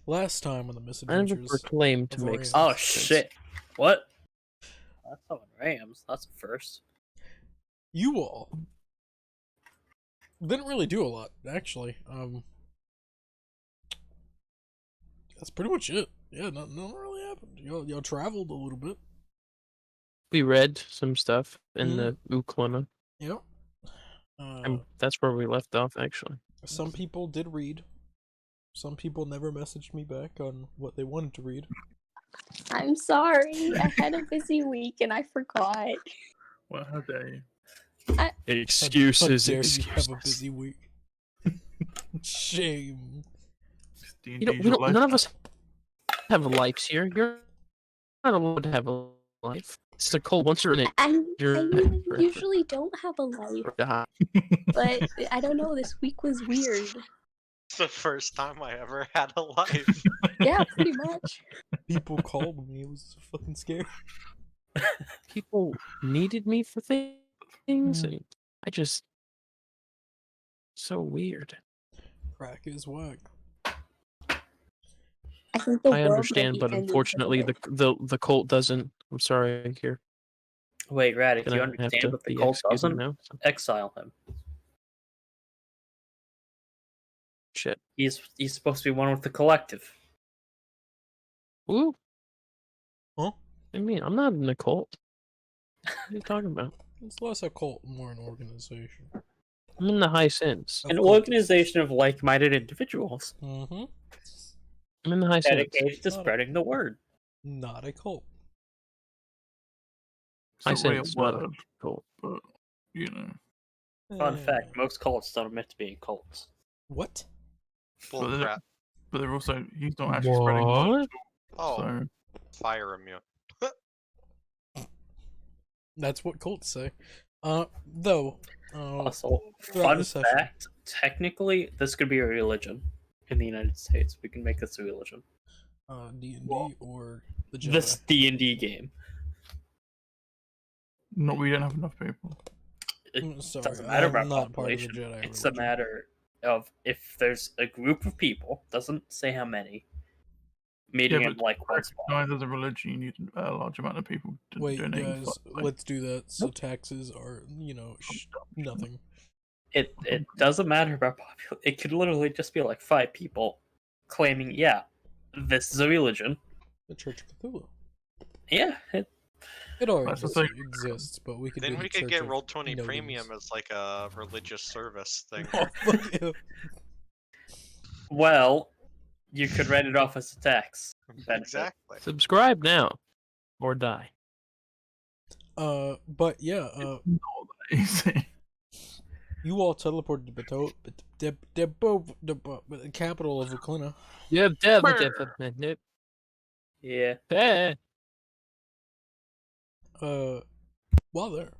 Last time on the I never misadventures proclaimed to of make Rams. sense. Oh shit! What? That's not Rams. That's a first. You all didn't really do a lot, actually. That's pretty much it. Yeah, nothing really happened. Y'all traveled a little bit. We read some stuff in the Uklona. Yep. And that's where we left off, actually. Some people did read. Some people never messaged me back on what they wanted to read. I'm sorry. I had a busy week and I forgot. Well, how dare you? Excuses, How dare excuses. you have a busy week? Shame. None of us have lives here. You're not allowed to have a life. It's a cold once you're in it. I You're usually don't have a life, but I don't know. This week was weird. It's the first time I ever had a life. Yeah, pretty much. People called me. It was fucking scary. People needed me for things, and I just so weird. Crack is whack. I think the I world understand, might but be ending unfortunately, today. the cult doesn't. I'm sorry, here. Wait, Radic, do you Gonna have understand to what the be cult executed doesn't? now. So. Exile him. Shit. He's supposed to be one with the collective. Ooh. Huh? I mean, I'm not in a cult. What are you talking about? It's less a cult, more an organization. I'm in the high sins. An organization of like-minded individuals Mm-hmm. I'm in the high sins. dedicated to spreading the word. Not a cult. It's High a real sins, not a word, cult. but you know. Fun Eh, fact, most cults don't admit to being cults. What? Bull But crap. But they're also he's not actually spreading knowledge. Oh, So fire him, you. That's what cults say. Though. Also, throughout fun the session- fact, technically, this could be a religion in the United States. We can make this a religion. D&D or the Jedi. This D&D game. not we don't have enough people. It Sorry, doesn't matter I'm about not part of the population. Jedi It's a religion. matter of if there's a group of people, doesn't say how many, meeting Yeah, in but like one spot. Neither the religion you need a large amount of people to Wait, donate. guys, funds. let's do that. So taxes are, nothing. It doesn't matter about population. It could literally just be like 5 people claiming, yeah, this is a religion. The Church of Cthulhu. Yeah, It already That's the thing. exists, but we could Then do we the could Church get of Roll20 No Premium Names. as like a religious service thing. Oh, fuck yeah. well, you could write it off as a tax benefit. Exactly. Subscribe now, or die. But yeah, Easy. you all teleported to the capital of Uklina. Yeah, Yeah. Hey. While there,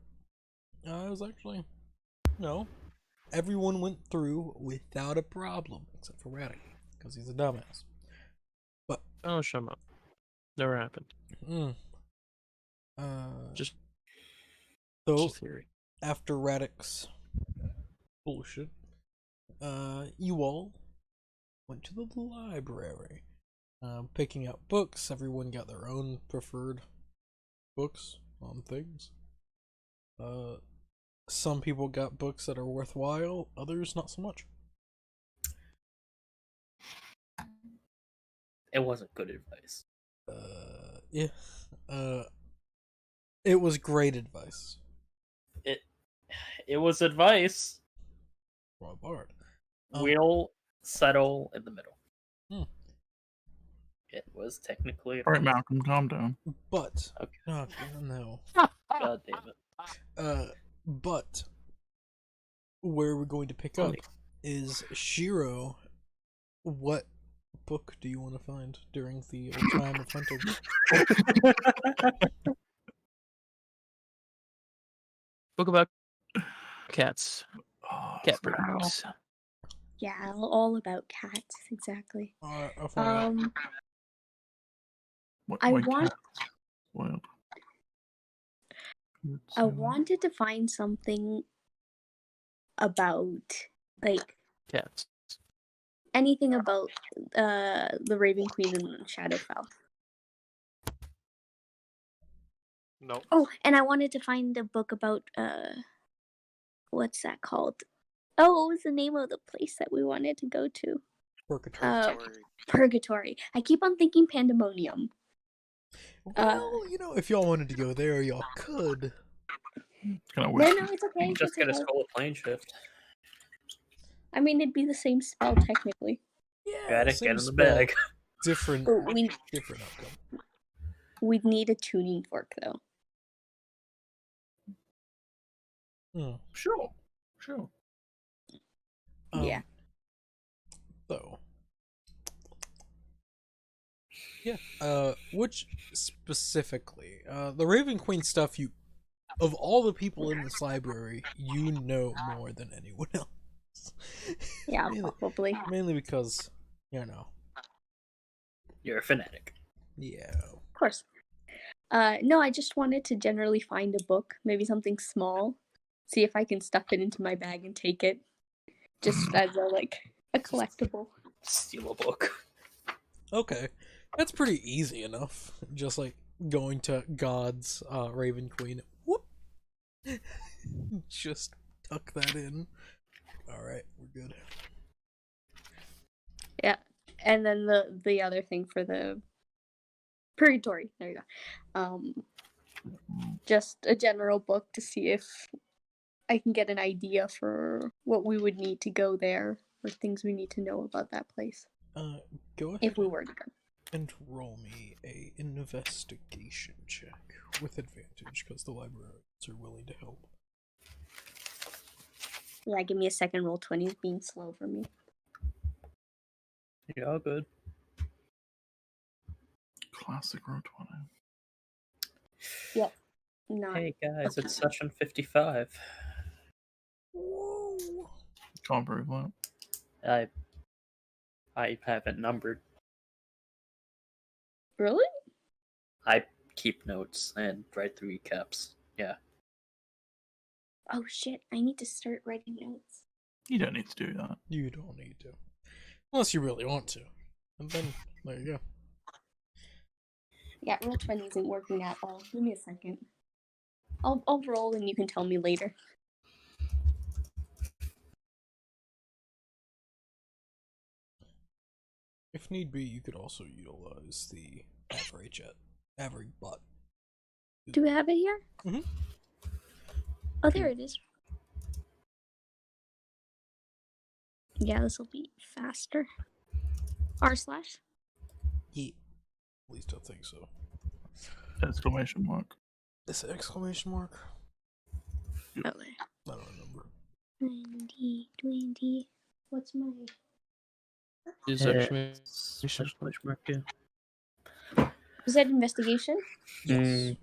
I was actually, everyone went through without a problem, except for Radic, because he's a dumbass. But, Oh, shut up. Never happened. Just It's so a theory. after Radic's bullshit, you all went to the library, picking out books. Everyone got their own preferred books on things. Some people got books that are worthwhile, others not so much. It wasn't good advice. Yeah. It was great advice. It was advice. Rob Bard. We'll settle in the middle. Hmm. It was technically All right, Malcolm, calm down. But okay. no. God damn it. But where we're going to pick up is Shiro. What book do you want to find during the time of hunting? Book about cats. Oh, Cat breeds. Yeah, all about cats, exactly. I'll find out. I my want. cat spoiled. I wanted to find something about like Cats. anything about the Raven Queen and Shadowfell. Nope. Oh, and I wanted to find a book about what's that called? Oh, what was the name of the place that we wanted to go to? Purgatory. Purgatory. I keep on thinking Pandemonium. Well, if y'all wanted to go there, y'all could. Kind of No, weird. no, it's okay. You can just it's get a okay. Skull of Plane Shift. I mean, it'd be the same spell technically. Yeah, Got it, same get in the spell, bag. Different, But different outcome. we'd need a tuning fork though. Sure. Yeah. So, yeah. Which specifically, the Raven Queen stuff. Of all the people in this library, you know more than anyone else. Yeah, probably. Mainly because, You're a fanatic. yeah. Of course. No, I just wanted to generally find a book, maybe something small, see if I can stuff it into my bag and take it, just as a collectible. Steal a book. Okay, that's pretty easy enough. Just like going to God's Raven Queen. Whoop. Just tuck that in. All right, we're good. Yeah, and then the other thing for the Purgatory. There you go. Just a general book to see if I can get an idea for what we would need to go there, or things we need to know about that place Go ahead if we were to go. and roll me a investigation check with advantage because the librarians are willing to help. Yeah, give me a second. Roll 20 is being slow for me. You're all good. Classic roll 20. Yep. Not. Hey guys, it's session 55. Whoa. Can't prove that. I have it numbered. Really? I keep notes and write the recaps. Yeah. Oh shit! I need to start writing notes. You don't need to do that. You don't need to. Unless you really want to. And then, there you go. Yeah, roll 20 isn't working at all. Give me a second. I'll roll and you can tell me later. If need be, you could also utilize the average bot. Do we have it here? Mhm. Oh, there it is. Yeah, this will be faster. R/. Yeah. At least I think so. Exclamation mark. Is it exclamation mark? Okay. I don't remember. 20. What's my? Is actually Exclamation mark, yeah. Is that investigation? Yes.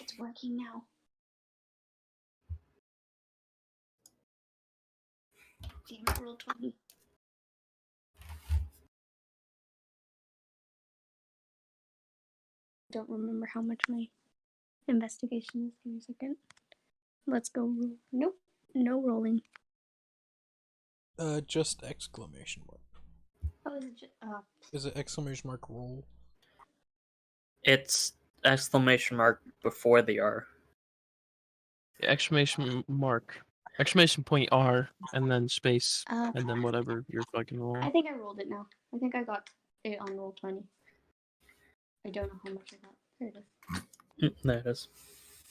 It's working now. Damn it, roll 20. Don't remember how much my investigation is. Give me a second. Let's go. Nope. No rolling. Just exclamation mark. Oh, is it just, Is it exclamation mark roll? It's exclamation mark before the R. exclamation mark, exclamation point R, and then space, and and then whatever you're fucking I rolling. think I rolled it now. I think I got it on roll 20. I don't know how much I got. There it is. There it is.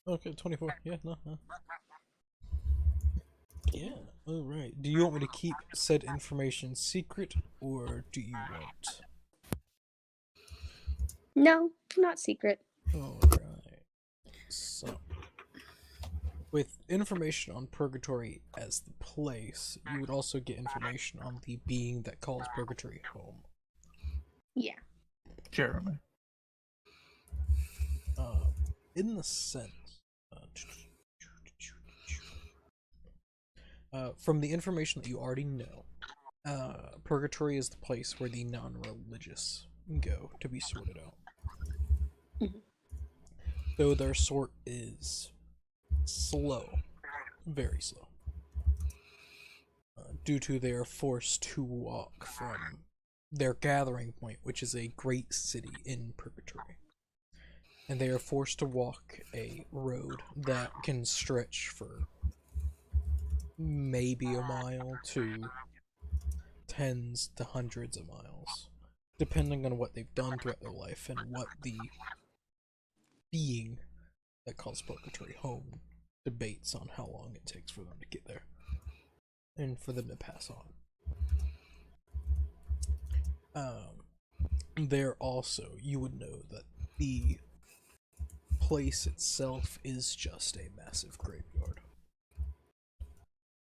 Okay, 24. Yeah, no. Yeah, alright. Do you want me to keep said information secret, or do you want... No, not secret. Alright. So, with information on Purgatory as the place, you would also get information on the being that calls Purgatory home. Yeah. Jeremy. In the sense... from the information that you already know, Purgatory is the place where the non-religious go to be sorted out. Mhm. Though their sort is slow. Very slow. due to they are forced to walk from their gathering point, which is a great city in Purgatory. And they are forced to walk a road that can stretch for maybe a mile to tens to hundreds of miles, depending on what they've done throughout their life and what the being that calls Purgatory home debates on how long it takes for them to get there and for them to pass on. There also, you would know that the place itself is just a massive graveyard.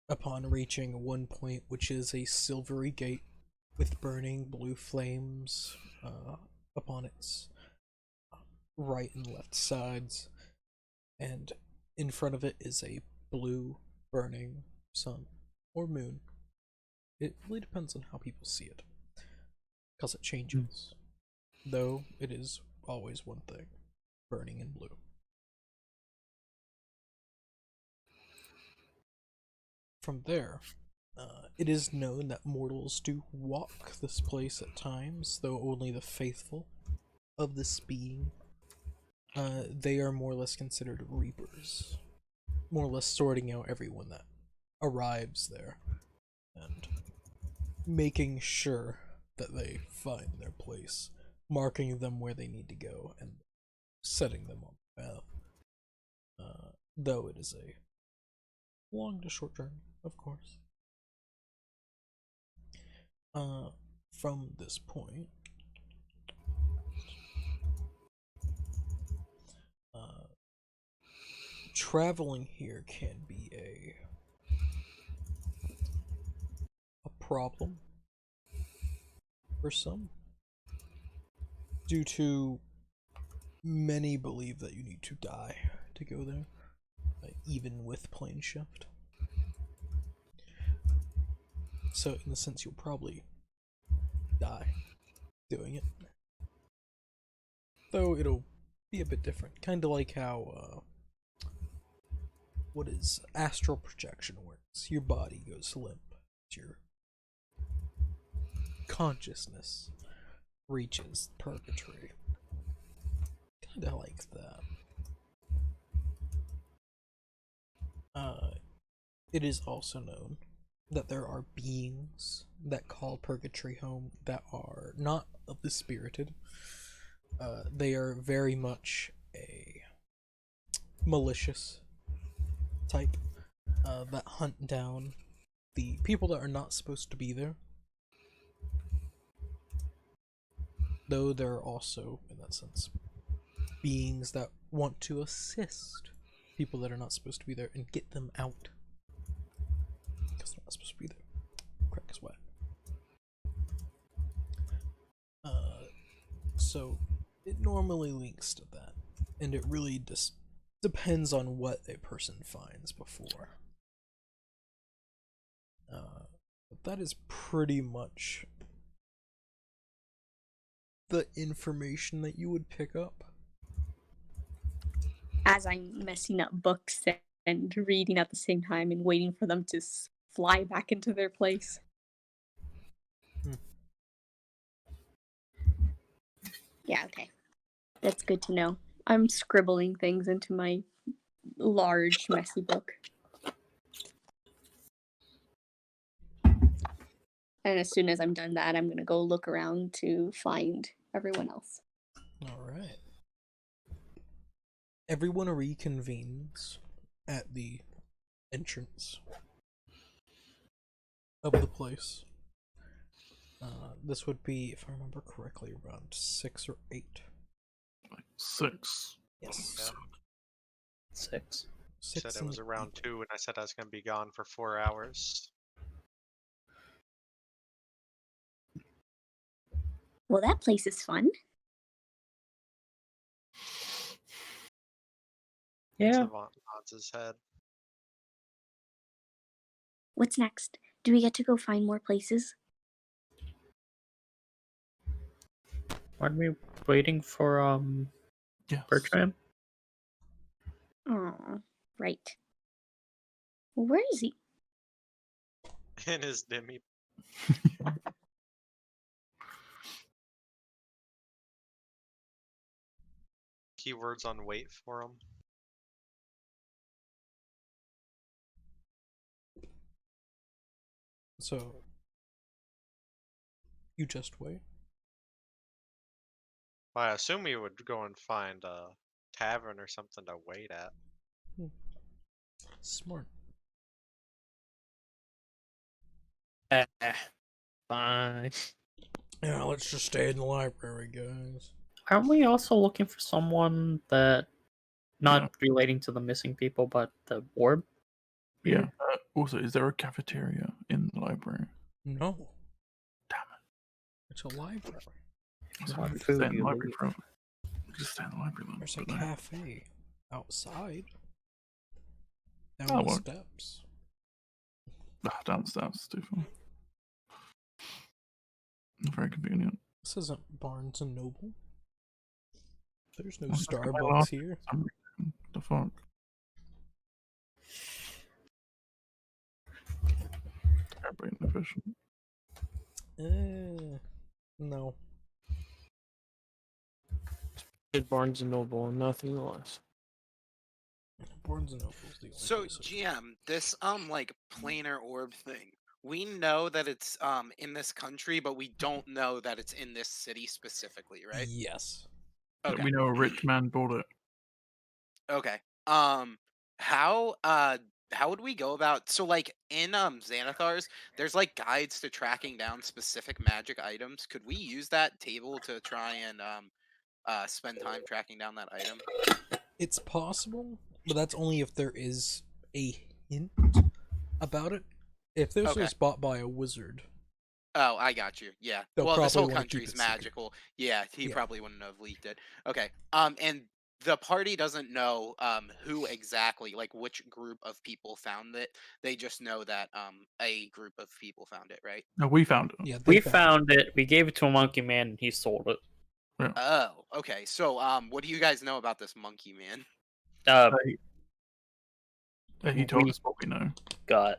Upon reaching one point, which is a silvery gate with burning blue flames upon its right and left sides, and in front of it is a blue burning sun or moon. It really depends on how people see it, because it changes, though it is always one thing, burning in blue. From there, it is known that mortals do walk this place at times, though only the faithful of this being. They are more or less considered reapers, more or less sorting out everyone that arrives there and making sure that they find their place, marking them where they need to go and setting them on the path. Though it is a long to short journey, of course. From this point, traveling here can be a problem for some, due to many believe that you need to die to go there, even with plane shift. So in a sense, you'll probably die doing it, though it'll be a bit different, kind of like how what is astral projection works. Your body goes limp, your consciousness reaches purgatory, kind of like that. It is also known that there are beings that call purgatory home that are not of the spirited. They are very much a malicious type that hunt down the people that are not supposed to be there. Though there are also, in that sense, beings that want to assist people that are not supposed to be there and get them out, because they're not supposed to be there. Crack is wet. So it normally links to that, and it really just depends on what a person finds before. But that is pretty much the information that you would pick up. As I'm messing up books and reading at the same time and waiting for them to fly back into their place. Yeah, okay. That's good to know. I'm scribbling things into my large, messy book. And as soon as I'm done that, I'm going to go look around to find everyone else. Alright. Everyone reconvenes at the entrance of the place. This would be, if I remember correctly, around 6 or 8. Like 6. Yes. 6. Said it in was the around evening. 2, and I said I was going to be gone for 4 hours. Well, that place is fun. Yeah. Savant nods his head. What's next? Do we get to go find more places? Aren't we waiting for Yes. Bertram? Oh, right. Well, where is he? In his demi. Keywords on wait for him. So you just wait. Well, I assume you would go and find a tavern or something to wait at. Smart. Fine. Yeah, let's just stay in the library, guys. Aren't we also looking for someone that not Yeah. relating to the missing people, but the orb? Yeah. Also, is there a cafeteria in the library? No, Damn it's a library. it. So What we just food stay in the you library leave? forever. Just stay in the library then. There's a but no. cafe outside. Down Oh, the well. steps. Downstairs, too far. Very convenient. This isn't Barnes and Noble. There's no Oh, that's got my Starbucks last- here. The fuck? Very inefficient. No. Good Barnes and Noble and nothing less. Barnes and Noble's the only So place I- GM, this like planar orb thing, we know that it's in this country, but we don't know that it's in this city specifically, right? Yes. Yeah, Okay. we know a rich man bought it. Okay. How would we go about, so like in Xanathar's, there's like guides to tracking down specific magic items. Could we use that table to try and spend time tracking down that item? It's possible, but that's only if there is a hint about it. If this Okay. was bought by a wizard, Oh, I got you. Yeah. They'll Well, this probably whole wanna keep country's it secret. magical. Yeah, he Yeah. probably wouldn't have leaked it. Okay. And the party doesn't know who exactly, like which group of people found it. They just know that a group of people found it, right? No, we found it. yeah, We they found it. We gave it to a monkey man, and he sold it. Oh, okay. So what do you guys know about this monkey man? He told We- us what we know. Got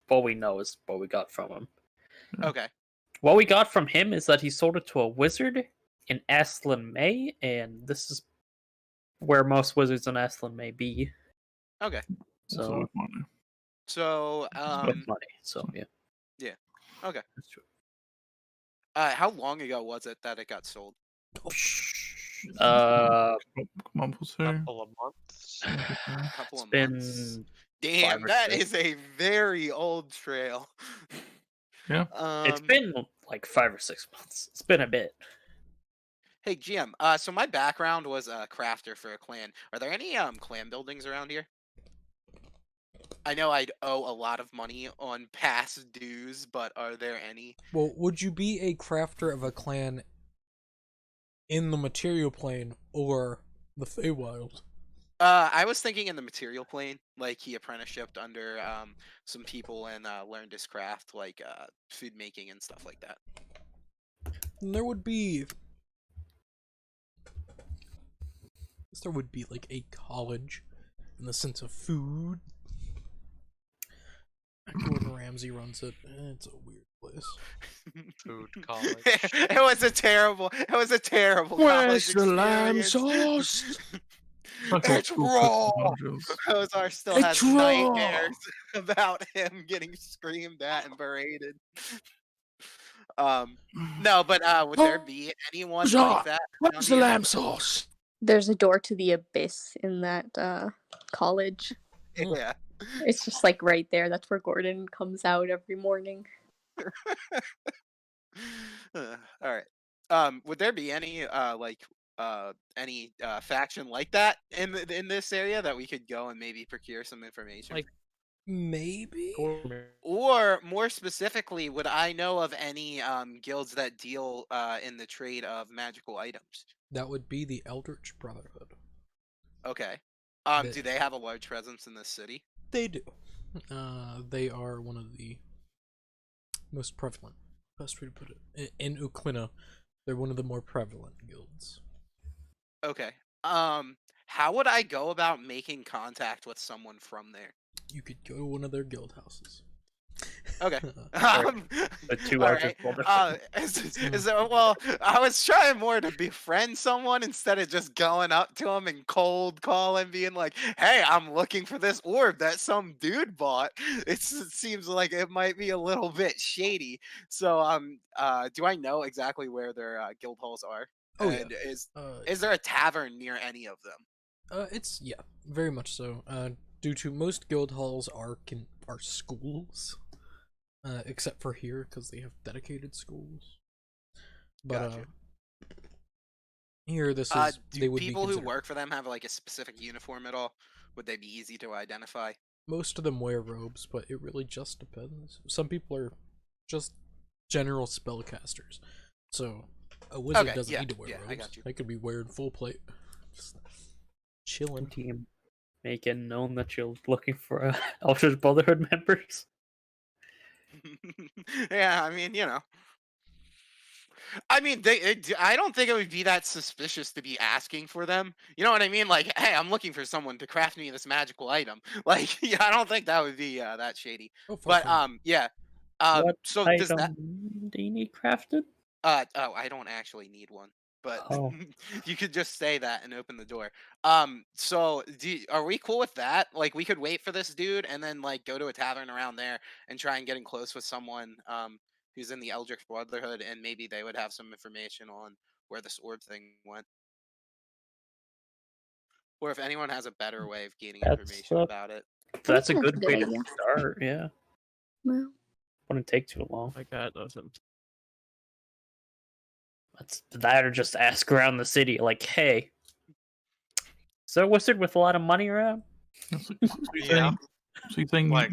what we know is what we got from him. Okay. What we got from him is that he sold it to a wizard in Aslan May, and this is where most wizards in Aslan may be. Okay. Also So with money. So with money. So yeah. okay. That's true. How long ago was it that it got sold? Month or two. Couple of months. A couple It's of been months. Damn, or that six. is a very old trail. Yeah. it's been like 5 or 6 months. It's been a bit. Hey GM, so my background was a crafter for a clan. Are there any clan buildings around here? I know I'd owe a lot of money on past dues, but are there any? Well, would you be a crafter of a clan in the material plane or the Feywild? I was thinking in the material plane, like he apprenticeshiped under some people and learned his craft, like food making and stuff like that. And there would be like a college in the sense of food. Gordon Ramsay runs it. It's a weird place. Food college. It was a terrible Where's college the lamb experience. sauce? That's what It's school raw. colleges. Ozar still It's has raw. nightmares about him getting screamed at and berated. No, but would there be anyone Ozar, like that? Where's around the here? lamb sauce? There's a door to the abyss in that college. Yeah. It's just like right there. That's where Gordon comes out every morning. All right. Would there be any any faction like that in this area that we could go and maybe procure some information? Like- Maybe. Or more specifically, would I know of any guilds that deal in the trade of magical items? That would be the Eldritch Brotherhood. Okay. The- Do they have a large presence in this city? They do. They are one of the most prevalent. Best way to put it. In Uklina, they're one of the more prevalent guilds. Okay. How would I go about making contact with someone from there? You could go to one of their guild houses. Okay. The two all Eldritch right. Brotherhood. Is there, well, I was trying more to befriend someone instead of just going up to them and cold calling, being like, "Hey, I'm looking for this orb that some dude bought." It seems like it might be a little bit shady. So, do I know exactly where their guild halls are? Oh, And yeah. is there a tavern near any of them? It's yeah, very much so. Due to most guild halls are schools, except for here because they have dedicated schools. But Gotcha. here this is Do they would people be who considered. work for them have like a specific uniform at all? Would they be easy to identify? Most of them wear robes, but it really just depends. Some people are just general spellcasters, so a wizard Okay, doesn't yeah, need to wear yeah, I robes. got you. They could be wearing full plate, just chilling. Team, make it known that you're looking for Eldritch Brotherhood members. Yeah, I mean, I mean, I don't think it would be that suspicious to be asking for them. You know what I mean? Like, hey, I'm looking for someone to craft me this magical item. Like, yeah, I don't think that would be that shady. Oh, far But from it. yeah. What So does item that? do you need crafted? Oh, I don't actually need one, but Oh. you could just say that and open the door. So are we cool with that? Like, we could wait for this dude and then like go to a tavern around there and try and get in close with someone who's in the Eldritch Brotherhood, and maybe they would have some information on where this orb thing went, or if anyone has a better way of gaining That's information about it. That's a think that's good a way good to idea. start. Yeah, Well, wouldn't take too long. My God, doesn't. That's that, or just ask around the city, like, "Hey, is there a wizard with a lot of money around?" So you're Yeah. saying, so you're saying Like,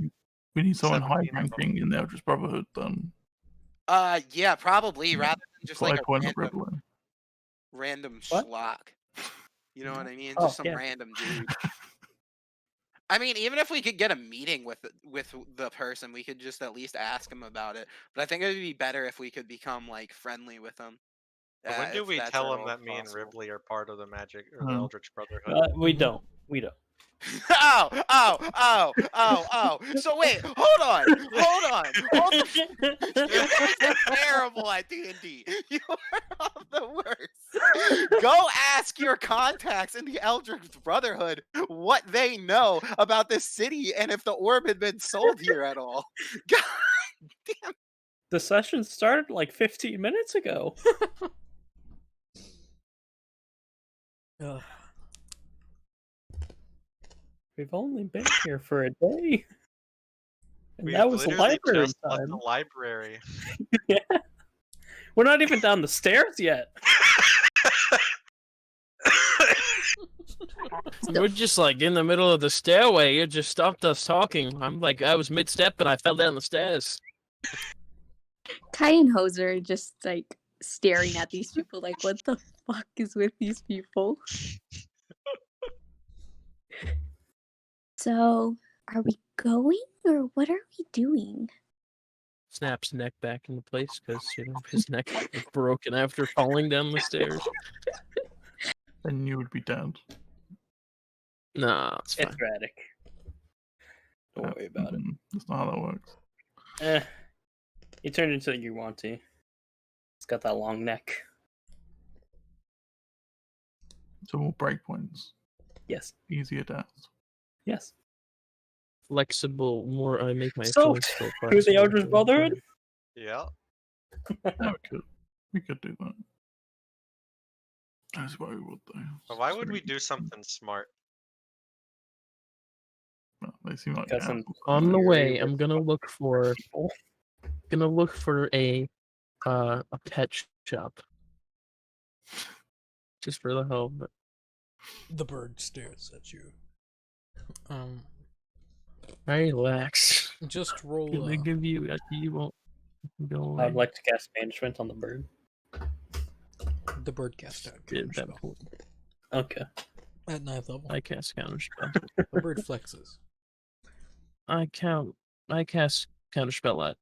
we need someone high 17 of them. ranking in the Eldritch Brotherhood, then Yeah, probably rather than just like a point of rebel. random What? schlock. You know what I mean? Oh, Just some yeah. random dude. I mean, even if we could get a meeting with the person, we could just at least ask him about it. But I think it would be better if we could become like friendly with him. But when do if we that's tell at them all that me and possible. Ribley are part of the magic or the Hmm. Eldritch Brotherhood? We Mhm. don't. We don't. Oh. So wait, hold on. You guys are terrible at D&D. You are the worst. Go ask your contacts in the Eldritch Brotherhood what they know about this city and if the orb had been sold here at all. God, The session started like 15 minutes ago. Ugh. We've only been here for a day. And We've that was the literally library just left time. the library. Yeah. We're not even down the stairs yet. We're just like in the middle of the stairway. You just stopped us talking. I was mid-step and I fell down the stairs. Kai and Hoser are just like staring at these people like, what the fuck is with these people? So, are we going or what are we doing? Snaps neck back into place because his neck was broken after falling down the stairs. Then you would be dead. Nah, it's fine. It's Radic. Don't worry about it. That's not how that works. You turn into what you want to. It's got that long neck. So more breakpoints, Yes. easier deaths. Yes. Flexible, more I make my So, opponents feel who's the flexible. Eldritch Brotherhood? Yeah. Yeah, we could do that. That's what we would do. But why would we do something smart? No, they seem like Because assholes. On the You're way, able I'm gonna look for a pet shop. Just for the hell of it. The bird stares at you. Relax. Just roll. Can I give you? You won't go away. I'd like to cast management on the bird. The bird cast out. Yeah, counter that spell. point. Okay. At 9th level. I cast counter spell. The bird flexes. I cast counter spell at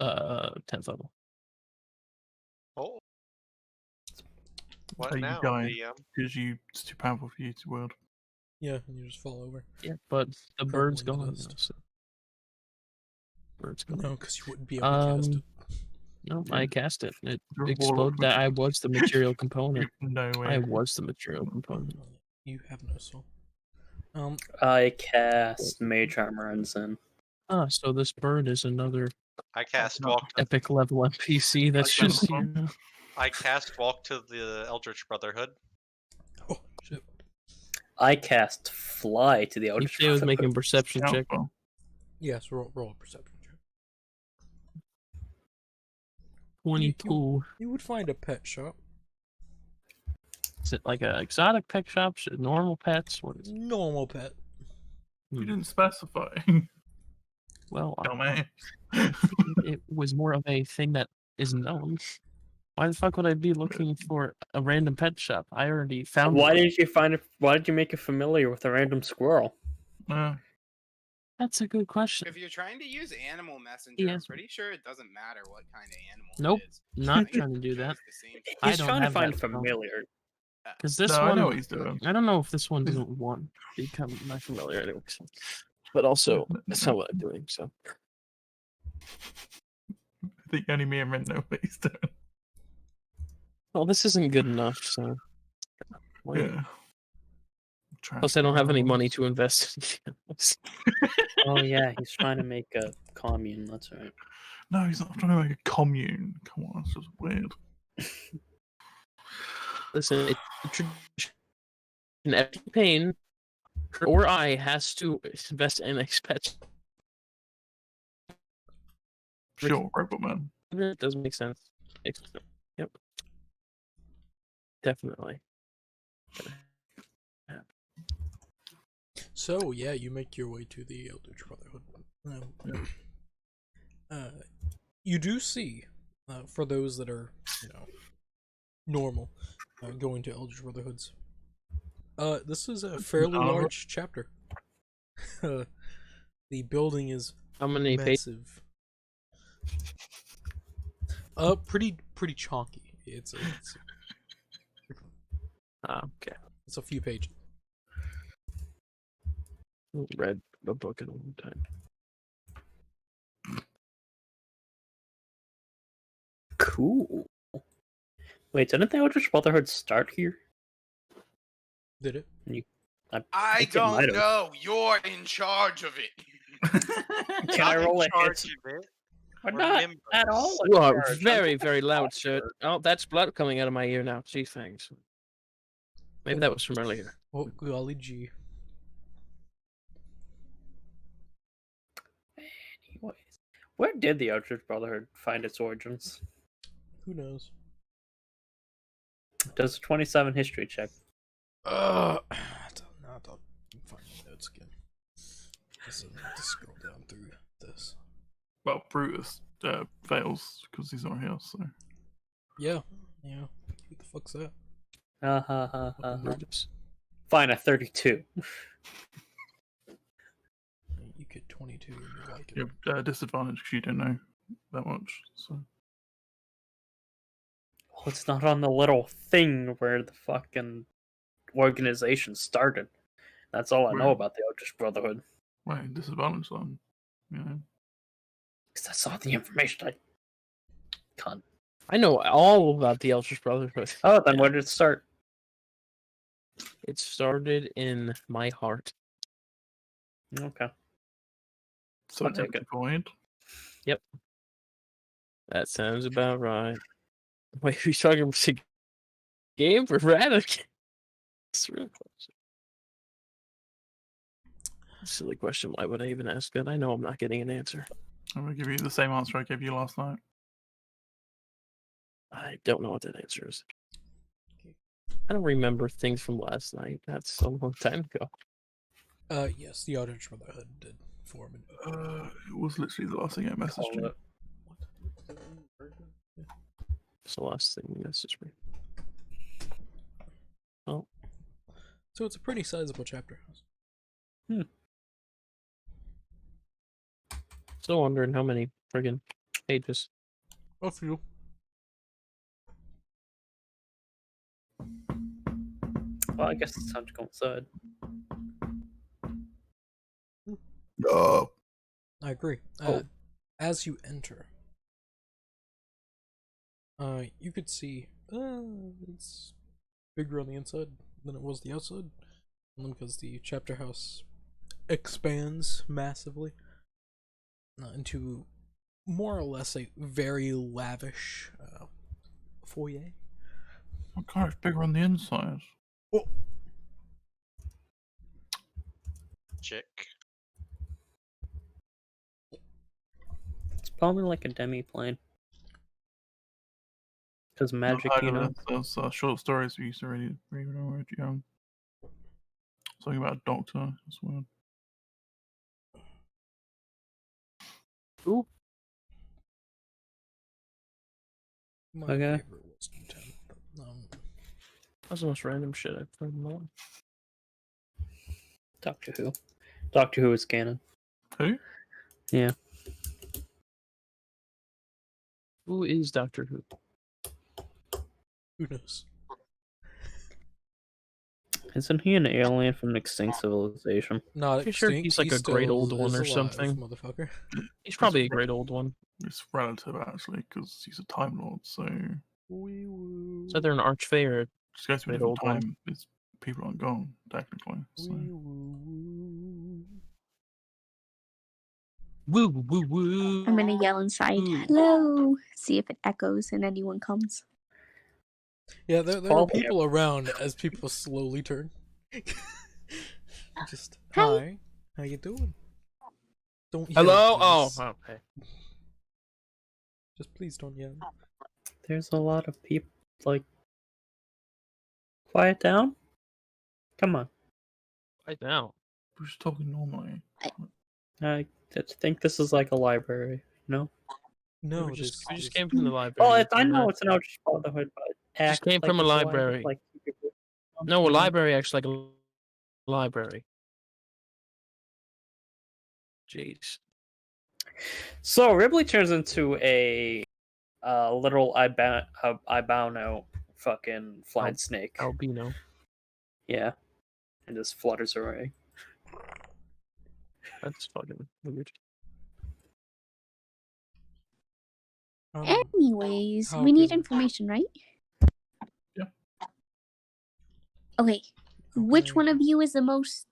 10th level. Oh. So What you now, die DM? because it's too powerful for you to wield. Yeah, and you just fall over. Yeah, but the bird's Crumbling gone. dust. Now, so. Birds go. No, because you wouldn't be able to cast it. No, I cast it. It You're a warlock, exploded. That I was the material component. No way. I was the material component. You have no soul. I cast Mage Armor and Zen. Ah, so this bird is another I cast No. walk. To, epic level NPC that's I just cast- here. I cast walk to the Eldritch Brotherhood. Oh shit! I cast Fly to the If Eldritch they was Brotherhood. making perception check. Doubtful. Yes, roll a perception check. 22. You would find a pet shop. Is it like a exotic pet shop? Is it normal pets? What is it? Normal pet. You didn't specify. Well, Dumbass. it was more of a thing that is known. Why the fuck would I be looking for a random pet shop? I already found Why one. did you find it? Why did you make it familiar with a random squirrel? That's a good question. If you're trying to use Animal Messenger, I'm Yes. pretty sure it doesn't matter what kind of animal Nope, it is. not I think trying to it do does that. the same thing. I He's don't trying to have find that spell. familiar. Because this No, I one, know what he's doing. I don't know if this one doesn't want to become my familiar anyway. But also, that's not what I'm doing. So I think only me and Ren know what he's doing. well, this isn't good enough. So wait. Yeah. Plus, I don't have any money to invest in. Oh yeah, he's trying to make a commune. That's right. No, he's not trying to make a commune. Come on, that's just weird. Listen, in every pain, or I has to invest in expect. Sure, Robot Man. It doesn't make sense. Yep. Definitely. So yeah, you make your way to the Eldritch Brotherhood. You do see, for those that are, normal, going to Eldritch Brotherhoods. This is a fairly large chapter. The building is How many pages? massive. Pretty chonky. It's Okay. it's a few pages. Read a book in a long time. Cool. Wait, didn't the Eldritch Brotherhood start here? Did it? I think it might don't have. know. You're in charge of it. Can I I'm in roll a charge hit? of it. We're We're not members. at all. in You are charge. I'm very, just very a loud, sir. follower. Oh, that's blood coming out of my ear now. Gee, thanks. Maybe that was from earlier. Oh golly gee. Anyways, where did the Eldritch Brotherhood find its origins? Who knows? Does a 27 history check? I'll find my notes again. Just have to scroll down through this. Well, Brutus fails because he's not here, so. Yeah. Who the fuck's that? Brutus. Fine, a 32. You get 22 and you like it. You have disadvantage because you don't know that much, so. Well, it's not on the little thing where the fucking organization started. That's all I know Right. about the Eldritch Brotherhood. Wait, disadvantage then. You know. Because that's all the information I can't. I know all about the Eldritch Brotherhood. Oh, then Yeah. where did it start? It started in my heart. Okay. So I'll take it. Void. That sounds about right. Wait, are you talking about a game for Radic? It's a real question. Silly question. Why would I even ask that? I know I'm not getting an answer. I'm gonna give you the same answer I gave you last night. I don't know what that answer is. I don't remember things from last night. That's a long time ago. Yes, the Eldritch Brotherhood did form. It was literally the last thing I messaged Call you. it. It's the last thing you messaged me. So it's a pretty sizable chapter. Still wondering how many friggin' pages. A few. Well, I guess it's time to go inside. Oh. I agree. Oh. as you enter, you could see it's bigger on the inside than it was the outside, because the chapter house expands massively into more or less a very lavish foyer. What kind of bigger on the inside? Oh, Chick. It's probably like a demi-plane. Because magic, I've you heard know. of those short stories we used to read when we were young. Something about a doctor as well. Ooh, my Okay. favorite was 10. that's the most random shit I've heard in a while. Doctor Who. Doctor Who is canon. Who? Yeah. Who is Doctor Who? Who knows? Isn't he an alien from an extinct civilization? Not Pretty sure extinct. he's like he a great still old one is or alive, something. motherfucker. He's probably a great old one. It's relative actually, because he's a Time Lord, so Is either an archfey or just goes to a Great different old one. time. It's people aren't gone technically. So woo woo woo. I'm gonna yell inside, Ooh. hello, see if it echoes and anyone comes. Yeah, there are Probably people around as people slowly turn. Just Hi. hi, how you doing? Don't yell, Hello? please. Oh, okay. Just please don't yell. There's a lot of people, like... Quiet down? Come on. Right now. we're just talking normally. I think this is like a library, no? No, we just this- came from the library. Well, I and, know it's an Outriders Brotherhood, but act came like from a it's library. Like, No, a you know? library acts like a library. Jeez. So Ripley turns into a literal Ibano fucking flying snake. Albino. Yeah. And just flutters away. That's fucking weird. Anyways, how we need can- information, right? Yeah. Okay, which Okay. one of you has the most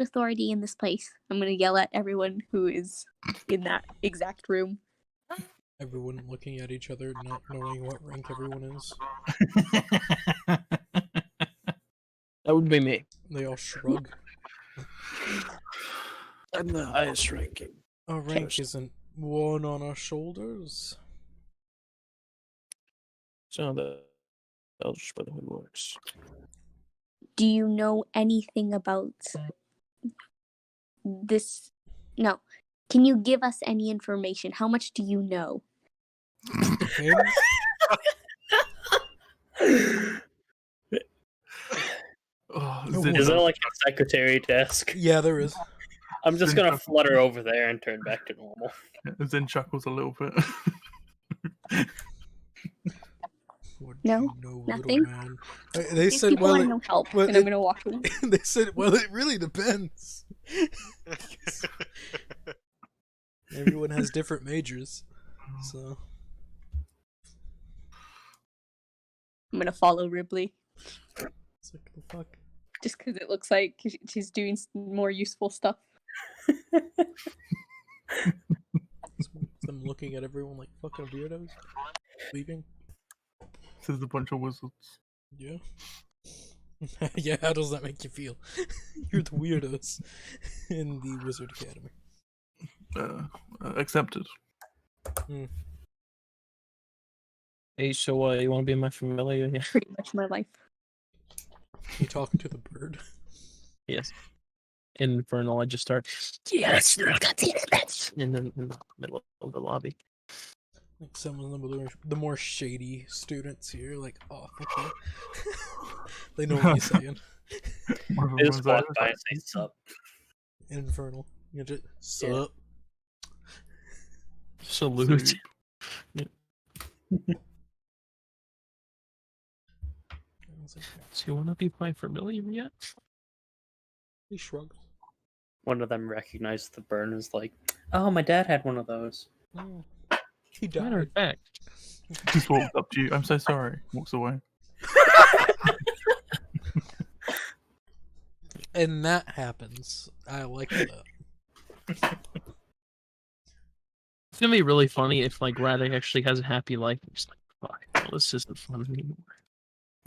authority in this place? I'm gonna yell at everyone who is in that exact room. Everyone looking at each other, not knowing what rank everyone is. That would be me. They all shrug. I'm the highest ranking. Our rank Toast. isn't one on our shoulders. So the Eldritch Brotherhood works. Do you know anything about this? No. Can you give us any information? How much do you know? Depends. Oh, No, Zin- Is there like a secretary desk? Yeah, there is. I'm just gonna flutter over there and turn back to normal. Zin chuckles a little bit. What do No, you know, nothing? little man? They These said, people well, want it, no help, well, and I'm it- gonna walk away. they said, well, it really depends. Everyone has different majors, so I'm gonna follow Ripley it's like the fuck. just because it looks like she's doing more useful stuff. It's them looking at everyone like fucking weirdos, leaving. There's a bunch of wizards. Yeah. Yeah, how does that make you feel? You're the weirdos in the Wizard Academy. Accepted. Hey, so you want to be my familiar? Yeah. Pretty much my life. You talking to the bird? Yes. Infernal, I just start. Yes, in the middle of the lobby. Like some of the more shady students here, like, oh, fuck you. They know what you're saying. One of They them just runs walk over, by like, and say sup. Infernal. You just Yeah. sup. Salute. "Soup." I was like, Do you want to be my familiar yet? he shrugs. One of them recognized the burn as like, Oh, my dad had one of those. Mm. He Matter died. of fact, Just walks up to you. I'm so sorry. Walks away. And that happens. I like that. it's gonna be really funny if like Radek actually has a happy life. He's like, fuck, well, this isn't fun anymore.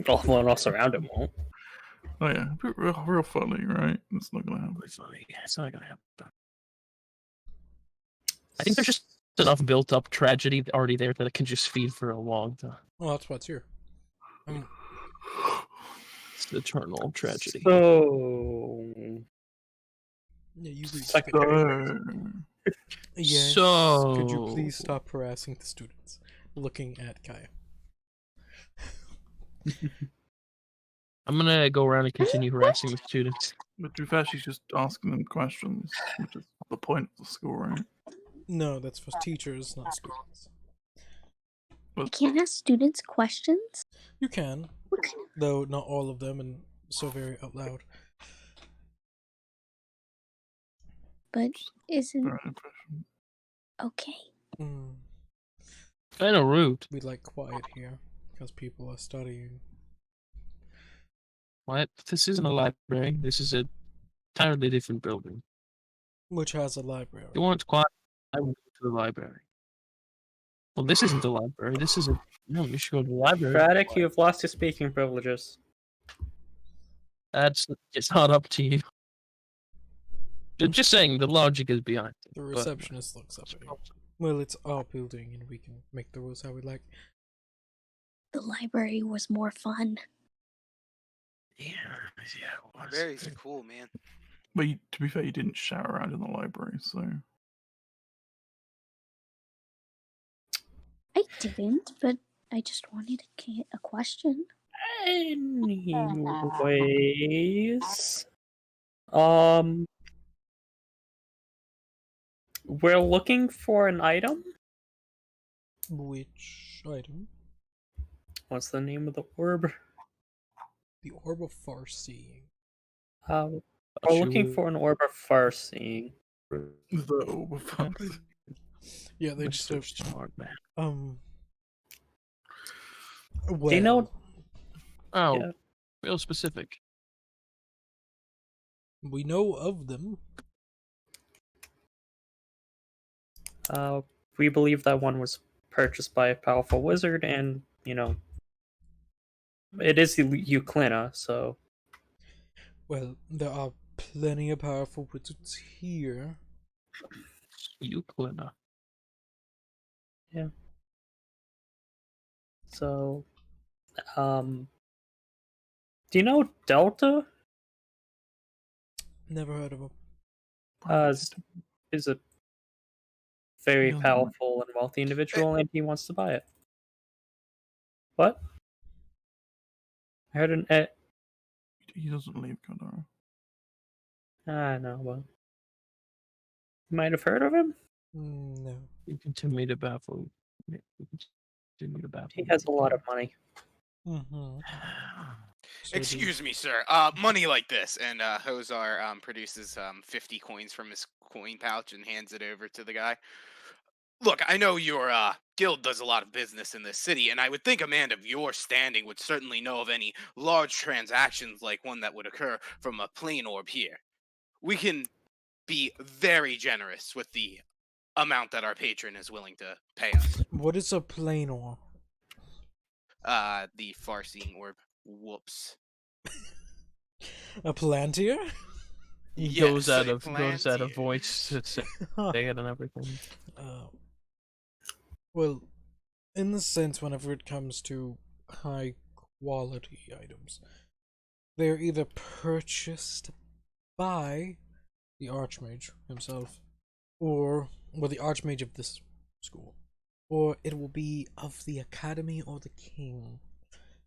Everyone else around him won't. Oh yeah, real funny, right? It's not gonna happen. Really funny. It's not gonna happen. I think there's just enough built-up tragedy already there that it can just feed for a long time. Well, that's what's here. It's the eternal tragedy. So, Yeah, you read. secondary. Yes. Could you please So- stop harassing the students? Looking at Kaya. I'm gonna go around and continue harassing the students. But to be fair, she's just asking them questions, which is the point of the school, right? No, that's for teachers, not students. I can't ask students questions. You can, What kind of... though not all of them, and so very out loud. But isn't Their own impression. okay. Mm, Kind of rude. we like quiet here because people are studying. What? This isn't a library. This is a entirely different building. Which has a library. If you want quiet, I will go to the library. Well, this isn't the library. This is a... No, you should go to the library. Radek, you have lost your speaking privileges. That's... It's not up to you. Just saying, the logic is behind it. The but- receptionist looks up at you. Well, it's our building, and we can make the rules how we like. The library was more fun. Yeah, it was. Libraries are cool, man. But to be fair, you didn't shout around in the library, so I didn't, but I just wanted a question. Anyways, we're looking for an item. Which item? What's the name of the orb? The Orb of Far Seeing. We're looking for an orb of far seeing. the overfund. Yeah, they just have, smart man. well, Do you know? Oh, Yeah. real specific. we know of them. We believe that one was purchased by a powerful wizard, and it is the Euclina, so Well, there are plenty of powerful wizards here. Euclina. so. Do you know Delta? Never heard of them. Is a very No. powerful and wealthy individual, and he wants to buy it. What? I heard an He doesn't leave Kandara. I know, but you might have heard of him. No. You continue to baffle. You continue to baffle. He has a lot of money. Mm-hmm. Excuse me, sir. Money like this, and Hozar produces 50 coins from his coin pouch and hands it over to the guy. Look, I know your guild does a lot of business in this city, and I would think a man of your standing would certainly know of any large transactions like one that would occur from a plane orb here. We can be very generous with the amount that our patron is willing to pay us. What is a planor? The far-seeing orb. Whoops. A plantier? He Yes, goes out a of Plantier. voice to say it and everything. Well, in the sense, whenever it comes to high quality items, they're either purchased by the Archmage himself, or the Archmage of this school, or it will be of the Academy or the King.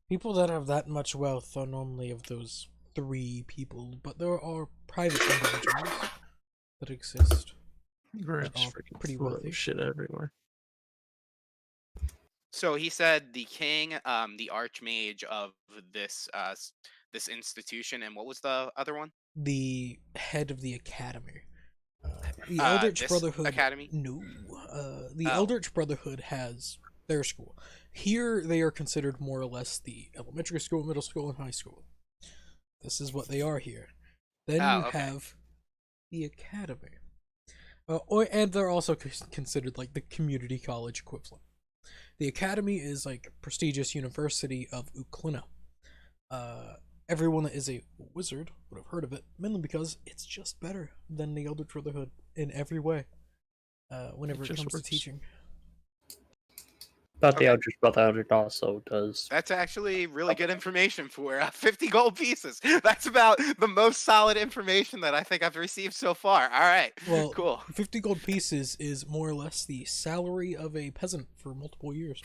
People that have that much wealth are normally of those three people, but there are private individuals that exist. Very that are freaking pretty throw wealthy. shit everywhere. So he said the king, the archmage of this institution, and what was the other one? The head of the Academy. the Eldritch this Brotherhood academy? No, the Oh. Eldritch Brotherhood has their school. Here, they are considered more or less the elementary school, middle school, and high school. This is what they are here. Then Oh, you okay. have the academy, and they're also considered like the community college equivalent. The academy is like a prestigious university of Uklina. Everyone that is a wizard would have heard of it, mainly because it's just better than the Eldritch Brotherhood in every way. Whenever it just comes to works. teaching. But Okay. the Eldritch Brotherhood also does. That's actually really good information for 50 gold pieces. That's about the most solid information that I think I've received so far. All right, Well, cool. 50 gold pieces is more or less the salary of a peasant for multiple years.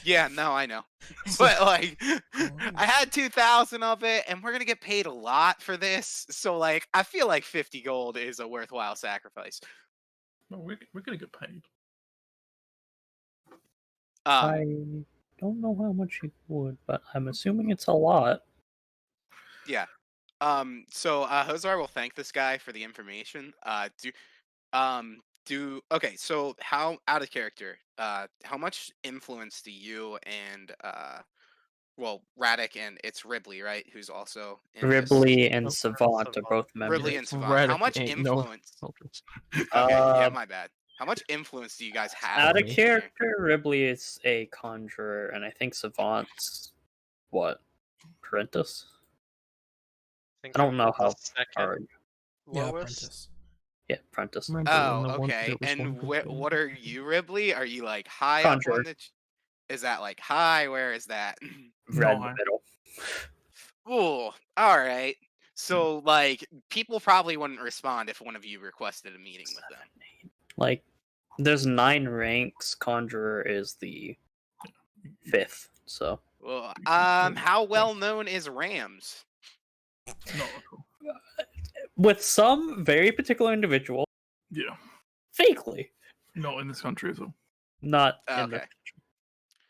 Yeah, no, I know. So- But like, Alright. I had 2,000 of it, and we're gonna get paid a lot for this. So like, I feel like 50 gold is a worthwhile sacrifice. No, we're gonna get paid. I don't know how much you would, but I'm assuming it's a lot. Yeah. So Hozar will thank this guy for the information. Okay, so how out of character, how much influence do you and Radek and it's Ribley, right? Who's also in this? Ribley and Oh, Savant are Savant. both members. Ribley and Savant. How Radek much ain't no influence? Eldritch. Okay, yeah, Uh, my bad. How much influence do you guys have? Out of me. character, Ribley is a conjurer, and I think Savant's what? Apprentice? think I don't know I'm the how second hard. Yeah, lowest. apprentice. Yeah, apprentice. Remember when Oh, the one okay. there was one And good thing? what are you, Ribley? Are you like high up Conjurer. on the? Is that like high? Where is that? Right in No, the I- middle. Ooh, all right. So like, people probably wouldn't respond if one of you requested a meeting with them. Like, there's 9 ranks. Conjurer is the 5th. So Well, can- how well known is Rams? Not at all. with some very particular individual, Yeah, fakely, not in this country as well. not in the Okay.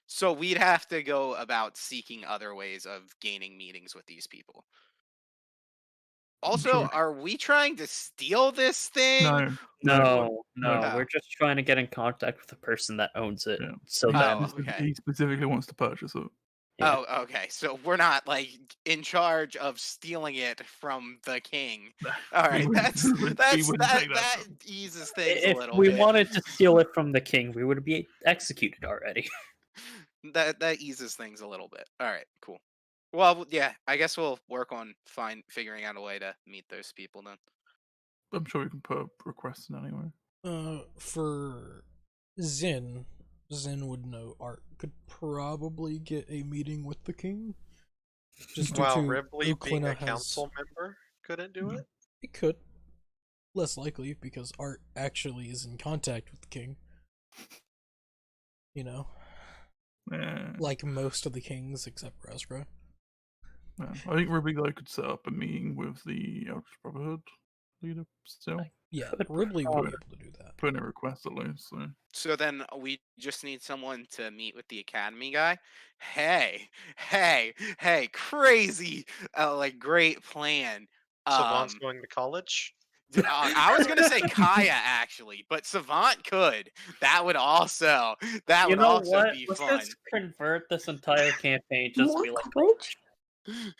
So we'd have to go about seeking other ways of gaining meetings with these people. Also, Sure. are we trying to steal this thing? No, No, No. we're just trying to get in contact with the person that owns it. Yeah. So he, then, Oh, specific- okay. he specifically wants to purchase it. yeah. Oh, okay. So we're not like in charge of stealing it from the king. All right, wouldn't- that's we wouldn't that take that that. eases things a If little we bit. wanted to steal it from the king, we would be executed already. That eases things a little bit. All right, cool. Well, yeah, I guess we'll work on figuring out a way to meet those people then. I'm sure we can put a request in anyway. For Zin would know Art could probably get a meeting with the king. Just due While to Ribley, being a Uklina has- council member, couldn't do it. It could. Less likely, because Art actually is in contact with the king. You know, Yeah. like most of the kings except Razgra. Yeah. I think Ruby though could set up a meeting with the Eldritch Brotherhood leader still. Yeah, Could Ribley would probably. be able to do that. Put in a request at least. So. So then we just need someone to meet with the academy guy. Hey, crazy, like great plan. Savant's going to college. I was gonna say Kaya actually, but Savant could. That would also You know also what? be Let's fun. just convert this entire campaign just to More be like college?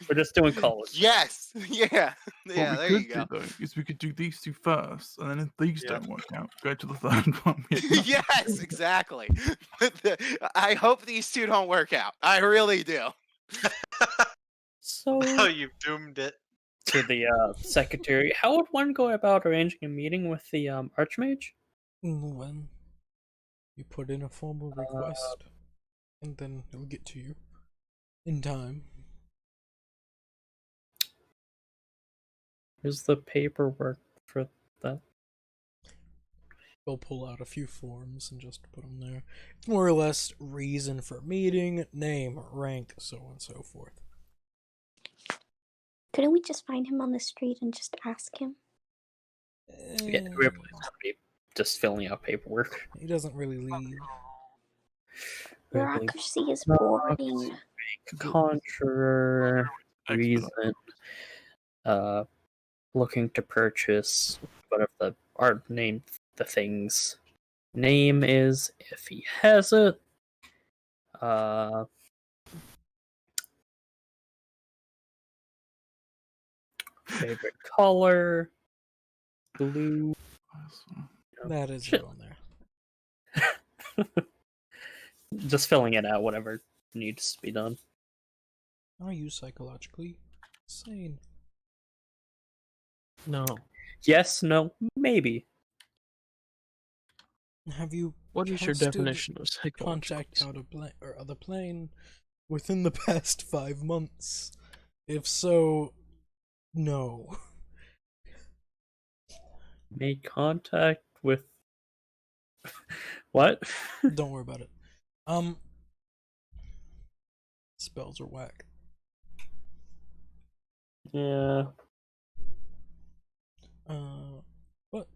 we're just doing college. Yes, yeah, What yeah. we There could you go. do though is we could do these two first, and then if these Yeah. don't work out, go to the third one. We have nothing to Yes, do. exactly. I hope these two don't work out. I really do. So Oh, you've doomed it. to the secretary, how would one go about arranging a meeting with the archmage? When you put in a formal request, and then he'll get to you in time. Here's the paperwork for that. He'll pull out a few forms and just put them there. It's more or less reason for meeting, name, rank, so on and so forth. Couldn't we just find him on the street and just ask him? Yeah, we're somebody just filling out paperwork. He doesn't really leave. Really Bureaucracy is No, boring. conjurer Expedite. reason looking to purchase one of the or name the things. Name is, if he has it, favorite color, blue. That is Shit. it on there. Just filling it out, whatever needs to be done. Are you psychologically sane? No. Yes, no, maybe. Have you What is your casted definition of contact psychological? out of plane or other plane within the past 5 months? If so, no. Made contact with. What? Don't worry about it. Spells are whack. Yeah. What?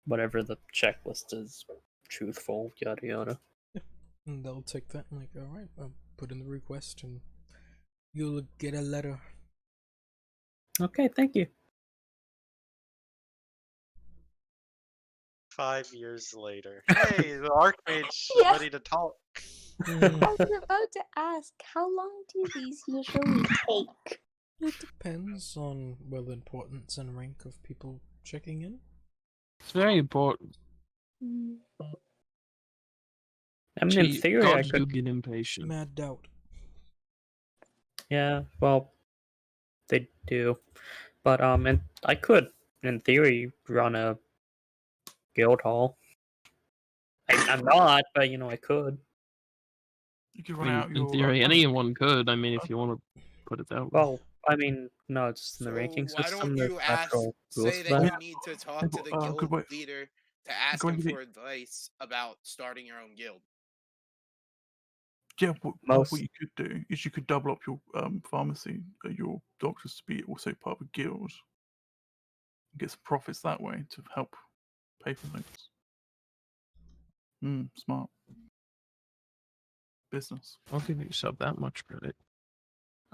Whatever the checklist is, truthful, yada yada. And they'll take that and like, alright, I'll put in the request and you'll get a letter. Okay, thank you. 5 years later. Hey, the Archmage Yeah. ready to talk. I was about to ask, how long do these usually take? It depends on, well, the importance and rank of people checking in. It's very important. Mm. I mean, in Gee, theory, I gods do could. get impatient. Mad doubt. Yeah, well, they do, but and I could, in theory, run a guild hall. I'm not, but I could. You could I run mean, out in your. theory, anyone could. I mean, if you want to put it that way. Well, I mean, no, it's in the So ranking why system. don't There's you ask, actual rules say for that that. you need to talk to the good guild way. leader to ask Go him and give for advice about starting your own guild? Yeah, what Most- you could do is you could double up your pharmacy, your doctors to be also part of a guild, and get some profits that way to help pay for things. Smart business. I'll give yourself that much credit.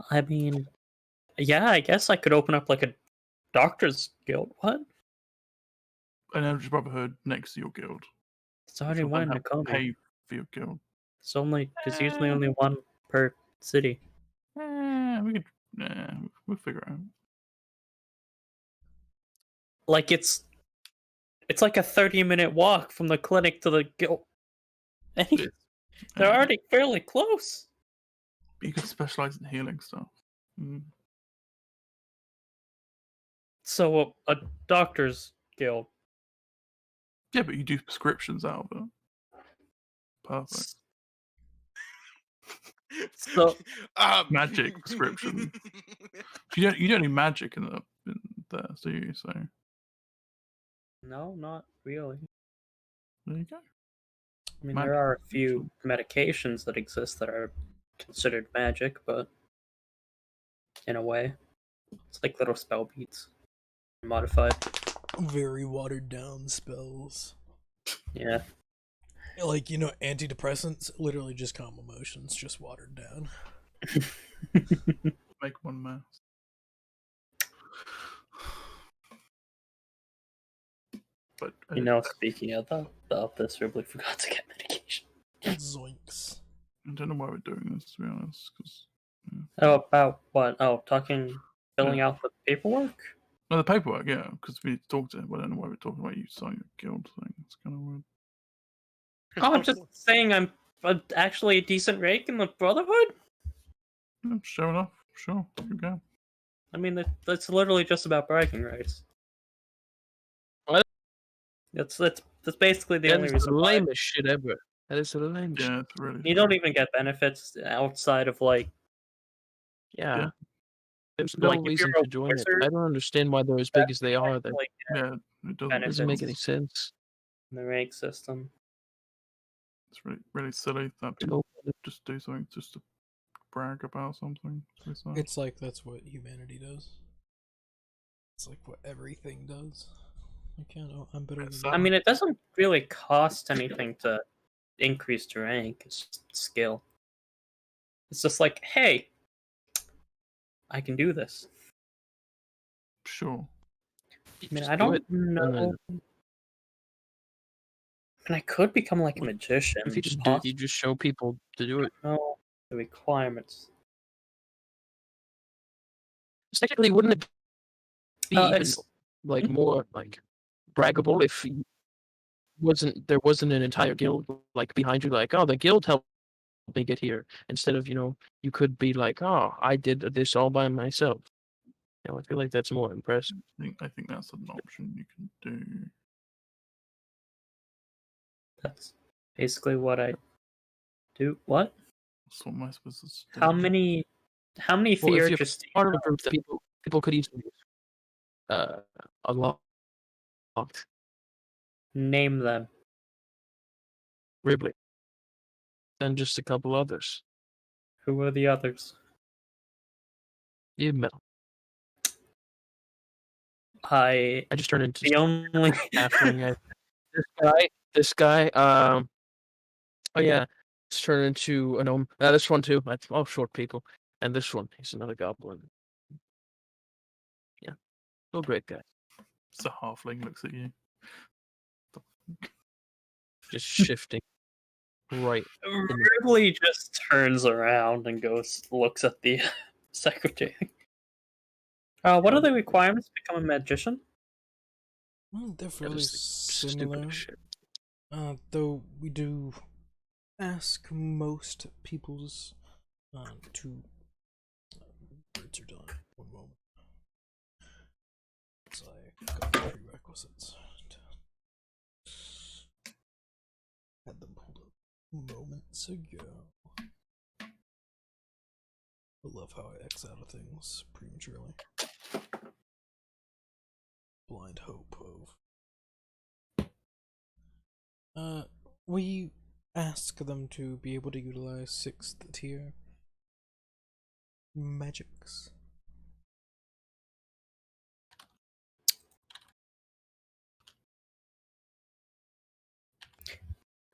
I mean, yeah, I guess I could open up like a doctor's guild. What? An Elder Brotherhood next to your guild. It's already Which will one then in help Nakomi. pay for your guild. There's usually only one per city. We could. We'll figure it out. Like it's like a 30-minute walk from the clinic to the guild. And Yes. they're already fairly close. But you could specialize in healing stuff. So a doctor's guild. Yeah, but you do prescriptions out of it. Perfect. So Magic prescription. You don't need magic in there, do you? So no, not really. there you go. I mean, Magic there are a few medications that exist that are considered magic, but in a way, it's like little spell beads, modified. Very watered down spells. Yeah. Like, antidepressants, literally just calm emotions, just watered down. Make one mouse. But Speaking of this, Ripley forgot to get medication. Zoinks. I don't know why we're doing this, to be honest. Cause, Oh, about what? Oh, filling out the paperwork? no, the paperwork, yeah, because we talked to him, but I don't know why we're talking about you signing a guild thing. It's kind of weird. Oh, I'm just saying I'm actually a decent rake in the Brotherhood. Yeah, sure enough. Sure, you go. I mean, that's literally just about bragging rights. What? That's basically the That only is reason the why. lamest shit ever. That is the lamest. Yeah, it's really. You don't even get benefits outside of like. Yeah. Yeah. There's no Like, if reason you're a to join it. wizard, I don't understand why they're as big as they are. That Like Yeah, it doesn't. benefits. doesn't make any sense. in the rank system. It's really, really silly that people just do something just to brag about something. It's like that's what humanity does. It's like what everything does. I'm better than you. I mean, it doesn't really cost anything to increase your rank. It's just skill. It's just like, hey, I can do this. Sure. You I mean, just I do don't it, and then know. And I could become like a magician. if you just do it, you just show people to do it. No, the requirements. Technically, wouldn't it be even It's like more like braggable if there wasn't an entire guild like behind you, like, oh, the guild helped me get here, instead of, you could be like, oh, I did this all by myself. I feel like that's more impressive. I think that's an option you can do. that's basically what I do. What? So what am I supposed to do? How many Well, if fear you're just part of a group that people could easily unlock name them? Ribley, then just a couple others. Who are the others? You met. I I just turned into the only halfling. This guy. Oh yeah, it's turned into a gnome. This one too. That's all short people. And this one, he's another goblin. Yeah, still great guy. It's a halfling looks at you. Just shifting right. Ridley just turns around and looks at the secretary. What are the requirements to become a magician? Well, they're Yeah, fairly just the stupidest similar. shit. Though we do ask most people's to words are done. One moment. So I got the prerequisites. Had them pulled up moments ago. I love how I X out of things prematurely. Blind hope of. We ask them to be able to utilize 6th tier magics.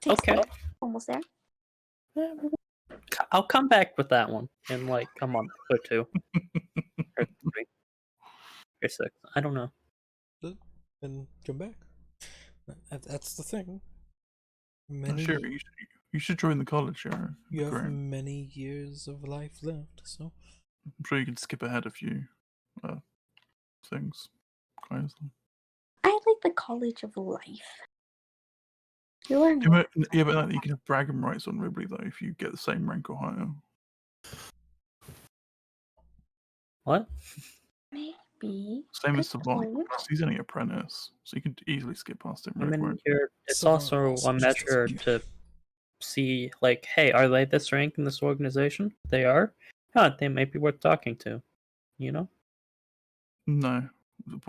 Okay. Almost there. I'll come back with that one in like a month or 2. Or 3. Or 6. I don't know. And come back. That's the thing. Oh, sure, you should join the college, sure. You have Great. many years of life left, so I'm sure you can skip ahead a few things quite easily. I like the College of Life. You learn. Yeah, but you can have bragging rights on Ribley though if you get the same rank or higher. What? Maybe. Same as Good Savant, point. 'cause he's only an apprentice, so you can easily skip past him. I Right, mean, it's Savant also also a just measure doesn't to see, like, hey, are they this rank in this organization? They are? They might be worth talking to. You know? No.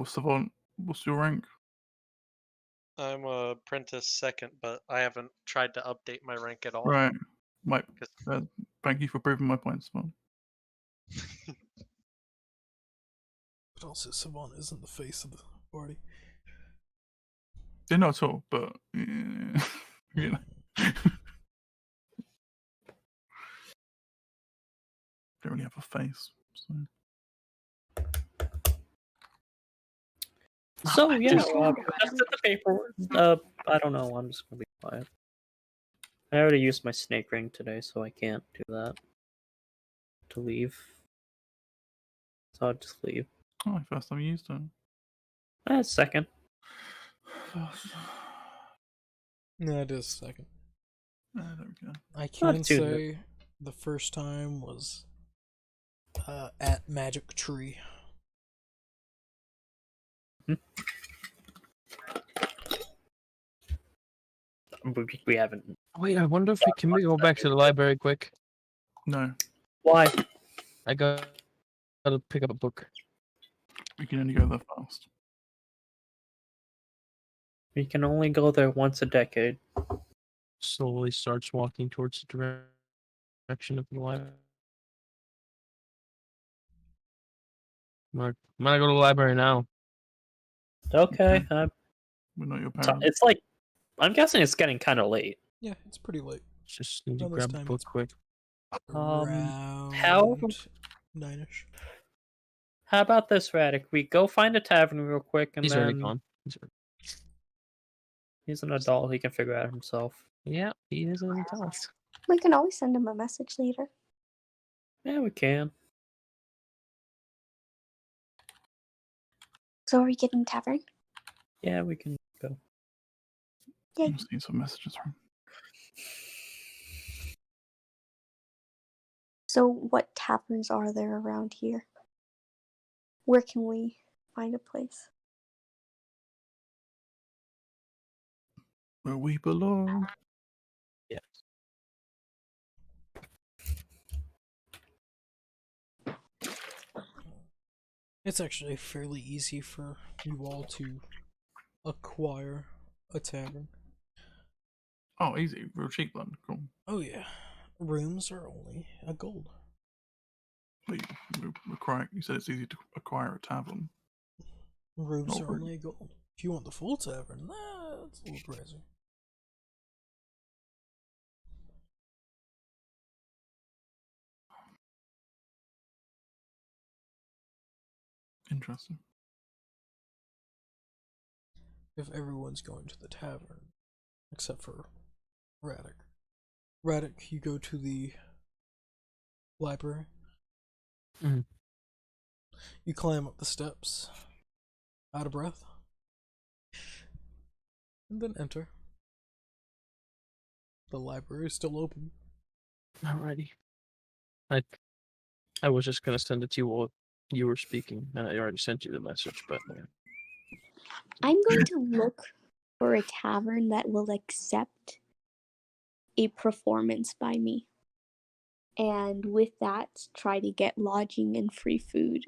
Savant, what's your rank? I'm a apprentice 2nd, but I haven't tried to update my rank at all. Right. Cause... Thank you for proving my point, Savant. but also Savant isn't the face of the party. They're not at all, but you know. Don't really have a face. So. So, yeah, Just- just did the paperwork. I don't know. I'm just gonna be quiet. I already used my snake ring today, so I can't do that. To leave. So I'll just leave. Oh, first time you used it. Second. No, it is 2nd. There we go. I can too say the first time was at Magic Tree. We haven't. Wait, I wonder if can we go back to the library quick? No, Why? I gotta pick up a book. we can only go there fast. We can only go there once a decade. Slowly starts walking towards the direction of the library. I'm gonna go to the library now. Okay. We're not your parents. It's like, I'm guessing it's getting kind of late. Yeah, it's pretty late. Just need to Around this grab a time, book it's quick. Around how- 9ish. How about this, Radic? We go find a tavern real quick, and He's then already gone. he's an adult. He can figure it out himself. Yeah, he is an adult. We can always send him a message later. Yeah, we can. So are we getting tavern? Yeah, we can go. Yay. Just need some messages from. So what taverns are there around here? Where can we find a place? Where we belong. Yes. It's actually fairly easy for you all to acquire a tavern. Oh, easy. Real cheap then. Cool. Oh yeah, rooms are only a gold. But you said it's easy to acquire a tavern. Rooms Oh, are only a gold. If you want the full tavern, that's a little pricey. Interesting. If everyone's going to the tavern, except for Radic. Radic, you go to the library. Mhm. You climb up the steps, out of breath, and then enter. The library is still open. Alrighty. I was just gonna send it to you while you were speaking, and I already sent you the message, but yeah. I'm going to look for a tavern that will accept a performance by me. And with that, try to get lodging and free food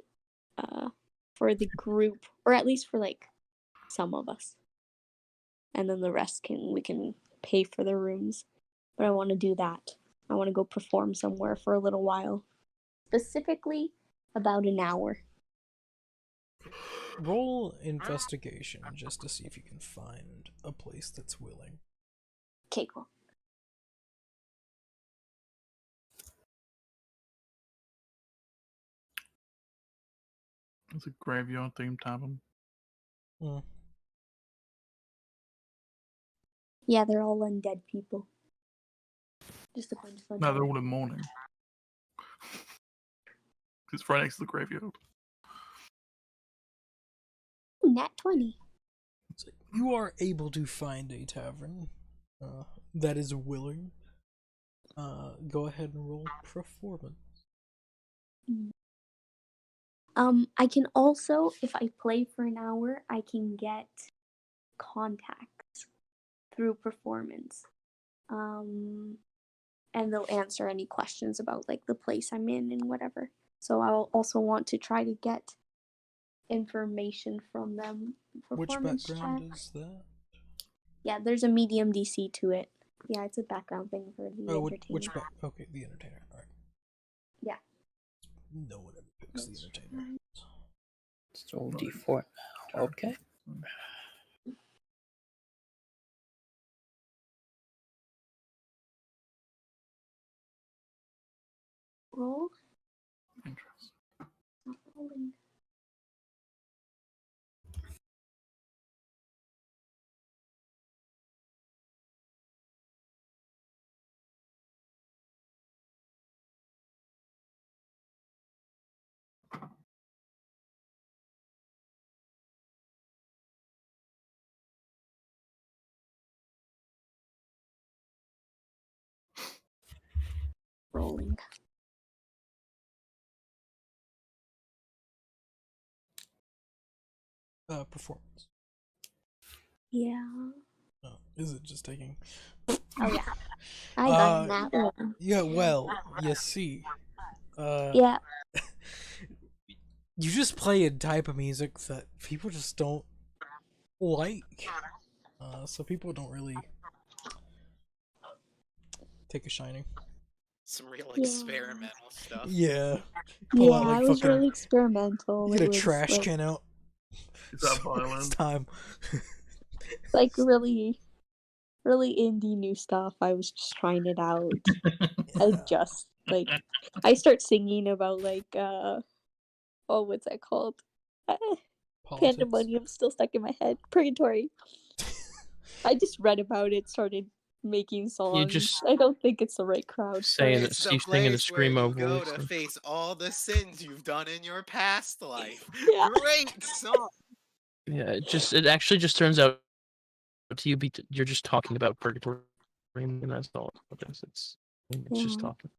for the group, or at least for like some of us. And then the rest we can pay for the rooms. But I want to do that. I want to go perform somewhere for a little while. Specifically, about an hour. Roll investigation just to see if you can find a place that's willing. Okay, cool. It's a graveyard themed tavern. Mm. Yeah, they're all undead people. Just a bunch of No, undead. they're all in mourning. It's right next to the graveyard. Ooh, nat 20. So you are able to find a tavern that is willing. Go ahead and roll performance. I can also, if I play for an hour, I can get contacts through performance. And they'll answer any questions about like the place I'm in and whatever. So I'll also want to try to get information from them. Which Performance background check. is that? Yeah, there's a medium DC to it. Yeah, it's a background thing for the Oh, entertainer. okay, the entertainer. Alright. Yeah. No one ever picks the entertainer. Let's roll D4 now. Okay. Roll. Interesting. Not rolling. Rolling. Performance. Yeah. Oh, is it just taking? Oh yeah. I got that one. Yeah, well, you see. Yeah. You just play a type of music that people just don't like. So people don't really take a shining. Some real Yeah. experimental stuff. Yeah. Yeah, out, like, it was fucking- really experimental. Get a It was, trash like, can out. Is that It's violent? time. like really indie new stuff. I was just trying it out. I just like I start singing about like oh, what's that called? Politics. Pandemonium's still stuck in my head. Purgatory. I just read about it, started making songs. just I don't think it's the right crowd. For saying it. it. It's So the you sing in the place where screamo you go voice to and- face all the sins you've done in your past life. Yeah. Great song. Yeah, it actually just turns out to you're just talking about purgatory, and that's all it is. It's just Yeah. talking.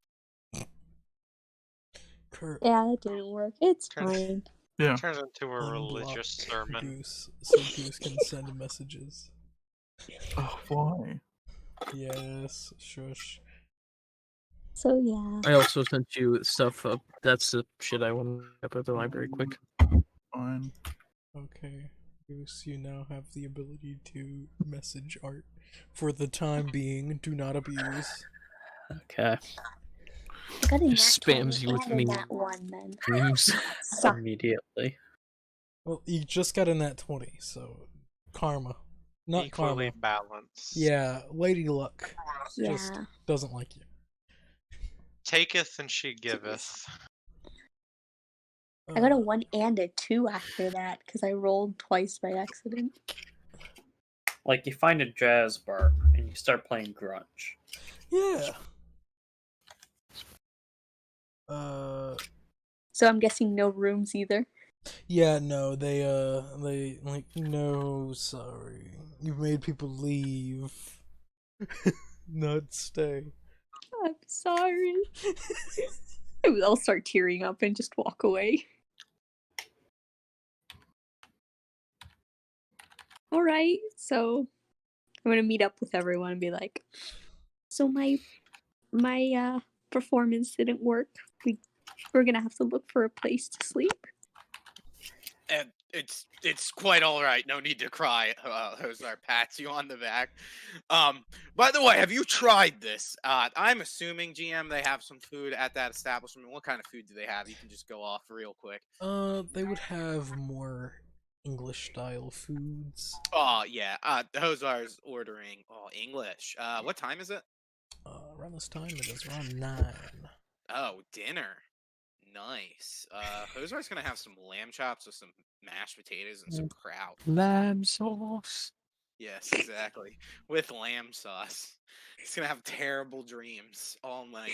Kurt, Yeah, that didn't work. It's Turns- fine. Yeah. Turns into a religious unblock sermon. Goose so Goose can send messages. Oh, why? Yes, shush. So yeah. I also sent you stuff up. That's the shit I went up at the library quick. Fine. Okay, Goose, you now have the ability to message art. For the time being, do not abuse. Okay. I got a Just nat spams 20 you with and a me. nat 1 then. Memes. Suck. Immediately. Well, you just got a nat 20, so karma. Not Equally karma. balanced. Yeah, Lady Luck Yeah. just doesn't like you. Taketh and she giveth. I got a 1 and a 2 after that because I rolled twice by accident. Like, you find a jazz bar and you start playing grunge. Yeah. So I'm guessing no rooms either. Yeah, no, they like, no, sorry. You've made people leave. Not stay. I'm sorry. I'll start tearing up and just walk away. Alright, so I'm gonna meet up with everyone and be like, so my performance didn't work. We're gonna have to look for a place to sleep. And it's quite all right. No need to cry. Hozar pats you on the back. By the way, have you tried this? I'm assuming GM they have some food at that establishment. What kind of food do they have? You can just go off real quick. They would have more English style foods. Oh yeah. Hozar's ordering. Oh, English. What time is it? Around this time it is around 9. Oh, dinner. Nice. Hozar's gonna have some lamb chops with some mashed potatoes and some kraut. Lamb sauce. Yes, exactly. With lamb sauce. He's gonna have terrible dreams all night.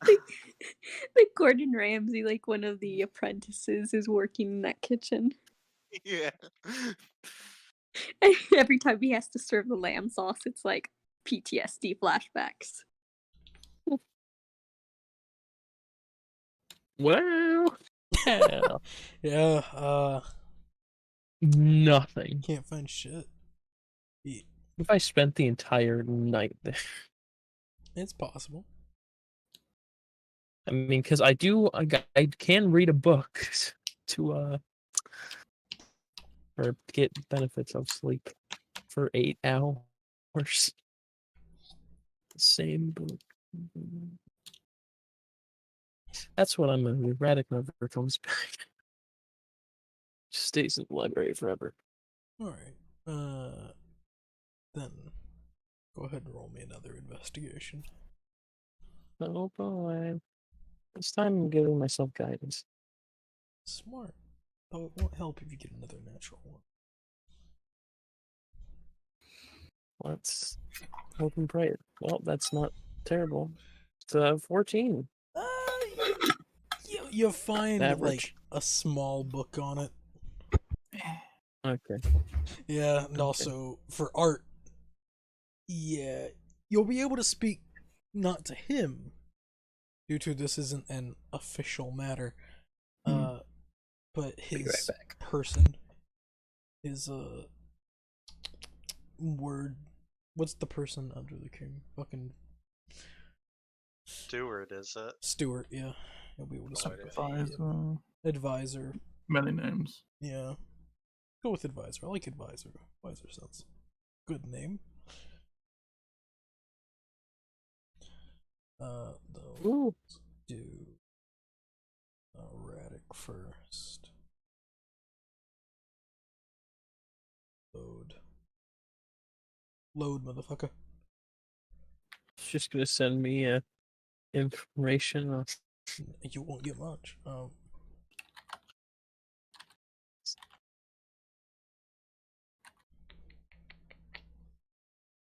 Like Gordon Ramsay, like one of the apprentices, is working in that kitchen. Yeah. Every time he has to serve the lamb sauce, it's like PTSD flashbacks. Well, yeah. Yeah, Nothing. can't find shit. If I spent the entire night there, It's possible. I mean, because I can read a book to or get benefits of sleep for 8 hours. Same book. That's what I'm gonna do. Radic never comes back. Just stays in the library forever. Alright. Then go ahead and roll me another investigation. Oh boy. This time I'm giving myself guidance. Smart. Though it won't help if you get another natural one. Let's hope and pray. Well, that's not terrible. It's 14. You find like Average. a small book on it. Okay. Yeah, and also for art. Yeah, you'll be able to speak not to him, due to this isn't an official matter. But Be right his back. person, his word. What's the person under the king? Fucking Steward, is it? Stewart. Yeah, you'll be able to speak with him. Advisor. Advisor. Many names. Yeah. Go with advisor. I like advisor. Advisor sounds good name. Though Ooh. let's do Radic first. Load, motherfucker. It's just gonna send me information. You won't get much.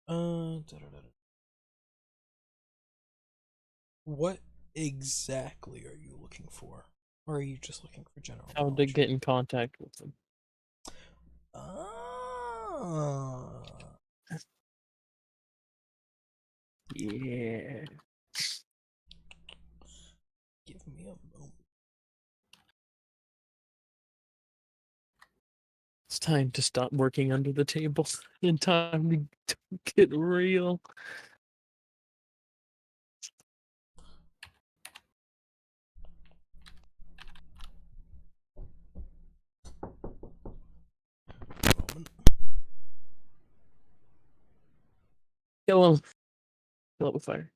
Da-da-da-da. What exactly are you looking for? Or are you just looking for general How to knowledge? get in contact with them. Ah. Yeah. Give me a moment. It's time to stop working under the table and time to get real. Moment. Kill him. Kill it with fire.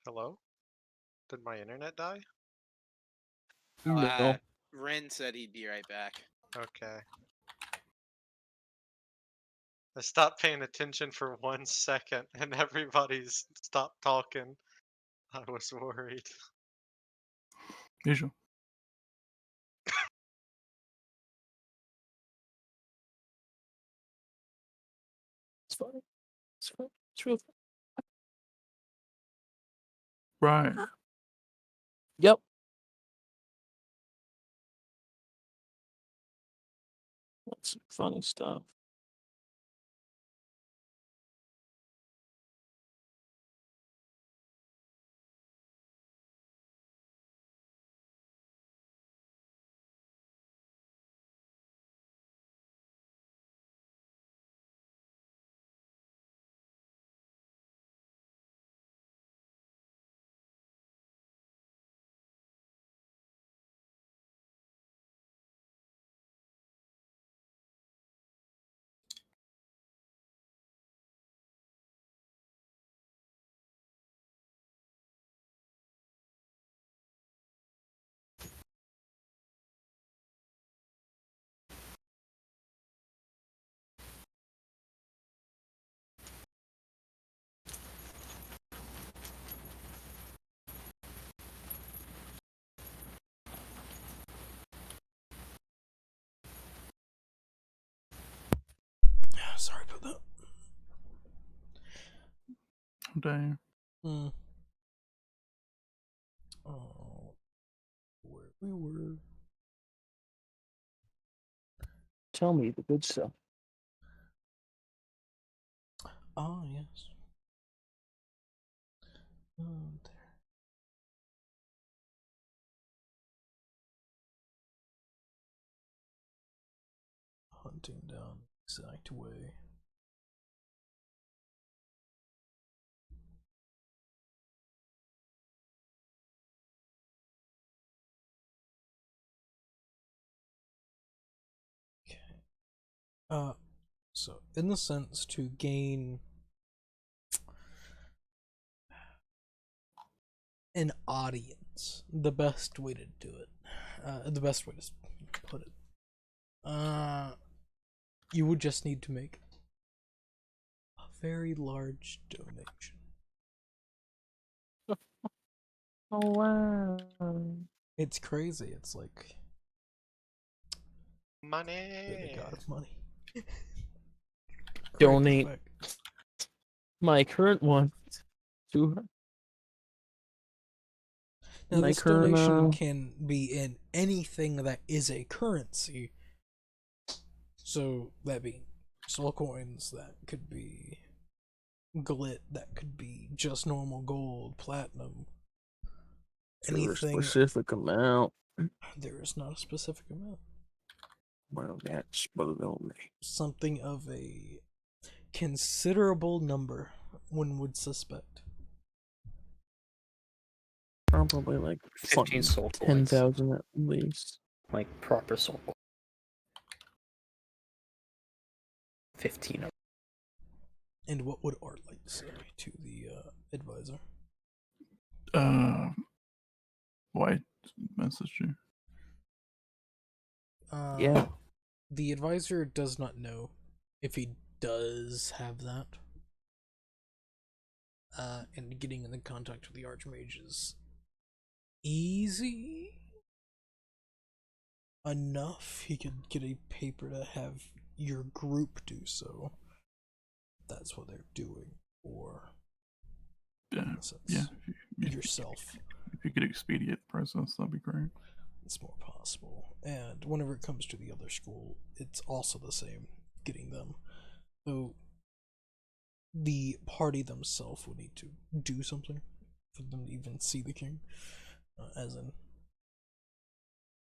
Hello? Did my internet die? No. Ren said he'd be right back. Okay. I stopped paying attention for 1 second and everybody's stopped talking. I was worried. Usual. It's fine. It's fine. It's real fun. Right. Yep. That's funny stuff. Sorry about that. Damn. Hmm. Oh, where we were. Tell me the good stuff. Ah, yes. There. Hunting down the exact way. Okay. So in the sense to gain an audience, the best way to do it, the best way to put it, you would just need to make a very large donation. Oh wow. It's crazy. It's like Money! you're the god of money. Donate Crack my current one to her. Now, My this current, donation can be in anything that is a currency. So, that being soul coins, that could be glit, that could be just normal gold, platinum. to a Anything. specific amount. There is not a specific amount. Well, that's below me. Something of a considerable number one would suspect? Probably like 15 soul coins. 10,000 at least. Like proper soul coins. 15 of And what would Artlight say to the advisor? Why message you? Yeah. The advisor does not know if he does have that. And getting in contact with the Archmage is easy enough. He could get a paper to have your group do so. That's what they're doing, or Yeah, in a sense, yeah. If yourself. you could expedite the process, that'd be great. It's more possible. And whenever it comes to the other school, it's also the same, getting them. So the party themselves would need to do something for them to even see the king. As in,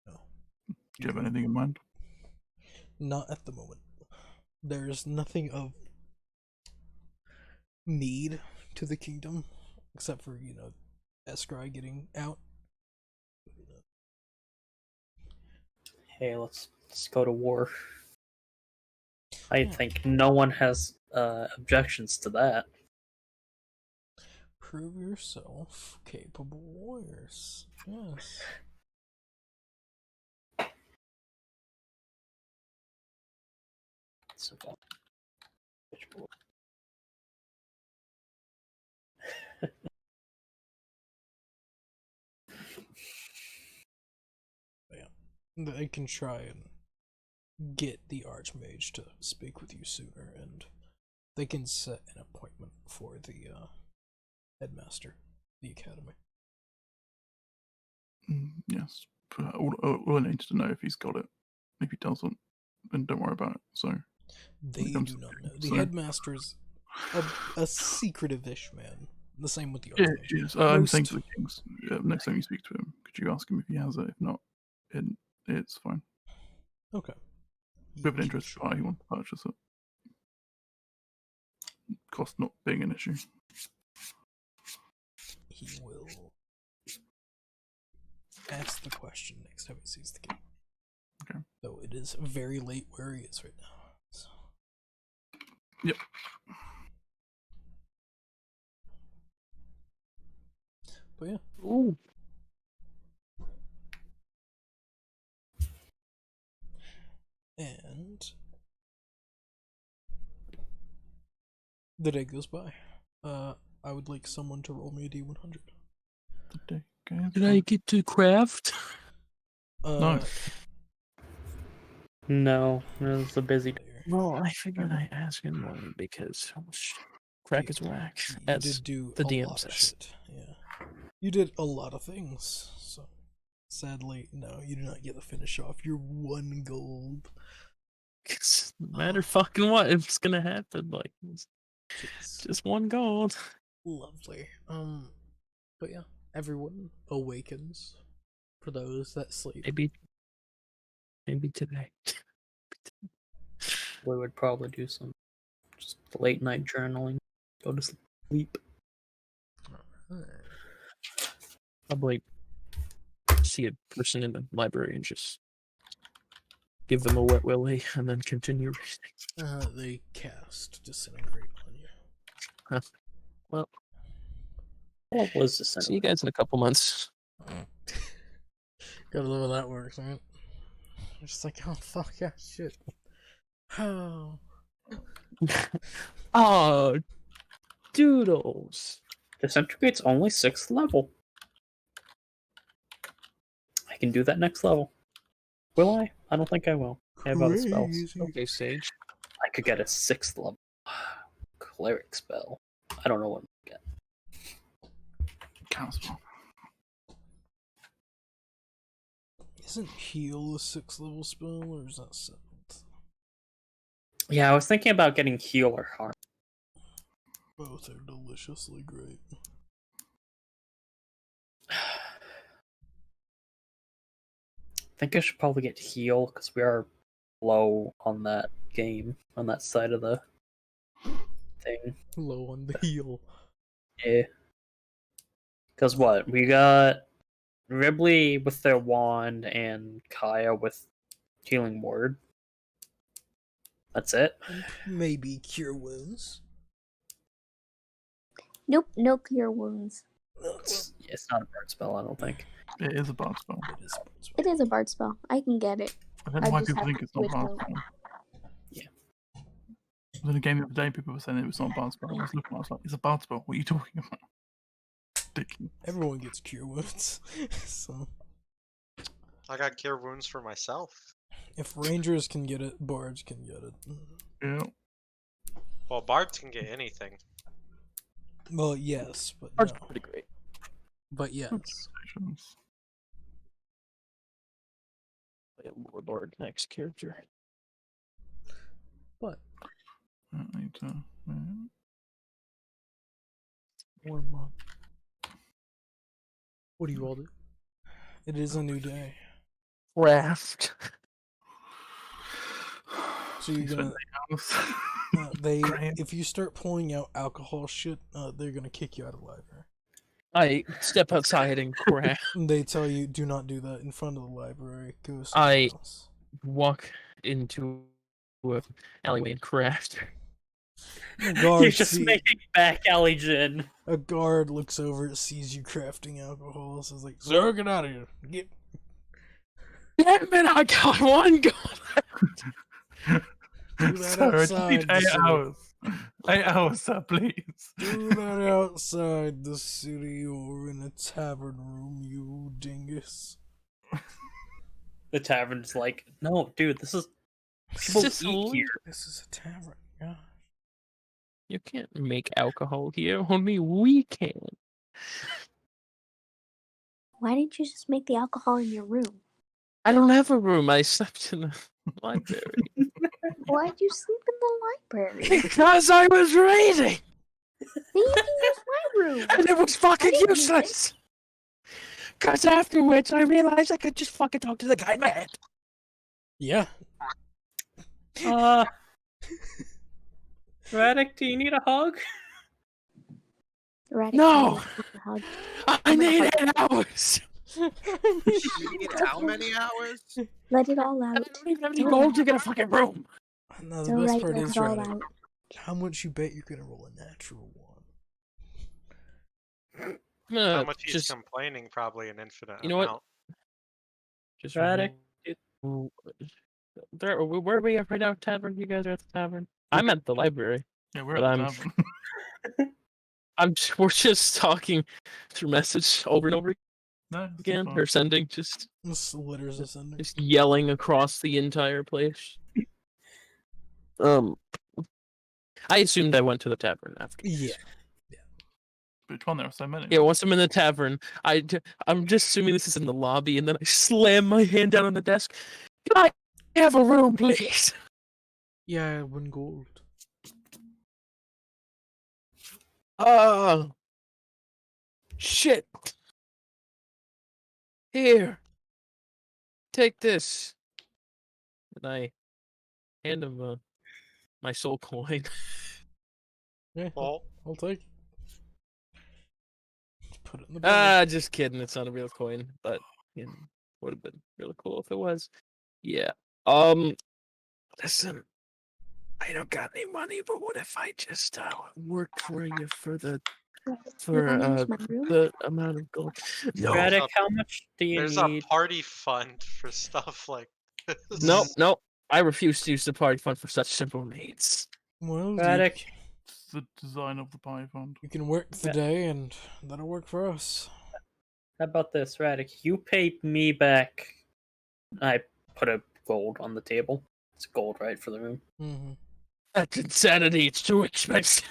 no. Do you have anything in mind? Not at the moment. There's nothing of need to the kingdom, except for, Eskry getting out. hey, let's go to war. I Yeah. think no one has objections to that. Prove yourself capable warriors. Yes. So, They can try and get the Archmage to speak with you sooner, and they can set an appointment for the headmaster, the academy. Yes. But all I need to know if he's got it. If he doesn't, then don't worry about it. So They comes do to not things, know. The so- headmaster's a secretive-ish man. The same with the Yeah, Archmage. yes. I'm saying Most- to the kings. Next time you speak to him, could you ask him if he has it? If not, it's fine. Okay. We have an interested party who wants to purchase it. Cost not being an issue. He will ask the question next time he sees the king. Okay. Though it is very late where he is right now. So. Yep. But yeah. Ooh. And the day goes by. I would like someone to roll me a D100. The day goes Did I by. get to craft? No. no, it was a busy day. there. Well, I figured I asked him one because crack is whack. You As did do the a DM lot of says. shit. Yeah. You did a lot of things. So sadly, no, you do not get to finish off your 1 gold. No matter fucking what, it's gonna happen. Like, it's Jeez. just 1 gold. Lovely. But yeah, everyone awakens for those that sleep. Maybe today. We would probably do some just late night journaling. Go to sleep. Alright. Probably see a person in the library and just give them a wet willy and then continue reading. They cast Disintegrate on you. Well, What was this? see you guys in a couple months. Gotta love how that works, right? Just like, oh fuck yeah, shit. Oh. Oh, doodles. Disintegrate's only 6th level. I can do that next level. Will I? I don't think I will. I have other spells. Crazy. Okay, Sage. I could get a 6th level cleric spell. I don't know what to get. Counterspell. Isn't heal a 6th level spell, or is that 7th? Yeah, I was thinking about getting heal or harm. Both are deliciously great. I think I should probably get heal because we are low on that game, on that side of the thing. Low on the heel. Yeah. Because what? We got Ribley with their wand and Kaya with healing word. That's it. And maybe cure wounds. Nope, no cure wounds. It's not a bard spell, I don't think. It is a bard spell. It is. It is a bard spell. I can get it. I don't know I why just people have think to it's not a switch bard out. spell. Yeah. I was in a game the other day, people were saying it was not a bard spell. I was looking, I was like, it's a bard spell. What are you talking about? Ridiculous. Everyone gets cure wounds. So I got cure wounds for myself. if rangers can get it, bards can get it. Yeah. Well, bards can get anything. Well, yes, but That's no. pretty great. But yes. Congratulations. Play a warlord next character. But I need to. Warm up. what do you all do? It is a new day. Craft. So you're Spend gonna 8 hours. they Great. if you start pulling out alcohol shit, they're gonna kick you out of the library. I step outside and craft. They tell you do not do that in front of the library. Go I- somewhere else. Walk into a alleyway and craft. A You're guard, just see- making back alley gin. a guard looks over, sees you crafting alcohol, so is like, "Sir, get out of here! Get." Damn it! I got one gun. Do that Sir, I just need outside, 8 sir. hours. 8 hours, sir, please. Do that outside the city or in a tavern room, you dingus. The tavern's like, no, dude, this is It's people just eat illegal. here. This is a tavern. Gosh. You can't make alcohol here. Only we can. Why didn't you just make the alcohol in your room? I don't have a room. I slept in the library Why'd you sleep in the library? because I was reading, Then you can use my room. and it was fucking didn't use it. useless. Because afterwards, I realized I could just fucking talk to the guy in my head. Yeah. Radek, do you need a hug? Right. No. Hug. I need 8 hours. You need how many hours? Let it all I out. don't even have any gold to get a fucking room. No, It's the best alright, part let is, it all right, out. how much you bet you're gonna roll a natural one? I'm How gonna much he's just, complaining? Probably an infinite You know what? amount. just Radek, where are we at right now? Tavern? You guys are at the tavern? I'm at the library. Yeah, we're But at the I'm- tavern. We're just talking through message over and over No, it's again, fine. or sending, just This letters is in there. yelling across the entire place. I assumed I went to the tavern after. Yeah. Which one? There are so many. Yeah, once I'm in the tavern, I'm just assuming this is in the lobby, and then I slam my hand down on the desk. Can I have a room, please? Yeah, 1 gold. Oh, shit. Here. Take this. And I hand him my soul coin. Yeah, Well, I'll take it. Just put it in the bag. Just kidding. It's not a real coin, but you know, would have been really cool if it was. Yeah. Listen, I don't got any money, but what if I just work for you for the wanna use my room? the amount of gold? No, Radek, how much do you there's need? a party fund for stuff like this. no. I refuse to use the party fund for such simple needs. Well, Radek, It's the design of the pie fund. you can work the Yeah. day, and that'll work for us. how about this, Radek? You paid me back. I put a gold on the table. It's gold, right, for the room? Mm-hmm. That's insanity. It's too expensive.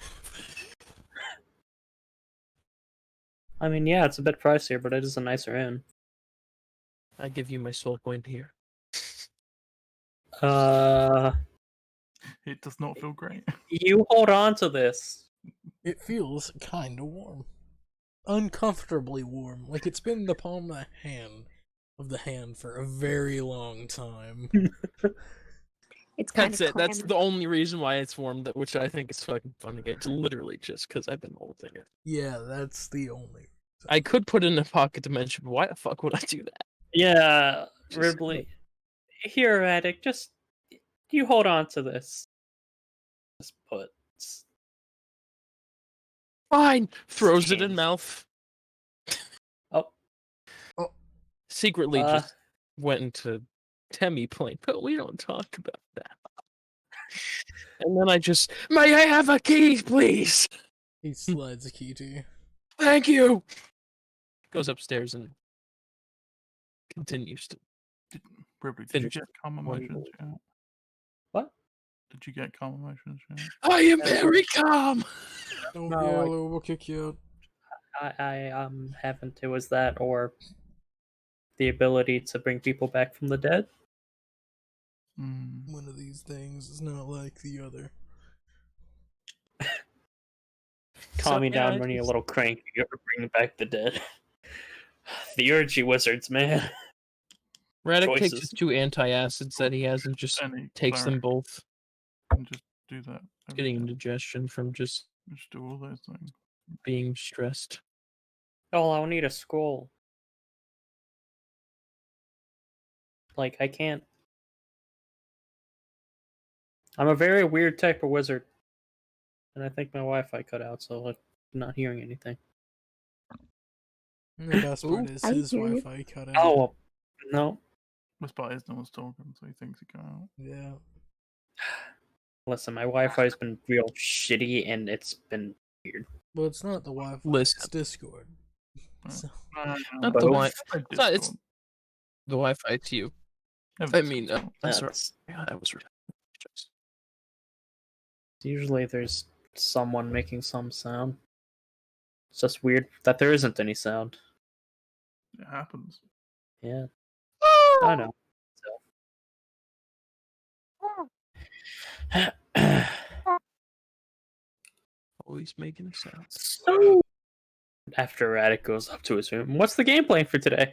I mean, yeah, it's a bit pricier, but it is a nicer inn. I give you my soul coin here. It does not feel great. You hold on to this. It feels kind of warm. Uncomfortably warm. Like it's been in the palm of the hand for a very long time. It's kind That's of it. That's clammy. the only reason why it's formed, which I think is fucking funny. It's literally just because I've been holding it. Yeah, that's the only. I could put it in a pocket dimension, but why the fuck would I do that? Yeah, Just- Ribley. Here, Attic, just you hold on to this. Just put. Fine. Throws it in Hands. mouth. Oh. Secretly Uh. just went into Temmie plane, but we don't talk about that. And then I just, may I have a key, please? He slides a key to you. Thank you. Goes upstairs and continues to. Probably. Did Finish you get calm one emotions yet? What? Did you get calm emotions yet? I am very calm. Don't No, yell, I- or we'll kick you out. I haven't. It was that or the ability to bring people back from the dead. Mm. One of these things is not like the other. Calm me yeah, down when you're a little cranky. You're bringing back the dead. The Urgy wizards, man. Radek takes choices. his 2 antacids that he has and just Any takes them cleric both, can just do that. every getting day. indigestion from just Just do all those things. being stressed. Oh, I'll need a scroll. Like, I can't. I'm a very weird type of wizard. And I think my Wi-Fi cut out, so I'm not hearing anything. And the best part Ooh. is I his hear you. Wi-Fi cut out. Oh, well, no. Best part is no one's talking, so he thinks he can out. Yeah. Listen, my Wi-Fi's been real shitty, and it's been weird. Well, it's not the Wi-Fi. Listen. It's Discord. Right. So, Not the the Wi- Wi. It's not- it's- The Wi-Fi to you. I mean, I'm sorry. That's- Yeah, that was rude. Usually there's someone making some sound. It's just weird that there isn't any sound. It happens. Yeah. I know. So. Always making a sound. So, after Radek goes up to his room, what's the game plan for today?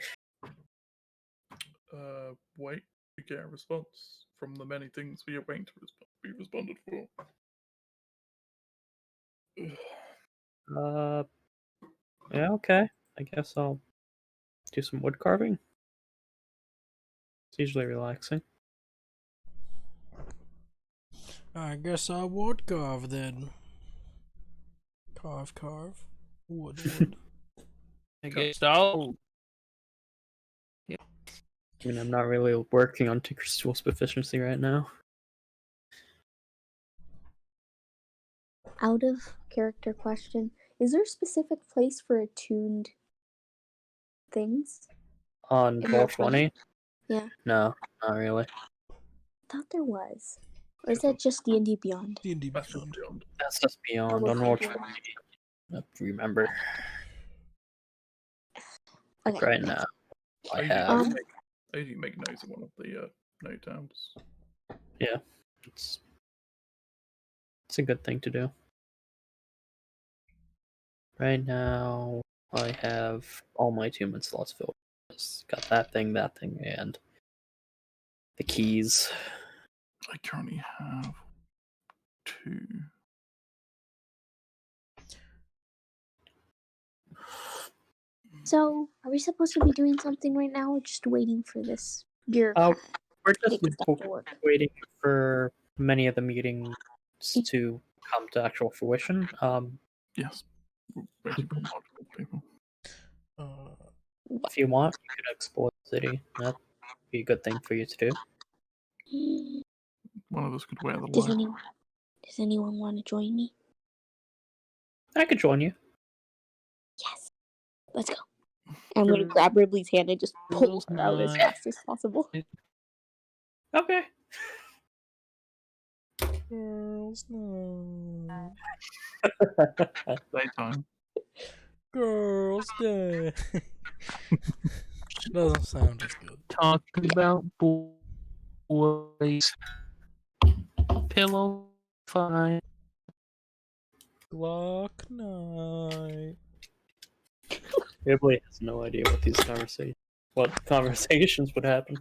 Wait to get a response from the many things we are waiting to be responded for. Yeah, okay. I guess I'll do some wood carving. It's usually relaxing. I guess I would carve then. Carve. Wood. I guess I'll. I mean, I'm not really working on Tinker's Tools proficiency right now. Out of character question. Is there a specific place for attuned things? On In roll Roll20? 20? Yeah. No, not really. I thought there was. Or is that just D&D Beyond? D&D That's just Beyond. beyond. That's just beyond was on roll Beyond. 20. I remember Okay. right now. I Maybe have. Um, Maybe you make notes of one of the note tabs. It's a good thing to do. Right now, I have all my human slots filled. Just got that thing, and the keys. I currently have 2. So, are we supposed to be doing something right now or just waiting for this bureaucrat We're just to stuff to work? waiting for many of the meetings to come to actual fruition. Yes. We'll basically put multiple people. If you want, you could explore the city. That'd be a good thing for you to do. One of us could wear the Does light. anyone want to join me? I could join you. Yes. Let's go. I'm gonna grab Ribley's hand and just pull her out as fast as possible. Okay. Girls night. Daytime. Girls day. Doesn't sound as good. Talking about boys. Pillow fight. Glock night. Ribley has no idea what conversations would happen.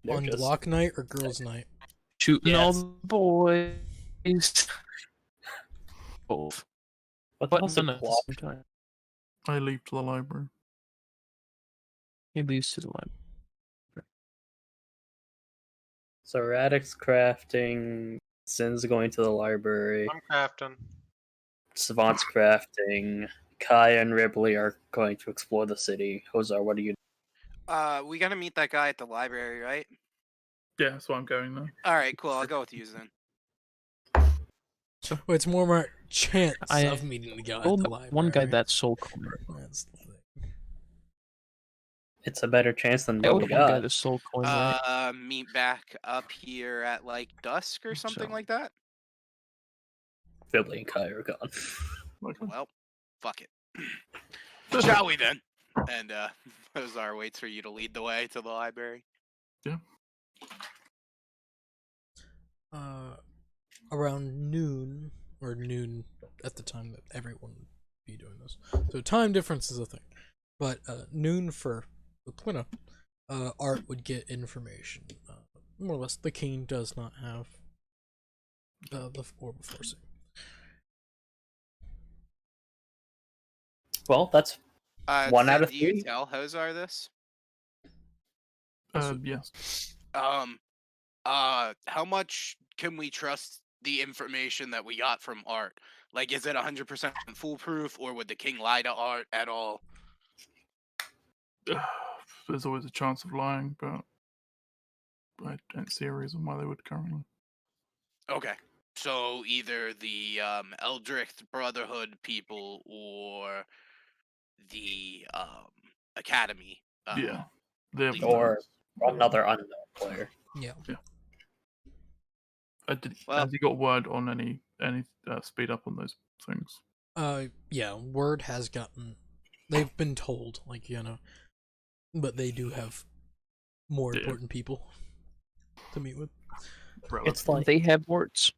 They're On just- Glock night or girls night? shooting all Yes. the boys. Both. But But also none at the plot. same time. I leave to the library. He leaves to the line. So Radix crafting, Sin's going to the library, I'm crafting. Savant's crafting, Kaya and Ripley are going to explore the city. Hozar, what are you We gotta meet that guy at the library, right? Yeah, that's why I'm going there. All right, cool. I'll go with you then. Well, it's more of a chance I of meeting the guy at told the library. one guy that soul coin. That's the thing. It's a better chance than I what owed we one guy got. the soul coin, right? Meet back up here at like dusk or something So- like that. Fibley and Kaya are gone. Okay. Well, fuck it. Shall we then? And Ozar waits for you to lead the way to the library. Around noon, or noon at the time that everyone would be doing this. So time difference is a thing. But noon for Quina, Art would get information. More or less, the king does not have the orb of forcing. Well, that's One out of Do you three. tell Hozar this? Yes. How much can we trust the information that we got from Art? Like, is it 100% foolproof, or would the king lie to Art at all? There's always a chance of lying, but I don't see a reason why they would currently. Okay. So either the Eldritch Brotherhood people or the Academy. Yeah. They have Or those. another unknown player. Yeah. Well- Has he got word on any speed up on those things? Yeah, word has gotten. They've been told, like, but they do have more Yeah. important people to meet with. It's like They have words.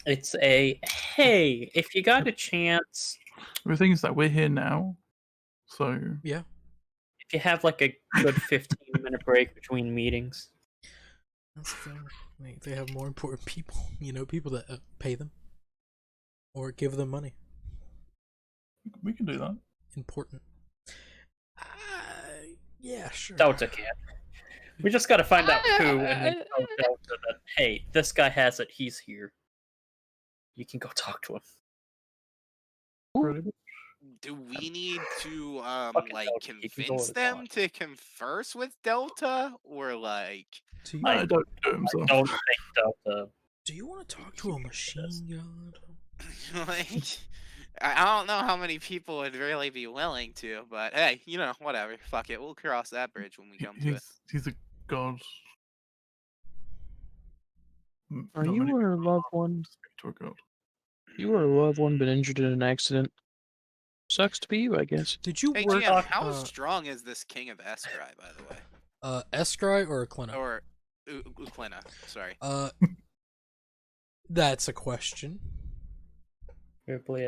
it's a hey, if you got a chance, The thing is that we're here now, so Yeah. if you have like a good 15-minute break between meetings. That's the thing. They have more important people. People that pay them or give them money. we can do that. Important. Yeah, sure. Delta can. We just gotta find out who and then tell Delta that hey, this guy has it, he's here. You can go talk to him. Pretty much. Do we need to Fucking like Delta, you can go convince with them Delta. to converse with Delta, or like Do you, I don't do himself. Don't think Delta. do you want to talk to a machine god? like I don't know how many people would really be willing to, but hey, whatever. Fuck it. We'll cross that bridge when we come to it. He's a god. Are Not you many or a people loved one? speak to a god. You or a loved one been injured in an accident? Sucks to be you, I guess. Did you Hey, work GM, how uh, strong is this King of Eskrai, by the way? Eskrai or Clina? Or Uklina, sorry. That's a question.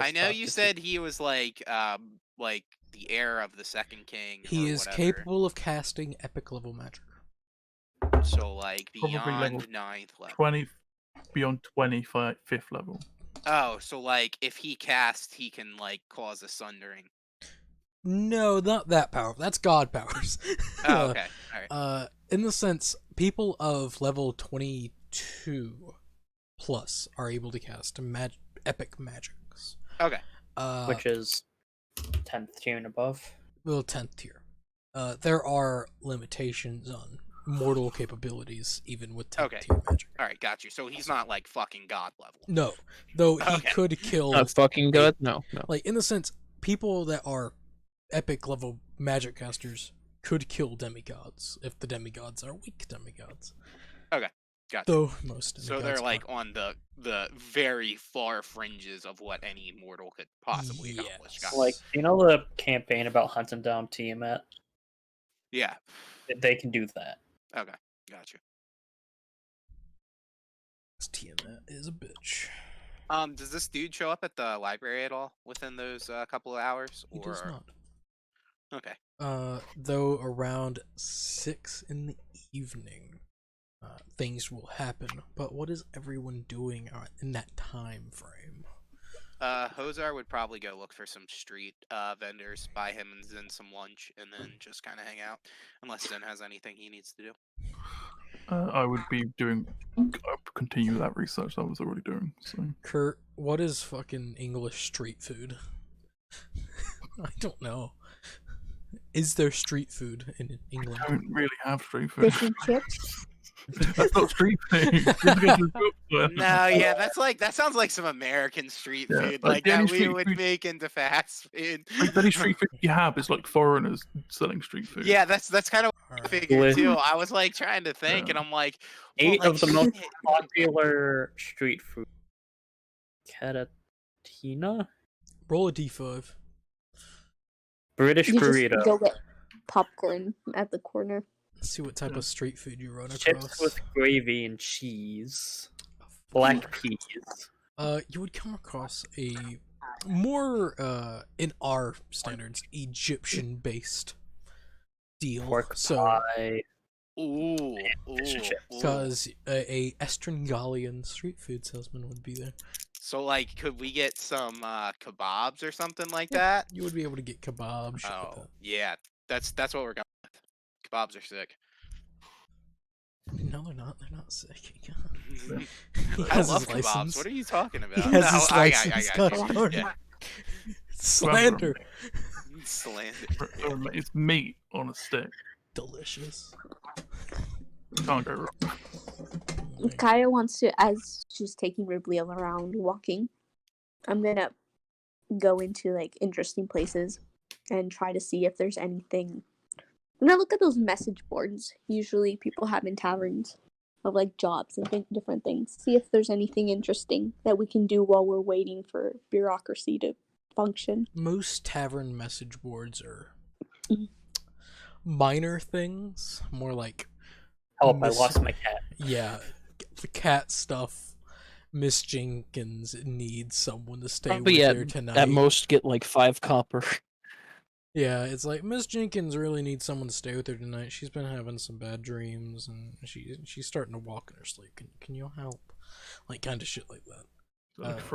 I know you said he was like the heir of the second king. He or is whatever. capable of casting epic level magic. So like Probably beyond level 9th level. 20 beyond 25th level. Oh, so like if he casts, he can like cause a sundering. No, not that powerful. That's god powers. Oh, okay. All right. In the sense, people of level 22 plus are able to cast epic magics. Okay. which is 10th tier and above. Well, 10th tier. There are limitations on mortal capabilities, even with 10th Okay. tier magic. All right, got you. So he's not like fucking god level. No, though he Okay. could kill, Not fucking good? No, no. like, in the sense, people that are epic level magic casters could kill demigods if the demigods are weak demigods. Gotcha. Though most So demigods they're like are. on the very far fringes of what any mortal could possibly accomplish. Yes. Got it. Like, you know the campaign about hunting down Tiamat? Yeah. They can do that. Okay. Gotcha. Tiamat is a bitch. Does this dude show up at the library at all within those couple of hours? He does not. Okay. Though around 6 in the evening, things will happen. But what is everyone doing in that time frame? Hozar would probably go look for some street vendors, buy him and Zen some lunch, and then just kind of hang out, unless Zen has anything he needs to do. I would be doing continue that research that I was already doing. So Kurt, what is fucking English street food? I don't know. Is there street food in England? I don't really have street food. Fish and chips. That's not street food. No, yeah, that sounds like some American street Yeah, food, like like the only that we street would food- make into fast food. Like, the only street food you have is like foreigners selling street food. Yeah, that's kind of what I Alright. figured too. I was like trying to think, and Yeah. I'm like, well, 8 like, of the most shit. popular street food. Catatina? Roll a d5. British You burrito. just go get popcorn at the corner. Let's see what type of street food you run Chips across. with gravy and cheese. Black peas. You would come across a more, in our standards, Egyptian-based deal. Pork So, pie. Ooh, Fish and chips. ooh. because a Estringalian street food salesman would be there. So, like, could we get some kebabs or something like that? You would be able to get kebab, shit like Oh, that. yeah, that's what we're going with. Kebabs are sick. No, they're not. They're not sick. He I has love his kebabs. license. What are you talking about? He has his I license. got God you. darn it. Yeah. Slander. Slander. It's meat on a stick. Delicious. Can't go wrong. Like, Kaya wants to, as she's taking Ribliel around walking, I'm gonna go into like interesting places and try to see if there's anything. I'm gonna look at those message boards. Usually people have in taverns of like jobs and different things. See if there's anything interesting that we can do while we're waiting for bureaucracy to function. most tavern message boards are Mhm. minor things, more like Help, I Miss- lost my cat. yeah, the cat stuff. Miss Jenkins needs someone to stay But with yeah, her tonight. at most get like 5 copper. Yeah, it's like Miss Jenkins really needs someone to stay with her tonight. She's been having some bad dreams, and she's starting to walk in her sleep. Can you help? Like kind of shit like that.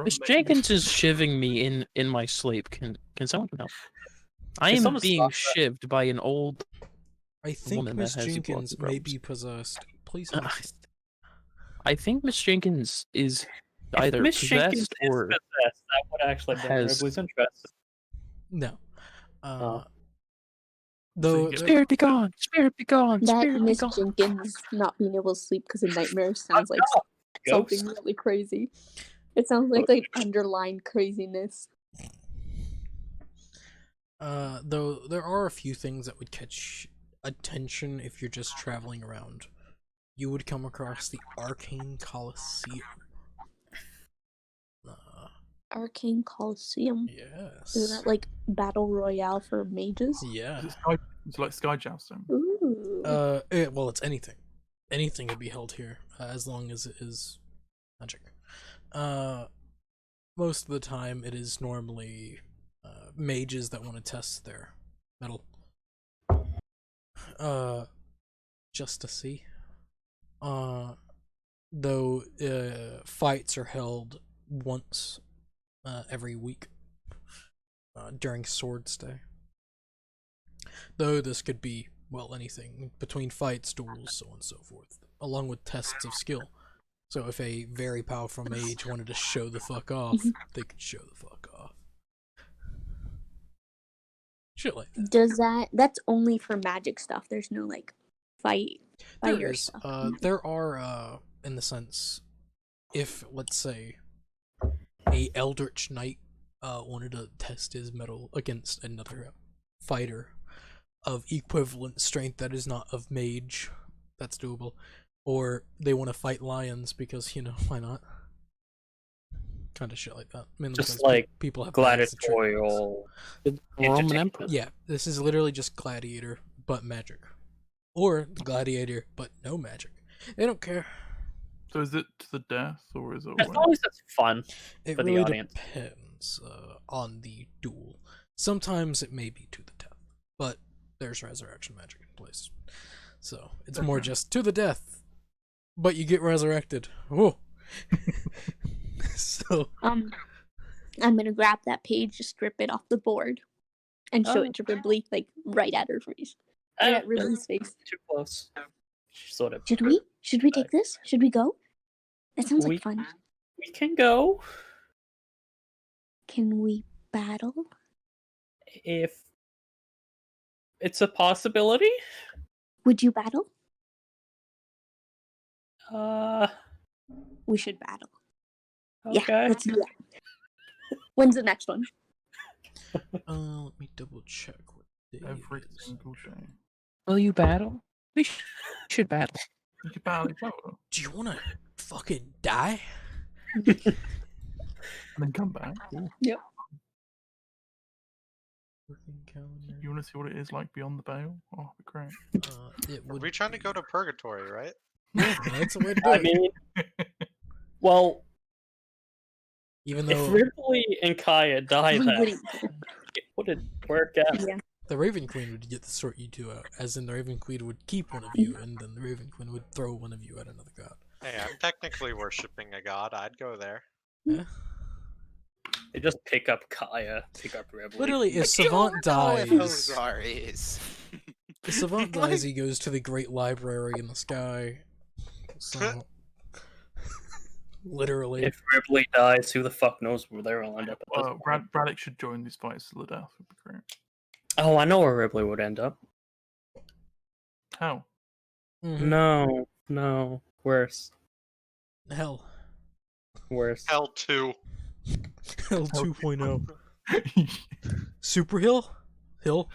Miss Jenkins is shivving me in my sleep. Can someone help? I Can am someone being stop that? shivved by an old. I think woman that Miss has Jenkins equality may problems. be possessed. Please help. I think Miss Jenkins is either Miss Jenkins possessed is or possessed, that would actually been has- Ribley's interested. No. Oh. Though you get- spirit be gone, spirit be gone, That spirit be Miss gone. Jenkins not being able to sleep because of nightmares sounds like Ghost. something really crazy. It sounds like underlying craziness. though there are a few things that would catch attention if you're just traveling around. You would come across the Arcane Coliseum. Arcane Coliseum. Yes. Is that like battle royale for mages? Yeah. It's like sky jousting. Ooh. Well, it's anything. Anything can be held here, as long as it is magic. Most of the time, it is normally mages that want to test their metal. Just to see. Though fights are held once every week during Swords Day. Though this could be, well, anything between fights, duels, so on and so forth, along with tests of skill. So if a very powerful mage wanted to show the fuck off, they could show the fuck off. Shit like that. That's only for magic stuff. There's no like fighter There is. stuff. There are, in the sense, if, let's say, a Eldritch Knight wanted to test his metal against another fighter of equivalent strength that is not of mage, that's doable. Or they want to fight lions because, why not? Kind of shit like that. Mainly Just because like people have bags of tricks. gladiatorial. The Roman Entertainment. Emperor. Yeah, this is literally just gladiator, but magic. Or the gladiator, but no magic. They don't care. So is it to the death or is it? As long as it's fun. It For the really audience. depends on the duel. Sometimes it may be to the death, but there's resurrection magic in place. So it's more Okay. just to the death. but you get resurrected. Whoa. So I'm gonna grab that page, just strip it off the board, and show Oh. it to Ribley, like right at her face, right at Ribley's face. Too close. Sort of. Should we? Should we take this? Should we go? That sounds We- like fun. We can go Can we battle? if it's a possibility. Would you battle? We should battle. Okay. Yeah, let's do that. When's the next one? let me double check what day it Every is. single day. Will you battle? We should battle. You can battle each other Do you wanna fucking die? and then come back. Ooh. Working calendar. You want to see what it is like beyond the veil? Oh, that'd be great. It Are would we trying to be- go to purgatory, right? Yeah, that's the way to do I it. mean, well, Even if though Ripley and Kaya die, We then wouldn't. it wouldn't work out. Yeah. the Raven Queen would get to sort you two out, as in the Raven Queen would keep one of you, and then the Raven Queen would throw one of you at another god. Hey, I'm technically worshipping a god. I'd go there. Yeah. They just pick up Kaya, pick up Ripley. Literally, if I don't Savant know if dies, Ozar is. if Savant dies, he goes to the Great Library in the sky. So, literally, If Ripley dies, who the fuck knows where they'll end up at this point. Braddock should join these fights to the death. Would be great. Oh, I know where Ripley would end up. How? Mhm. No. Worse. Hell, Worse. Hell 2. Hell 2.0, Super Hill, Hell.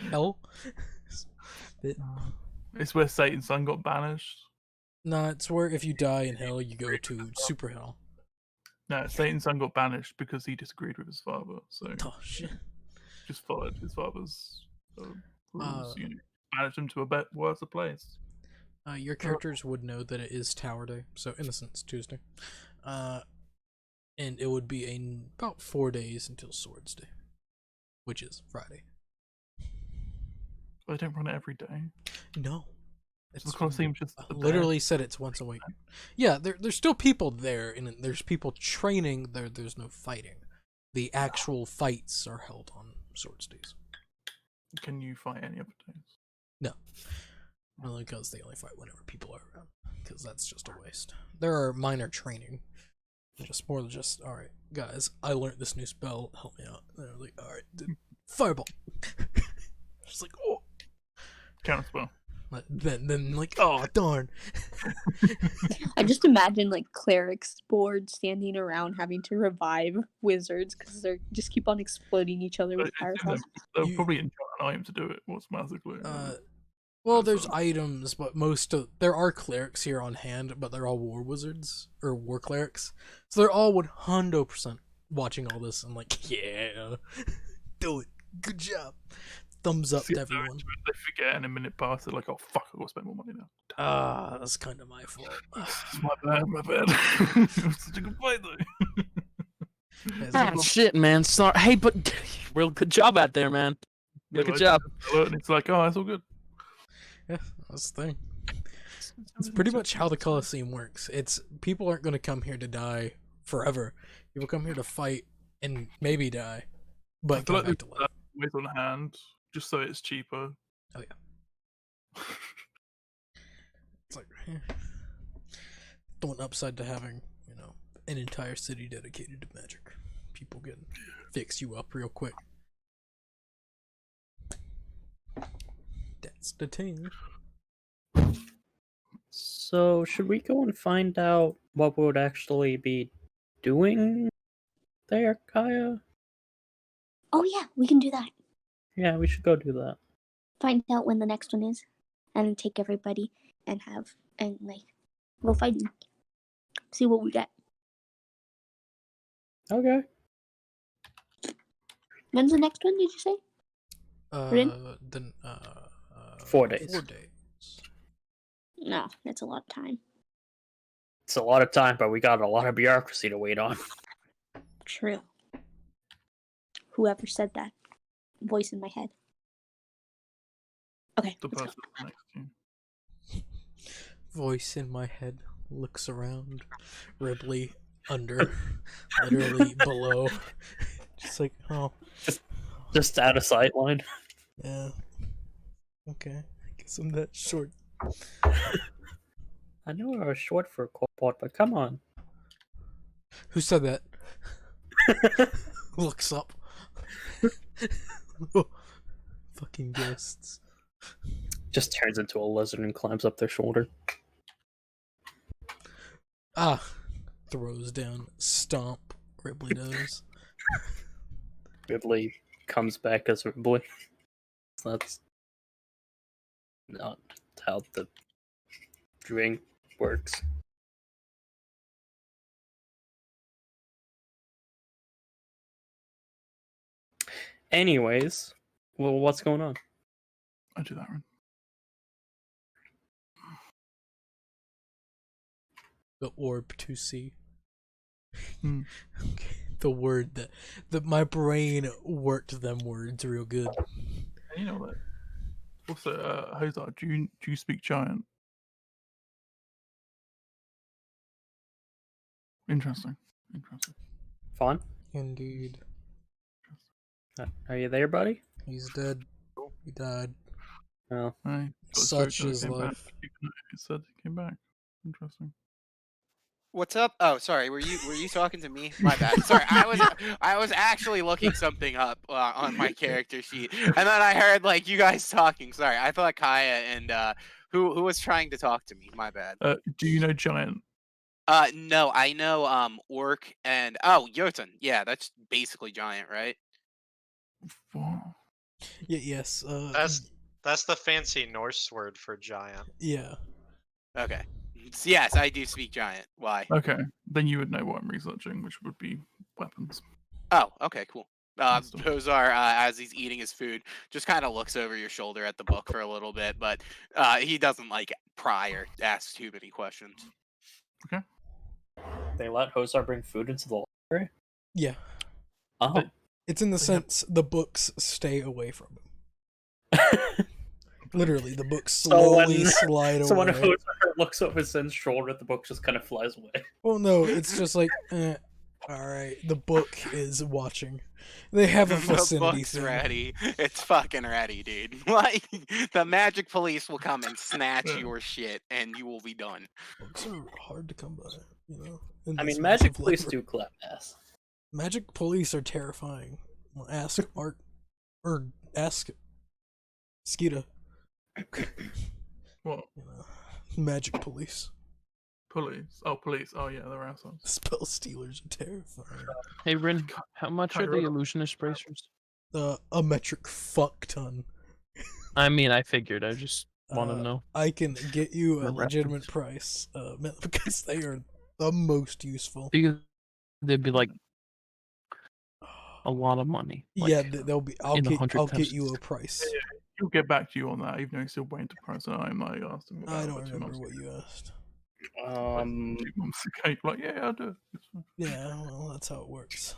It- It's where Satan's son got banished. Nah, it's where if you die in Hell, you go to Super Hell. No, Satan's son got banished because he disagreed with his father, so Oh shit. just followed his father's rules. Uh, You know, banished him to a worse place. Your characters would know that it is Tower Day, so Innocence Tuesday. And it would be about 4 days until Swords Day, which is Friday. They don't run it every day. No. The Colosseum's just literally said it's once a week. Yeah, there's still people there, and there's people training. There's no fighting. The actual fights are held on Swords Days. Can you fight any other days? No. Only because they only fight whenever people are around. Because that's just a waste. There are minor training. Just more than just, alright, guys, I learned this new spell, help me out. And they're like, alright, fireball. Just like, oh. Counterspell. But then like, oh, darn. I just imagine like clerics board standing around having to revive wizards because they're just keep on exploding each other with But fireballs. they'll You- probably enchant an item to do it automatically. Well, there's items, but there are clerics here on hand, but they're all war wizards or war clerics, so they're all 100% watching all this and like, yeah, do it, good job, thumbs up See, to everyone. They forget, and a minute past, they're like, "Oh fuck, I gotta spend more money now." Ah, that's kind of my fault. It's my bad. It was such a good fight though. Ah, shit, man. Sorry. Hey, but real good job out there, man. Real good job. And it's like, oh, it's all good. Yeah, that's the thing. It's pretty much how the Colosseum works. It's people aren't going to come here to die forever. People come here to fight and maybe die, I but feel come like back to they life. wait on hand just so it's cheaper. Oh yeah. It's like the one upside to having, an entire city dedicated to magic. People can fix you up real quick. That's the thing. So, should we go and find out what we would actually be doing there, Kaya? Oh yeah, we can do that. Yeah, we should go do that. Find out when the next one is, and then take everybody and go fighting. See what we get. Okay. When's the next one? Did you say? Rin? Then 4 days. 4 days. No, that's a lot of time. It's a lot of time, but we got a lot of bureaucracy to wait on. True. Whoever said that. Voice in my head. Okay. The let's go. person next to you. Voice in my head. looks around. Ripley under, literally below. Just like, oh, Just out of sight line. yeah. Okay, I guess I'm that short. I know I was short for a quad, but come on. Who said that? Looks up. Fucking ghosts. Just turns into a lizard and climbs up their shoulder. Ah, throws down, stomp. Ripley does. Ridley comes back as Ridley. That's not how the drink works. Anyways, well, what's going on? I do that one. The orb to see. Hmm. Okay. The word that my brain worked them words real good. And you know that. Also, Hozar, do you speak Giant? Interesting. Fawn? Indeed. Are you there, buddy? He's dead. He died. Oh, Hey, got Such straight to it, is came back. life. It said he came back. Interesting. What's up? Oh, sorry. Were you talking to me? My bad. Sorry, I was actually looking something up on my character sheet, and then I heard like you guys talking. Sorry, I thought Kaya and who was trying to talk to me. My bad. Do you know Giant? No, I know Orc and Jotun. Yeah, that's basically Giant, right? What? Yeah, yes. That's the fancy Norse word for giant. Yeah. Okay. Yes, I do speak Giant. Why? Okay, then you would know what I'm researching, which would be weapons. Oh, okay, cool. Good stuff. Hozar, as he's eating his food, just kind of looks over your shoulder at the book for a little bit, but he doesn't like pry or ask too many questions. they let Hozar bring food into the library? Yeah. Oh. It's in the They have- sense the books stay away from him. Literally, the books So when- slowly slide So when away. Hozar looks over Zen's shoulder, the book just kind of flies away. Well, no, it's just like, alright, the book is watching. They have a The vicinity book's thing. ready. It's fucking ready, dude. Like the magic police will come and snatch Yeah. your shit, and you will be done. Books are hard to come by, you know? in I this mean, magic massive police library. do clap ass. Magic police are terrifying. Well, ask Art, or ask Skeeta, What? you know. Magic police. Police? Oh, police. Oh, yeah, they're assholes. Spell stealers are terrifying. Hey Rin, how much are the Kyra. illusionist bracers? A metric fuck ton. I mean, I figured. I just want to Uh, know. I can get you a For legitimate price, because they are the most useful. Because they'd be like a lot of money. Yeah, like, they'll be. I'll in the get. hundred I'll get you a thousands. price. He'll get back to you on that, even though he's still waiting to price it. I'm like asked him about I it don't like 2 remember months what ago. you asked. 2 months ago, like, yeah, I'll do it. It's fine. Yeah, well, that's how it works.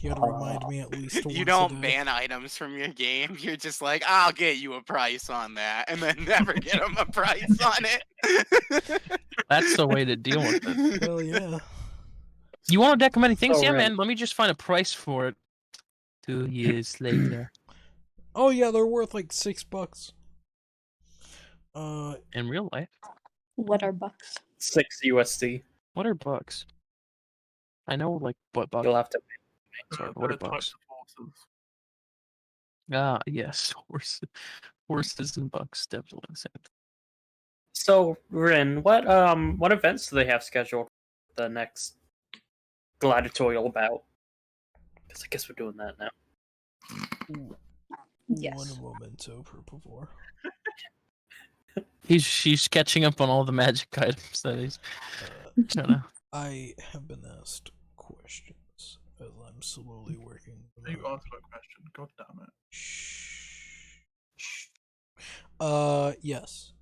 You gotta remind me at least once You a don't day. ban items from your game. You're just like, I'll get you a price on that, and then never get them a price on it. That's the way to deal with it. Hell yeah. You want a deck of many things? So Yeah, Rin- man. Let me just find a price for it. 2 years later. Oh yeah, they're worth like $6. In real life, What are bucks? 6 USD. what are bucks? I know, like, what bucks. You'll have to. Sorry, There what are are bucks? types of horses. Ah, yes, horses and bucks, definitely the same. So, Rin, what events do they have scheduled for the next gladiatorial bout? Because I guess we're doing that now. Yes. One memento per favor. She's catching up on all the magic items that he's Uh, trying to. I have been asked questions as I'm slowly working. them You out. asked that question. God damn it. Shh. Yes.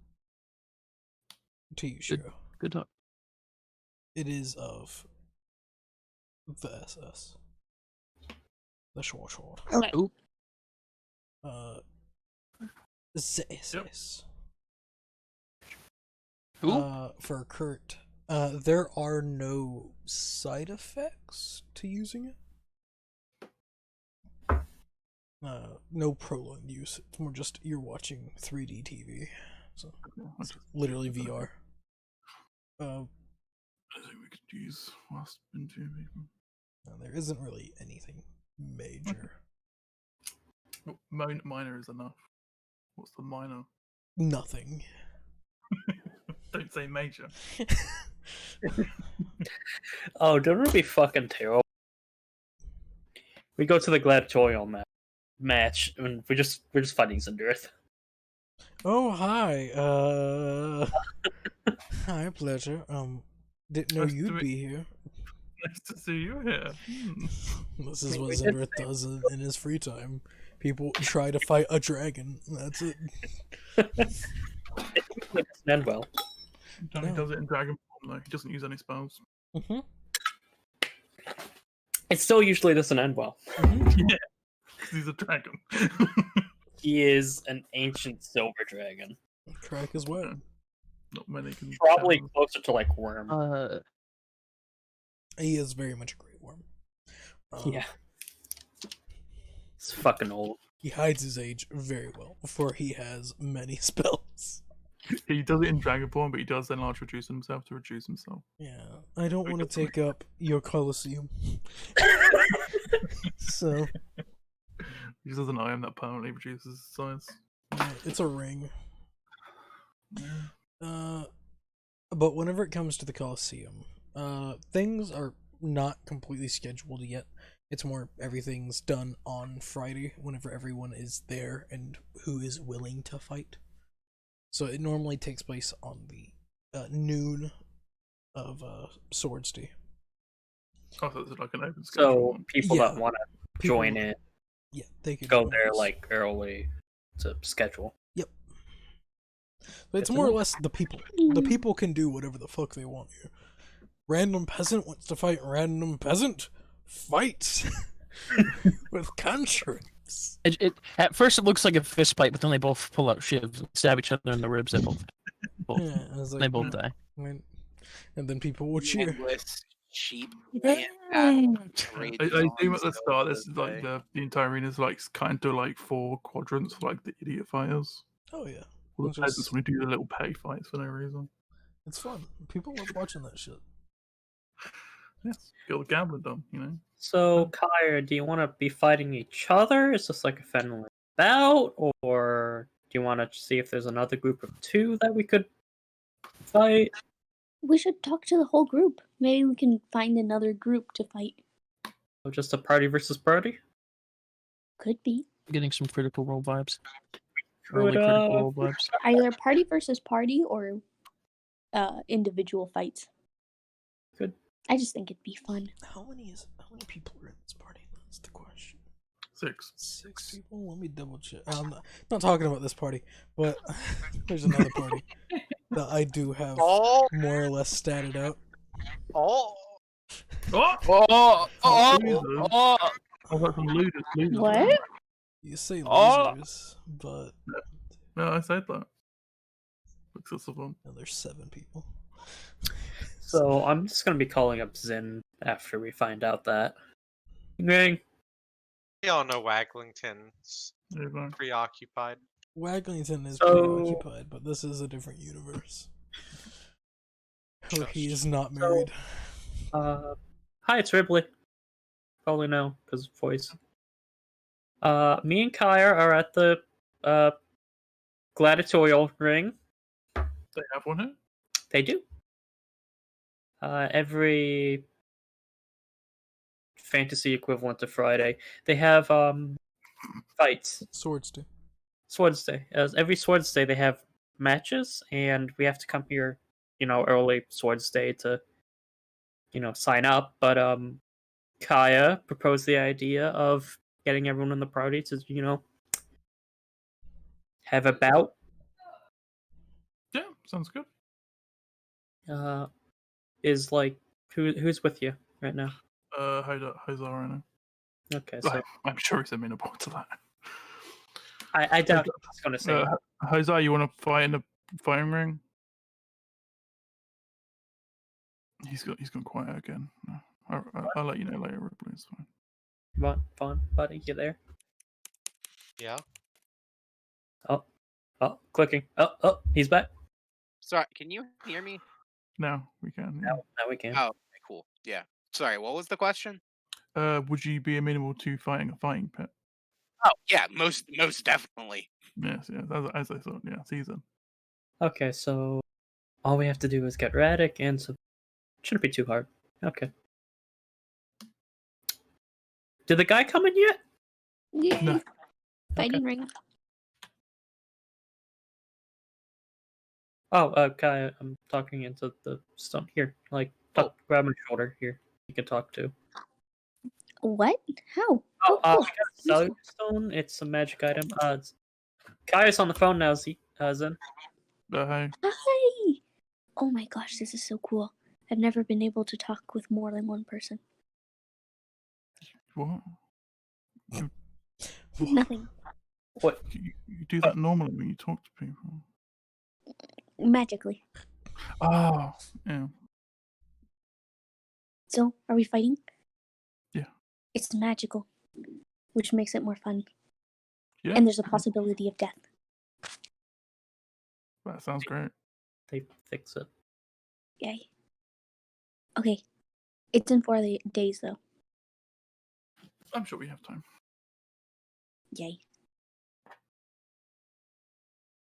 To you, Good. Shiro. Good talk. It is of the SS. The Schwarzschild. Okay. Ooh. The SS. Who? For Kurt. There are no side effects to using it. No prolonged use. It's more just you're watching 3D TV. So it's literally VR. I think we could use whilst interviewing people. There isn't really anything major. Minor is enough. What's the minor? Nothing. Don't say major. Oh, don't it be fucking terrible? We go to the gladiatorial match, and we're just fighting Zendirth. Oh, hi. Hi, pleasure. Didn't know Nice to you'd meet- be here. Nice to see you here. This is what We did Zenrith does in his free time. People try to fight a dragon. That's it. It doesn't end well. Johnny No. does it in Dragon Ball, though. He doesn't use any spells. Mm-hmm. It still usually doesn't end well. Because he's a dragon. He is an ancient silver dragon, Crack his web. Not many can. probably tell. closer to like Worm. He is very much a great worm. Yeah, it's fucking old. He hides his age very well, for he has many spells. He does it in Dragonborn, but he does then large reduce himself to reduce himself. Yeah, I don't want to take up your Colosseum. So, He just has an item that permanently reduces size. yeah, it's a ring. But whenever it comes to the Colosseum, things are not completely scheduled yet. It's more everything's done on Friday whenever everyone is there and who is willing to fight. So it normally takes place on the noon of Swords Day. Oh, so it's like an open schedule So one. people Yeah. that want to People- join in Yeah, they can go join there us. like early to schedule. But it's Good to more or know. less the people. The people can do whatever the fuck they want here. Random peasant wants to fight random peasant. Fight with conscience. At first it looks like a fist fight, but then they both pull out shivs and stab each other in the ribs. They both Yeah, I was they like, both die. and then people will cheer. Mindless sheep. Yeah. Great I assume at the songs start, over this is the like day. the entire arena is like kind of like 4 quadrants for like the idiot fighters. Oh yeah, All the It's peasants just- want to do the little petty fights for no reason. it's fun. People love watching that shit. Yes, get all the gambling done, you know. So, Kyra, do you want to be fighting each other? Is this like a friendly bout, or do you want to see if there's another group of 2 that we could fight? We should talk to the whole group. Maybe we can find another group to fight. Or just a party versus party? Could be. Getting some Critical Role vibes. Could, Early Critical Role vibes. Either party versus party or individual fights. Good. I just think it'd be fun. How many people are in this party? That's the question. 6. 6 people. Let me double check. I'm not talking about this party, but there's another party that I do have Oh, more or less statted out. oh. Oh! Oh, oh, oh, oh. oh. I've got some losers. What? You say Oh! losers, but No, I said that. Looks at someone. no, there's 7 people. So, I'm just going to be calling up Zen after we find out that. Ring. We all know Waglington's There you go. preoccupied. Waglington is So- preoccupied, but this is a different universe. Where he is not So- married. Hi, it's Ripley. Probably know, because voice. Me and Kyra are at the gladiatorial ring. They have one here? They do. Every fantasy equivalent to Friday, they have fights. Swords do. Swords Day. As every Swords Day, they have matches, and we have to come here, early Swords Day to, sign up. But Kaya proposed the idea of getting everyone in the party to, have a bout. Yeah, sounds good. Is like who's with you right now? Hazar right now. Okay, so I'm sure he's amenable to that. I doubt he's going to say. Hazar, you want to fight in the fighting ring? He's gone quiet again. No. I'll let you know later, Ripley. It's fine. Vaughn, buddy, you there? Yeah. Oh, clicking. Oh, he's back. Sorry, can you hear me? Now we can. Yeah. Now we can. Oh, okay, cool. Yeah. Sorry, what was the question? Would you be amenable to fighting a fighting pet? Oh, yeah, most definitely. Yes, as I thought. Yeah, season. Okay, so all we have to do is get Radic and shouldn't be too hard. Okay. Did the guy come in yet? Yay! No. Fighting ring. Oh, Kai, I'm talking into the stone here. Like, grab my shoulder here. You can talk to. What? How? Oh, Oh, we cool. got a cellular stone. It's a magic item. Kai is on the phone now. Zen. Hey. Hi! Oh my gosh, this is so cool. I've never been able to talk with more than one person. What? Nothing. What? You do that normally when you talk to people. Magically. Oh, yeah. So, are we fighting? Yeah. It's magical, which makes it more fun. Yeah. And there's a possibility of death. That sounds great. They fix it. Yay. Okay. It's in 4 days, though. I'm sure we have time. Yay.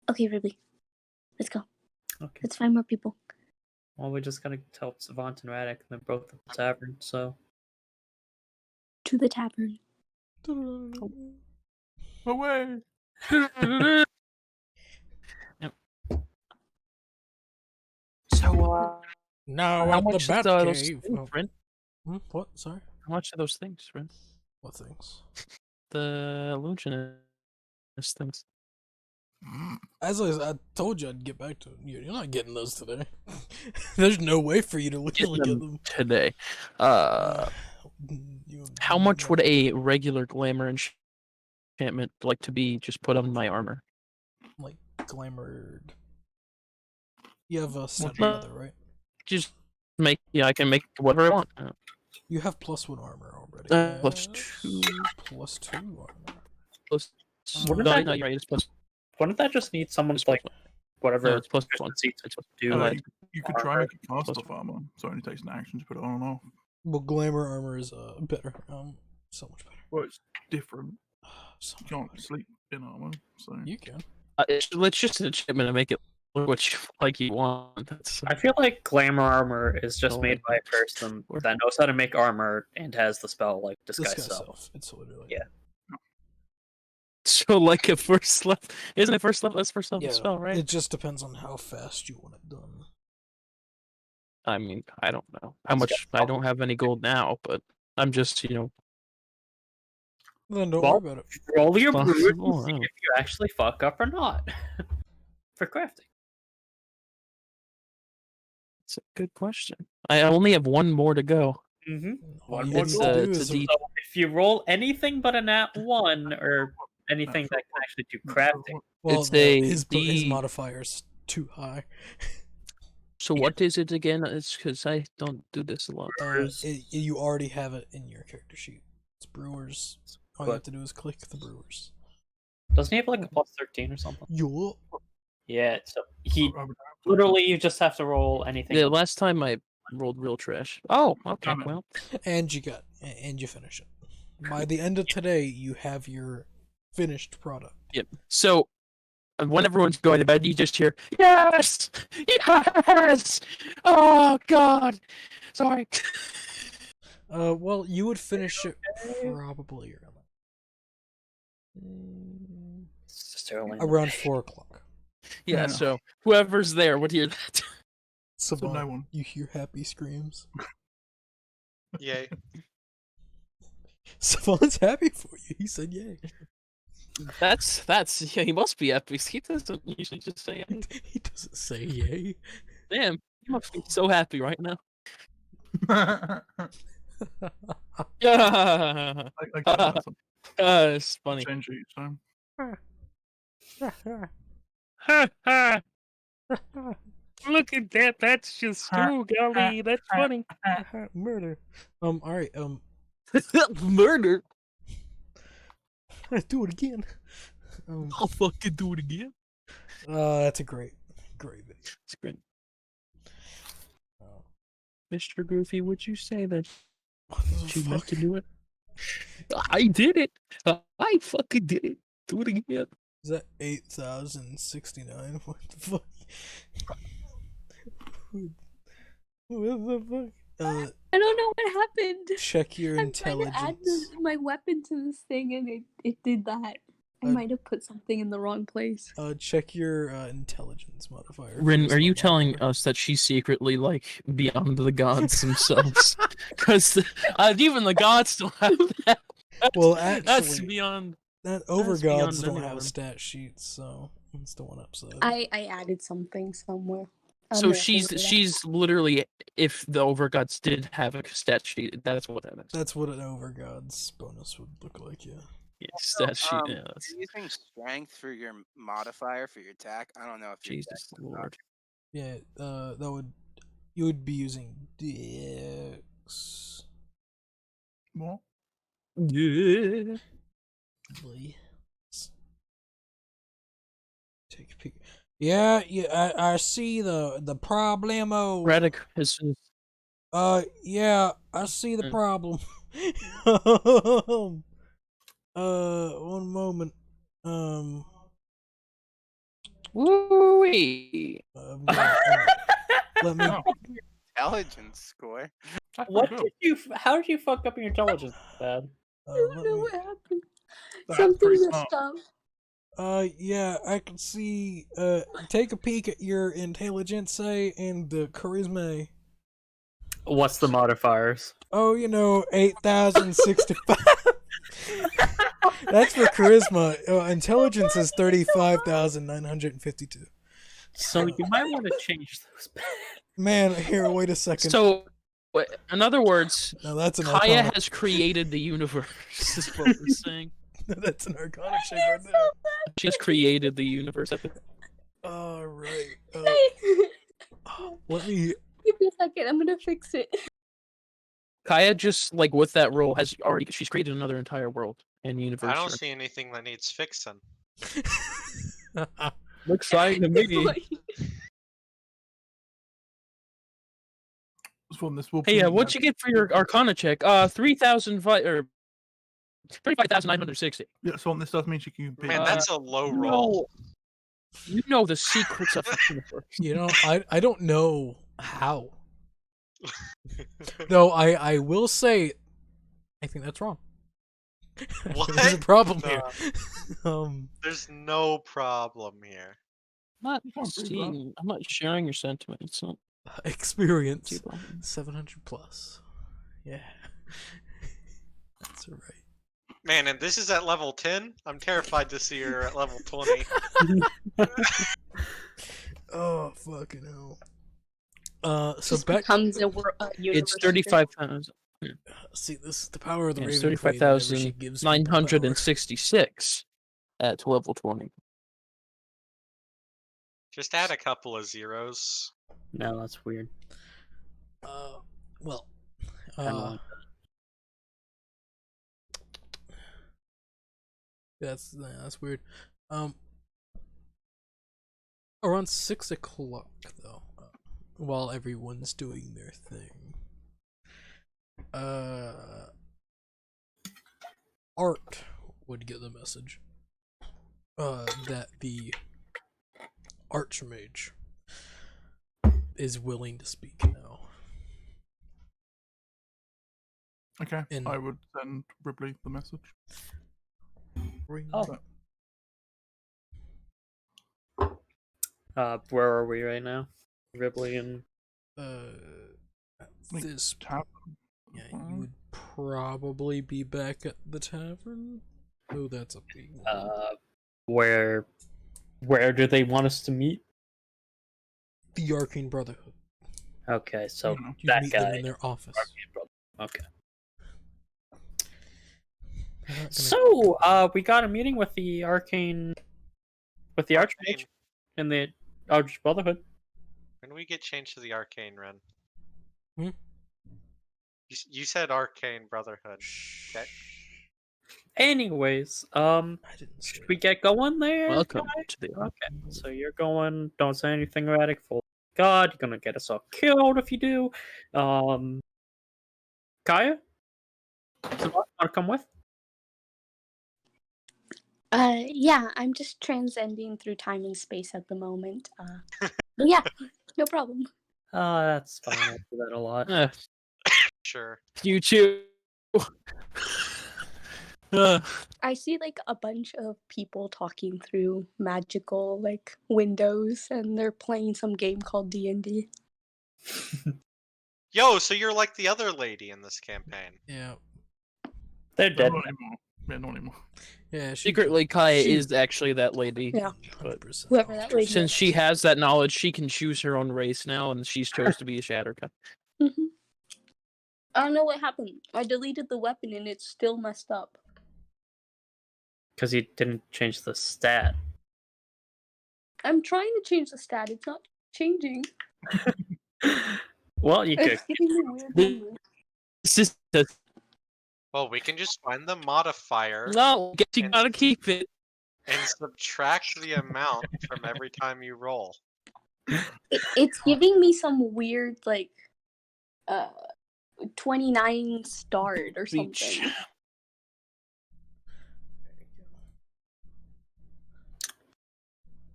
Okay, Ridley. Let's go. Okay. Let's find more people. Well, we just gotta help Savant and Radic, and then both at the tavern. So To the tavern. Away! So, Now how at the much bat those cave. things, Oh, friend? what? Sorry. How much are those things, friend? What things? The illusionist things. As I told you, I'd get back to it. You're not getting those today. There's no way for you to legally get them today. How much would a regular glamour enchantment like to be just put on my armor? like glamored? You have a set Well, together, right? Just I can make whatever I want. You have +1 armor already. +2. +2 armor. Plus, Wouldn't no, that no, you're right. It's plus. wouldn't that just need someone It's like plus whatever No, it's +1. proficiency It's to do? like, You could try making cast Plus- off armor, so it only takes an action to put it on and off. Well, glamour armor is better. So much better. Well, it's different. So You much can't better. sleep in armor, so You can. let's just an enchantment and make it look what you want. That's I feel like glamour armor is just Oh, made by a person that knows how to make armor and has the spell like disguise Disguise self. self. It's literally. Yeah. so like a first level. Isn't it first level? That's first level Yeah. spell, right? It just depends on how fast you want it done. I mean, I don't know how It's much. I don't have any gold now, but I'm just Then don't Well, worry about it. Roll your brews and Responsible, see oh. if you actually fuck up or not for crafting. It's a good question. I only have one more to go. Mm-hmm. All One you more need It's to goal. do it's is a D. So if you roll anything but a nat 1 or anything that can actually do crafting, well, it's a his D- modifier's too high. So what is it again? It's because I don't do this a lot. You already have it in your character sheet. It's brewers. All you have to do is click the brewers. doesn't he have like a plus 13 or something? Yo. Yeah, so he I would- literally you just have to roll anything. The last time I rolled real trash. Oh, okay. Damn it. Well, And you finish it. By the end of today, you have your finished product. yep. So when everyone's going to bed, you just hear yes, yes. Oh God, sorry. Well, you would finish it probably around 4 o'clock. Yeah. Yeah. So whoever's there would hear that. Savant, no one. you hear happy screams. Yay. Savant's happy for you. He said yay. That's yeah. He must be epic. He doesn't usually just say, He doesn't say yay. "Damn, he must be so happy right now." I Yeah, get that. it's funny. Change it each time. Look at that. That's just golly. That's funny. Murder. Alright, Murder. do it again. I'll fucking do it again. That's a great video. It's great. Oh, Mr. Goofy, would you say that what the you meant fuck? to do it? I did it. I fucking did it. Do it again. Is that 8,069? What the fuck? What the fuck? I don't know what happened. Check your I'm trying to add intelligence. my weapon to this thing, and it did that. I Uh, might have put something in the wrong place. Check your intelligence modifier. Rin, are you Charisma telling modifier. us that she's secretly like beyond the gods themselves? Because even the gods still have that. Well, That's actually, beyond. that beyond overgods don't have anyone. a stat sheet, so it's the one upside. I added something somewhere. I'm So gonna figure it out. she's literally, if the overgods did have a stat sheet, that's what that is. That's what an overgod's bonus would look like, yeah. Yeah, stat sheet. Yeah, You're that's, using strength for your modifier for your attack. I don't know if your Jesus Lord. Yeah, you would be using Dex. What? Yeah. Take a peek. Yeah, I see the problemo. Radic is. Yeah, I see the Mm. problem. One moment. Woo-wee. Let me. Oh, intelligence score. that's What pretty did you? How did you fuck up your intelligence, Dad? I don't let know me- what happened. That's Something pretty messed up. Yeah, I can see. Take a peek at your intelligence, and the charisma. What's the modifiers? Oh, 8,065. That's for charisma. Intelligence is 35,952. So you might want to change those. Man, here, wait a second. So, in other words, Now that's an Kaya arcana. has created the universe. Is what we're saying. That's an arcana check right there. She has created the universe. All right. Give Let me. me a second. I'm gonna fix it. Kaya just like with that roll she's created another entire world and universe. I don't see anything that needs fixing. Looks like to me. This will Hey, be, what'd you get for your Arcana check? 35,960. Yeah, so this does mean she can be. Man, that's a low roll. You know the secrets of the universe. I don't know how. Though I will say, I think that's wrong. There's a What? problem No. here. There's no problem here. I'm Oh, not sharing your sentiment. It's not Experience too bad. 700 plus. Yeah, that's right. Man, and this is at level 10? I'm terrified to see her at level 20. Oh fucking hell. So Just back. becomes a universe. It's 35,000. See, this is the power of the Yeah, it's Raven Queen. Whenever she gives people power. 35,966 at level 20. Just add a couple of zeros. No, that's weird. Well, Kinda like that's weird. Around 6 o'clock though, while everyone's doing their thing, Art would get the message that the Archmage is willing to speak now. Okay, in- I would send Ripley the message. Ring Oh. Where are we right now? Ripley and at Like, this Tavern. Yeah, you would probably be back at the tavern. Oh, that's a big one. where do they want us to meet? The Arcane Brotherhood. Okay, so You know, You that meet them guy. in their office. Okay. They're not gonna- So, we got a meeting with the Arcane, with the Archmage and the Arch Brotherhood. When we get changed to the arcane, Ren? Hmm? You said arcane brotherhood. Okay. Anyways, I didn't say should we get going there? Welcome guys? to the Okay, so you're going. Don't say anything erratic. Full God, you're gonna get us all killed if you do. Kaya, want to come with? Yeah, I'm just transcending through time and space at the moment. But yeah, no problem. That's fine. I do that a lot. Sure. You too. I see like a bunch of people talking through magical like windows, and they're playing some game called D&D. Yo, so you're like the other lady in this campaign. Yeah. They're No, dead. not anymore. Yeah, not anymore. Yeah, she Secretly, Kaya she- is actually that lady. Yeah. But 100% Whoever that lady since she has that knowledge, she can choose her own race now, and she's chose to be a Shattercut. hmm I don't know what happened. I deleted the weapon and it's still messed up. Because you didn't change the stat. I'm trying to change the stat. It's not changing. Well, you could. It's giving me weird The- numbers. It's just Well, we can just find the modifier no, you gotta keep it. and subtract the amount from every time you roll. It's giving me some weird like 29 starred or Reach. something.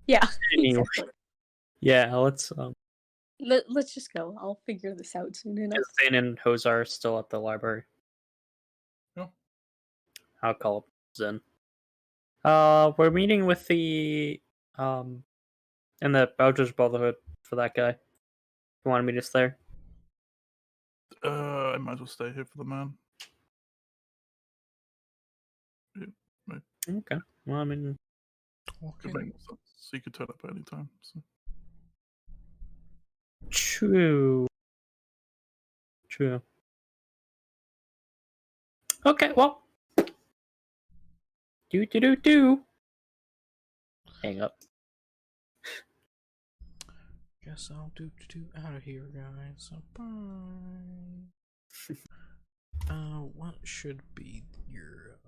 Yeah. Anyway, exactly. yeah, let's. Let's just go. I'll figure this out soon enough. Zane and Hose are still at the library. Yeah. I'll call up Zen. We're meeting with the in the Bowser's Brotherhood for that guy. You want to meet us there? I might as well stay here for the man. Okay. Well, I mean, Could make more sense. So you could turn up at any time. So. true. True. Okay. Well. Do. Hang up. Guess I'll do out of here, guys. So bye. What should be your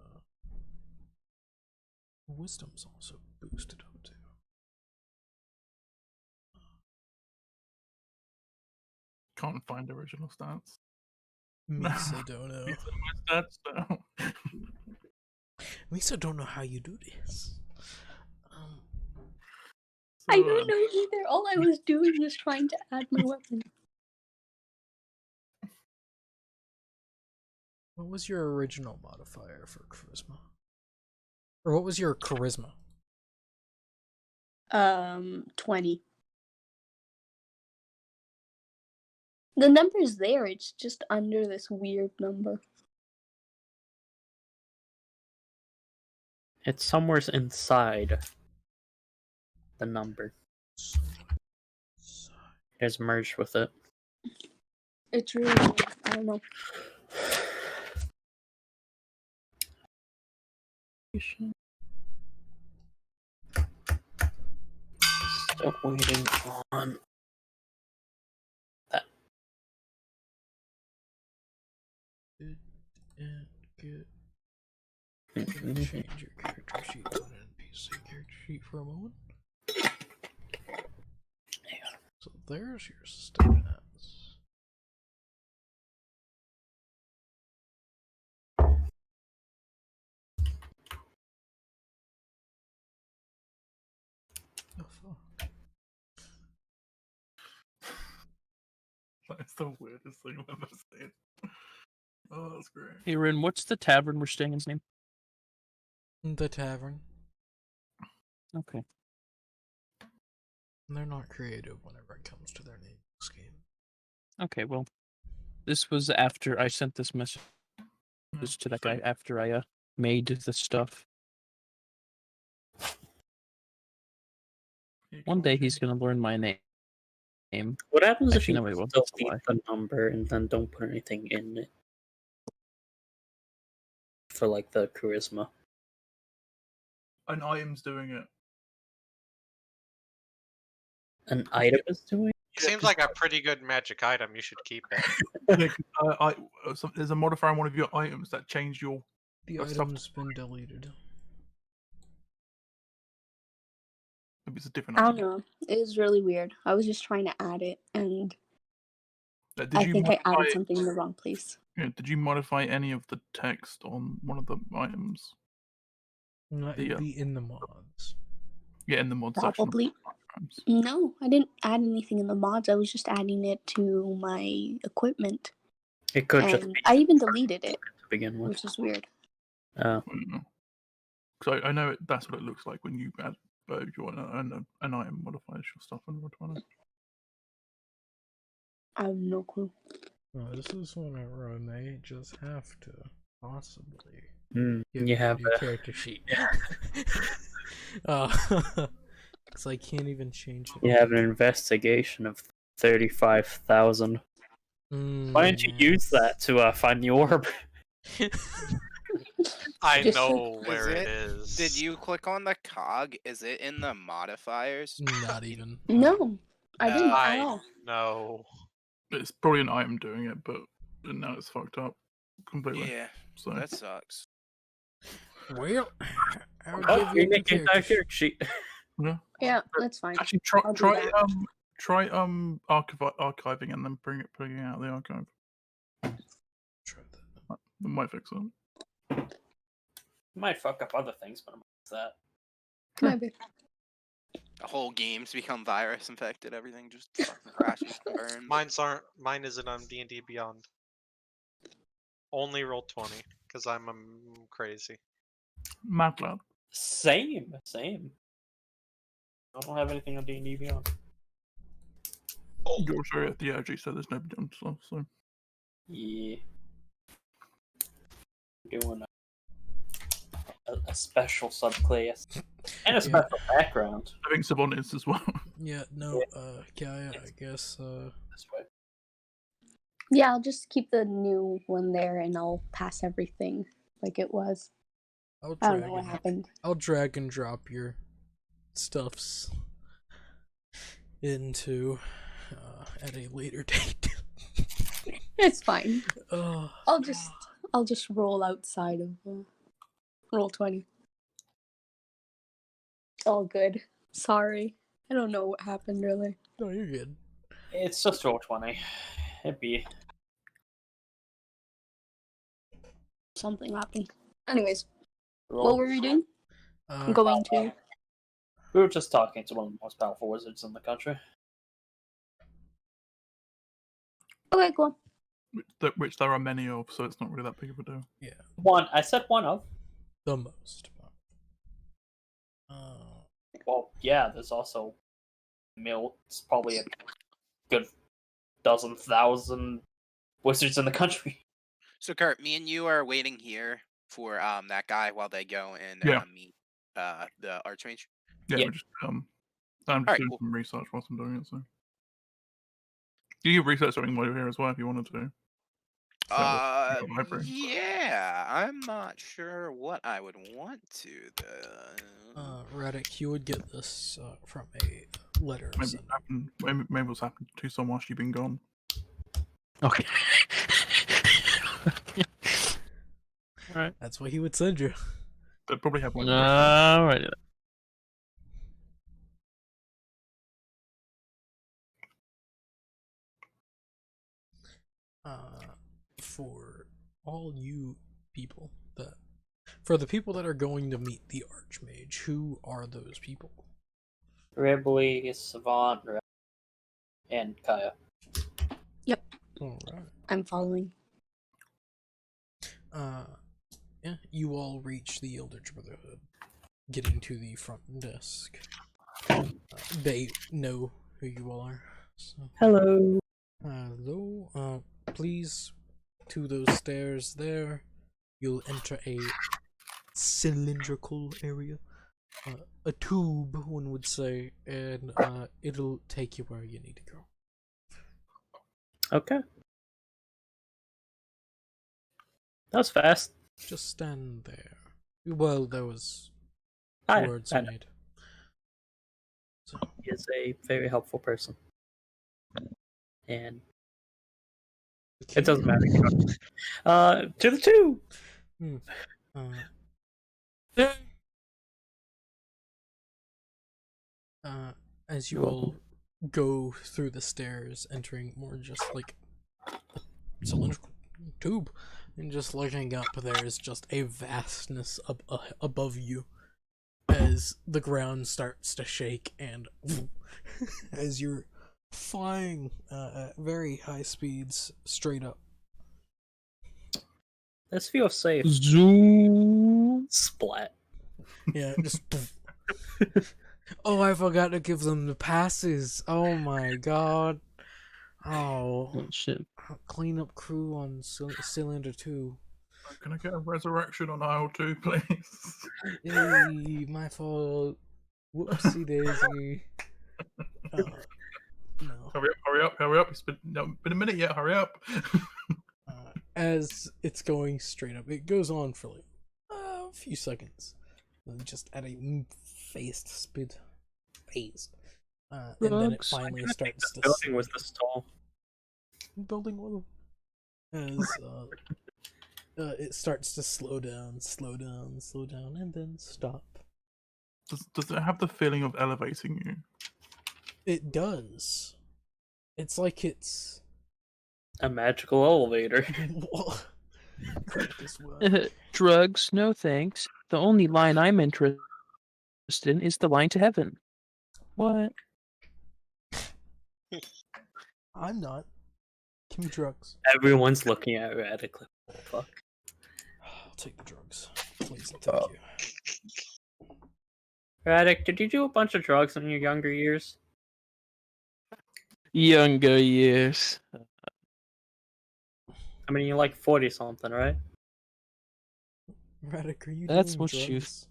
wisdom's also boosted up too. Can't find original stats. Misa don't know. These are my stats now. Misa don't know how you do this. I don't know either. All I was doing was trying to add my weapon. What was your original modifier for charisma? Or what was your charisma? 20. The number's there, it's just under this weird number. It's somewhere inside the number. It has merged with it. It's really weird. I don't know. Still waiting on that. And get change your character sheet to an NPC character sheet for a moment. So there's your stats. Oh fuck. That's the weirdest thing I've ever seen. Oh, that's great. Hey, Rin, what's the tavern we're staying in's name? The tavern. Okay. They're not creative whenever it comes to their name in this game. Okay, well, this was after I sent this message to that guy after I made the stuff. One day he's gonna learn my name. What happens Actually, if no, you he won't. still That's a keep lie. the number and then don't put anything in it? For like the charisma. An item's doing it. An item is doing? Seems 'cause like a pretty good magic item. You should keep it. yeah, 'cause, so there's a modifier on one of your items that changed your The Got stuff- item's been deleted. maybe it's a different I don't item. know. It was really weird. I was just trying to add it, and Did I you think I modify? added something in the wrong place. Yeah, did you modify any of the text on one of the items? It'd The, be in the mods. Yeah, in the mod section. of Probably. items. No, I didn't add anything in the mods. I was just adding it to my equipment, It could just and be I even deleted it, to begin with. which is weird. Because I know that's what it looks like when you add your an item modifies your stuff in Roll20. I have no clue. This is whenever I may just have to possibly You give have a new a character sheet. Because I can't even change it. you have an investigation of 35,000. Why don't you use that to find the orb? I Just know Is where it it- is. Did you click on the cog? Is it in the modifiers? Not even. No, I didn't at I all. know. It's probably an item doing it, but now it's fucked up completely. Yeah, So that sucks. Well, I'll Oh, give you you a new make your character entire sheet. character sheet. yeah. Yeah, that's fine. Actually, I'll do that. try archiving and then bringing out the archive. Try that. That might fix it. Might fuck up other things, but I'm with that. Maybe. The whole game's become virus infected. Everything just fucking crashes and burns. Mine isn't on D&D Beyond. Only Roll20 because I'm crazy. Mad lad. Same. I don't have anything on D&D Beyond. You're sorry at the OG, so there's nobody on stuff. So Yeah. Doing a special subclass and a Yeah. special background. I think Savon is as well. Yeah, no, Gaia, I guess, This way. Yeah, I'll just keep the new one there, and I'll pass everything like it was. I'll I don't drag know what and, happened. I'll drag and drop your stuffs into at a later date. It's fine. Oh, I'll just roll outside of Roll20. All good. Sorry. I don't know what happened really. no, you're good. It's just Roll20. It'd be Something happened. Anyways, roll. what were we doing? I'm going to. We were just talking to one of the most powerful wizards in the country. Okay, cool. Which there are many of, so it's not really that big of a deal. One, I said one of. The most. Well, yeah, there's also it's probably a good 12,000 wizards in the country. So Kurt, me and you are waiting here for that guy while they go and Yeah. meet the archmage. Yeah, Yeah. we're just I'm just Alright, doing cool. some research whilst I'm doing it. So you can research something while you're here as well if you wanted to. the library. Yeah, I'm not sure what I would want to though. Radek, you would get this from a letter. Maybe sent. it happened. Maybe what's happened to someone whilst you've been gone. Okay. Alright. That's what he would send you. They probably have like Alrighty. For all you people for the people that are going to meet the Archmage, who are those people? Ribley, Savant, and Kaya. Alright. I'm following. Yeah, you all reach the Eldritch Brotherhood, getting to the front desk. They know who you all are. So. Hello. Hello. Please, to those stairs there, you'll enter a cylindrical area. A tube, one would say, and it'll take you where you need to go. Okay. That was fast. Just stand there. Well, there was Hi. words I know. made. So, He is a very helpful person. and it doesn't matter. To the 2. As you You're all welcome. go through the stairs, entering more just like a cylindrical tube, and just looking up, there is just a vastness above you as the ground starts to shake, and as you're flying at very high speeds straight up. This feels safe. Zoom. Splat. Yeah, just. Oh, I forgot to give them the passes. Oh my god. Oh, Oh shit. cleanup crew on cylinder 2. Can I get a resurrection on aisle 2, please? Hey, my fault. Whoopsie daisy. No. Hurry up! It's been a minute yet. Hurry up! As it's going straight up, it goes on for like a few seconds, just at a phased speed. And then it Drugs. finally starts The to building was this tall. building one as it starts to slow down, and then stop. Does it have the feeling of elevating you? It does. It's like it's A magical elevator. Correct as well. Drugs, no thanks. The only line I'm interested in is the line to heaven. What? I'm not. Give me drugs. Everyone's looking at Radic like, what the fuck? I'll take the drugs, please and thank you. Radic, did you do a bunch of drugs in your younger years? Younger years. I mean, you're like 40 something, right? Radic, are you That's doing what you drugs?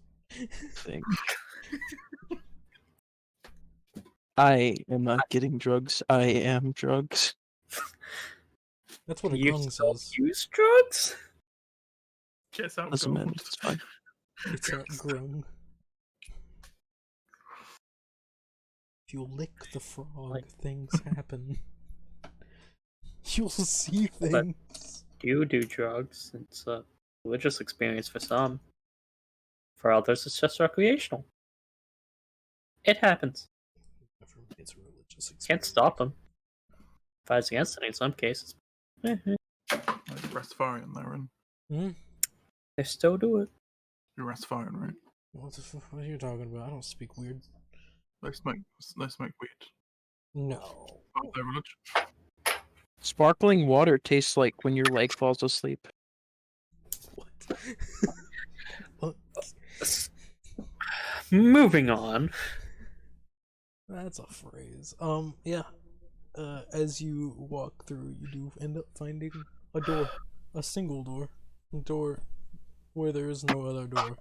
think. I am not getting drugs. I am drugs. That's what a You grung still says. use drugs? Chess out Doesn't matter. gold. It's fine. It's a grung. If you lick the frog, things happen. You'll see things. You do drugs. It's a religious experience for some. For others, it's just recreational. It happens. It's a religious experience. Can't stop them. Fights against it in some cases. Like Rastafarian, Lauren. They still do it. You're Rastafarian, right? What are you talking about? I don't speak weird. They smoke weed. No. Oh, their religion. Sparkling water tastes like when your leg falls asleep. What? What? Moving on. That's a phrase. Yeah. As you walk through, you do end up finding a door. A single door. A door where there is no other door.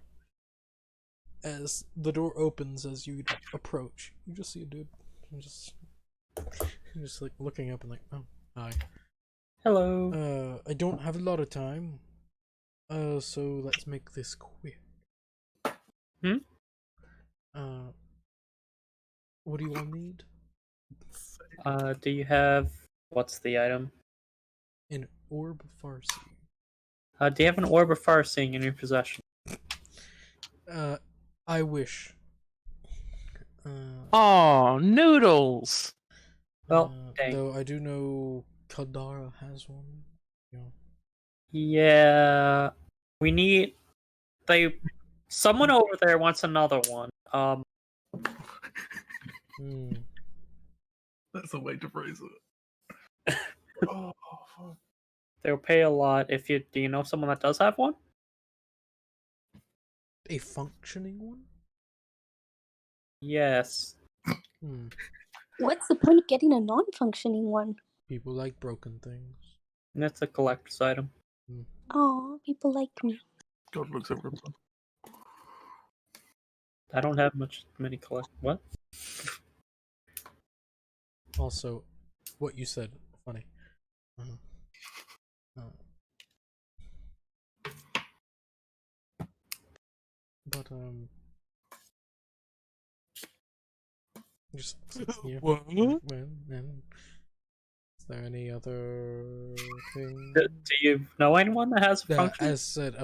As the door opens as you approach, you just see a dude. Just like looking up and like, oh, hi. Hello. I don't have a lot of time. So let's make this quick. What do you all need? Do you have... What's the item? An orb farsi. Do you have an orb of farseeing in your possession? I wish. Oh, noodles! Well, dang. Though I do know Kaldara has one. Yeah, we need... Someone over there wants another one. That's a way to phrase it. Oh, fuck. They'll pay a lot if you... Do you know someone that does have one? A functioning one? Yes. What's the point of getting a non-functioning one? People like broken things. And it's a collector's item. Oh, people like me. God looks at Ripper. I don't have many collect... What? Also, what you said, funny. But just yeah, What? and Is there any other thing? Do you know anyone that has a That, function? as said,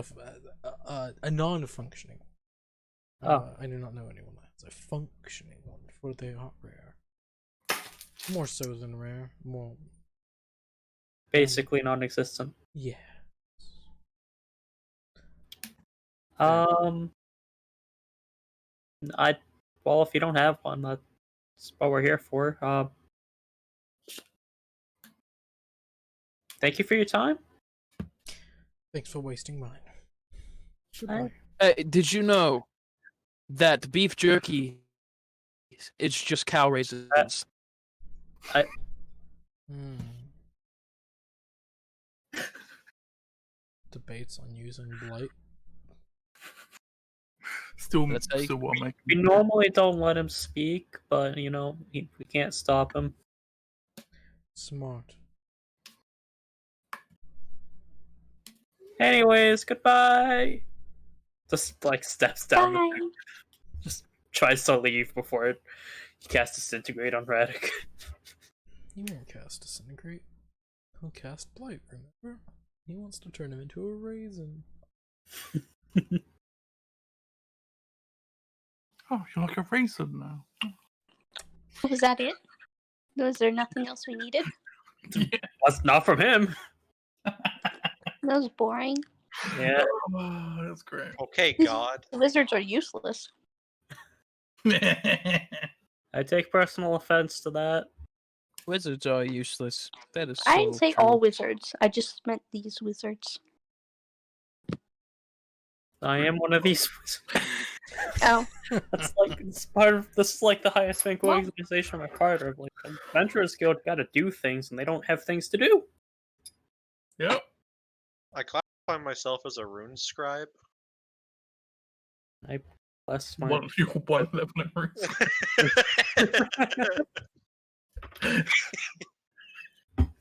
a non-functioning. Oh. I do not know anyone that has a functioning one, for they are rare. More so than rare. More. Basically non-existent. Yeah. Well, if you don't have one, that's what we're here for. Thank you for your time. Thanks for wasting mine. Goodbye. Did you know that beef jerky it's just cow raisins? Hmm. Debates on using blight. Still, That's how you still what I'm We making. normally don't let him speak, but we can't stop him. Smart. Anyways, goodbye. Just like steps down, Bye. just tries to leave before he casts Disintegrate on Radic. He won't cast Disintegrate. He'll cast Blight, remember? He wants to turn him into a raisin. Oh, you're like a raisin now. Was that it? Was there nothing else we needed? That's not from him. That was boring. Yeah. Oh, that's great. Okay, God. Wizards are useless. I take personal offense to that. Wizards are useless. That is so I didn't say true. all wizards. I just meant these wizards. I am one of these. Oh, That's like it's part of this is like the highest rank Well- organization I'm a part of. Like the Adventurers Guild got to do things, and they don't have things to do. Yep. I classify myself as a rune scribe. Bless my. One, you're one level of raisin.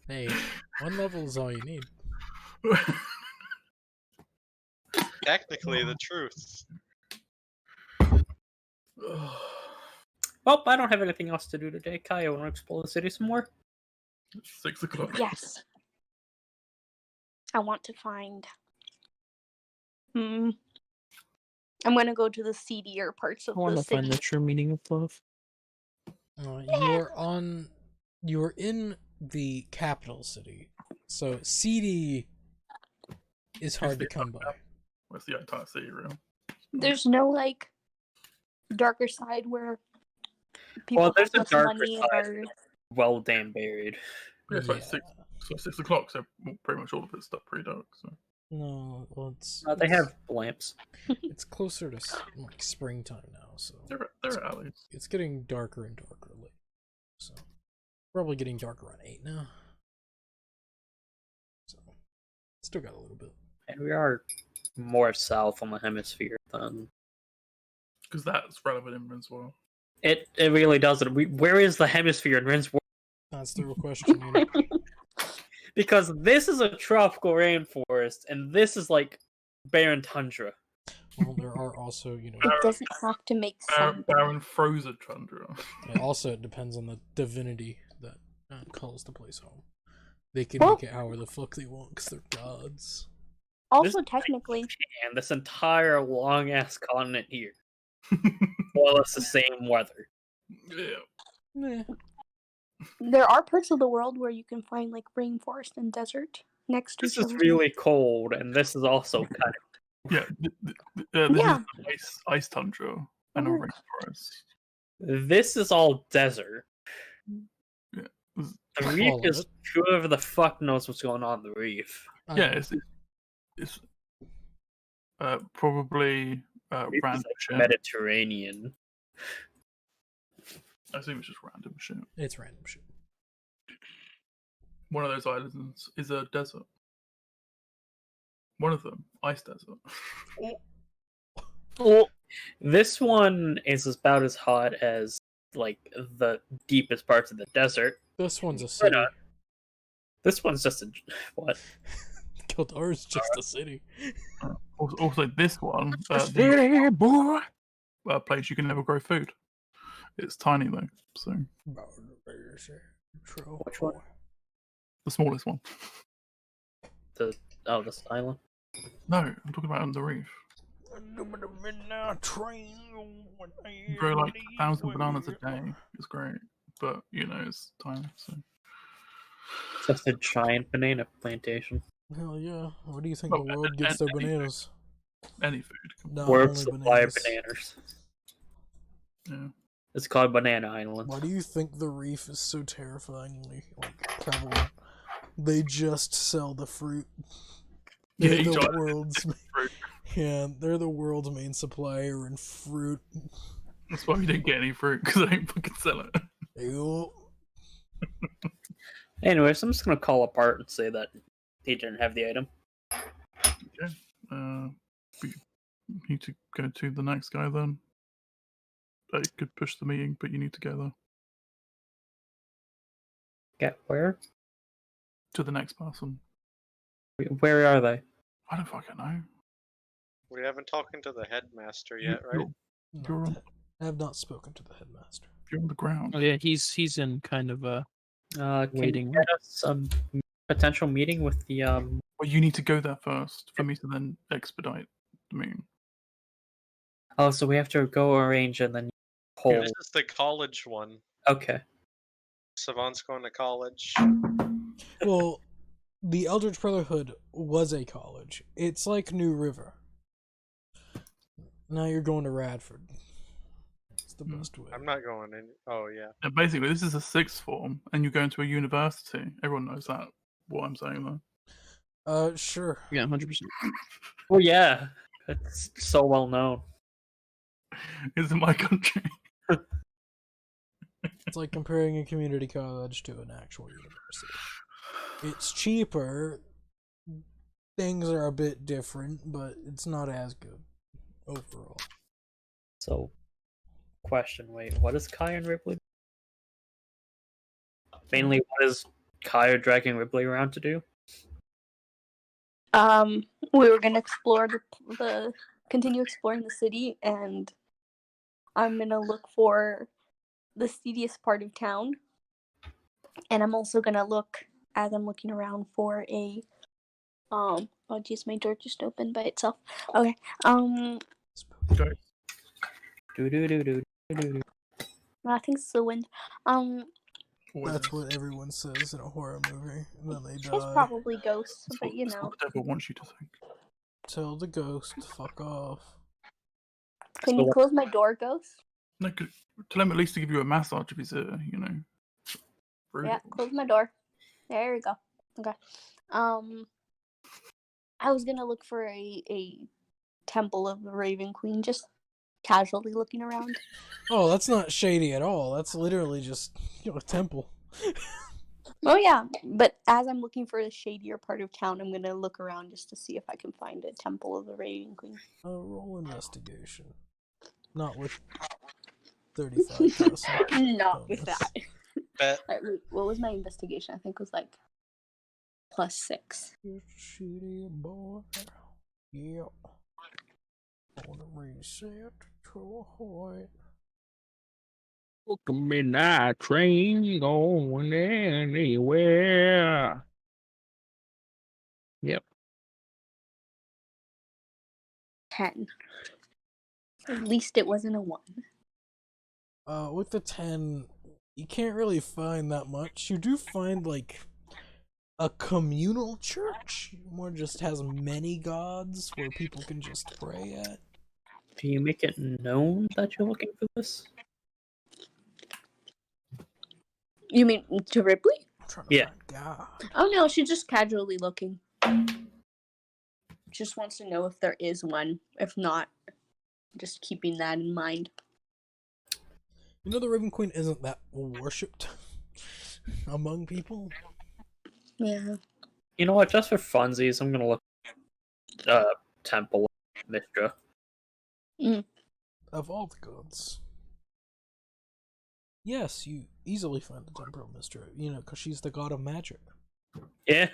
Hey, one level is all you need. Technically, the truth. Well, I don't have anything else to do today. Kaya, want to explore the city some more? 6 o'clock. yes. I want to find. I'm gonna go to the seedier parts I of want the to find city. the true meaning of love. You're in the capital city, so seedy is hard to come by. Where's the entire city room? There's no like darker side where people Well, there's have a less darker money side. or Well, damn buried. Yeah, it's like 6 o'clock, so pretty much all of it's stuff pretty dark. So No, well, it's They it's- have lamps. It's closer to like springtime now, so there are alleys. it's getting darker and darker lately. So probably getting dark around 8 now. So still got a little bit. And we are more south on the hemisphere than Because that's relevant in Rinswell. it. It really doesn't. Where is the hemisphere in Rinsworth? That's the real question. You know? Because this is a tropical rainforest, and this is like barren tundra. Well, there are also, it doesn't have to make sense. Barren frozen tundra. also it depends on the divinity that calls the place home. They can Well- make it however the fuck they want because they're gods. Also, technically, And this entire long ass continent here. Well, it's the same weather. Yeah. Meh. there are parts of the world where you can find like rainforest and desert next to This each is other. really cold, and this is also kind of. Yeah. This Yeah. is ice tundra and a Mhm. rainforest. This is all desert. Yeah. The All reef of is it. whoever the fuck knows what's going on in the reef. Yeah, it's probably Reef is random like shit. Mediterranean. I assume it's just random shit. It's random shit. One of those islands is a desert. One of them, ice desert. This one is about as hot as like the deepest parts of the desert. This one's a Right city. on. This one's just a what? Kildar is just a city. Also, this one, place you can never grow food. It's tiny though, so Which one? The smallest one. This island. No, I'm talking about on the reef. You grow like 1,000 bananas a day. It's great, but you know it's tiny. So Just a giant banana plantation. Hell yeah. Where do you think Well, the world gets their bananas? any food. Not World only supply of bananas. bananas. Yeah. It's called Banana Island. Why do you think the reef is so terrifyingly prevalent? They just sell the fruit. Yeah, They're each the island world's fruit. yeah, they're the world's main supplier in fruit. That's why we didn't get any fruit because they don't fucking sell it. Ew. Anyways, I'm just gonna call apart and say that he didn't have the item. We need to go to the next guy then. You could push the meeting, but you need to go there. Get where? To the next person. Where are they? I don't fucking know. We haven't talked to the headmaster yet, right? You're Not on, that. I have not spoken to the headmaster. you're on the ground. Oh yeah, he's in kind of a Can Waiting. you get us some potential meeting with the Well, you need to go there first for me to then expedite the meeting. Oh, so we have to go arrange and then hold. This is the college one. Okay. Savant's going to college. Well, the Eldritch Brotherhood was a college. It's like New River. Now you're going to Radford. It's the best way. I'm not going in. Oh, yeah. And basically, this is a sixth form, and you're going to a university. Everyone knows that. What I'm saying though. Sure. yeah, 100%. Oh yeah, it's so well known. It's in my country. It's like comparing a community college to an actual university. It's cheaper. Things are a bit different, but it's not as good overall. So, question: wait, what is Kai and Ripley? Mainly, what is Kai dragging Ripley around to do? We were gonna explore the continue exploring the city, and I'm gonna look for the seediest part of town, and I'm also gonna look as I'm looking around for a oh geez, my door just opened by itself. Okay, Okay. Do. I think it's the wind. Always That's is. what everyone says in a horror movie. And then they It's die. probably ghosts, That's but what, you that's know. what the devil wants you to think. Tell the ghost, fuck off. Can you So- close my door, ghost? No, tell him at least to give you a massage if he's you know. Rude. Yeah, close my door. There we go. Okay. I was gonna look for a temple of the Raven Queen, just casually looking around. Oh, that's not shady at all. That's literally just, a temple. Oh yeah, but as I'm looking for the shadier part of town, I'm gonna look around just to see if I can find a temple of the Raven Queen. Roll investigation. Not with 35,000. Not with bonus. that. Bet. Wait, what was my investigation? I think it was like +6. You shitty boy. Yeah. Wanna reset to a white. Look a midnight train going anywhere. Yep. 10. At least it wasn't a 1. With the 10, you can't really find that much. You do find, like, a communal church. One just has many gods where people can just pray at. Do you make it known that you're looking for this? You mean to Ripley? I'm trying to Yeah. find God. Oh no, she's just casually looking. Just wants to know if there is one. If not, just keeping that in mind. You know the Raven Queen isn't that worshipped among people? Yeah. You know what? Just for funsies, I'm gonna look Temple of Mithra. Of all the gods. Yes, you easily find the Temporal Mistress, because she's the god of magic. Yeah.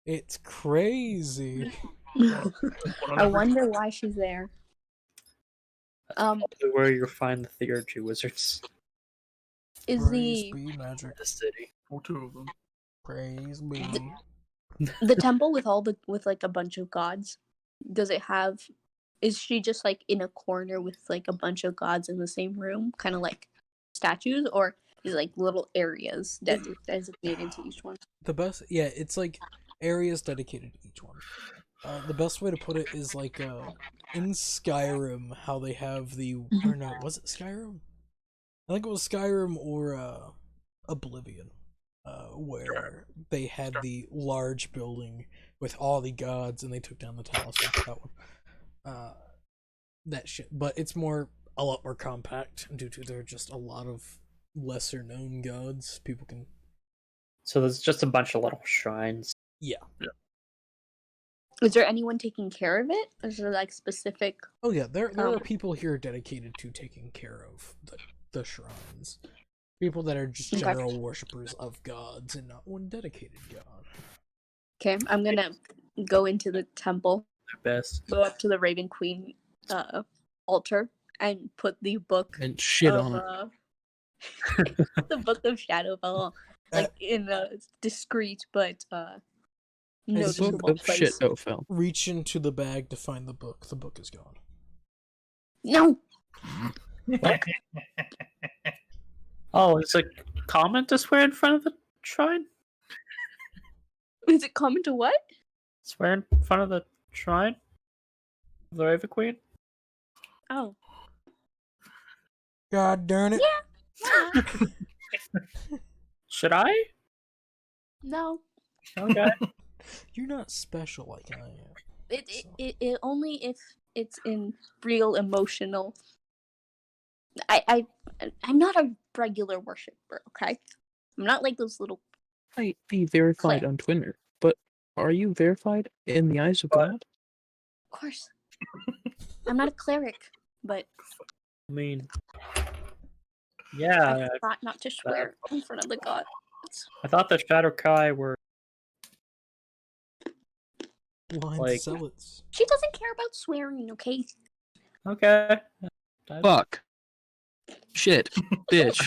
It's crazy. I wonder why she's there. Probably where you'll find the Theurgy wizards. Is Praise the be magic. The city. Or two of them. Praise be. the temple with like a bunch of gods? Does it have? Is she just like in a corner with like a bunch of gods in the same room, kind of like statues, or is it like little areas designated to each one? The best, yeah, it's like areas dedicated to each one. The best way to put it is like in Skyrim, how they have the, or no, was it Skyrim? I think it was Skyrim or Oblivion, where they had the large building with all the gods, and they took down the talisman for that one. That shit, but it's a lot more compact due to there are just a lot of lesser known gods people can. So there's just a bunch of little shrines. Yeah. Is there anyone taking care of it? Is there like specific? Oh yeah, there are Um, people here dedicated to taking care of the shrines. People that are just Okay. general worshippers of gods and not one dedicated god. Okay, I'm gonna go into the temple, Their best. go up to the Raven Queen altar, and put the book And shit of on it. the book of Shadowfell like in a discreet but The noticeable book of place. shit fell. Reach into the bag to find the book. The book is gone. No, Oh, is it common to swear in front of the shrine? is it common to what? Swear in front of the shrine? Of the Raven Queen? Oh, God darn it! Should I? no. Okay. You're not special like I am. It only if it's in real emotional. I'm not a regular worshiper, okay? I'm not like those little. Might be verified Claire. on Twitter, but are you verified in the eyes of God? Of course, I'm not a cleric, but I mean, I yeah, thought not to swear in front of the gods. I thought the Shadow Kai were Blind Like- zealots. She doesn't care about swearing, okay? okay. Fuck. Shit. Bitch.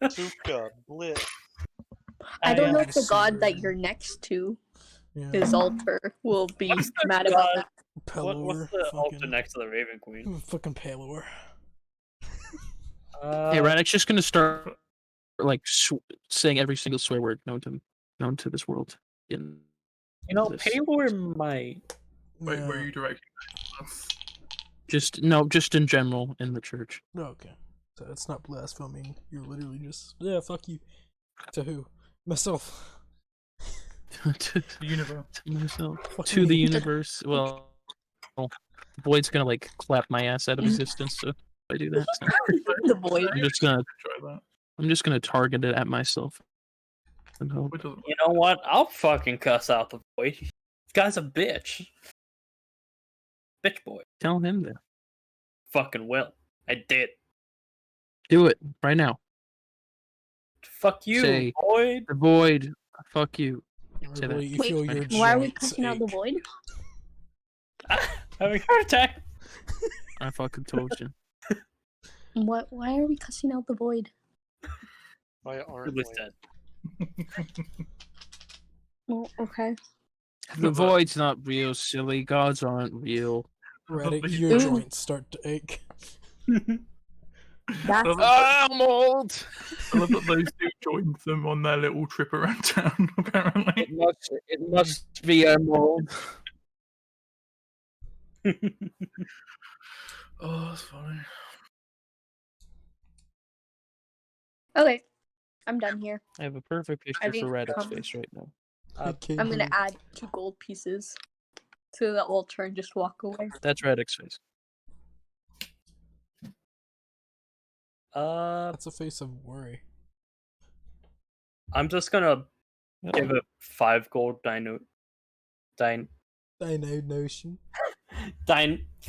Tuka, Blit. I don't know I if the god that swear. you're next to, Yeah. his altar, will be What's the mad about god? that. Pelor. What's the altar fucking, next to the Raven Queen? fucking Pelor. Hey, Radek's just gonna start like saying every single swear word known to this world. In You know, this. Paylor might. Wait, where Yeah. are you directing us? just in general in the church. Okay. So it's not blaspheming. You're literally just, yeah, fuck you. To who? Myself. to The universe. myself. Fuck To the me. universe. Well, Void's gonna like clap my ass out of existence so if I do that. So The void. I'm just gonna target it at myself. And hope. It doesn't You know what? I'll fucking cuss out the boy. This guy's a bitch. Bitch boy. Tell him that. Fucking will. I did. Do it right now. Fuck you, Say- Void. The Void. Fuck you. Say that. Really, you Wait, feel your Why are we joints cussing out the ache. void? Having a heart attack. I fucking told you. What? Why are we cussing out the void? Why He aren't we? was dead. Well, okay. The Void's not real, silly. Gods aren't real. Radek, Ooh. your joints start to ache. That's I'm old. I love that those two joined them on their little trip around town, apparently. It must be I'm old. Oh, that's funny. okay. I'm done here. I have a perfect picture for didn't Radek's come. face right now. Okay, I'm gonna dude. add 2 gold pieces to the altar and just walk away. That's Radek's face. That's a face of worry. I'm just gonna give it 5 gold Notion.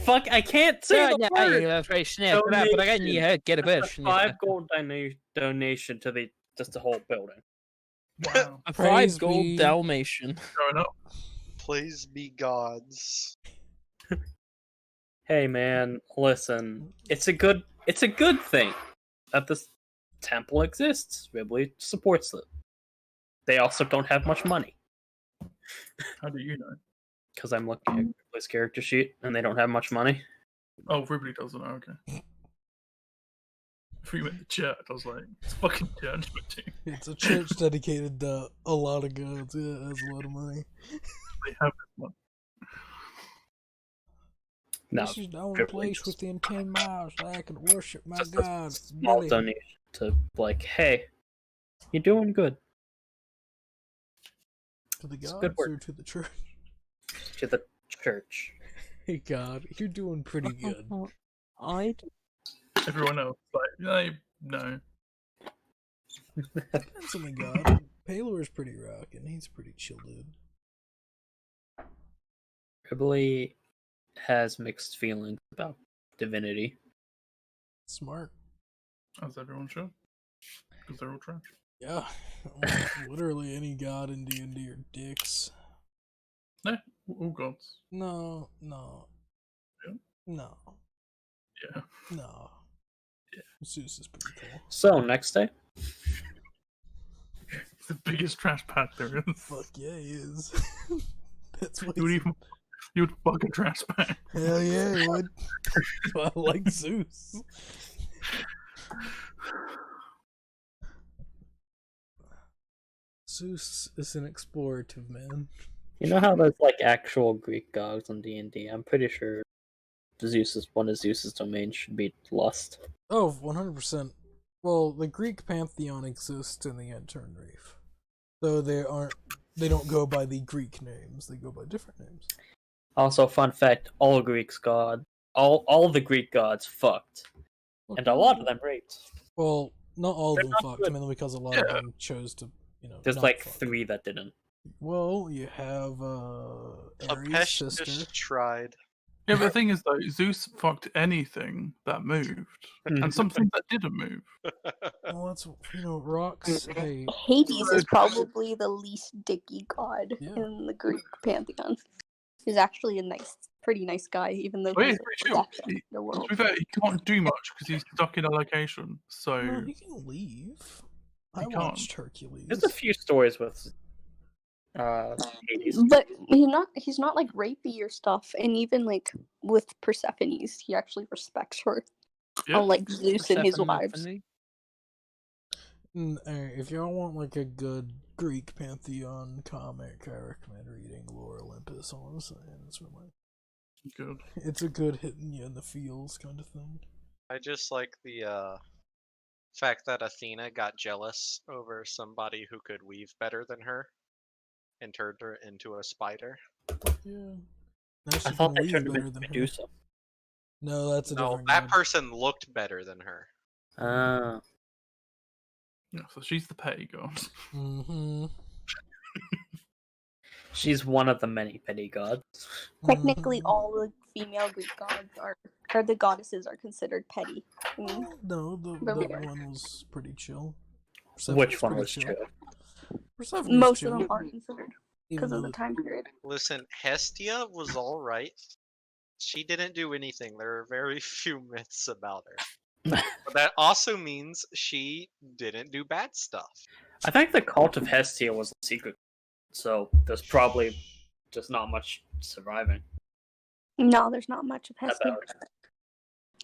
Fuck, I can't say the word. that's very Donation. get a That's a 5 gold donation to the whole building. Wow. A Praise 5 gold be- Dalmatian. Growing up. Please be gods. Hey man, listen. It's a good thing that this temple exists. Ridley supports it. They also don't have much money. How do you know? Because I'm looking at Ridley's character sheet, and they don't have much money. Oh, Ridley doesn't. Oh, okay. If we went to church, I was like, it's fucking church, but It's a church dedicated to a lot of gods. Yeah, it has a lot of money. they have this one. No, This is the only Ridley place just- within 10 miles that I can worship my just god. a small Billy. donation to like, hey, you're doing good. To the It's gods good work. or to the church? To the church. Hey God, you're doing pretty good. Everyone else, like, no. Depends on the god. Palor's pretty rockin'. He's a pretty chill dude. Ridley has mixed feelings about divinity. Smart. As everyone should. Because they're all trash. Yeah. Almost literally any god in D&D are dicks. No, all gods. No. Yeah. No. Yeah. No. Yeah. Zeus is pretty cool. So, next day? It's the biggest trash bag there is. Fuck yeah, he is. That's what You would he's... even, you would fuck a trash bag. Hell yeah, he would. I like Zeus. Zeus is an explorative man. You know how there's like actual Greek gods on D&D? I'm pretty sure one of Zeus's domains should be Lust. Oh, 100%. Well, the Greek pantheon exists in the Intern Reef. Though they don't go by the Greek names, they go by different names. Also, fun fact, all the Greek gods fucked. And a lot of them raped. Well, not all of They're them not fucked, good. mainly because a lot of them chose to, There's not like fuck. 3 that didn't. Well, you have, Ares' Hephaestus sister. tried. Yeah, but the thing is, though, Zeus fucked anything that moved. And something that didn't move. Well, that's, rocks, hey, Hades is probably the least dicky god Yeah. in the Greek pantheon. He's actually a pretty nice guy, even though Oh, yeah, he's he's pretty chill. death in He- the To world. be fair, he can't do much because he's stuck in a location. So, no, he can leave. I can't. watched Hercules. There's a few stories with Hades. But he's not like rapey or stuff, and even like with Persephone, he actually respects her. yeah. Unlike Zeus and his Persephone. wives. If y'all want like a good Greek pantheon comic, I recommend reading Lore Olympus. All I'm saying, Good. it's a good hitting you in the feels kind of thing. I just like the fact that Athena got jealous over somebody who could weave better than her and turned her into a spider. Yeah. Now she I thought can they weave turned him better into than her. Medusa. No, that's a No, different that god. person looked better than her. Ah. Yeah, so she's the petty god. Mm-hmm. She's one of the many petty gods. Technically, Mhm. all the female Greek gods or the goddesses are considered petty. No, But we- that one was pretty chill. Which one pretty was chill? Persephone was Most chill, of them are considered even because of though the time period. Listen, Hestia was alright. She didn't do anything. There are very few myths about her. But that also means she didn't do bad stuff. I think the cult of Hestia was a secret, so there's probably just not much surviving No, there's not much of Hestia. about it.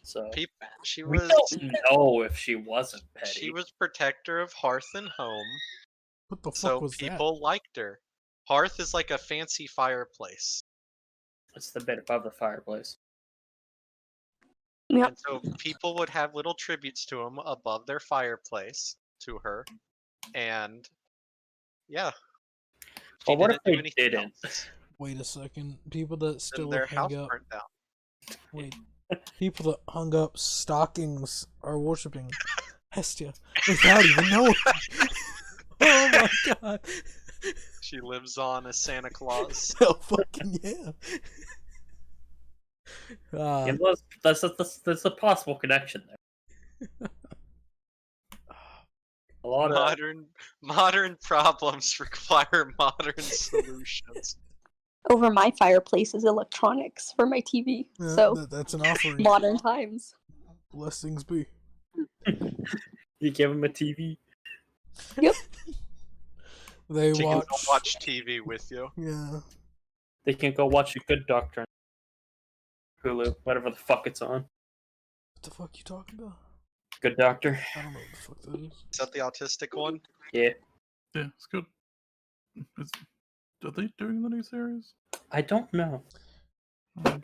So She we was don't know if she wasn't petty. she was protector of hearth and home, what the fuck so was people liked her. Hearth is like a fancy fireplace, It's the bit above the fireplace. Yep. and so people would have little tributes to them above their fireplace to her, and yeah. She Well, what if didn't do they anything didn't? else, that? Wait a second. People that then still their hang house up. burnt down. Wait. People that hung up stockings are worshipping Hestia without even knowing. Oh my god. She lives on as Santa Claus. Hell fucking yeah. Yeah, there's a possible connection there. A lot of Modern problems require modern solutions. Over my fireplace is electronics for my TV. Yeah, So that's an offering. modern times. Blessings be. You give him a TV. They Can watch. go watch TV with you. Yeah. They can go watch a Good Doctor on Hulu, whatever the fuck it's on. What the fuck you talking about? Good Doctor. I don't know what the fuck that is. Is that the autistic one? Yeah. Yeah, it's good. Are they doing the new series? I don't know. Oh my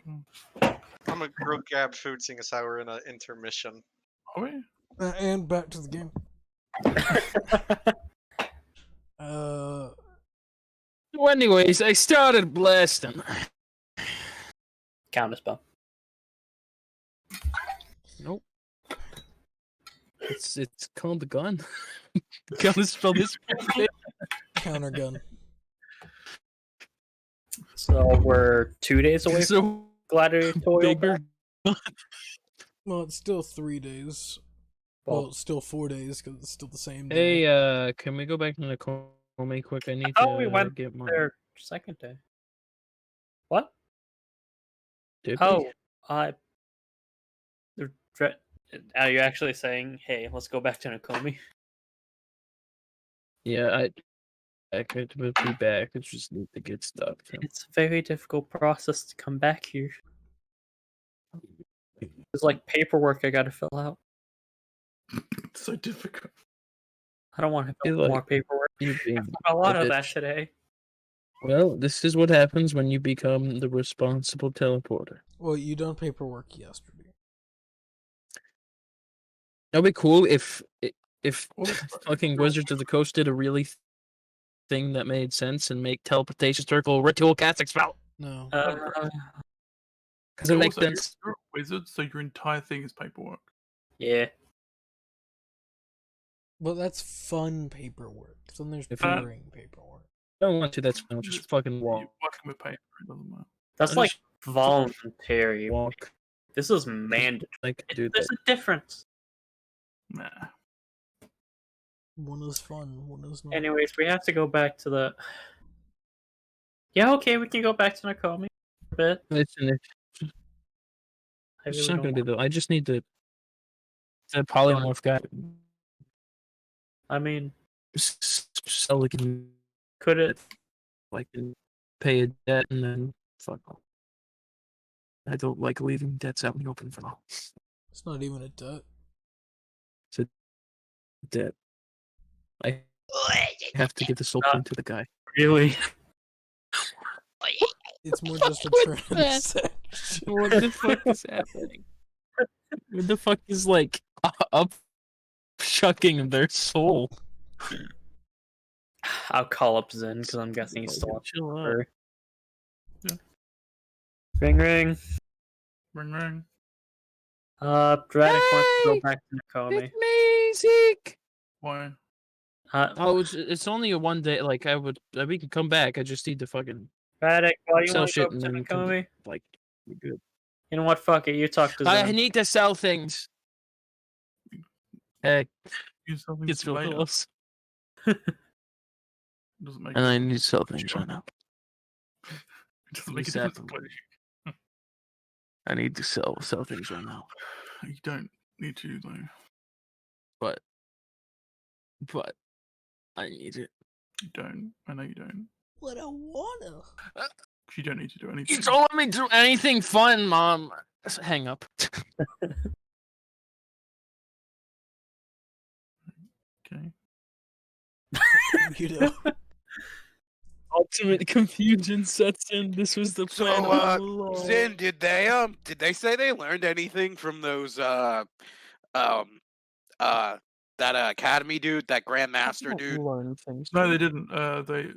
god. I'm gonna go grab food seeing as how we're in an intermission. Are we? And back to the game. So anyways, I started blasting. Counterspell. Nope. It's called the gun. Counterspell this. Counter gun. So we're 2 days away from So Gladiatorial. bigger. Well, it's still 3 days. Well, it's still 4 days because it's still the same day. Hey, can we go back to Nakome quick? I need Oh, to we went get my. their second day. What? Did we? Oh, are you actually saying, hey, let's go back to Nakomi? Yeah, I could be back. I just need to get stuff. It's a very difficult process to come back here. There's like paperwork I gotta fill out. It's so difficult. I don't want to Feel fill like more paperwork. You're being A lot a of bit- that today. Well, this is what happens when you become the responsible teleporter. Well, you done paperwork yesterday. That'd be cool if Well, fucking Wizards of the Coast did a really thing that made sense and make teleportation circle ritual casting spell. No. Because it makes also, sense. You're a wizard, so your entire thing is paperwork. Yeah. But that's fun paperwork. Then there's If you- boring paperwork. I don't want to. That's fine. Just fucking You're walk. working with paper, it doesn't matter. That's I like just- voluntary. Walk. This is mandatory. Like, do There's that. a difference. Nah. One is fun, one is not. Anyways, we have to go back to the. Yeah, okay, we can go back to Nakomi a bit. Listen, I it's really not don't gonna be want- the. I just need the polymorph guy. I mean, So we can could it? like pay a debt and then fuck off. I don't like leaving debts out in the open for now. It's not even a debt. Debt. I have to give the soul coin to the guy. Really? It's more just a transaction. What the fuck is happening? What the fuck is like up shucking their soul? I'll call up Zen because I'm guessing he's still up. Chill out. for- Yeah. Ring ring. Ring ring. Dradic wants to go Hey! back to Nakomi. It's me, Zeke. Why? Oh, it's only a 1 day. Like we can come back. I just need to fucking Dradic, why do you sell want to shit go and to then come Nakomi? like we're good. You know what? Fuck it. You talk to Zen. I need to sell things. Hey, Use something it's real later. close. Doesn't make And I it need to sell things right now. doesn't make a Exactly. difference. Clay. I need to sell things right now. You don't need to though. But I need it. You don't. I know you don't. What I wanna. 'Cause you don't need to do anything. You don't let me do anything fun, Mom. Hang up. Okay. You know. Ultimate confusion sets in. This was the So, plan all along. Zin, did they say they learned anything from those that academy dude, that grandmaster dude? Learn things. No, they didn't. They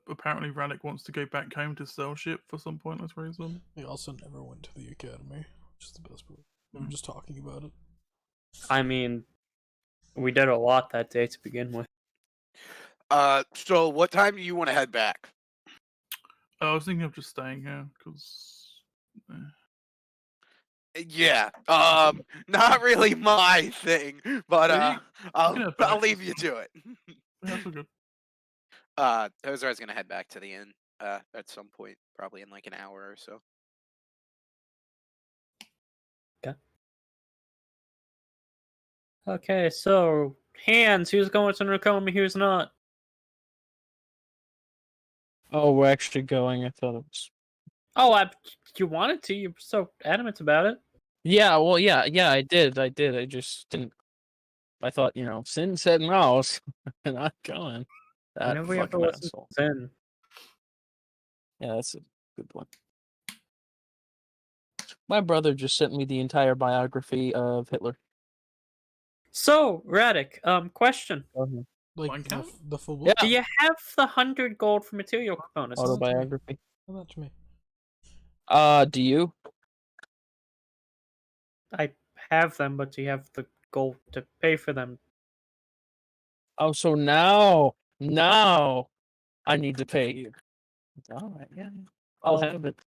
apparently Ranick wants to go back home to sell shit for some pointless reason. They also never went to the academy, which is the best part. We were just talking about it. I mean, we did a lot that day to begin with. So what time do you want to head back? I was thinking of just staying here because. Yeah, not really my thing, but Yeah, I'll head I'll back. leave you to it. That's all good. Ozar's gonna head back to the inn at some point, probably in like an hour or so. Okay, so hands. Who's going to Nakomi? Who's not? Oh, we're actually going. I thought it was. Oh, you wanted to. You're so adamant about it. Yeah, well, yeah, I did. I just didn't. I thought, Sin said no, so I'm not going. That Whenever we have to fucking listen asshole. to Zen. Yeah, that's a good one. My brother just sent me the entire biography of Hitler. So, Radic, question. Like Mine count? the full book. Yeah. Do you have the 100 gold for material components? Autobiography. Send that to me. Do you? I have them, but do you have the gold to pay for them? Oh, so now I need to pay you. All right, yeah. I'll Well, have it.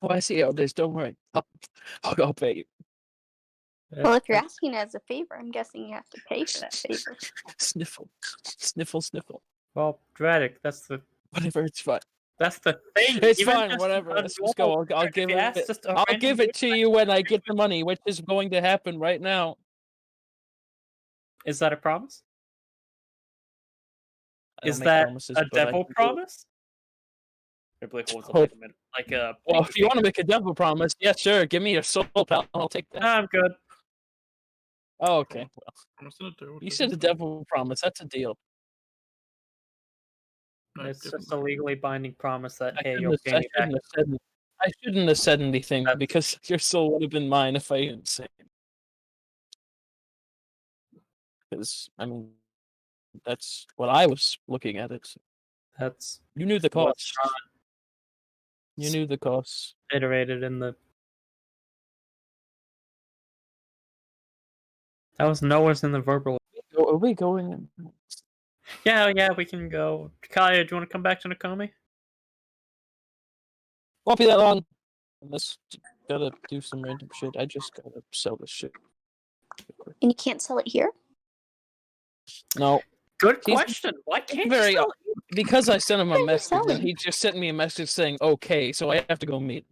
Oh, I see how it is. Don't worry. I'll pay you. Well, if you're asking as a favor, I'm guessing you have to pay for that favor. Sniffle, sniffle, sniffle. Well, Radic, that's the Whatever, it's fine. thing. It's Even fine. just Whatever. a Let's just go. normal- I'll if give you it. ask just a I'll random give it dude to like you when I get the money, which is going to happen right now. Is that a promise? I don't Is make that promises, a but I devil can do it. promise? Or like, hold on, Oh. wait a minute. Like a. Well, if you want to make a devil promise, yeah, sure. Give me your soul, pal. I'll take that. I'm good. Oh, okay. Well, I'm just gonna do you said a devil promise. That's a deal. No, It's just a different. legally binding promise that I hey, shouldn't you'll have, pay I me back. shouldn't have said. I shouldn't have said anything That's- because your soul would have been mine if I didn't say it. Because that's what I was looking at it. So That's you knew the what's cost. You knew the cost. iterated in the. That was nowhere's in the verbal. Are we going? Yeah, we can go. Kaya, do you want to come back to Nakomi? Won't be that long. Unless you gotta do some random shit. I just gotta sell this shit. And you can't sell it here? No, Good He's question. Why can't very you sell it? because I sent him a What are you message, and selling? he just sent me a message saying okay, so I have to go meet.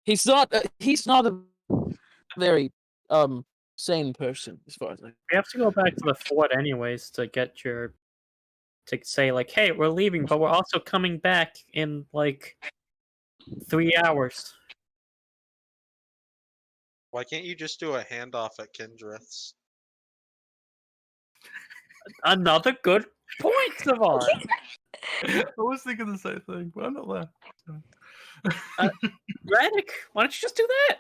He's not a very sane person as far as I. We have to go back to the fort anyways to get your. To say like, hey, we're leaving, but we're also coming back in like 3 hours. Why can't you just do a handoff at Kindrith's? Another good point, Savon. I was thinking the same thing, but I'm not there. Radic, why don't you just do that?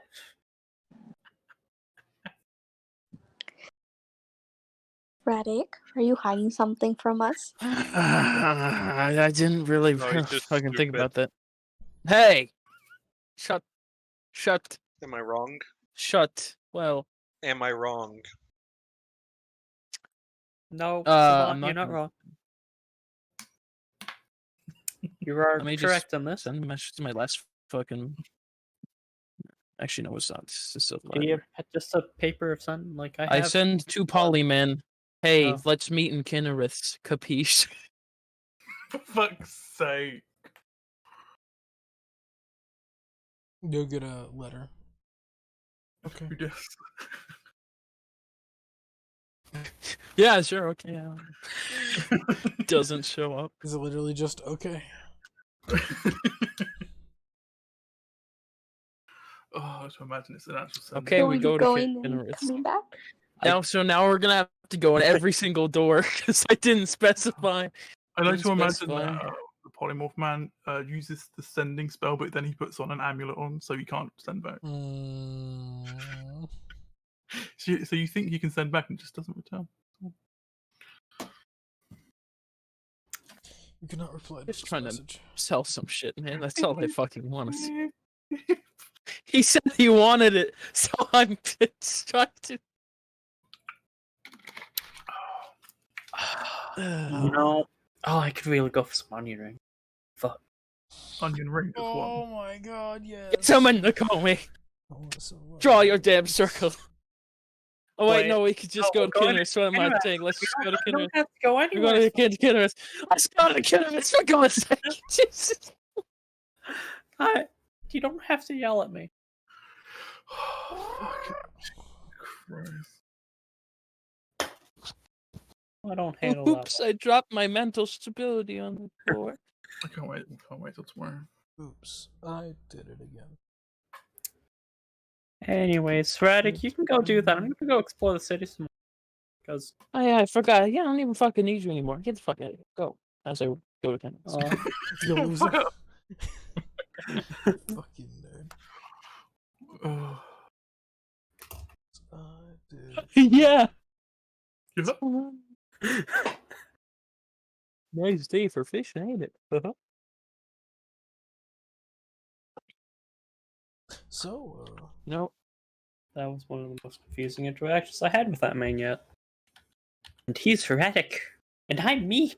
Radic, are you hiding something from us? I didn't really No, he's just fucking think stupid. about that. Hey, shut. Am I wrong? Well, Am I wrong? No, I'm Savon, not you're not gonna- wrong. You are Let me just correct on this. send a message to my last fucking. Actually, no, it's not. It's just a Do you letter. have just a paper of sun like I I have? send to Polyman. Hey, Oh. let's meet in Kinnerith's. Capiche? For fuck's sake. You'll get a letter. Okay. Who does? Yeah, sure. Okay. Yeah. Doesn't show up. Is it literally just okay? Oh, to imagine it's an actual sentence. Okay, So we are go you to going and Kinnerith's. coming back? Now we're gonna have to go in every single door because I didn't specify. I like Didn't to imagine specify. that the polymorph man uses the sending spell, but then he puts on an amulet on, so he can't send back. Mm, So you think he can send back and it just doesn't return? you cannot reply to Just this trying to- message. Sell some shit, man. That's all I fucking want to see. He said he wanted it, so I'm trying to. You know, oh, I could really go for some onion ring. Fuck. Onion ring is Oh one. my god, yes. Get someone to call me. I want so much. Draw your damn circle. Oh wait, Wait. no, we could just No, go we're to going to Kinner's. What am I Kinner's. saying? Let's just go to I don't Kinner's. have to go We're anywhere. going to Kinner's. Let's go to Kinner's. For God's sake. Jesus. You don't have to yell at me. Fucking Christ. I don't handle that. Oops, I dropped my mental stability on the floor. I can't wait till tomorrow. Oops, I did it again. Anyways, Radic, you can go do that. I'm gonna go explore the city some more. Because Oh yeah, I forgot. Yeah, I don't even fucking need you anymore. Get the fuck out of here. Go. As I go to tennis. You loser. Fuck up. Fucking nerd. Oh, I did. Yeah. give up. Nice day for fishing, ain't it? So, No. that was one of the most confusing interactions I had with that man yet. And he's Radic. And I'm me.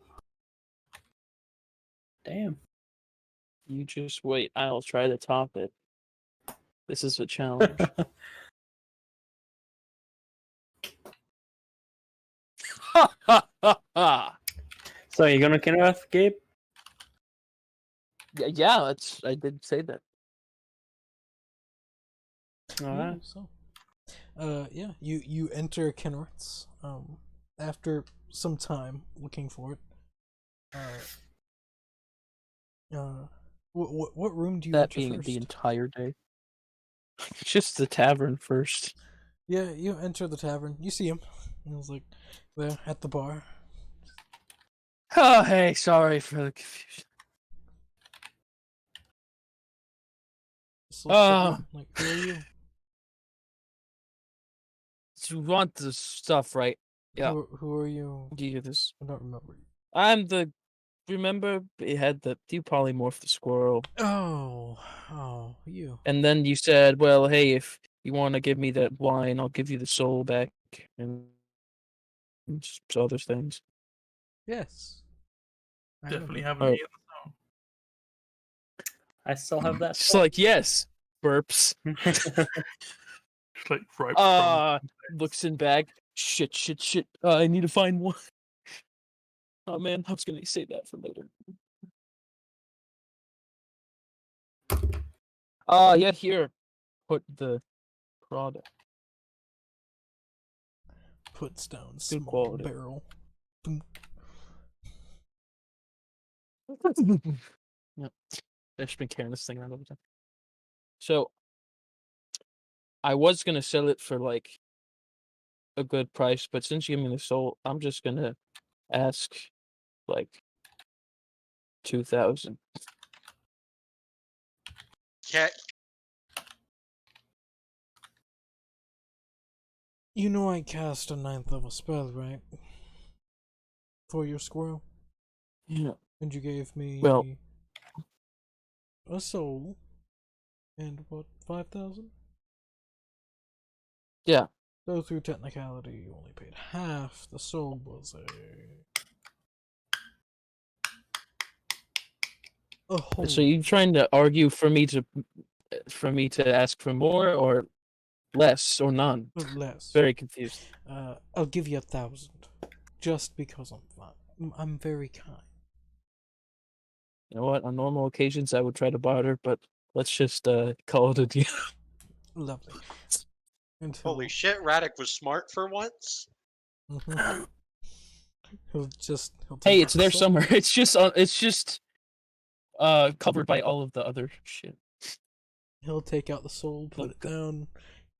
Damn. You just wait. I'll try to top it. This is a challenge. Ha ha ha ha! So you gonna kill us, Gabe? Yeah, that's. I did say that. Alright. so, yeah, you enter Kenworth's. After some time looking for it. What room do you That enter being first? the entire day. Just the tavern first. Yeah, you enter the tavern. You see him. He was like there at the bar. Oh, hey, sorry for the confusion. Just looks at Oh. you, like, who are you? You want the stuff, right? Yeah. Who are you? Do you hear this? I don't remember. I'm the. Remember, it had the. You polymorph the squirrel. Oh, you. And then you said, well, hey, if you want to give me that wine, I'll give you the soul back. And just other things. Yes. I Definitely remember. haven't Oh. eaten I still have that. It's like, yes, burps. Just like right Looks in bag. Shit. I need to find one. Oh man, I was gonna save that for later. Yeah, here. Put the product. Puts down Good small quality. barrel. Yep. I've just been carrying this thing around all the time. So, I was gonna sell it for like a good price, but since you give me the soul, I'm just gonna ask like 2,000. Okay. You know I cast a 9th level spell, right? For your squirrel. Yeah. And you gave me Well- a soul. And what, 5,000? Yeah. So through technicality, you only paid half. The soul was a whole. So you trying to argue for me to ask for more or less or none? less. Very confused. I'll give you 1,000. Just because I'm fine. I'm very kind. You know what? On normal occasions, I would try to barter, but let's just call it a deal. Lovely. Until Holy shit, Radic was smart for once. Mhm. He'll take Hey, out it's the there soul. somewhere. It's just covered by all of the other shit. He'll take out the soul, put it down,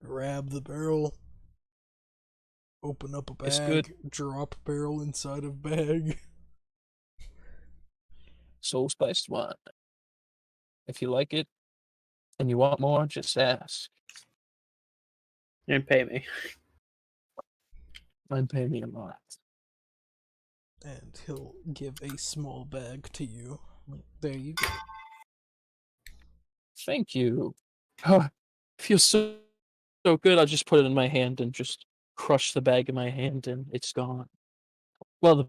grab the barrel, open up a It's bag, good. drop barrel inside of bag. Soul spiced wine. If you like it and you want more, just ask. And pay me. I'd pay me a lot. And he'll give a small bag to you. There you go. Thank you. Oh, feels so good. I'll just put it in my hand and just crush the bag in my hand, and it's gone. Well, the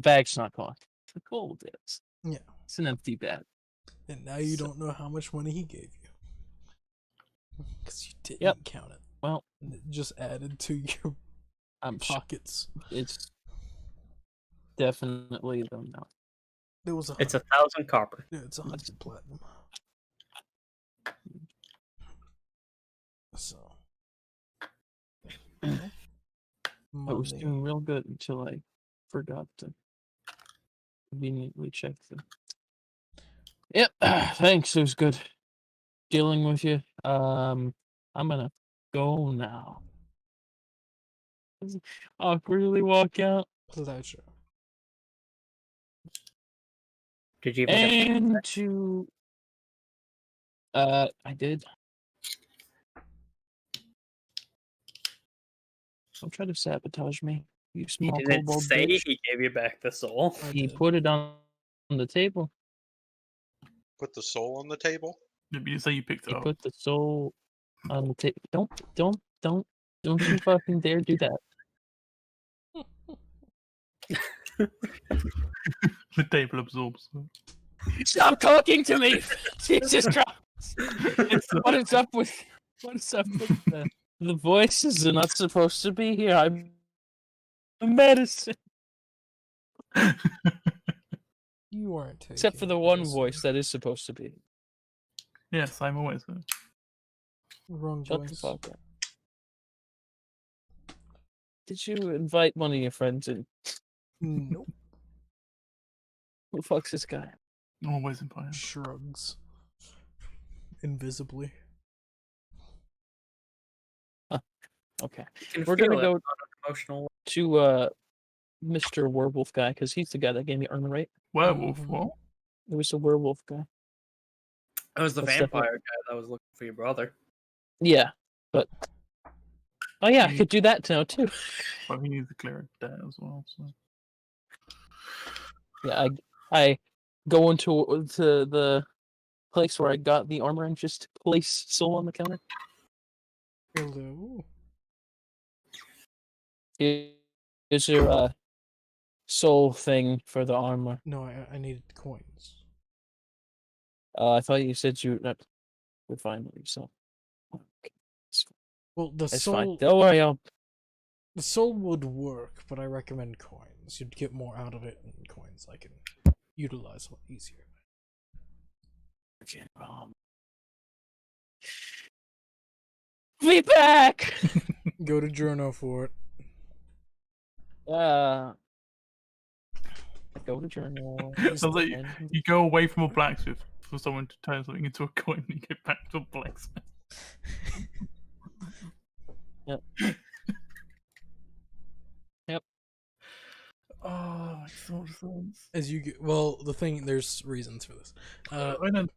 bag's not gone. The gold is. Yeah. It's an empty bag. And now you So- don't know how much money he gave you. Because you didn't Yep. count it. Well, And it just added to your I'm sure pockets. it's definitely the amount. It was It's 100. 1,000 copper. Yeah, it's 100 platinum. So. I was Monday. doing real good until I forgot to conveniently check the. Yep, thanks. It was good dealing with you. I'm gonna go now. Awkwardly walk out, Pleasure. Did you even get and to. I did. Don't try to sabotage me, you He small didn't kobold say bitch. he gave you back the soul. I He did. put it on the table. Put the soul on the table. Maybe you say you picked it He up. put the soul on the table. Don't you fucking dare do that. The table absorbs. Stop talking to me! Jesus Christ! What is up with the voices are not supposed to be here? I'm medicine. You aren't taking Except for the one medicine. voice that is supposed to be. Yes, I'm always. Wrong Shut the voice. fuck up. Did you invite one of your friends in? Nope. Who the fuck's this guy? Always in fire. Shrugs. Invisibly. Okay. You can We're feel gonna it go on an emotional. to Mr. Werewolf guy, because he's the guy that gave me armor, right? Werewolf, Mhm. what? It was the werewolf guy. It was the That's definitely- vampire guy that was looking for your brother. Yeah, but oh yeah, I Mm. could do that now too. But he needs a cleric there as well. So. Yeah, I go into the place where I got the armor and just place soul on the counter. Hello. Is there a soul thing for the armor? No, I needed coins. I thought you said you were fine with yourself. Okay, Well, the that's soul fine. Don't worry, I'll. the soul would work, but I recommend coins. You'd get more out of it in coins. I can utilize a lot easier. Okay, be back. Go to Journo for it. Go to journal. Sounds like you go away from a blacksmith for someone to turn something into a coin, and you get back to a blacksmith. Yep. Yep. Oh, makes so much sense. As you get, well, the thing, there's reasons for this. I don't make sense,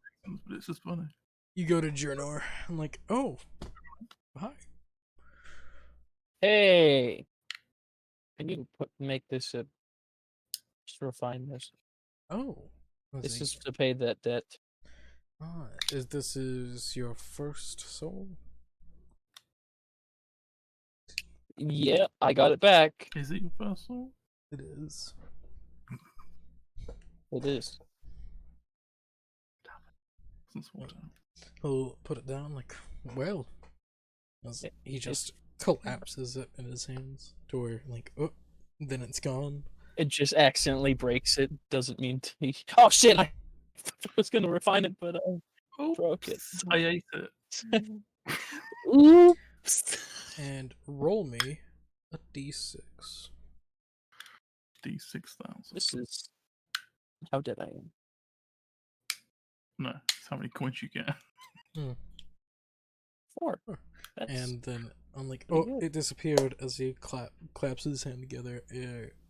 but it's just funny. You go to Journor. I'm like, oh, hi. Hey, can you make this a just refine this? Oh, This is to pay that debt. This is your first soul? Yeah, I got it back. Is it your first soul? It is. It is. Doesn't swallow down. He'll put it down like, well. As he just collapses it in his hands to where, like, oh, then it's gone. It just accidentally breaks it. Doesn't mean to be. Oh shit! I was gonna refine it, but I broke it. I ate it. Oops. And roll me a d6. D6000. This is how dead I am. No, it's how many coins you get. 4. Huh. That's And then I'm like, pretty oh, good. it disappeared as he claps his hand together,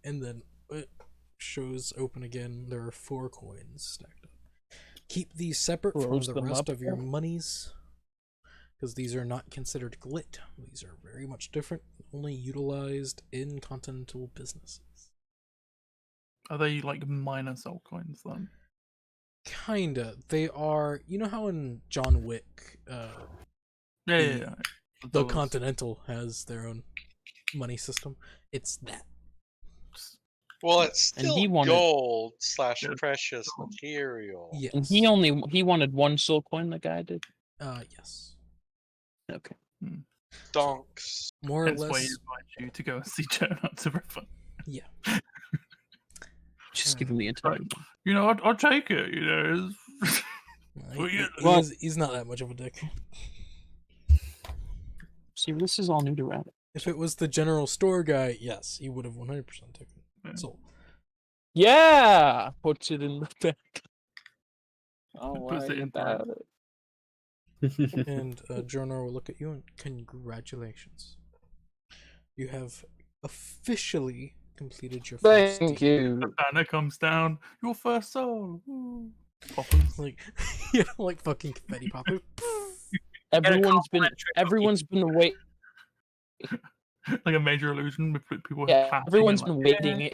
and then it shows open again. There are 4 coins stacked up. Keep these separate from Close the them rest up. of your monies, because these are not considered glit. These are very much different, only utilized in continental businesses. Are they like minor soul coins then? Kinda. They are. You know how in John Wick, Yeah. the dollars. Continental has their own money system? It's that. Well, it's And still he wanted- gold / Yeah. precious material. Yes. And he wanted 1 soul coin. The guy did. Yes. Okay. Donks. More or That's why he less. invited you to go and see Jonah to refund. Yeah. Just give him the entire. You know, I'll take it. You know, Well, yeah, well- he's not that much of a dick. See, this is all new to Rabbit. If it was the general store guy, yes, he would have 100% taken Yeah. soul. Yeah! Puts it in the back. Oh, Puts it worry in about it. And Jornor will look at you and congratulations. You have officially completed your first Thank deed. you. The banner comes down. Your first soul. Woo. Poppers. Like, yeah, like fucking confetti poppers. Everyone's been compliment waiting. Like a major illusion with people Yeah, clapping. everyone's and been like, waiting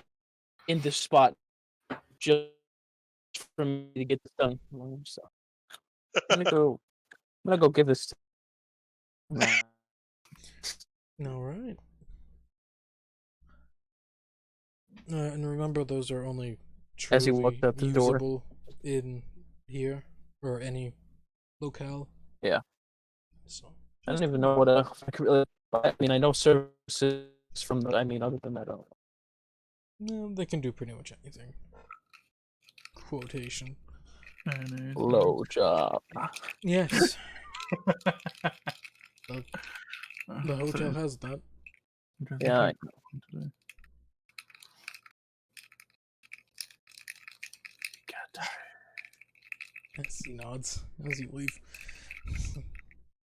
in this spot just for me to get this done. So I'm gonna go give this. All right. And remember, those are only As he truly walked out the door. usable in here or any locale. Yeah. So I don't even know what else I could really buy. I mean, I know services from the. I mean, other than that, I don't know. no, they can do pretty much anything. Quotation. and Low job. Yes, uh, the so hotel it's has that. interesting Yeah, I take today. God, Yes, he nods as you leave.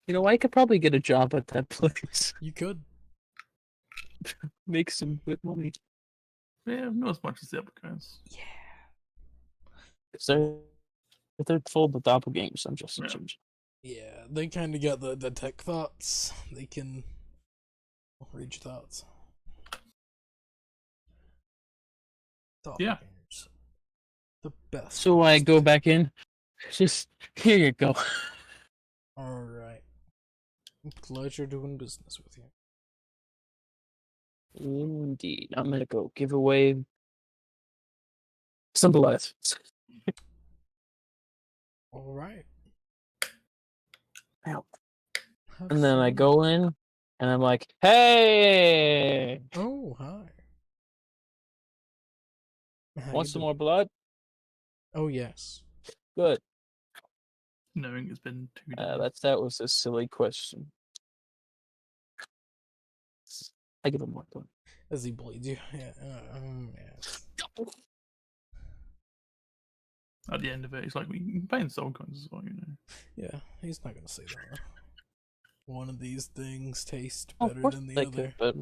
You know, I could probably get a job at that place. You could. Make some good money. yeah, not as much as the other guys. If they're full of doppelgangers, I'm just Yeah. Yeah, they kind of get the tech thoughts. They can read your thoughts. Yeah. Doppelgangers. The best. So I go back in. Just here you go. Alright. Pleasure doing business with you. Indeed. I'm gonna go give away some blood. Alright. Ow. Have And then I fun. go in and I'm like, hey, Oh, hi. How want you some doing? more blood? Oh, yes. Good. Knowing it's been 2 days. That was a silly question. I give him more blood. As he bleeds you. Yeah. Yes. At the end of it, it's like we can play in soul coins as well, you know. Yeah, he's not gonna say that. One of these things tastes Of better course than the they other. could, but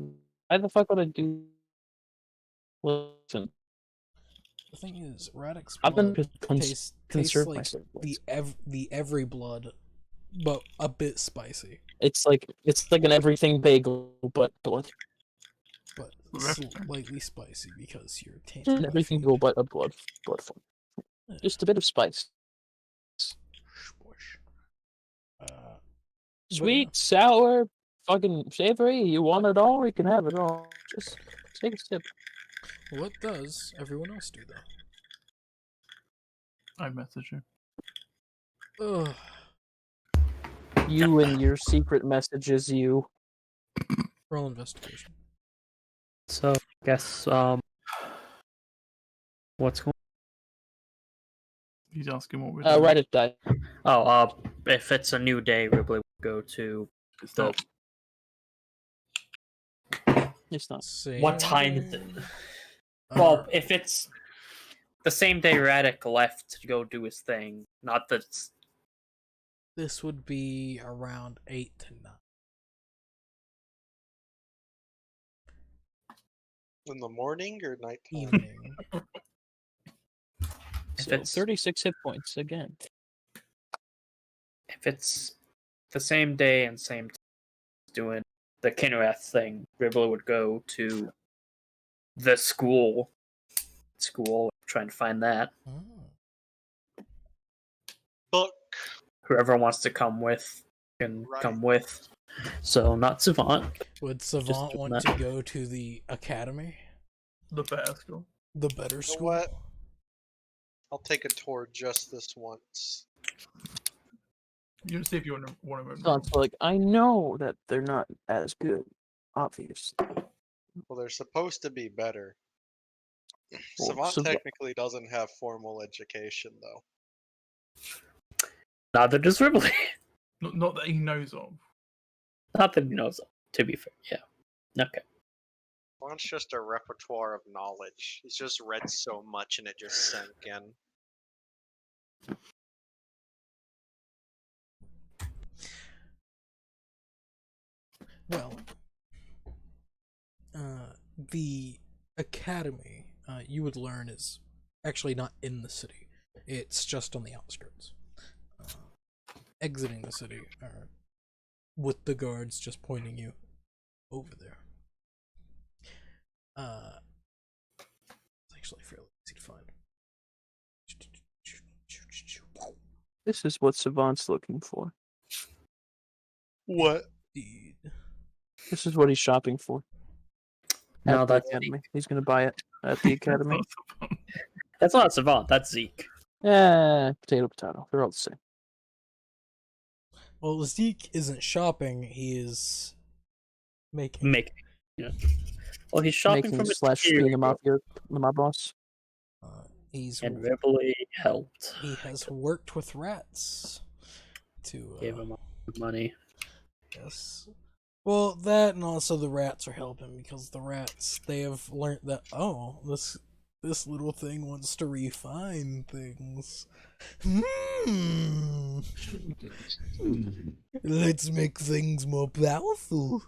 why the fuck would I do? Listen, The thing is, Radix I've been blood just tastes conserve like myself. the every blood, but a bit spicy. It's like an everything bagel, but blood. But Right. slightly spicy because you're tainted An by everything food. bagel, but a blood form. Yeah. Just a bit of spice. Squish. But Sweet, sour, fucking savory. You want it all? You can have it all. Just take a sip. yeah. What does everyone else do I message you. though? Ugh. You and your secret messages. You. Roll investigation. So I guess what's going He's asking what we're doing. Write it down. if it's a new day, Ripley would go to It's the It's not. what time is it? Uh, Well, if it's the same day Radic left to go do his thing, not that this would be around 8 to 9. In the morning or nighttime? Evening. If So it's- 36 hit points again. if it's the same day and same time doing the Kinnereth thing, Ripley would go to the school, trying to find that. Oh. Book. Whoever wants to come with can Right. come with. So not Savant. Would Savant doing want that. to go to the academy? the better school. The better know school? what? I'll take a tour just this once. You see if you want to So it's like, I know that they're not as good, obviously. Well, they're supposed to be better. Well, Savant Savant- technically doesn't have formal education, though. Neither does Ripley. not that he knows of. Not that he knows of. To be fair, yeah. Okay. Juan's just a repertoire of knowledge. He's just read so much and it just sank in. Well, the academy you would learn is actually not in the city. It's just on the outskirts. Exiting the city, with the guards just pointing you over there. It's actually fairly easy to find. This is what Savant's looking for. What? Indeed. This is what he's shopping for. No, At the that's academy. He's gonna buy it at the academy. That's not Savant. That's Zeke. Potato, potato. They're all the same. Well, Zeke isn't shopping, he is making. Making. Yeah. Well, he's shopping Making from slash being the mafia, the mob boss. He's and Ripley helped. he has worked with rats to Gave him money. yes. Well, that and also the rats are helping because the rats they have learned that this little thing wants to refine things. Let's make things more powerful.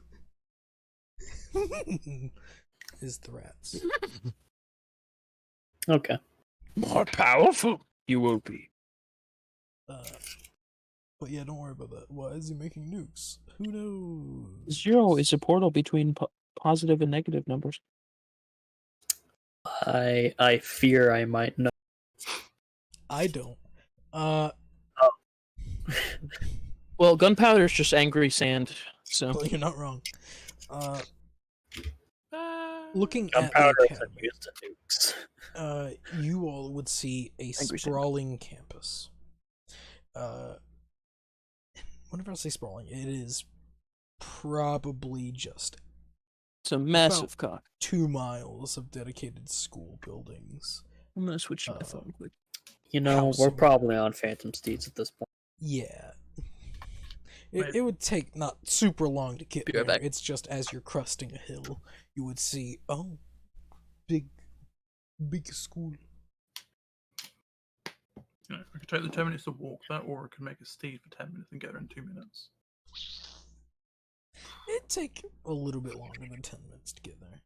Is the rats. Okay. More powerful you will be. But yeah, don't worry about that. Why is he making nukes? Who knows? 0 is a portal between positive and negative numbers. I fear I might know. I don't. Well, gunpowder is just angry sand. So Well, you're not wrong. Looking at the Gunpowder isn't academy, used to nukes. you all would see a Angry sand. sprawling campus. Whenever I say sprawling, it is probably just it's a massive cock. 2 miles of dedicated school buildings. I'm gonna switch to my phone quick. You know, House we're of- probably on Phantom Steeds at this point. Yeah. It would take not super long to get Be there. right back. It's just as you're cresting a hill, you would see, big school. You know, I could take the 10 minutes to walk that, or I could make a steed for 10 minutes and get there in 2 minutes. It'd take a little bit longer than 10 minutes to get there.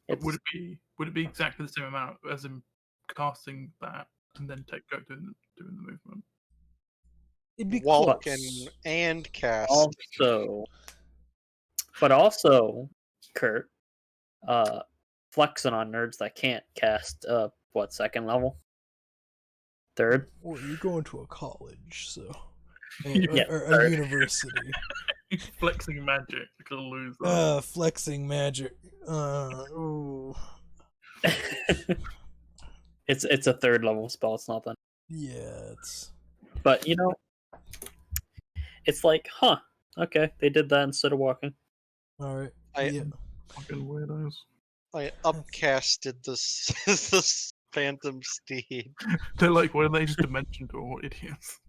But would it be exactly the same amount as in casting that and then doing the movement? It'd be Walking close. and cast. Also, Kurt, flexing on nerds that can't cast, second level? Third? Well, you're going to a college, so. Yeah, or a third. university. Flexing magic, I could lose that. Flexing magic. Ooh. It's a third level spell, it's not that. Yeah, it's. But, you know, it's like, okay, they did that instead of walking. Alright. I- Yeah. Fucking weirdos. I upcasted this this Phantom Steed. They're like, what are they just dimension door? What idiots.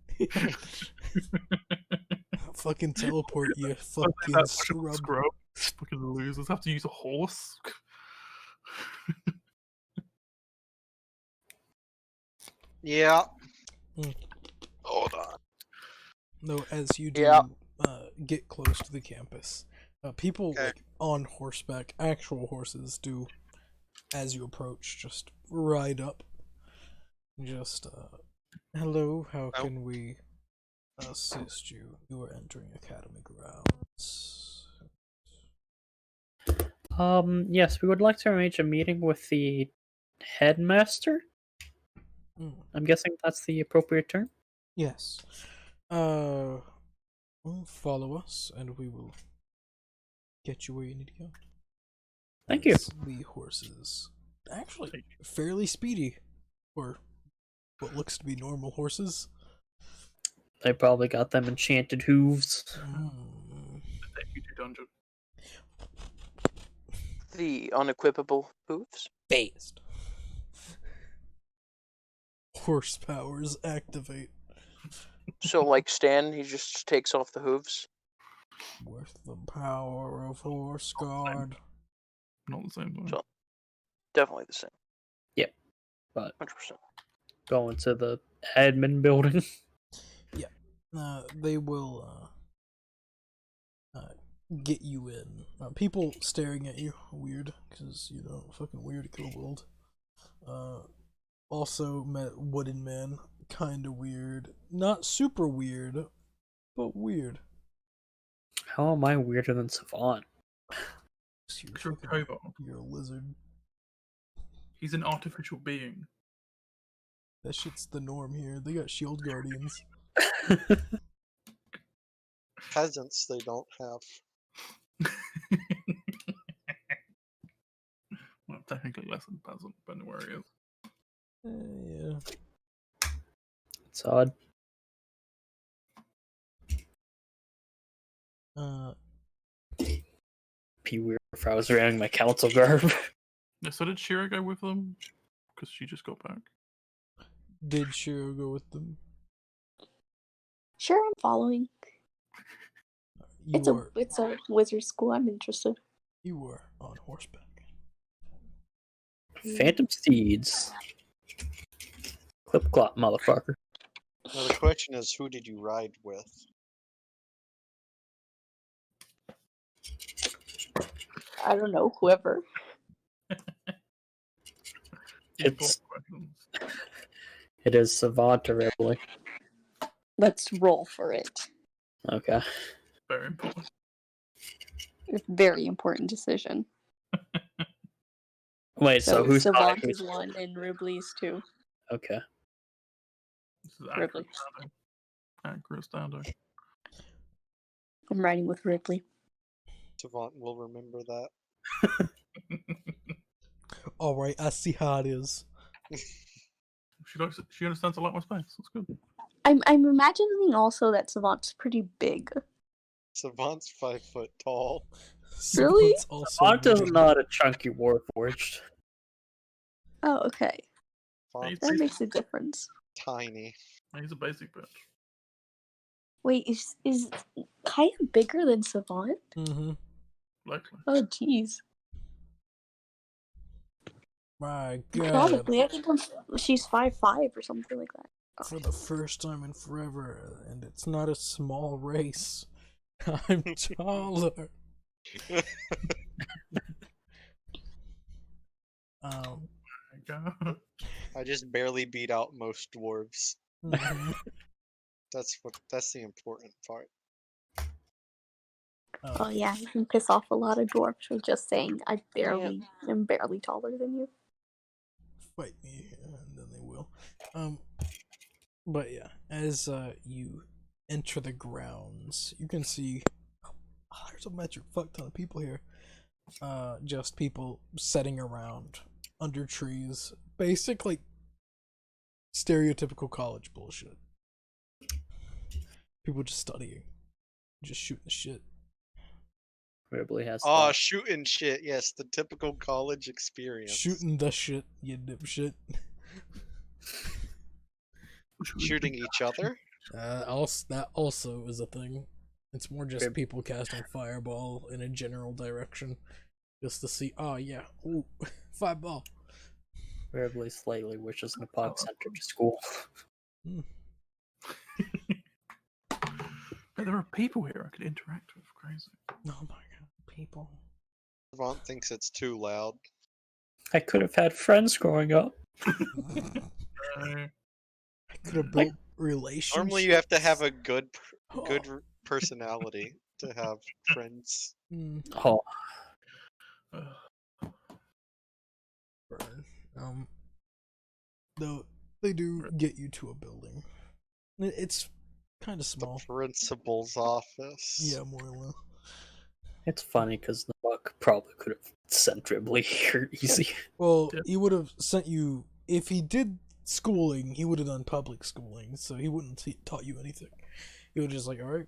Fucking teleport, you That's fucking scrub. scrub. Fucking losers have to use a horse. Yeah. Mm. Hold on. No, as you do Yeah. get close to the campus, people Okay. like on horseback, actual horses, do as you approach, just ride up. Just hello, how Oh. can we assist you? You are entering academy grounds. Yes, we would like to arrange a meeting with the headmaster. Mm. I'm guessing that's the appropriate term. Yes. Well, follow us, and we will get you where you need to go. Thank you. The horses, actually, fairly speedy, or what looks to be normal horses. They probably got them enchanted hooves. Take you to dungeon. The unequipable hooves. Based. Horsepowers activate. So, like Stan, he just takes off the hooves. With the power of Horse Guard. Not the same thing. So- Definitely the same. But 100%. going to the admin building. They will get you in. People staring at you, weird, because fucking weird kobold. Also met Wooden Man, kinda weird. Not super weird, but weird. How am I weirder than Savant? You're a kobold. You're a lizard. He's an artificial being. That shit's the norm here. They got shield guardians. Peasants, they don't have. Well, technically less than peasant, but no where he is. Yeah. It's odd. Be weird if I was wearing my council garb. Yeah, so did Shira go with them? Because she just got back. Did Shiro go with them? Sure, I'm following. You It's a wizard school. I'm interested. You were on horseback. Phantom Steeds. Clip clop, motherfucker. Now the question is, who did you ride with? I don't know, whoever. It's it is Savant or Ripley. Let's roll for it. Okay. Very important. It's a very important decision. Wait, so who's Savant not- is 1 and Ribley's 2. Okay. This is Ripley. accurate standing. I'm riding with Ripley. Savant will remember that. Alright, I see how it is. She understands a lot more space. That's good. I'm imagining also that Savant's pretty big. Savant's 5 foot tall. Really? Savant's also Savant is weird. not a chunky warforged. Oh, okay. Savant's That makes a difference. tiny. He's a basic bitch. Wait, is Kaya bigger than Savant? Mm-hmm. Likely. Oh, jeez. My God. Probably. I think she's 5'5" or something like that. For the first time in forever, and it's not a small race. I'm taller. My God. I just barely beat out most dwarves. Mhm. That's the important part. Oh yeah, you can piss off a lot of dwarfs for just saying I am barely taller than you. Fight me, and then they will. But yeah, as you enter the grounds, you can see there's a metric fuck ton of people here. Just people sitting around under trees, basically stereotypical college bullshit. People just studying, just shooting the shit. Ripley has Oh, that. shooting shit. Yes, the typical college experience. Shooting the shit, you dipshit. Shooting each other? That also is a thing. It's more just Rib- people casting fireball in a general direction, just to see. Oh yeah, ooh, fireball. Ripley slightly wishes an Pog Center to school. But there are people here I could interact with. Crazy. Oh my god, people. Savant thinks it's too loud. I could have had friends growing up. I could have built relationships. Normally, you have to have a good Oh. personality to have friends. Mm, Oh, burn. Though they do get you to a building. It's kind of small. The principal's office. Yeah, more or less. it's funny because the buck probably could have sent Ripley here easy. Well, Yeah. he would have sent you if he did schooling. He would have done public schooling, so he wouldn't taught you anything. He would just like, all right,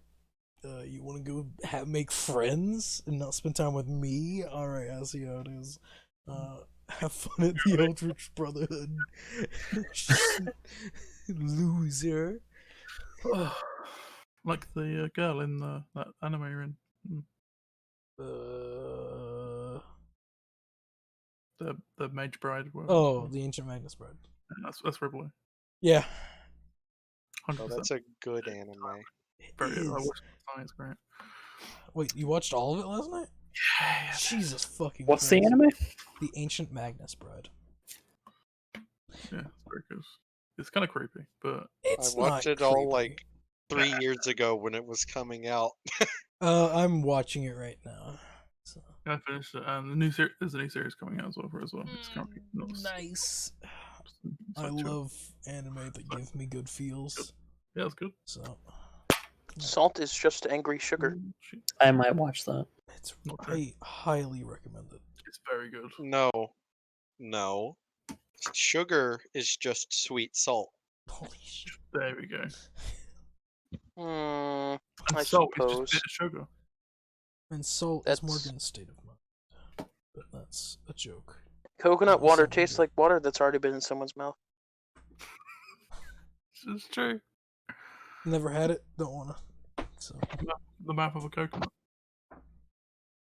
you want to go make friends and not spend time with me? All right, I see how it is. Have fun at the Eldritch Brotherhood, loser. like the girl in that anime you're in. The Mage Bride. Oh, the Ancient Magnus Bride. That's Ridley. Yeah. 100%. Oh, that's a good anime. Very good. I Is. watched it. It's great. Wait, you watched all of it last night? Yeah. Jesus fucking What's the Christ. anime? The Ancient Magnus Bride. Yeah, it's very good. It's kind of creepy, but It's I watched not it all creepy. like 3 years ago when it was coming out. I'm watching it right now. So. I finished it. And there's a new series coming out as well for it as well. It's currently not Nice. it's I like two- love anime that give me good feels. Yeah, it's good. So Salt is just angry sugar. Shit, I might watch that. it's Not true. I highly recommend it. It's very good. No. Sugar is just sweet salt. Holy shit. There we go. Hmm. And I salt is suppose. just a bit of sugar. And salt is That's- Morgan's state of mind. But that's a joke. Coconut Oh, water so tastes good. like water that's already been in someone's mouth. It's true. Never had it, don't wanna. So The mouth of a coconut.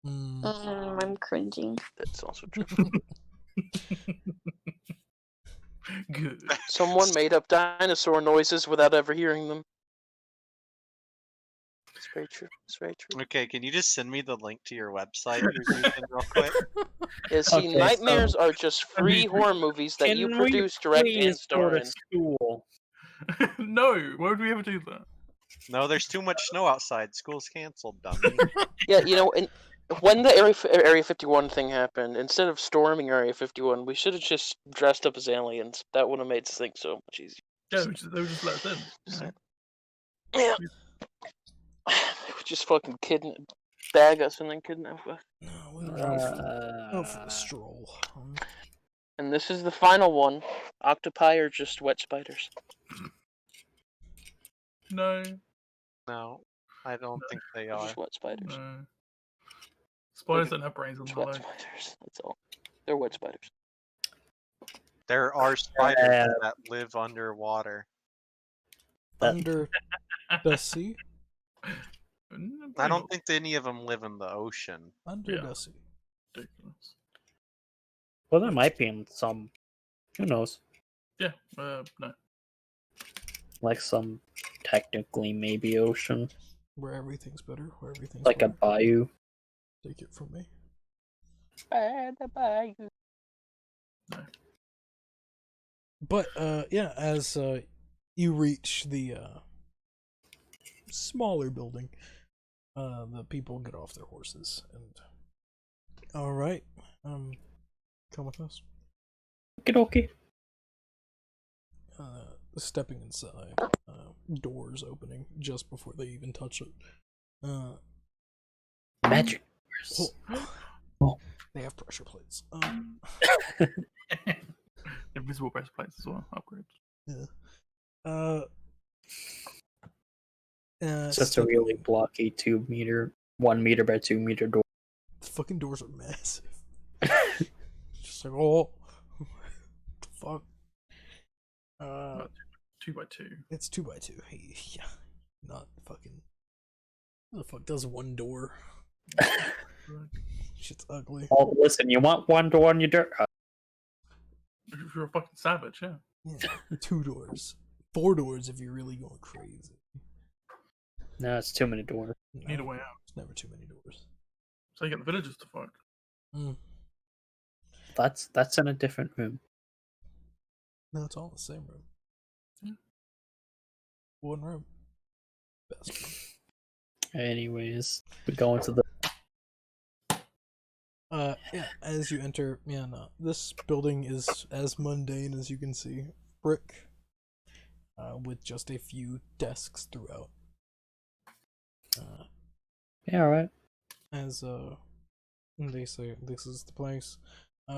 I'm cringing. That's also true. Good. Someone made up dinosaur noises without ever hearing them. It's very true. It's very true. Okay, can you just send me the link to your website you're using real quick? Yeah, see, Okay, nightmares so- are just free horror movies that you Can we produce, direct, and please go star to in. school? No, why would we ever do that? No, there's too much snow outside. School's canceled, dummy. Yeah, you know, and when the Area 51 thing happened, instead of storming Area 51, we should have just dressed up as aliens. That would have made us think so much easier. Yeah, they would just let us in. Just You know? saying. Yeah. They would just fucking bag us and then kidnap us. no, we were out for the stroll. And this is the final one. Octopi are just wet spiders. No, No, I don't think they They're are. just wet spiders. no. Spiders don't have brains on Just them. wet spiders. That's all. They're wet spiders. There are spiders that live underwater. Under the sea? I don't think any of them live in the ocean. Under Yeah. the sea. Ridiculous. Well, there might be in some. Who knows? Yeah, no. Like some technically maybe ocean, Where everything's better, where everything's like a better. bayou. Take it from me. But yeah, as you reach the smaller building, the people get off their horses and all right, come with us. Okay. Stepping inside, doors opening just before they even touch it. Magic. Oh, Oh. They have pressure plates. Invisible breastplates as well. Upgrades. Yeah. It's just a really blocky 2 meter, 1 meter by 2 meter door. The fucking doors are massive. Just like, oh, what the fuck. 2x2. It's 2x2. Yeah, not fucking. Who the fuck does one door? Shit's ugly. Oh, listen, you want one door on your dirt? If you're a fucking savage, yeah. Yeah, 2 doors, 4 doors if you're really going crazy. No, it's too many doors. You need a way out. There's never too many doors. So you get the villagers to fuck. Mm. That's in a different room. No, it's all in the same room. Yeah. One room. Best room. Anyways, we go into the. Yeah, as you enter, yeah, no, this building is as mundane as you can see. Brick, with just a few desks throughout. Yeah, alright. As, they say this is the place,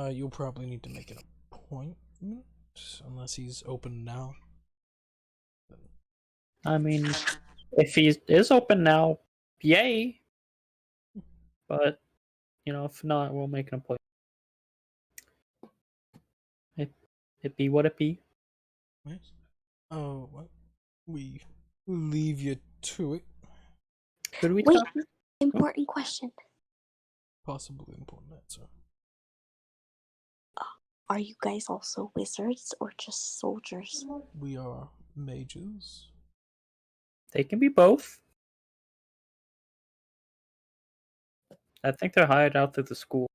you'll probably need to make an appointment, unless he's open now. I mean, if he is open now, yay. But, you know, if not, we'll make an appointment. It be what it be. Nice. Oh, well, we leave you to it. Could we Wait. talk? Important question. Possibly important answer. Are you guys also wizards or just soldiers? We are mages. They can be both. I think they're hired out through the school.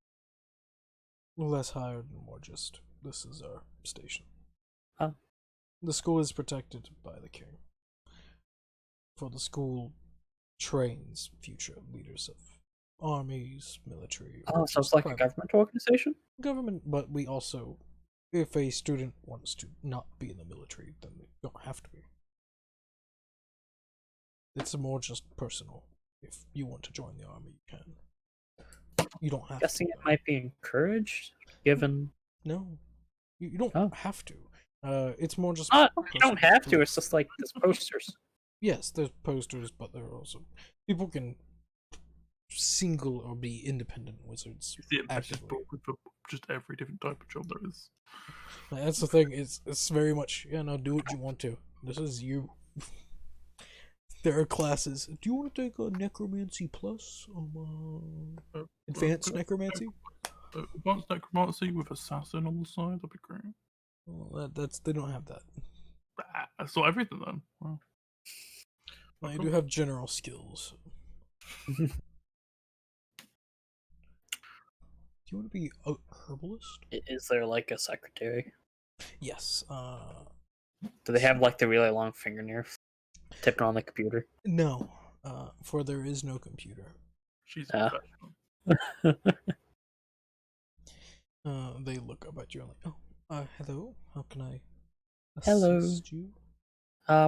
Less hired and more just, this is our station. Oh. The school is protected by the king. For the school trains future leaders of armies, military. Oh, or so it's just like a private government organization? government, but we also, if a student wants to not be in the military, then they don't have to be. It's more just personal. If you want to join the army, you can. You don't have Guessing to. it might be encouraged, given. No, you don't Oh. have to. It's more just. You personal don't have to. belief. It's just like there's posters. Yes, there's posters, but there are also people can single or be independent wizards. It's the impressive Actively. book with just every different type of job there is. That's the thing. It's very much no. Do what you want to. This is you. There are classes. Do you want to take a necromancy plus? Advanced necromancy. Advanced necromancy with assassin on the side. That'd be great. Well, that's they don't have that. I saw everything then. Wow. I do have general skills. Do you want to be a herbalist? Is there like a secretary? Yes. Do they have like the really long fingernails? Tipping on the computer? No. For there is no computer. She's Ah. professional. They look up at you and like, oh, hello. How can I Hello. assist you?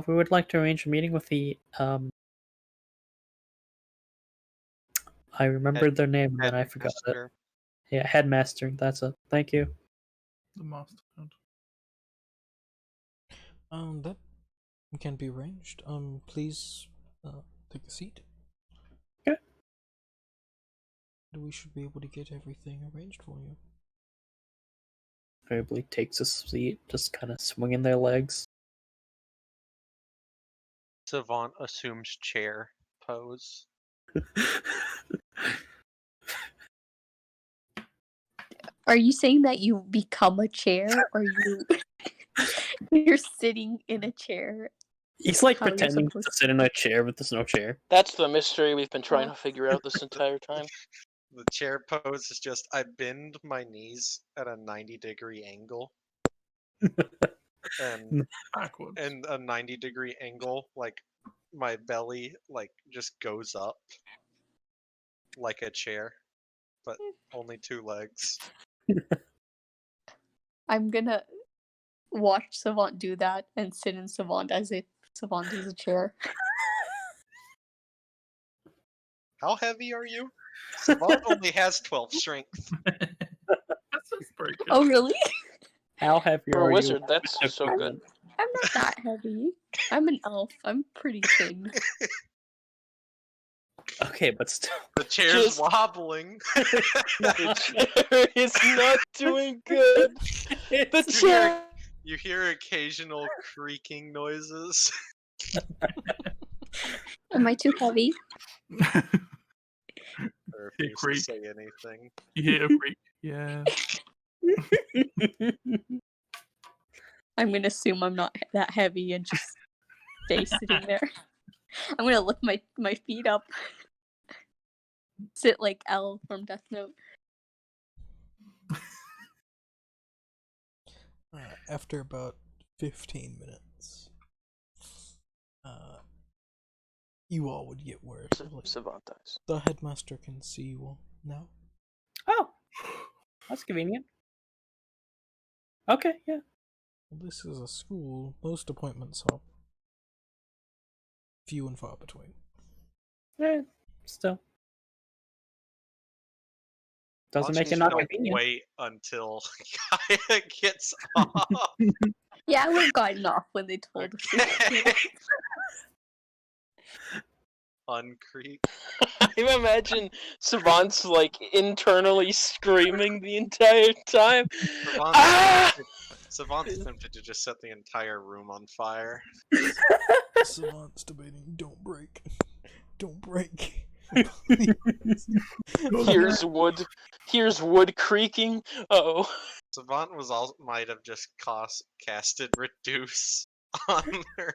We would like to arrange a meeting with the I remembered their name and then I forgot it. Headmaster. Yeah, headmaster. That's it. Thank you. The master hand. That can be arranged. Please, take a seat. Okay. We should be able to get everything arranged for you. Everybody takes a seat, just kind of swinging their legs. Savant assumes chair pose. Are you saying that you become a chair or you're sitting in a chair? He's like How are you pretending to supposed to- sit in a chair, but there's no chair. That's the mystery we've been trying to figure out this entire time. The chair pose is just I bend my knees at a 90-degree angle. and Backwards. and a 90-degree angle, like my belly like just goes up like a chair, but only 2 legs. I'm gonna watch Savant do that and sit in Savant as if Savant is a chair. How heavy are you? Savant only has 12 strength. That's pretty good. Oh really? How heavy For are a you? wizard, that's so good. I'm not that heavy. I'm an elf. I'm pretty thin. Okay, but still. The chair's Just- wobbling. The chair is not doing good. The chair. You hear occasional creaking noises. Am I too heavy? Or Hear refuse to creak. say anything. You hear a creak. Yeah. I'm gonna assume I'm not that heavy and just stay sitting there. I'm gonna lift my feet up. Sit like L from Death Note. After about 15 minutes, you all would get word. Like, Savant dies. the headmaster can see you all now. Oh, that's convenient. Okay, yeah. This is a school. Most appointments are few and far between. Still. Doesn't Why make don't it you not just convenient. wait until Gaia gets off. Yeah, I would have gotten off when they told us. Uncreep. I imagine Savant's like internally screaming the entire time. Ah! Savant's tempted to just set the entire room on fire. Savant's debating, don't break. Don't break. Here's wood creaking. Oh. Savant was all might have just casted reduce on her.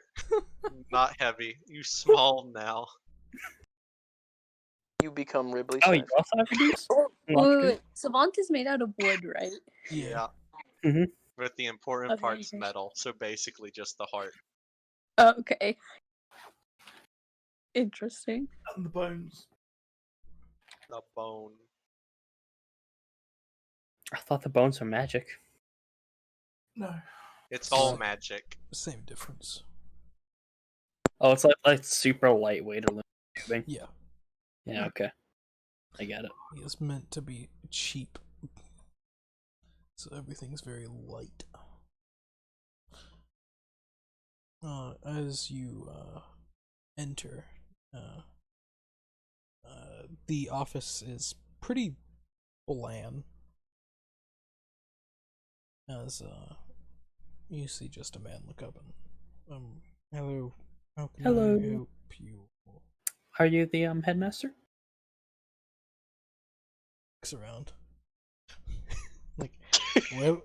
Not heavy. You small now. You become Ripley. Oh, you size. also have reduce? Oh, Not wait, good. wait. Savant is made out of wood, right? Yeah. Mhm. With the important Okay, parts okay. metal, so basically just the heart. Okay. Interesting. And the bones. The bone. I thought the bones were magic. No. It's all So- magic. Same difference. Oh, it's like super lightweight aluminum tubing. Yeah. Yeah, okay. I get it. He is meant to be cheap. So everything's very light. As you enter, the office is pretty bland. As you see just a man look up and hello, how can Hello. I help you? Are you the headmaster? Looks around. Like, well,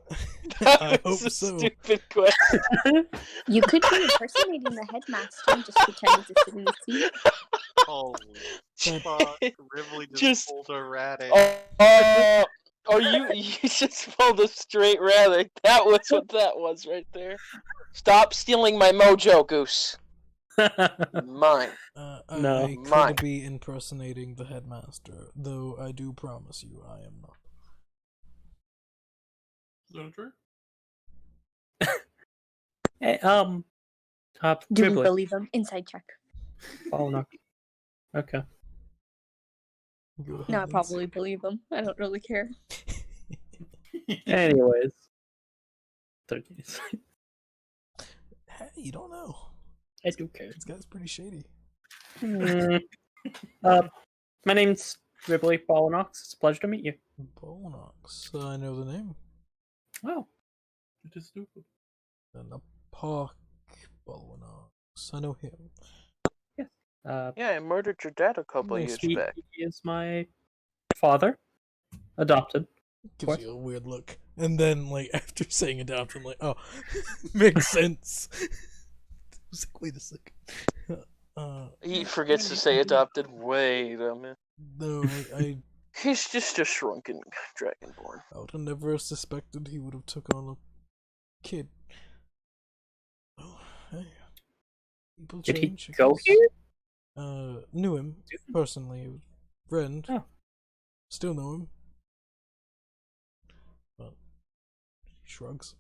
That I was hope a so. stupid question. You could be impersonating the headmaster and just pretending to sit in the seat. Holy But- fuck. Rivley just, Just- pulled a rat in. Oh, you just pulled a straight rabbit. That was what that was right there. Stop stealing my mojo, Goose. Mine. No. I Mine. could be impersonating the headmaster, though I do promise you I am not. Is that true? Hey, Do we Dribbler. believe him? Inside check. Oh, no. Okay. Go ahead No, I and probably believe him. I don't really care. Anyways. 13. Hey, you don't know. I do care. This guy's pretty shady. Hmm. My name's Ripley Ballinox. It's a pleasure to meet you. Bonox. I know the name. Oh, It is stupid. And a Park Bonox. I know him. Yeah, I murdered your dad a couple years he back. is my father, adopted. Gives What? you a weird look. And then, like, after saying adoption, like, oh, makes sense. I was like, wait a second. He forgets to say adopted. Wait a minute. No, I He's just a shrunken dragonborn. would have never suspected he would have took on a kid. Oh, hey. People Did he change, I go guess. here? Knew him personally. Friend. Oh. Still know him. But he shrugs.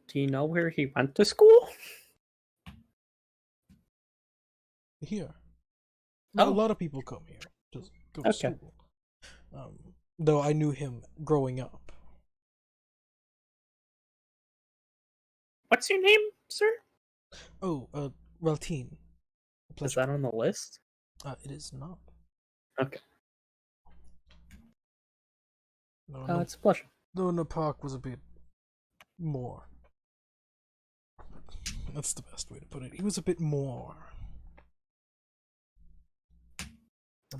Do you know where he went to school? Here. Oh. A lot of people come here to go to Okay. school. Though I knew him growing up. What's your name, sir? Oh, Raltine. A Is pleasure. that on the list? It is not. Okay. No, It's a pleasure. though Napak was a bit more. That's the best way to put it. He was a bit more.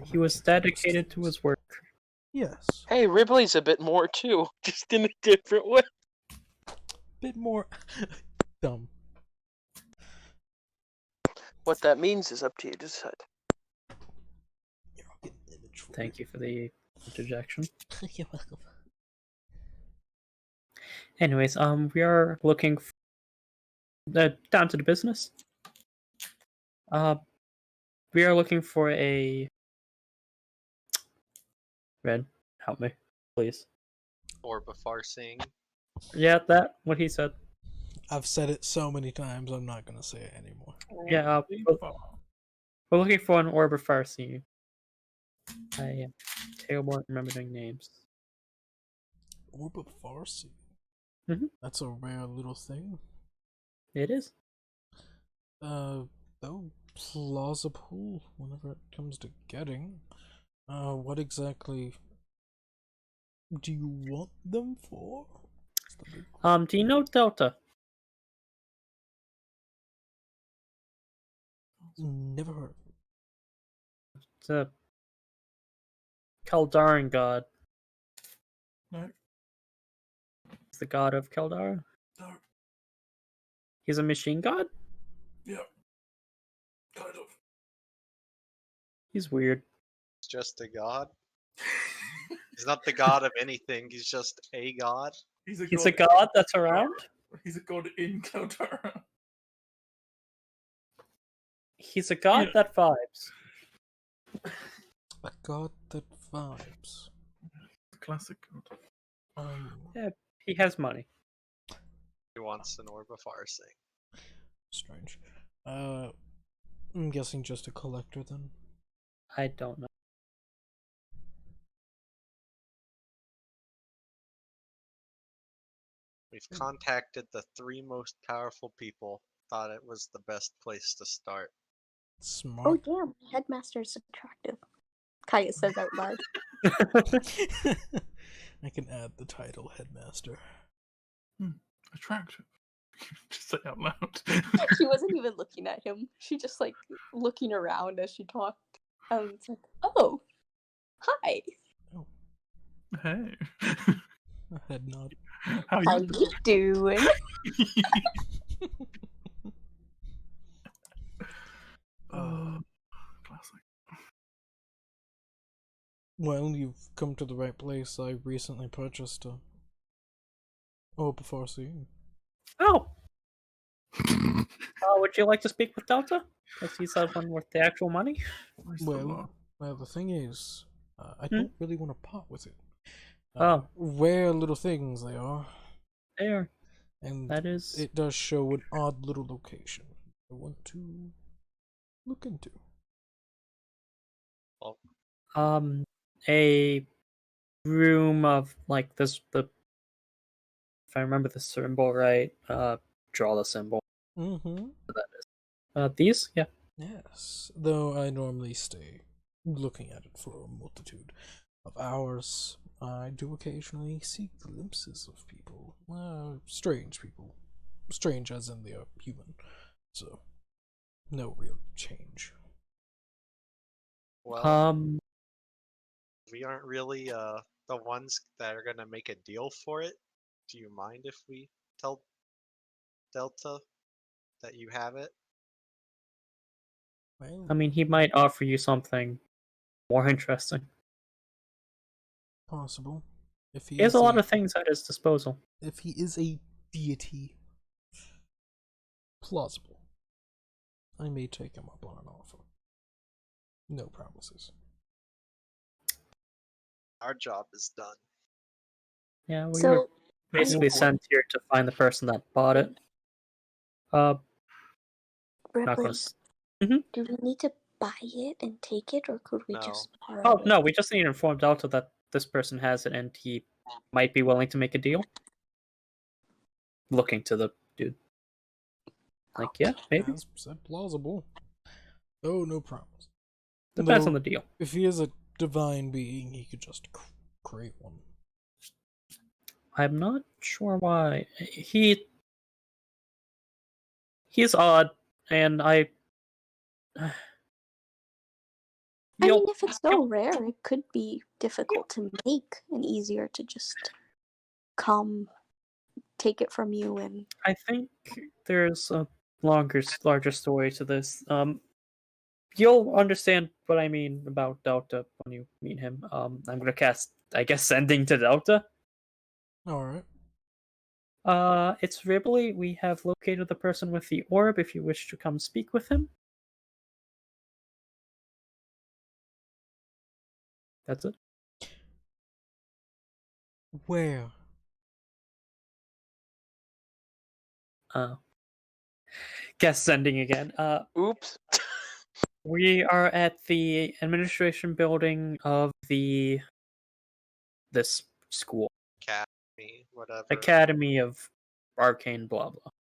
He was dedicated to his work. Yes. Hey, Ripley's a bit more too, just in a different way. Bit more dumb. What that means is up to you to decide. Here, I'll get an image for Thank you for the interjection. You're welcome. Anyways, we are looking down to the business. We are looking for a Red. Help me, please. Or Bafarsing. Yeah, that what he said. I've said it so many times, I'm not gonna say it anymore. Yeah, we're looking for an Orb of Farsi. I am terrible at remembering names. Orb of Farsi. Mhm. That's a rare little thing. It is. Though plausible whenever it comes to getting. What exactly do you want them for? That's the big Do you know Delta? Never heard of it. It's a Kaldaran god. No, He's the god of Kaldara. no, He's a machine god? yeah, kind of. He's weird. He's just a god. He's not the god of anything. He's just a god. He's a He's a god that's around? He's a god in Caldera. He's a god Yeah. that vibes. A god that vibes. Classic god. He has money. He wants an orb of Farsing. Strange. I'm guessing just a collector then. I don't know. We've contacted the 3 most powerful people. Thought it was the best place to start. Oh Smart. damn, headmaster's attractive. Kaya says out loud. I can add the title headmaster. Attractive. Just say out loud. She wasn't even looking at him. She just like looking around as she talked. It's like, oh, hi. Hey. A head nod. How How you you doing? Classic. Well, you've come to the right place. I recently purchased a orb of Farseeing. Oh! Would you like to speak with Delta? Because he's the one worth the actual money. Well, the thing is, I don't really want to part with it. Oh. Rare little things they are. There. And That is. it does show an odd little location I want to look into. A room of like this. If I remember the symbol right, draw the symbol. Mm-hmm. These, yeah. Yes, though I normally stay looking at it for a multitude of hours. I do occasionally see glimpses of people. Strange people. Strange as in they are human. So, no real change. Well, we aren't really the ones that are gonna make a deal for it. Do you mind if we tell Delta that you have it? Well, I mean, he might offer you something more interesting. possible. If He has a lot of things at his disposal. If he is a deity, plausible. I may take him up on an offer. No promises. Our job is done. Yeah, we were So, basically sent here to find the person that bought it. Not Ripley, gonna. do we need to buy it and take it, or could we No. just borrow Oh it? no, we just need to inform Delta that this person has it and he might be willing to make a deal. Looking to the dude. Like, yeah, maybe. As said, plausible. Oh, no promise. Depends No. on the deal. If he is a divine being, he could just create one. I'm not sure why. He's odd, and I mean, if it's so rare, it could be difficult to make and easier to just come take it from you and I think there's a larger story to this. You'll understand what I mean about Delta when you meet him. I'm gonna cast, I guess, sending to Delta. Alright. It's Ripley. We have located the person with the orb. If you wish to come speak with him. That's it. Where? Guess sending again. Oops. We are at the administration building of this school, Academy, whatever. Academy of Arcane blah blah.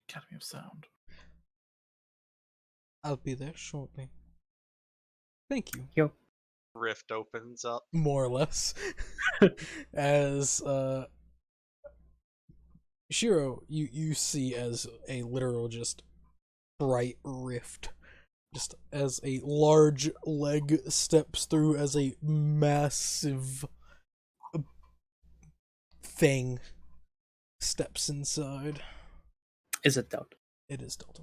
Academy of Sound. I'll be there shortly. Thank you. Yo. Rift opens up. More or less. As Shiro, you see as a literal just bright rift Just as a large leg steps through as a massive thing steps inside. Is it Delta? It is Delta.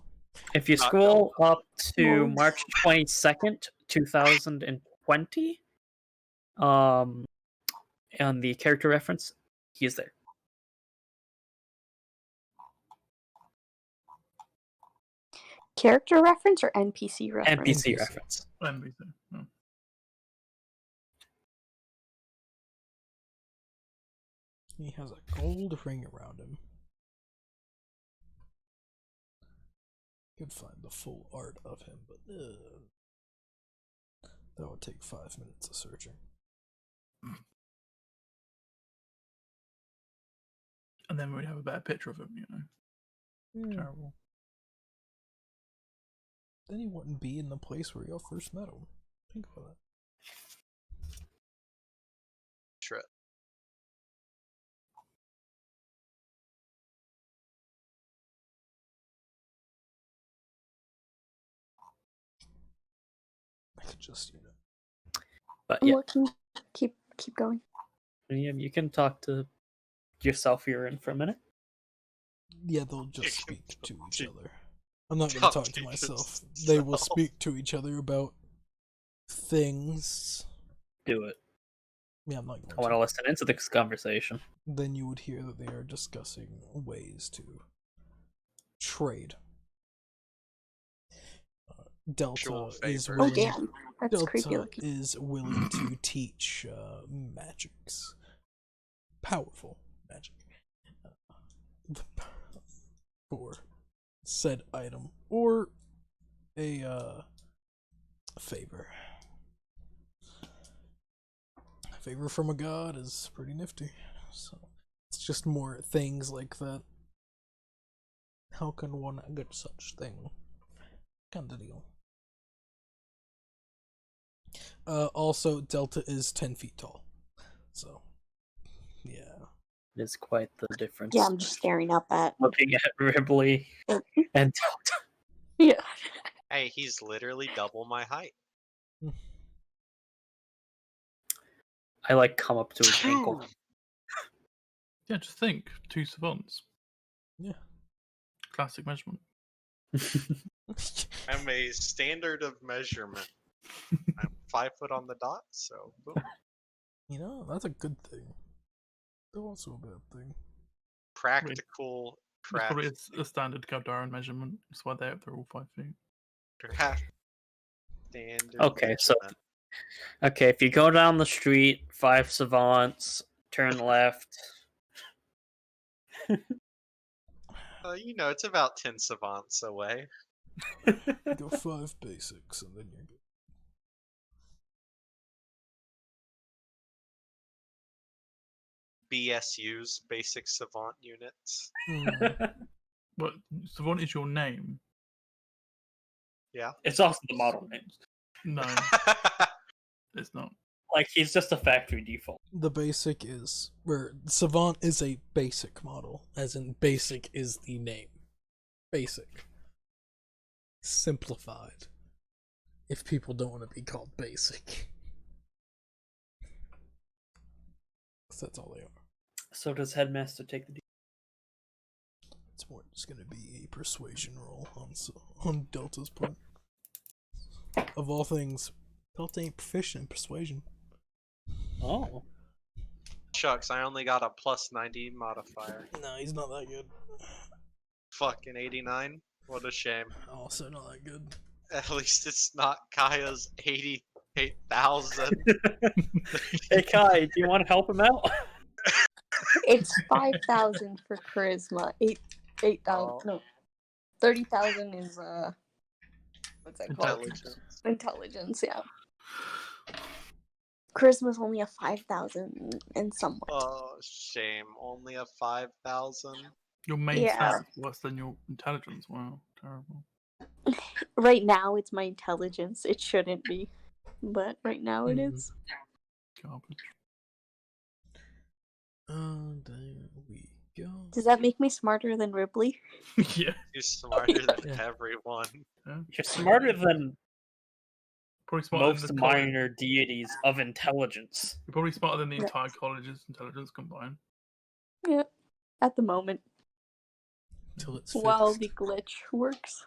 If you Not scroll up to Nice. March 22nd, 2020, on the character reference, he's there. Character reference or NPC reference? NPC NPC. reference. NBC. No. He has a gold ring around him. Could find the full art of him, but that would take 5 minutes of searching. And then we'd have a better picture of him, you know. Terrible. Then he wouldn't be in the place where y'all first met him. Think about that. Trip. I could just, But I'm yeah, looking. Keep going. you can talk to yourself here in for a minute. Yeah, they'll just You can speak to each to- other. I'm not gonna talk talk to to myself. They will yourself. speak to each other about things. Do it. Yeah, I'm not going I want to listen into this conversation. Then you would hear that they are discussing ways to trade. Delta Mutual is favor. Oh willing. damn, that's creepy Delta looking. is willing to teach magics, powerful magic, for said item or a favor. A favor from a god is pretty nifty. So it's just more things like that. How can one get such thing? Kind of deal. Also, Delta is 10 feet tall. So, yeah. It's quite the difference. Yeah, I'm just staring up at. Looking at Ribley Oh. and Delta. Yeah. Hey, he's literally double my height. I like come up to his ankle. Yeah, just think. 2 savants. Yeah. Classic measurement. I'm a standard of measurement. I'm 5 foot on the dot, so boom. You know, that's a good thing. They're also a bad thing. Practical That's probably craft. a standard Galdarian measurement. That's why they're all 5 feet. Craft. Standard Okay, so measurement. okay, if you go down the street, 5 savants, turn left. You know, it's about 10 savants away. Go 5 basics and then you're good. BSUs, basic savant units. But savant is your name. Yeah. It's also the model name. No, it's not. Like, he's just a factory default. The basic is where Savant is a basic model, as in basic is the name. Basic. Simplified. If people don't want to be called basic. 'Cause that's all they are. So does Headmaster take the It's more just gonna be a persuasion roll on Delta's part. Of all things, Delta ain't proficient in persuasion. Oh. Shucks, I only got a plus 90 modifier. No, he's not that good. Fucking 89. What a shame. Also not that good. At least it's not Kaya's 88,000. Hey Kai, do you want to help him out? It's 5,000 for charisma. 8,000. Oh. No, 30,000 is what's that called? Intelligence. Intelligence. Yeah. Charisma's only a 5,000 and somewhat. Oh, shame. Only a 5,000. Your main Yeah. stat is worse than your intelligence. Wow, terrible. Right now, it's my intelligence. It shouldn't be, but right now it Mhm. is. Garbage. There we go. Does that make me smarter than Ripley? Yeah. You're smarter than Yeah. everyone. You're smarter than Probably smarter than most the college. minor deities of intelligence. You're probably smarter than the Yeah. entire college's intelligence combined. Yeah, at the moment, Till it's while fixed. the glitch works.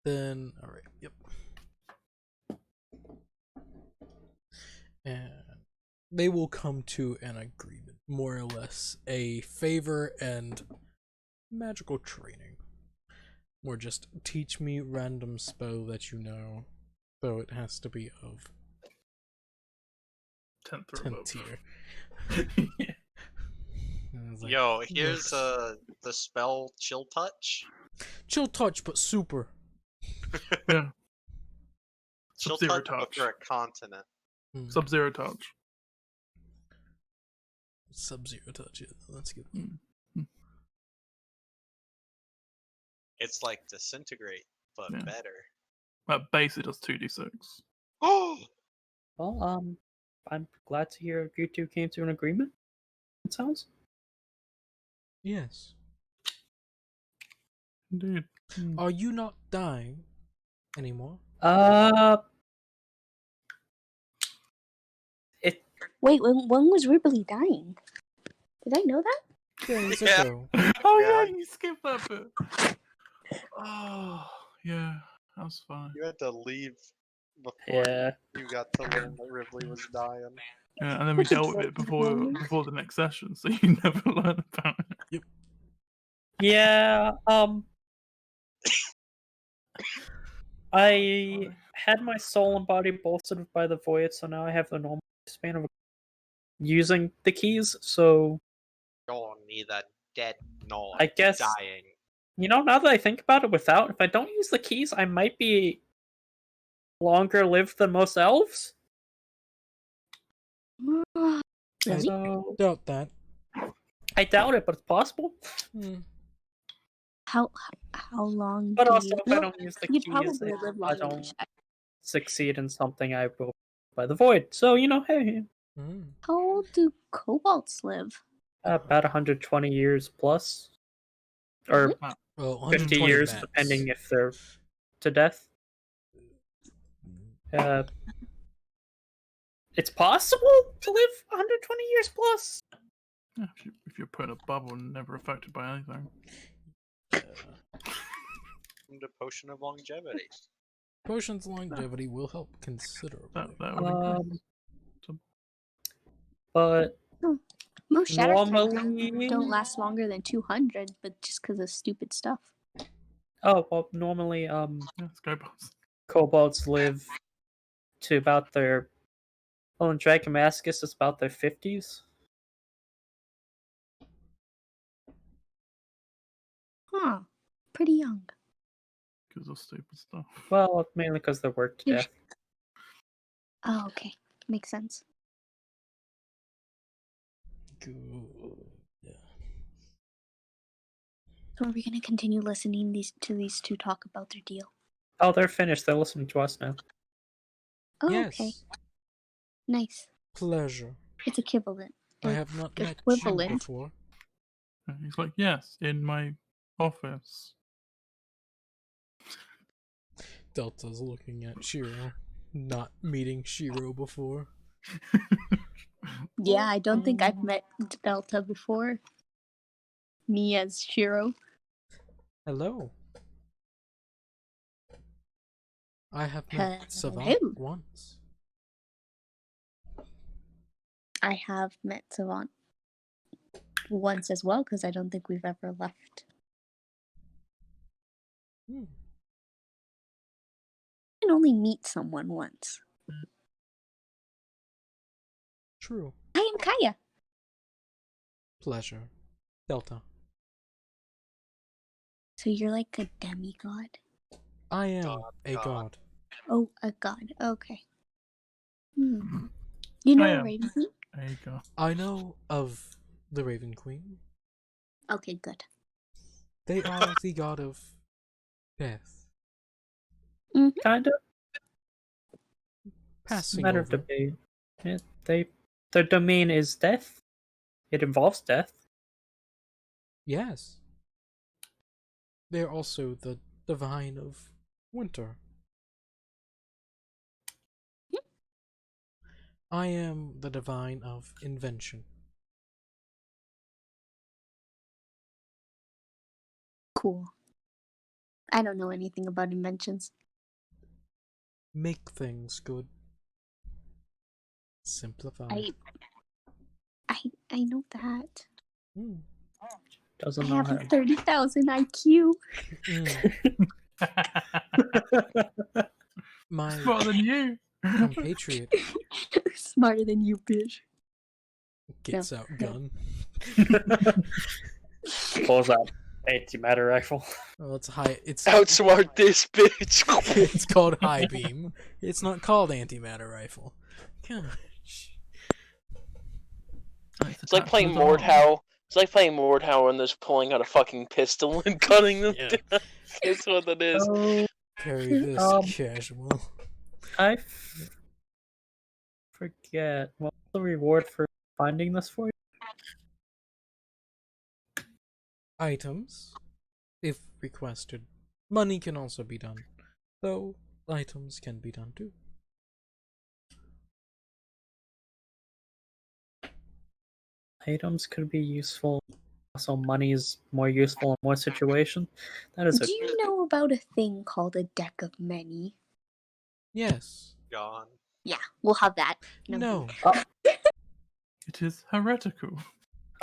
Then, alright, yep. And they will come to an agreement, more or less. A favor and magical training. Or just teach me random spell that you know, though it has to be of 10th or 10th above. tier. And I was like, Yo, here's "Yes." the spell Chill Touch. Chill touch, but super. Yeah. Chill Sub-Zero Touch, but touch. for a continent. Sub-Zero touch. Sub-Zero touch, yeah, that's good. It's like Disintegrate, but Yeah. better. At base, it does 2d6. Oh, Well, I'm glad to hear you two came to an agreement. It sounds. Yes. Indeed. Are you not dying anymore? It Wait, when was Ripley dying? Did I know that? Days Yeah. ago. Oh Yeah. yeah, you skipped that bit. Oh yeah, that was fine. you had to leave before yeah. you got to learn that Ripley was dying. Yeah, and then we dealt with it before the next session, so you never learn about it. Yeah, I had my soul and body bolstered by the void, so now I have the normal span of using the keys, so Don't need that dead no I guess dying. now that I think about it, without if I don't use the keys, I might be longer lived than most elves. I So doubt that. I doubt it, but it's possible. How long? But do also, you... if I don't use the you'd keys, probably if live I longer. don't succeed in something, I will by the void. So hey, How old do kobolds live? about 120 years plus, or Well, 50 120 years, max. depending if they're to death. It's possible to live 120 years plus. Yeah, if you're put in a bubble and never affected by anything. The potion of longevity. Potions of longevity will help considerably. That would be good. But Most shatter normally, don't last longer than 200, but just because of stupid stuff. normally, Yeah, Skybots. kobolds live to about their. Well, in Dracomascus, it's about their 50s. Huh. Pretty young. Because of stupid stuff. Well, mainly because they're worked to There's- death. Oh, okay. Makes sense. Good. Yeah. So are we going to continue listening to these two talk about their deal? Oh, they're finished. They're listening to us now. Oh, Yes. okay. Nice. Pleasure. It's equivalent. I have not met you Equivalent. before. And he's like, yes, in my office. Delta's looking at Shiro, not meeting Shiro before. Yeah, I don't think I've met Delta before. Me as Shiro. Hello. I have met Hello. Savant once. I have met Savant once as well, because I don't think we've ever left. Hmm. I can only meet someone once. True. I am Kaya. Pleasure. Delta. So you're like a demigod? I am God, a God. god. Oh, a god. Okay. You know I am. Raven Queen? There you go. I know of the Raven Queen. Okay, good. They are the god of death. Kind of. Passing Matter of over. debate. Yeah, their domain is death. It involves death. Yes. They're also the divine of winter. I am the divine of invention. Cool. I don't know anything about inventions. Make things good. Simplify. I know that. Mm. I Doesn't know have how. a 30,000 IQ. Mm. My Smarter than you. compatriot Smarter than you, bitch. gets out gun. Pulls out antimatter rifle. Well, it's high. It's Outsmart this bitch. it's called high beam. It's not called antimatter rifle. Gosh. It's like playing Mordhau. It's like playing Mordhau and just pulling out a fucking pistol and cutting them Yeah. down. That's what it is. Oh, Carry this casual. I forget. What's the reward for finding this for you? Items, if requested. Money can also be done, though items can be done too. Items could be useful. Also, money is more useful in more situations. That is a Do you know about a thing called a deck of many? Yes. Gone. Yeah, we'll have that. No. It is heretical.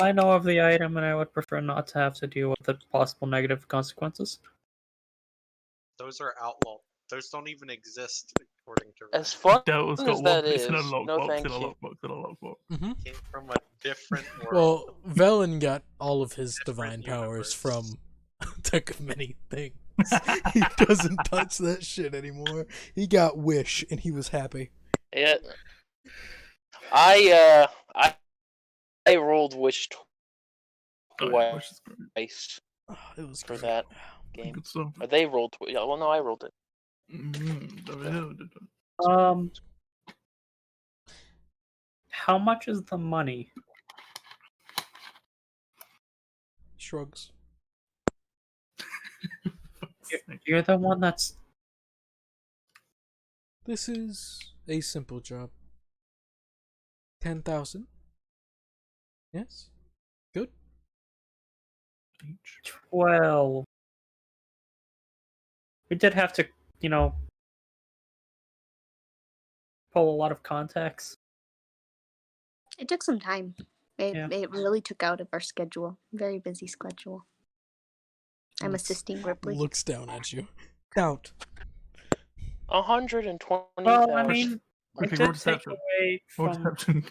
I know of the item, and I would prefer not to have to deal with the possible negative consequences. Those are outlaw. Those don't even exist according to As fun Delta's as got one that piece in a is, no lockbox, thank in a you. lockbox, in a lockbox. Mm-hmm. came from a different world. Well, Velen got all of his divine Different powers universe. from Deck of Many Things. He doesn't touch that shit anymore. He got Wish, and he was happy. Yeah. I rolled Wish Oh, yeah, which is great. twice Oh, it was for great. that game. Good stuff. Or they rolled. Yeah, well, no, I rolled it. How much is the money? Shrugs. You're the one that's. This is a simple job. 10,000. Yes. Good. 12. We did have to, pull a lot of contacts. It took some time. Yeah. It really took out of our schedule. Very busy schedule. I'm Looks- assisting Ripley. Looks down at you. Doubt. 120,000. Well, I mean, Okay, it roll did take deception. away Roll from. deception.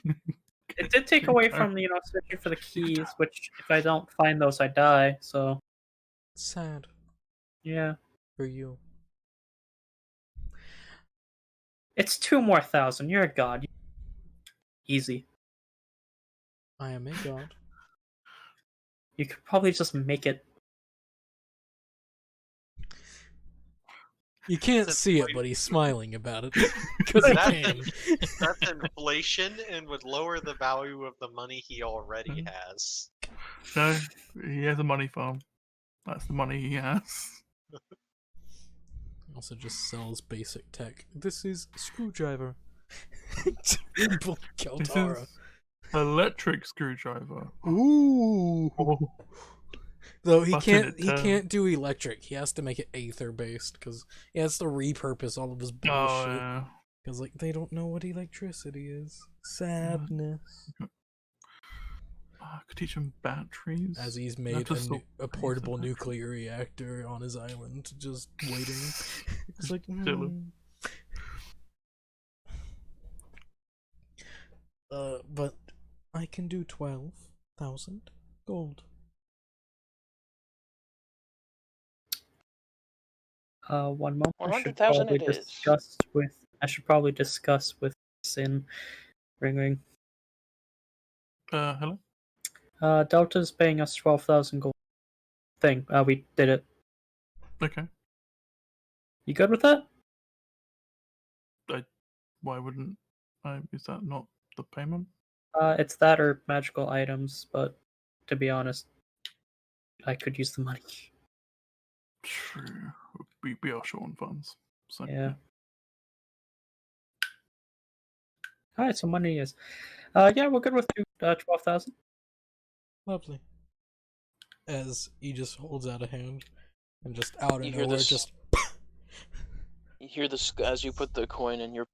It did take away from searching for the keys, which if I don't find those, I die. So Sad yeah, for you. it's 2 more thousand. You're a god. Easy. I am a god. You could probably just make it. You can't That's see it, inflation. but he's smiling about it because he That's can. That's inflation and would lower the value of the money he already Mhm. has. No, he has a money farm. That's the money he has. Also, just sells basic tech. This is screwdriver. Pull This Keltara. is electric screwdriver. Ooh. Oh, Though he Button can't. it He down. can't do electric. He has to make it aether based because he has to repurpose all of his oh bullshit. yeah. Because like they don't know what electricity is. Sadness. I could teach him batteries. As he's Not made just a the portable battery. nuclear reactor on his island, just waiting. It's like, Chilling. but I can do 12,000 gold. 1 moment. 100,000 it is. I should probably discuss with Sin Ring. Hello? Delta's paying us 12,000 gold. Thing. We did it. Okay. You good with that? Why wouldn't I? Is that not the payment? It's that or magical items, but to be honest, I could use the money. True. we are short on funds. So Yeah. Alright, so money is. Yeah, we're good with 12,000. Lovely. As he just holds out a hand, and just out of You hear nowhere, this? just You hear this as you put the coin in your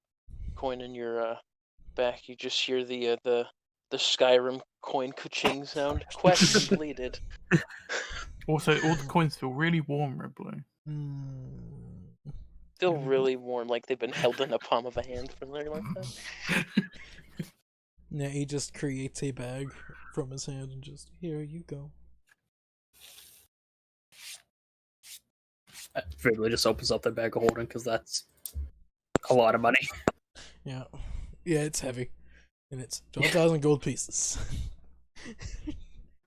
back. You just hear the Skyrim coin ka-ching sound. Quest completed. Also, all the coins feel really warm, Red Blue. Feel really warm, like they've been held in the palm of a hand for a very long time. Yeah, he just creates a bag from his hand and just, here you go. Wrigley just opens up their bag of holding because that's a lot of money. Yeah. Yeah, it's heavy. And it's 12,000 gold pieces.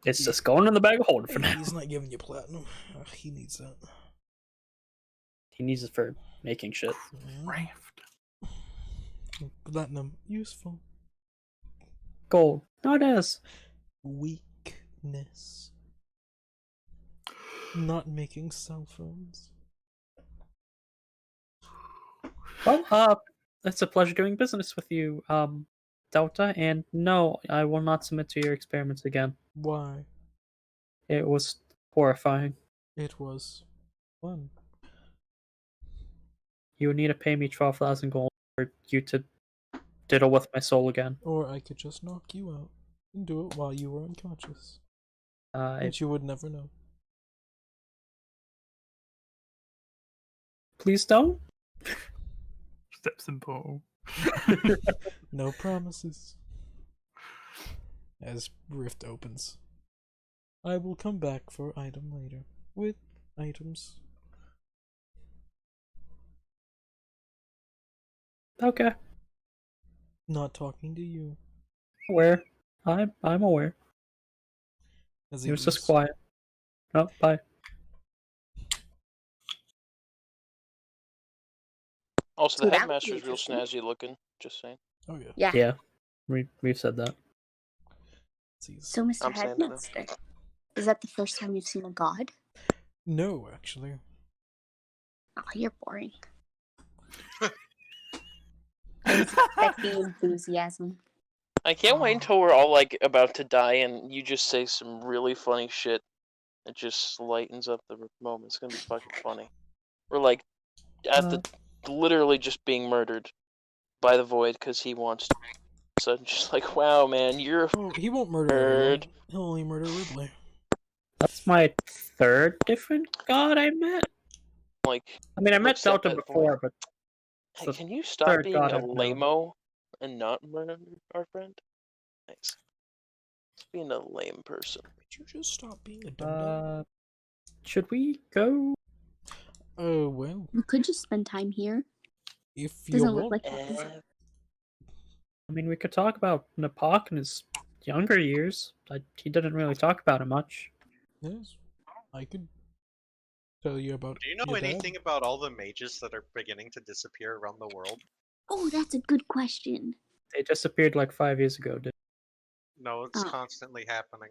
It's just going in the bag of holding for now. He's not giving you platinum. He needs that. He needs it for making shit. Raft. Platinum, useful. Gold, not as. Weakness. Not making cell phones. Well, it's a pleasure doing business with you, Delta, and no, I will not submit to your experiments again. Why? It was horrifying. It was fun. You would need to pay me 12,000 gold for you to diddle with my soul again. Or I could just knock you out and do it while you were unconscious. If And you would never know. please don't. Steps in portal. No promises. As Rift opens. I will come back for item later. With items. Okay, Not talking to you. aware. I'm aware. As He was just leaves. quiet. Oh, bye. Also, So the that would be headmaster's real interesting. snazzy looking. Just saying. Oh yeah. Yeah. Yeah, we've said that. So, Mr. I'm saying that now. Headmaster, is that the first time you've seen a god? No, actually. Oh, you're boring. I was expecting enthusiasm. I can't wait until we're all like about to die and you just say some really funny shit. It just lightens up the moment. It's gonna be fucking funny. We're like at the literally just being murdered by the void because he wants to. So just like, wow, man, you're a Oh, he won't murder everyone. nerd. He'll only murder Ridley. That's my third different god I met. Like, I mean, I met looks at Delta that before, void. but Hey, the can you stop third being god a I've known. lame-o and not murder our friend? Thanks. Just being a lame person. Could you just stop being a dum-dum? should we go? Oh, well, We could just spend time here. if you Doesn't look want. like it. I mean, we could talk about Napak in his younger years. He didn't really talk about it much. Yes, I could tell you about. Do you know your dad. anything about all the mages that are beginning to disappear around the world? Oh, that's a good question. They disappeared like 5 years ago. No, it's Oh. constantly happening.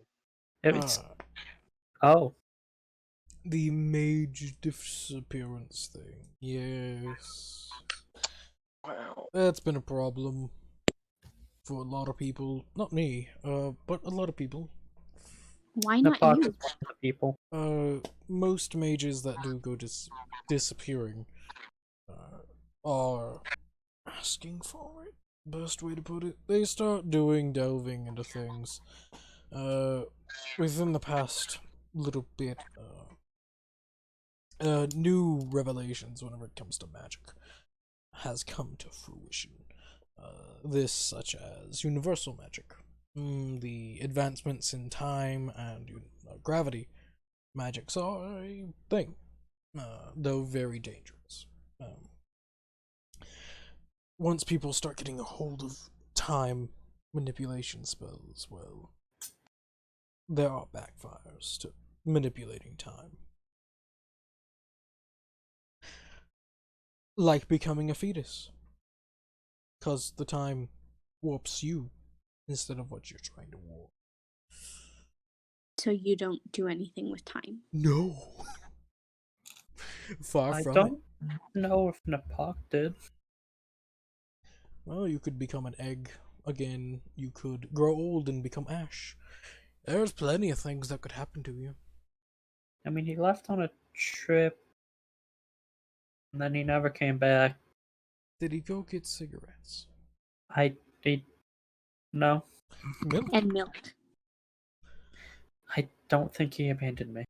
It's Ah, the mage disappearance thing. Yes, Wow. that's been a problem for a lot of people. Not me, but a lot of people. Why not Napak you? is one of the people. Most mages that do go disappearing are asking for it. Best way to put it. They start delving into things. Within the past little bit, new revelations whenever it comes to magic has come to fruition. This such as universal magic, the advancements in time and gravity magics are a thing, though very dangerous. Once people start getting a hold of time manipulation spells, well, there are backfires to manipulating time. Like becoming a fetus. Because the time warps you instead of what you're trying to warp. So you don't do anything with time. No. Far I from don't it. know if Napak did. Well, you could become an egg again. You could grow old and become ash. There's plenty of things that could happen to you. I mean, he left on a trip, and then he never came back. Did he go get cigarettes? No, Milk? And milk. I don't think he abandoned me.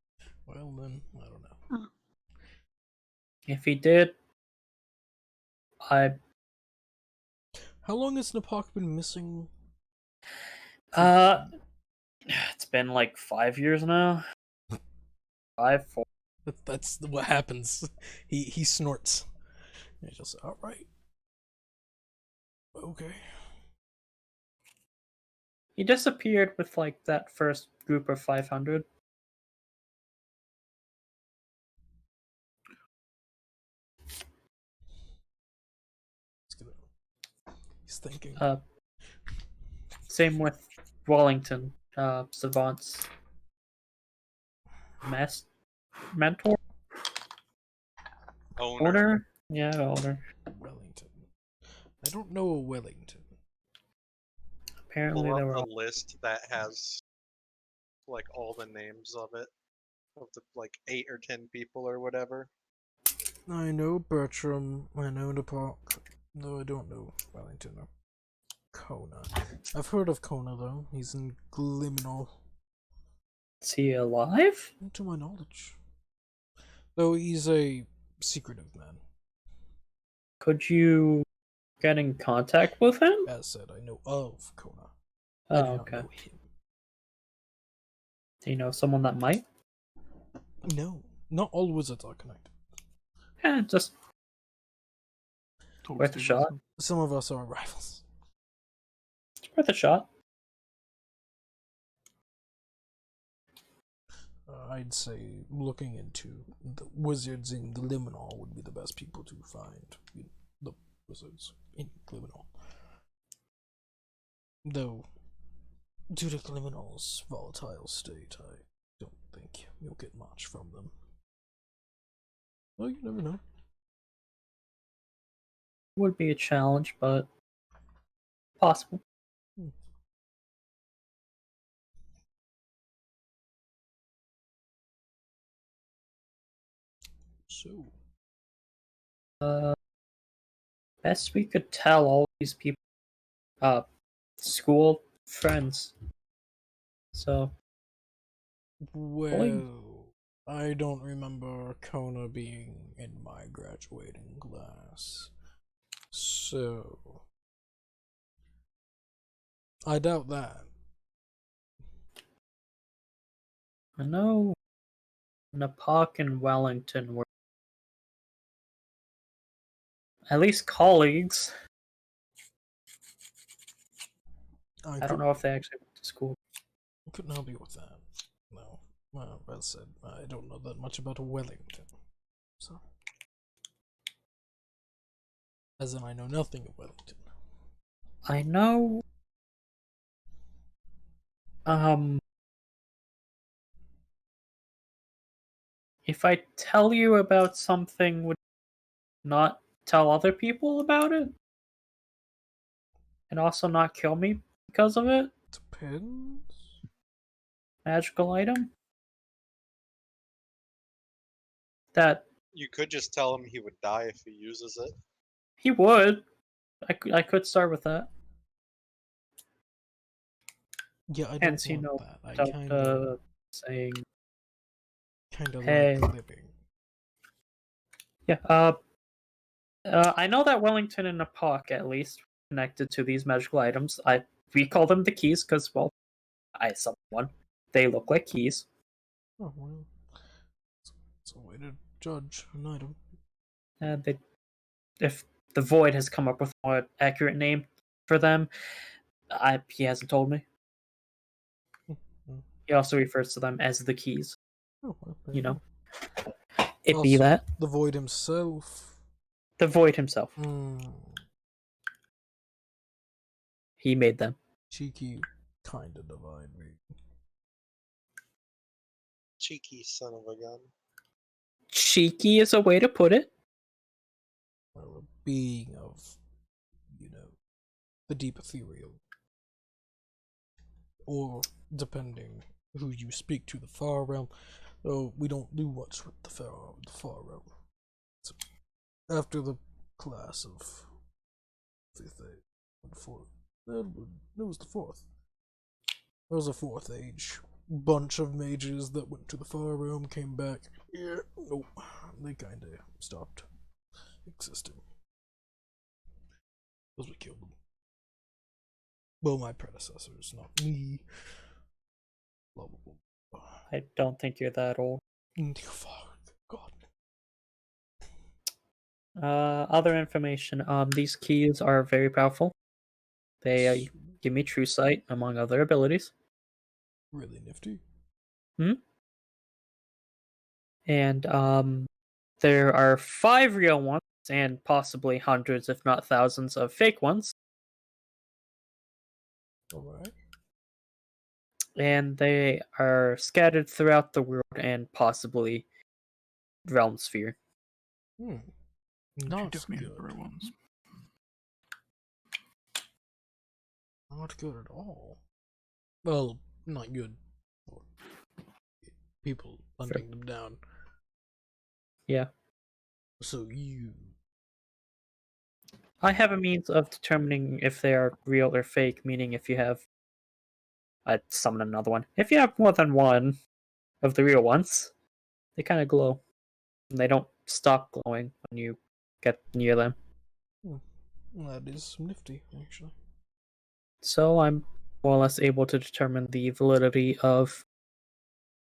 Well, then, I don't know. If he did, I How long has Napak been missing? it's been like 5 years now. 5, 4. That's what happens. He snorts. And he's just all right. Okay. He disappeared with like that first group of 500. He's thinking. Same with Wellington, Savant's mentor, owner. Yeah, owner. Wellington. I don't know a Wellington. Apparently, Pull there up were. the list that has like all the names of it, of the like 8 or 10 people or whatever. I know Bertram. I know Napak. No, I don't know Wellington or Kona. I've heard of Kona though. He's in Gliminal. Is he alive? Not to my knowledge. Though he's a secretive man. Could you get in contact with him? As said, I know of Kona. Oh, I do not okay. know him. Do you know someone that might? No, not all wizards are connected. Just Talk worth to a you, shot. Wilson. Some of us are rivals. It's worth a shot. I'd say looking into the wizards in Gliminal would be the best people to find. The wizards in Gliminal. Though, due to Gliminal's volatile state, I don't think you'll get much from them. Well, you never know. Would be a challenge, but possible. So, Best we could tell all these people, school friends. So, well, I don't remember Kona being in my graduating class. So, I doubt that. I know Napak and Wellington were at least colleagues. I don't know if they actually went to school. I couldn't help you with that. No. Well, as said, I don't know that much about Wellington. So. As in, I know nothing of Wellington. I know. If I tell you about something, would you not tell other people about it? And also not kill me because of it? Depends. Magical item? That You could just tell him he would die if he uses it. he would. I could start with that. Yeah, I don't Hence, you want know, that. I without, kinda saying, like living. yeah, I know that Wellington and Napak, at least, connected to these magical items. We call them the keys because, well, I saw one. They look like keys. Oh, well. It's a way to judge an item. If the Void has come up with a more accurate name for them, he hasn't told me. He also refers to them as the keys. Oh, well, You know, maybe. it be Also, that the Void himself. the Void himself. He made them. Cheeky, kinda divine me. Cheeky son of a gun. cheeky is a way to put it. Well, a being of, the deep ethereal. Or, depending who you speak to, the far realm. Though we don't do much with the far realm. So, after the class of fifth age, it was the fourth. There was a fourth age. Bunch of mages that went to the far realm, came back. Yeah, nope. They kinda stopped existing. Because we killed them. Well, my predecessors, not me. Blah, blah, blah. I don't think you're that old. God. Other information. These keys are very powerful. They give me true sight, among other abilities. Really nifty. And there are 5 real ones, and possibly hundreds, if not thousands, of fake ones. Alright. And they are scattered throughout the world and possibly realm sphere. Not Give me the good. real ones. Not good at all. Well, not good for people hunting them down. Yeah. So I have a means of determining if they are real or fake, meaning if you have... I'd summon another one. If you have more than one of the real ones, they kind of glow. And they don't stop glowing when you get near them. That is nifty, actually. So I'm more or less able to determine the validity of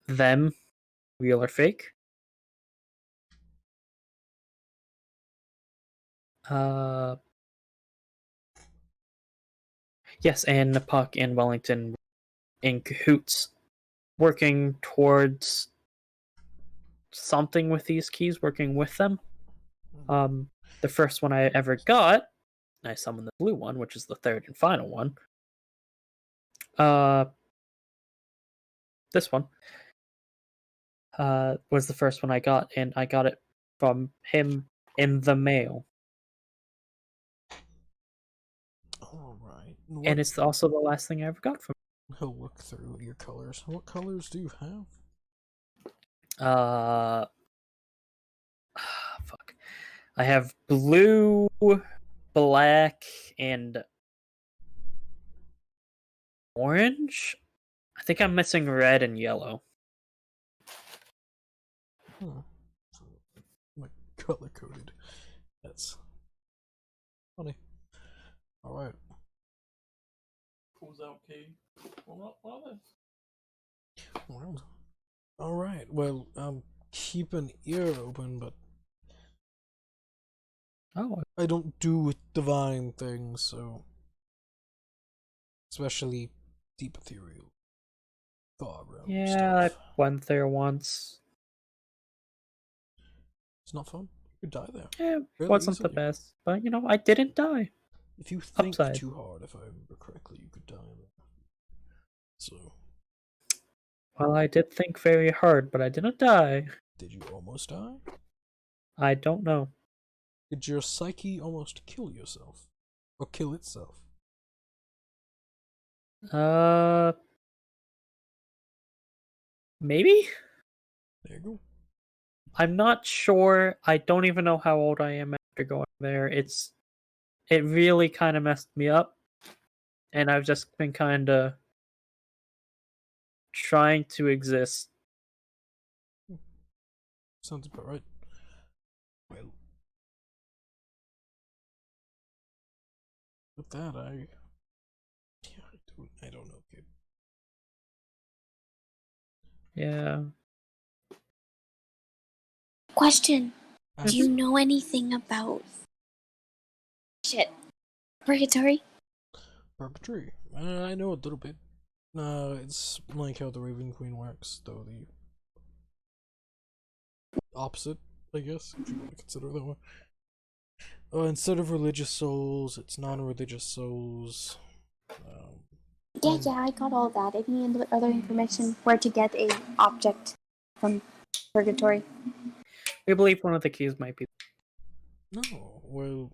them, real or fake. Yes, and Napak and Wellington in cahoots, working towards something with these keys, working with them. The first one I ever got, I summoned the blue one, which is the third and final one. This one was the first one I got, and I got it from him in the mail. Alright. And it's also the last thing I ever got from him. He'll look through your colors. What colors do you have? Fuck. I have blue, black, and orange. I think I'm missing red and yellow. So, like, color coded. That's funny. Alright. Pulls out key. What are they? Well, alright. Well, keep an ear open, but Oh, I don't do with divine things, so especially deep ethereal, far realm yeah, stuff. I went there once. It's not fun. You could die there. Yeah, it Really wasn't the easily. best, but I didn't die. If you think Upside. too hard, if I remember correctly, you could die there. So, Well, I did think very hard, but I didn't die. did you almost die? I don't know. Did your psyche almost kill yourself? Or kill itself? Maybe? There you go. I'm not sure. I don't even know how old I am after going there. It really kind of messed me up. And I've just been kind of trying to exist. Sounds about right. Well, with that, I don't know, kid. Yeah. Question. Ask- Do you know anything about purgatory? Purgatory. I know a little bit. It's like how the Raven Queen works, though the opposite, I guess, if you want to consider it that way. Instead of religious souls, it's non-religious souls. Yeah, I got all that. Any other information where to get a object from purgatory? We believe one of the keys might be. No, well,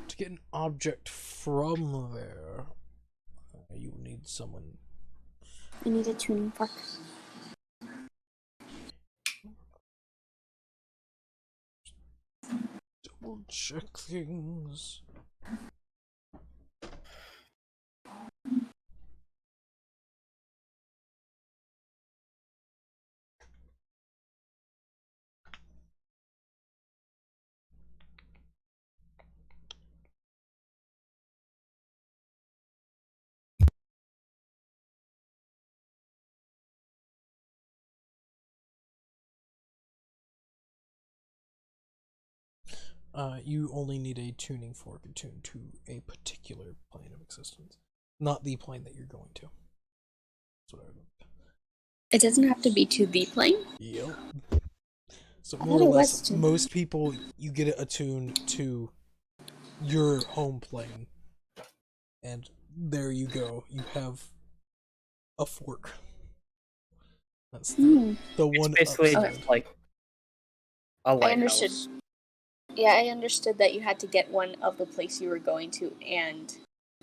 to get an object from there, you need someone. I need a tuning fork. Double check things. You only need a tuning fork attuned to a particular plane of existence, not the plane that you're going to. That's what I remember. It doesn't have to be to the plane. Yep. So I more thought or it was less, to- most people, you get it attuned to your home plane, and there you go. You have a fork. That's the It's one basically upside. just like a I lighthouse. understood. Yeah, I understood that you had to get one of the place you were going to and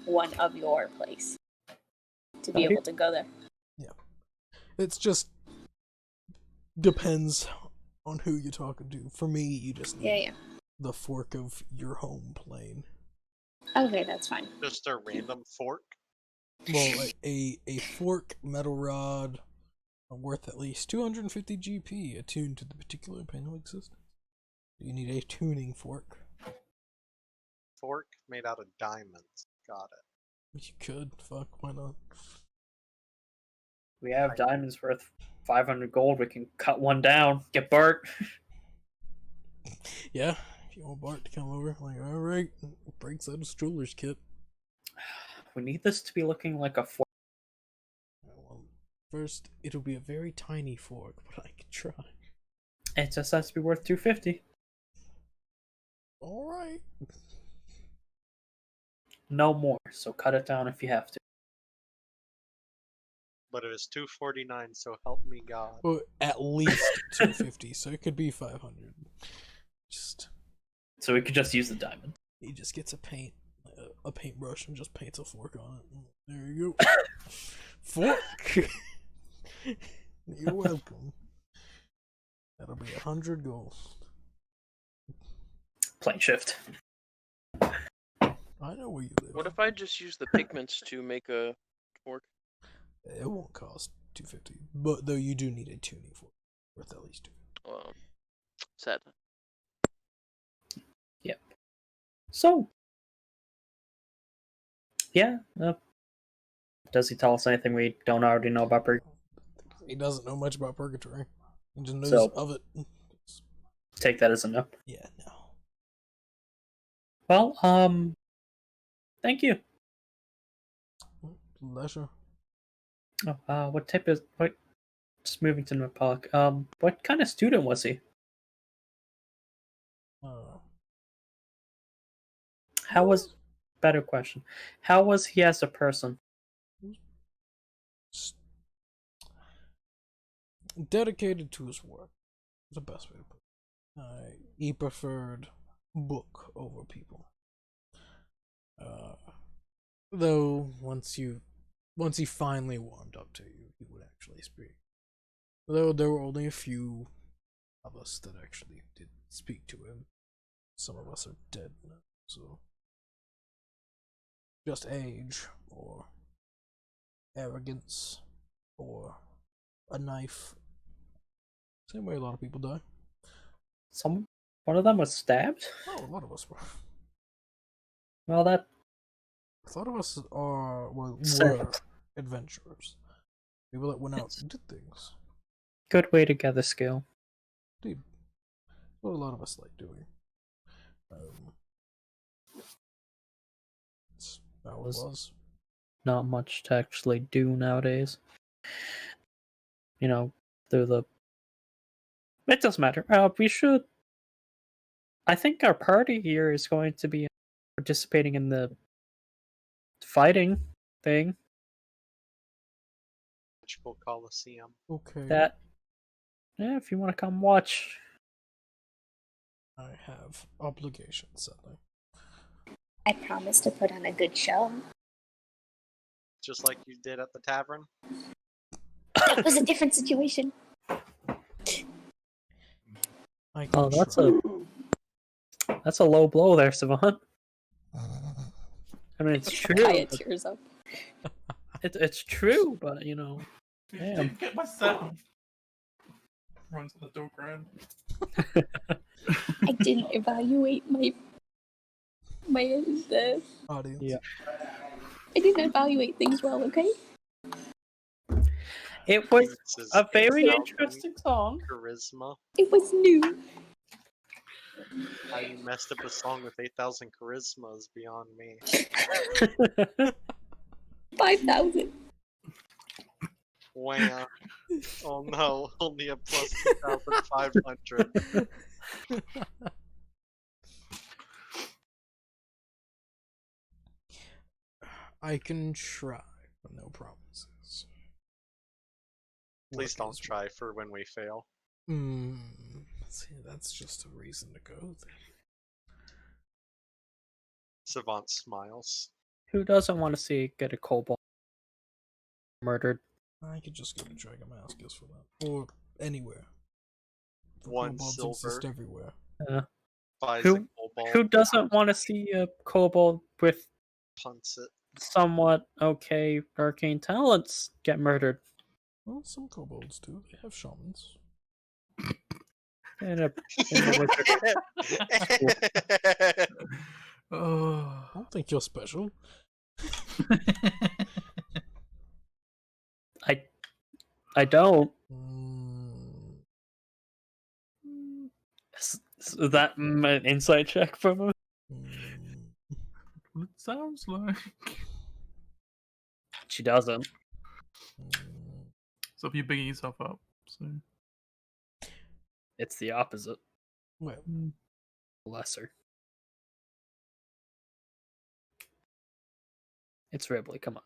one of your place to be Got you. able to go there. It's just depends on who you're talking to. For me, you just need Yeah. the fork of your home plane. Okay, that's fine. Just a random fork. Well, a fork metal rod worth at least 250 GP attuned to the particular panel existence. You need a tuning fork. Fork made out of diamonds. Got it. You could. Fuck, why not? We have diamonds worth 500 gold. We can cut one down. Get Bart. Yeah, if you want Bart to come over, like, alright, breaks out his jeweler's kit. We need this to be looking like a fork. Well, first, it'll be a very tiny fork, but I can try. It just has to be worth 250. Alright. No more. So cut it down if you have to. But it was 249, so help me God. Well, at least 250, so it could be 500. Just, So we could just use the diamond. he just gets a paintbrush and just paints a fork on it. There you go. Fork! You're welcome. That'll be 100 gold. Plane shift. I know where you live. What if I just use the pigments to make a fork? It won't cost 250, but though you do need a tuning fork worth at least 2. Sad. Yep. So, yeah. Does he tell us anything we don't already know about Purgatory? He doesn't know much about purgatory. He just knows So- of it. Take that as a no. Yeah, no. Well, thank you. Pleasure. Oh, what type is what? Just moving to Nepal. What kind of student was he? How was? Better question. How was he as a person? Dedicated to his work. The best way to put it. He preferred book over people. Though once he finally warmed up to you, he would actually speak. Though there were only a few of us that actually did speak to him. Some of us are dead now, so just age or arrogance or a knife. Same way a lot of people die. One of them was stabbed. Oh, a lot of us were. Well, that A lot of us were Sad. adventurers. People that went out Yes. and did things. good way to gather skill. Indeed. What a lot of us like doing. That's how it was. Not much to actually do nowadays. You know, through the. It doesn't matter. We should. I think our party here is going to be participating in the fighting thing. Magical Coliseum. Okay. That, yeah, if you want to come watch, I have obligations, sadly. I promise to put on a good show. Just like you did at the tavern. That was a different situation. I can Oh, try. that's a low blow there, Savant. I mean, it's true. Kaya but- tears up. It's true, but you know, Damn. Get my seven. Runs to the door ground. I didn't evaluate my Audience. Yeah. I didn't evaluate things well, okay? it was This is a very 8,000 interesting song. charisma. It was new. How you messed up a song with 8,000 charisma is beyond me. 5,000. Wow. Oh no, only a plus 2,500. I can try, but no promises. Please Work don't is try for when we fail. See, that's just a reason to go there. Savant smiles. Who doesn't want to see get a kobold murdered? I could just go to Dragamascus for that. Or anywhere. The One kobolds exist silver. everywhere. Buys Who- a kobold, Who doesn't want to see a kobold with punts it. somewhat okay arcane talents get murdered? Well, some kobolds do. They have shamans. In a wizard. Oh. I don't think you're special. I don't. Is that an insight check from him? Well, it sounds like. She doesn't. So if you're bigging yourself up, so. It's the opposite. Well, Lesser. It's Ripley, come on.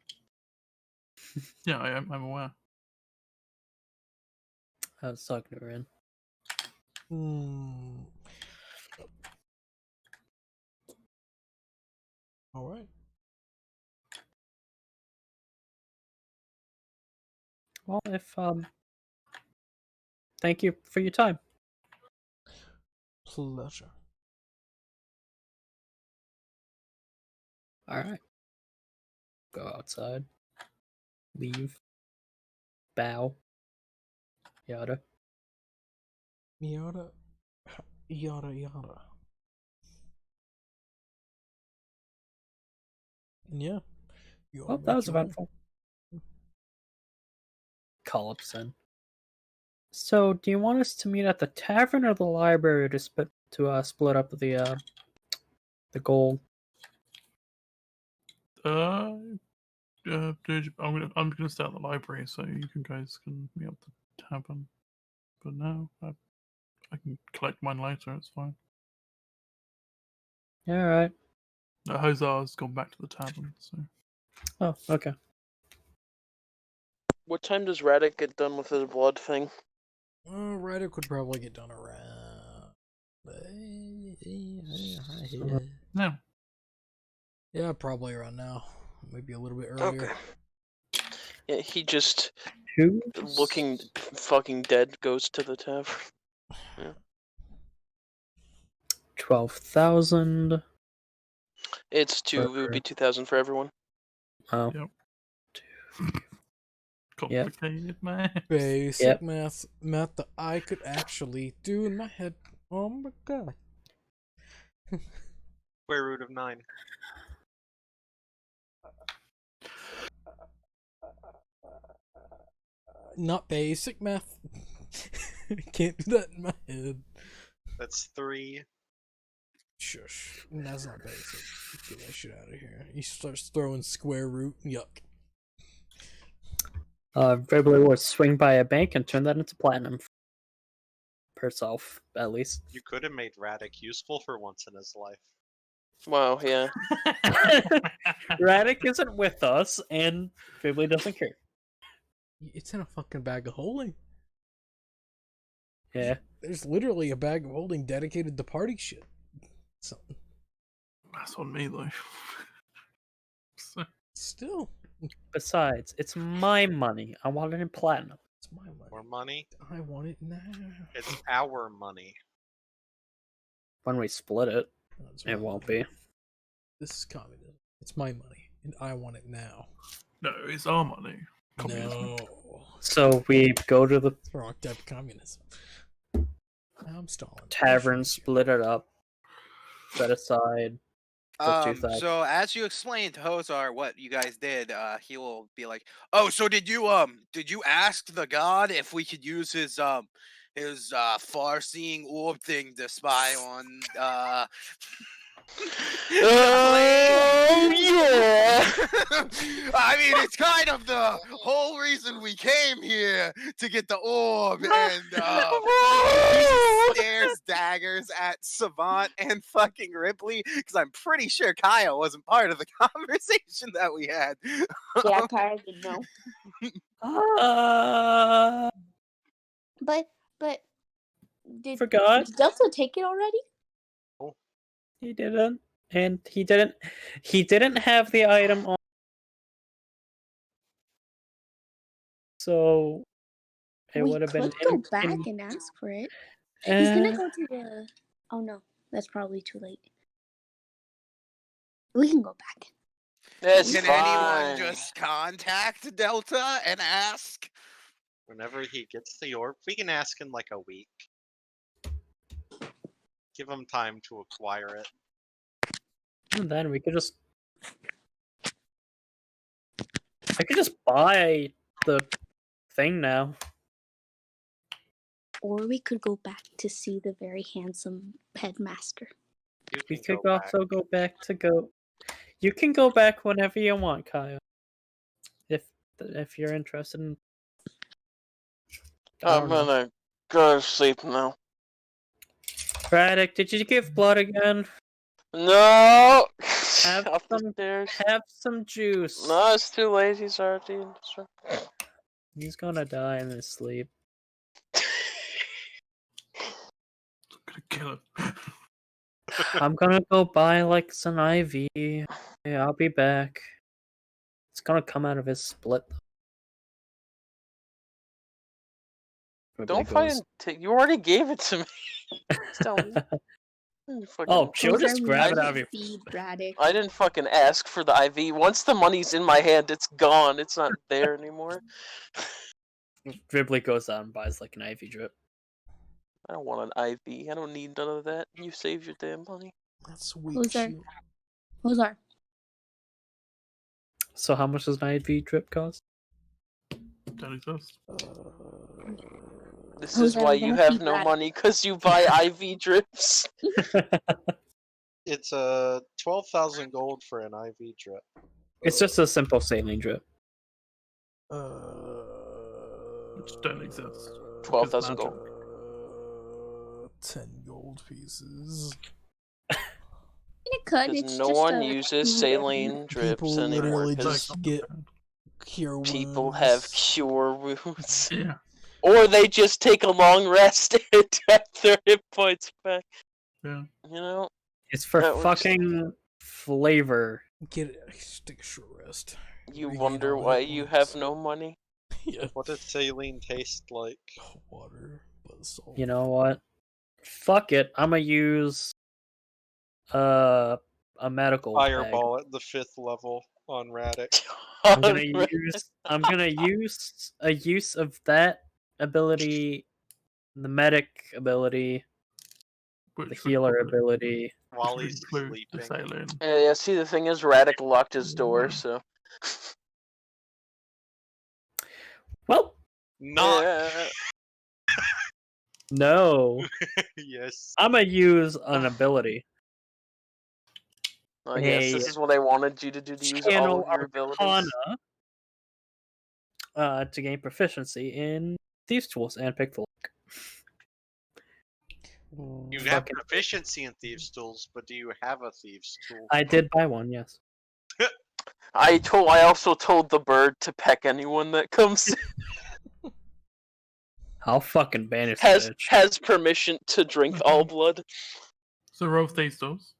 Yeah, I'm aware. Sugner in. Alright. Well, if thank you for your time. Pleasure. Alright. Go outside. Leave. Bow. Yada. Yada. Yada yada. Yeah. You Well, are that was making way. eventful. Collapson. So, do you want us to meet at the tavern or the library to split up the gold? Dude, I'm gonna stay at the library, so you guys can meet up the tavern. But now I can collect mine later. It's fine. All right. Hozar's gone back to the tavern, so. Oh, okay. What time does Radek get done with his blood thing? Ryder could probably get done around. No. Yeah, probably around now. Maybe a little bit earlier. Okay. Yeah, he just Who? looking fucking dead goes to the tavern. 12,000. It's two. It would be 2,000 for everyone. Oh. Yep. Yep. Complicated, man. Basic Yep. math that I could actually do in my head. Oh my god. Square root of 9. Not basic math. I can't do that in my head. That's 3. Shush. That's not basic. Get that shit out of here. He starts throwing square root. Yuck. Ripley would swing by a bank and turn that into platinum. Herself, at least. You could have made Radek useful for once in his life. Wow, yeah. Radek isn't with us, and Ripley doesn't care. It's in a fucking bag of holding. Yeah. There's literally a bag of holding dedicated to party shit. So, That's on me though. So, still, Besides, it's my money. I want it in platinum. it's my money. More money. I want it now. It's our money. When we split it, That's it right. won't be. This is communism. It's my money, and I want it now. no, it's our money. Communism. No. So we go to the It's the wrong type of communism. I'm stalling. tavern, split it up, set aside. the 2000. So as you explained to Hozar what you guys did, he will be like, "Oh, so did you ask the god if we could use his far-seeing orb thing to spy on Oh yeah! I mean, it's kind of the whole reason we came here to get the orb, and he stares daggers at Savant and fucking Ripley because I'm pretty sure Kyle wasn't part of the conversation that we had. Yeah, Kyle didn't know. But did Forgot. did Delta take it already? He didn't, and he didn't have the item on. So it We would have been. could go back and ask for it. He's gonna go to the. Oh no, that's probably too late. We can go back. That's Can fine. anyone just contact Delta and ask? Whenever he gets the orb, we can ask in like a week. Give him time to acquire it. And then we could just. I could just buy the thing now. Or we could go back to see the very handsome headmaster. You We can could go back. also go back to go. You can go back whenever you want, Kyle. If you're interested in. I I'm don't know. gonna go to sleep now. Braddock, did you give blood again? No! Have Up the some- stairs. Have some juice. No, it's too late. He's already. He's gonna die in his sleep. Gonna kill him. I'm gonna go buy like some IV. Yeah, I'll be back. It's gonna come out of his split. Don't fucking take. You already gave it to me. Tell me. You fucking- Oh, she'll Those just are grab it meant out of to your. feed Braddock. I didn't fucking ask for the IV. Once the money's in my hand, it's gone. It's not there anymore. Dribbly goes out and buys like an IV drip. I don't want an IV. I don't need none of that. You save your damn money. That's weak. Who's there? shit. Hozar. So how much does an IV drip cost? Don't exist. This Oh, is then why we're you gonna have feed no Brad. money, because you buy IV drips. It's 12,000 gold for an IV drip. It's just a simple saline drip. Which don't exist. 12,000 gold. 10 gold pieces. It could. Because It's no just one a uses medium. saline drips People anymore. literally Because just get cure wounds. people have cure wounds. Yeah. Or they just take a long rest and have their hit points back. Yeah. You know? It's for That works. fucking flavor. Get it. Just take a short rest. You Regain wonder all why hit you points. have no money. Yeah. What does saline taste like? Water, but salt. You know what? Fuck it. I'm gonna use a medical bag. Fireball at the 5th level on Radic. I'm gonna use a use of that ability, the medic ability, the Which healer would probably- ability. While which would he's include the sleeping. saline. Yeah, see, the thing is, Radic locked his door, so. Well, Not. Yeah. no. Yes. I'm gonna use an ability. I guess this is what I wanted you to do, to use all Channel of your abilities. Arcana to gain proficiency in Thieves' Tools and Pick the Lock. You have Fucking- proficiency in Thieves' Tools, but do you have a Thieves' Tool? I did buy one, yes. I also told the bird to peck anyone that comes. I'll fucking banish the Has bitch. has permission to drink all blood. So roll stays doors.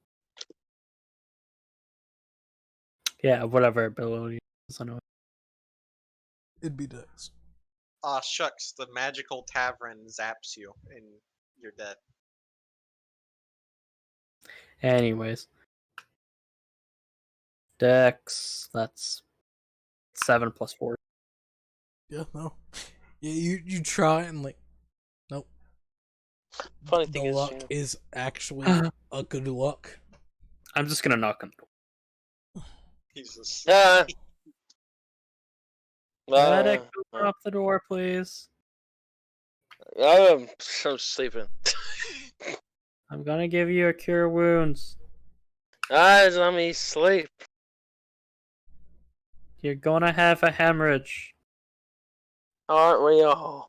Yeah, whatever ability is. I know. It'd be Dex. Ah, shucks, the magical tavern zaps you and you're dead. Anyways. Dex, that's 7 plus 4. Yeah, no. Yeah, you try and like, nope. Funny The thing is, luck you know, is actually a good luck. I'm just gonna knock on the door. He's just Medic, open up the door, please. I'm sleeping. I'm gonna give you a cure wounds. Eyes on me, sleep. You're gonna have a hemorrhage. Aren't we all?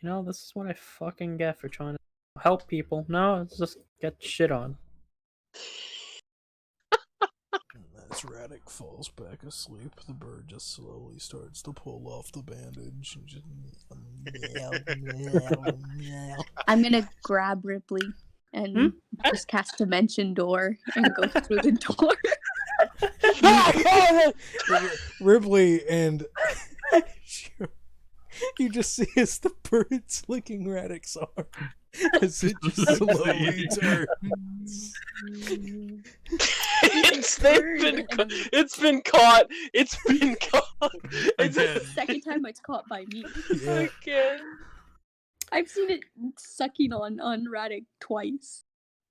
You know, this is what I fucking get for trying to help people. No, it's just get shit on. As Radek falls back asleep, the bird just slowly starts to pull off the bandage and just meow, meow, meow. I'm gonna grab Ripley and just cast Dimension Door and go through the door. Ripley and you just see as the bird's licking Radek's arm as it just slowly turns. It's been caught. It's been caught. It's the second time it's caught by me. Yeah. Okay. I've seen it sucking on Radek twice.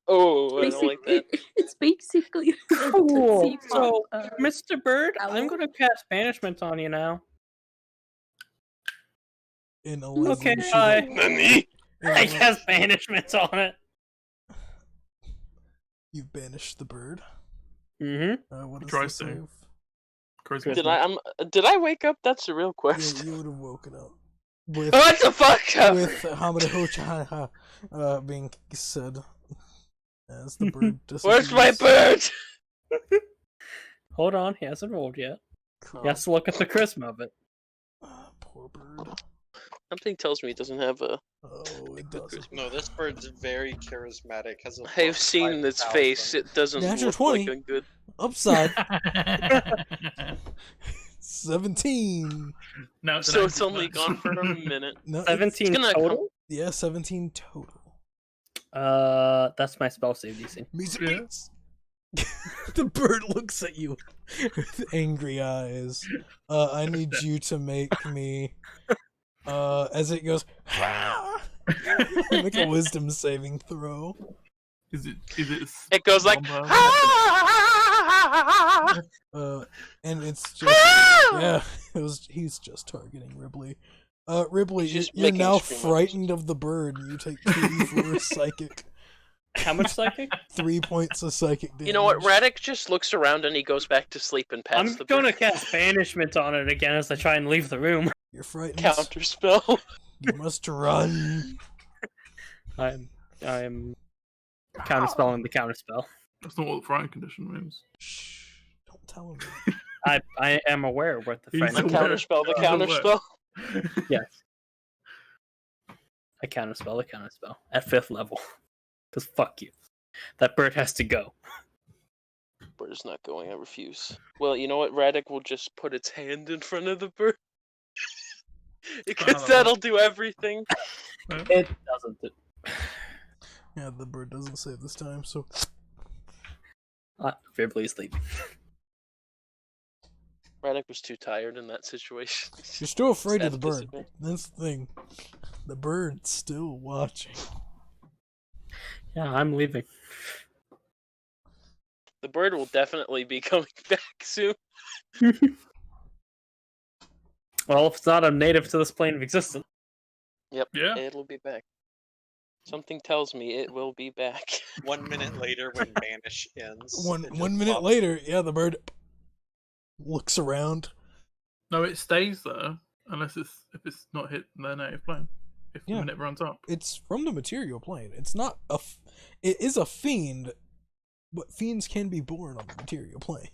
Oh, I don't like that. It's basically Cool. Tootsie So, Pop, Mr. Bird, I'm owl. gonna cast banishment on you now. In 11 Okay, she- bye. Nani? in I 11 cast banishment on it. You've banished the bird. Mm-hmm. What is Try the save. save? Did I wake up? That's the real Yeah, question. you would have woken up. With, What the fuck? with Hamada Hocha being said as the bird Where's my disappears. bird? Hold on, he hasn't rolled yet. Cool. He has to look at the charisma of it. Poor bird. Something tells me it doesn't have a. Oh, it doesn't. No, this bird's very charismatic. Has a I've seen its face. It doesn't Natural look 20. like a good. Upside 17. No, So it's only gone for a minute. No, it's- 17 gonna total? Yeah, 17 total. That's my spell save DC. Meets Yeah. meets. The bird looks at you with angry eyes. I need you to make me as it goes make a wisdom saving throw. Is it? It goes like. And it's just yeah, he's just targeting Ripley. Ripley, He's just you're making now scream frightened of the bird. You take 2d4 psychic, How much psychic? 3 points of psychic damage. You know what? Radek just looks around and he goes back to sleep and pats I'm the gonna bird. cast banishment on it again as I try and leave the room. You're frightened. Counter spell. You must run. I'm counterspelling the counterspell. That's not what the frightened condition means. Shh! Don't tell him. I am aware of what the He's friend. The aware. counter spell. The He's counter aware. spell. Yes. I counterspell the counterspell at 5th level. Cause fuck you. That bird has to go. Bird is not going. I refuse. Well, you know what? Radek will just put its hand in front of the bird. Because that'll do everything. It doesn't. Yeah, the bird doesn't save this time, so Vibrly sleep. Radek was too tired in that situation. you're still afraid of the Sad bird. disadvantage. That's the thing. The bird's still watching. Yeah, I'm leaving. The bird will definitely be coming back soon. Well, if it's not a native to this plane of existence. Yep. Yeah. It'll be back. Something tells me it will be back. 1 minute later, when Banish ends. One it just 1 minute pops- later, yeah, the bird looks around. No, it stays there unless if it's not hit their native plane. If the Yeah. minute runs up. It's from the material plane. It's not it is a fiend, but fiends can be born on the material plane.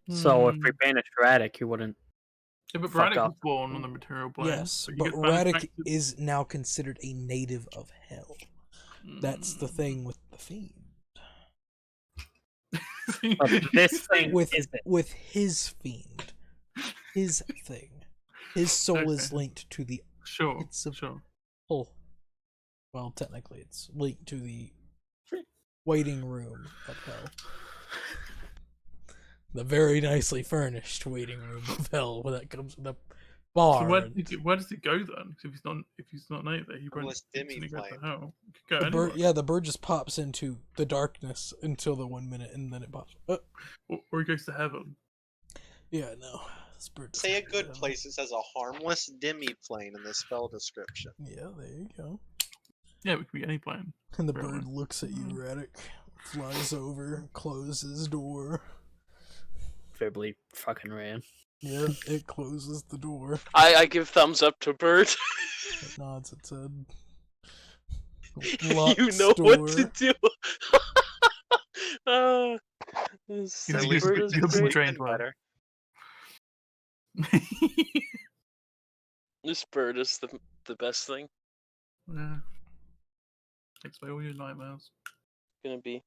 So if Hmm. we banished Radic, he wouldn't. Yeah, but fuck Radic up. was born on the material plane. Yes, so you but get banished Radic back to- is now considered a native of hell. That's the Hmm. thing with the fiend. But this thing With isn't. with his fiend, his thing, his soul is Okay. linked to the Sure, It's a- sure. oh, well, technically it's linked to the waiting room of hell. The very nicely furnished waiting room of hell, where that comes with a bar. So and where does he go then? 'Cause if he's not native there, he won't Unless instantly go to Demi-plane. hell. He could go the anywhere. bird, yeah, the bird just pops into the darkness until the 1 minute, and then it pops. Or he goes to heaven. Yeah, no. This bird doesn't Say a go good down. place that says a harmless demi-plane in the spell description. Yeah, there you go. Yeah, it could be any plane. And the Really? bird looks at you, Radic, flies over, closes door. Fibly fucking ran. Yeah, it closes the door. I give thumbs up to Bird. It nods its head. You Locks know what to door. do. This You'll At be least Bird good- is you'll be great. trained well. better. This bird is the best thing. Yeah. Takes away all your nightmares. Gonna be.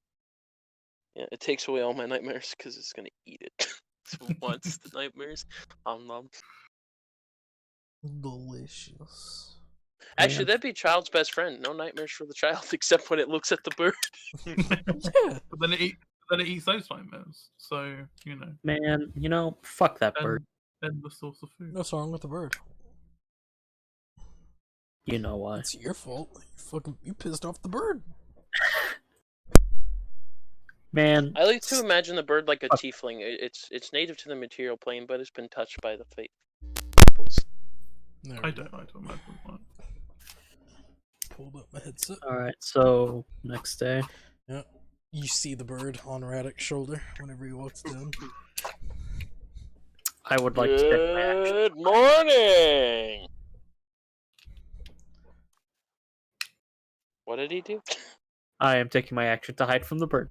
Yeah, it takes away all my nightmares because it's gonna eat it. So wants the nightmares. Nom. Delicious. Actually, Man. that'd be child's best friend. No nightmares for the child except when it looks at the bird. Yeah. But then it eats those nightmares. So, you know, Man, you know, fuck that and bird. endless source of food. What's wrong with the bird? You know why. It's your fault. You pissed off the bird. Man, I like to imagine the bird like a tiefling. It's native to the material plane, but it's been touched by the fate. There I we go. don't imagine that. Pulled up my headset. alright, so next day. Yeah. You see the bird on Radic's shoulder whenever he walks down. I would like to take my action. Good morning. What did he do? I am taking my action to hide from the bird.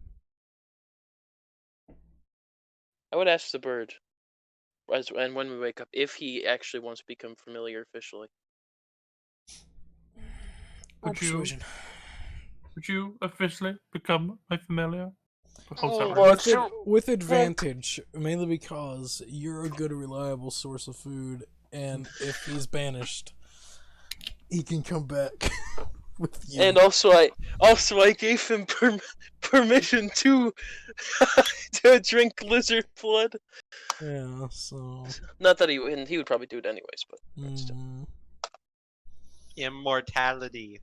I would ask the bird, and when we wake up, if he actually wants to become familiar officially. Roll Would you- persuasion. Would you officially become a familiar? Hold Oh, that well, right. With advantage, mainly because you're a good, reliable source of food, and if he's banished, he can come back with you. And also I gave him permission to to drink lizard blood. Yeah, so. Not that he would probably do it anyways, but still. mm, Immortality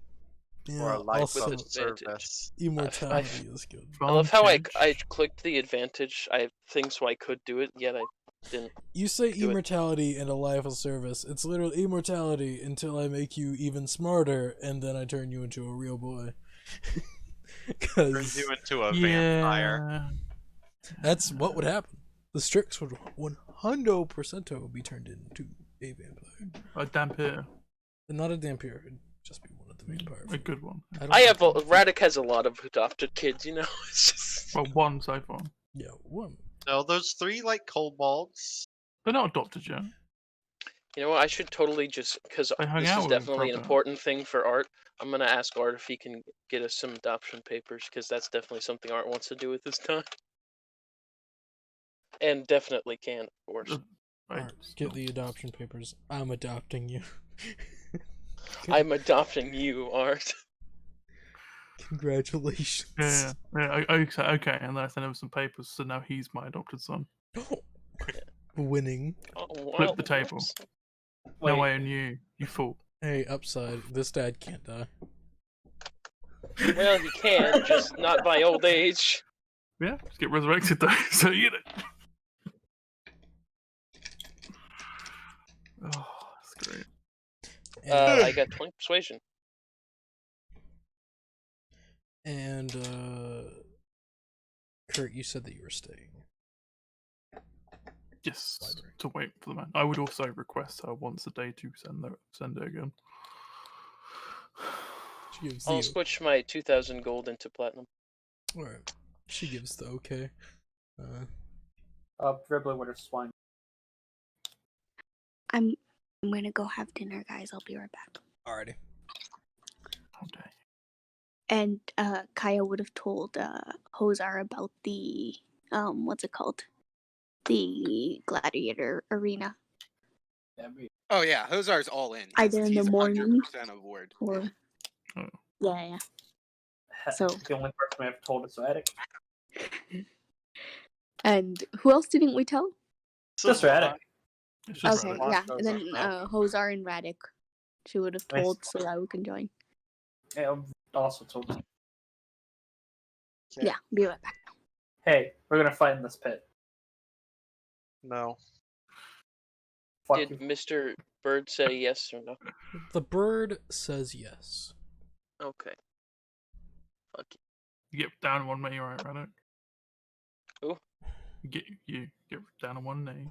yeah, or a life also, of disadvantage. service. immortality is good. I love how I Advantage. clicked the advantage. I have things so I could do it, yet I didn't. You say Do it. immortality and a life of service. It's literally immortality until I make you even smarter, and then I turn you into a real boy. Turns Because you into a vampire. Yeah. that's what would happen. The Strix would 100% be turned into a vampire. A Dampier. And not a Dampier, it'd just be one of the vampire. A good one. don't I have think- Radic has a lot of adopted kids, you know. It's just Well, one so far. Yeah, one. No, those three like kobolds. They're not adopted yet. you know what? I should totally just because They hung this out is with him definitely an proper. important thing for Art. I'm gonna ask Art if he can get us some adoption papers because that's definitely something Art wants to do with his time. And definitely can, of course. Right. Alright, get the adoption papers. I'm adopting you. I'm adopting you, Art. Congratulations. Yeah, okay, and then I sent him some papers, so now he's my adopted son. Winning. Oh, Flip the table. whoops. Now Wait. I own you, you fool. Hey, upside. This dad can't die. Well, he can, just not by old age. Yeah, just get resurrected though, so you know. Oh, that's great. I got 20 persuasion. And Kurt, you said that you were staying. Yes, Library. to wait for the man. I would also request her once a day to send it again. She gives I'll you. switch my 2,000 gold into platinum. Alright. She gives the okay. Dribbler would have swung. I'm gonna go have dinner, guys. I'll be right back. Alrighty. Okay. And Kaya would have told Hozar about the what's it called? The gladiator arena. Oh yeah, Hozar's all in. Either in the He's morning 100% aboard. or Oh. yeah. So- The only person I have told is Radic. And who else didn't we tell? Just Radic. It's just Okay, Radic. yeah. Monsters And then are Hozar and Radic. She would have Nice. told so that we can join. Yeah, I've also told him, Okay. Yeah, be right back. hey, we're gonna fight in this pit. No. Fuck Did you. Mr. Bird say yes or no? The bird says yes. Okay. Fuck you. You get down on one knee, right, Radic? Who? You get down on one knee.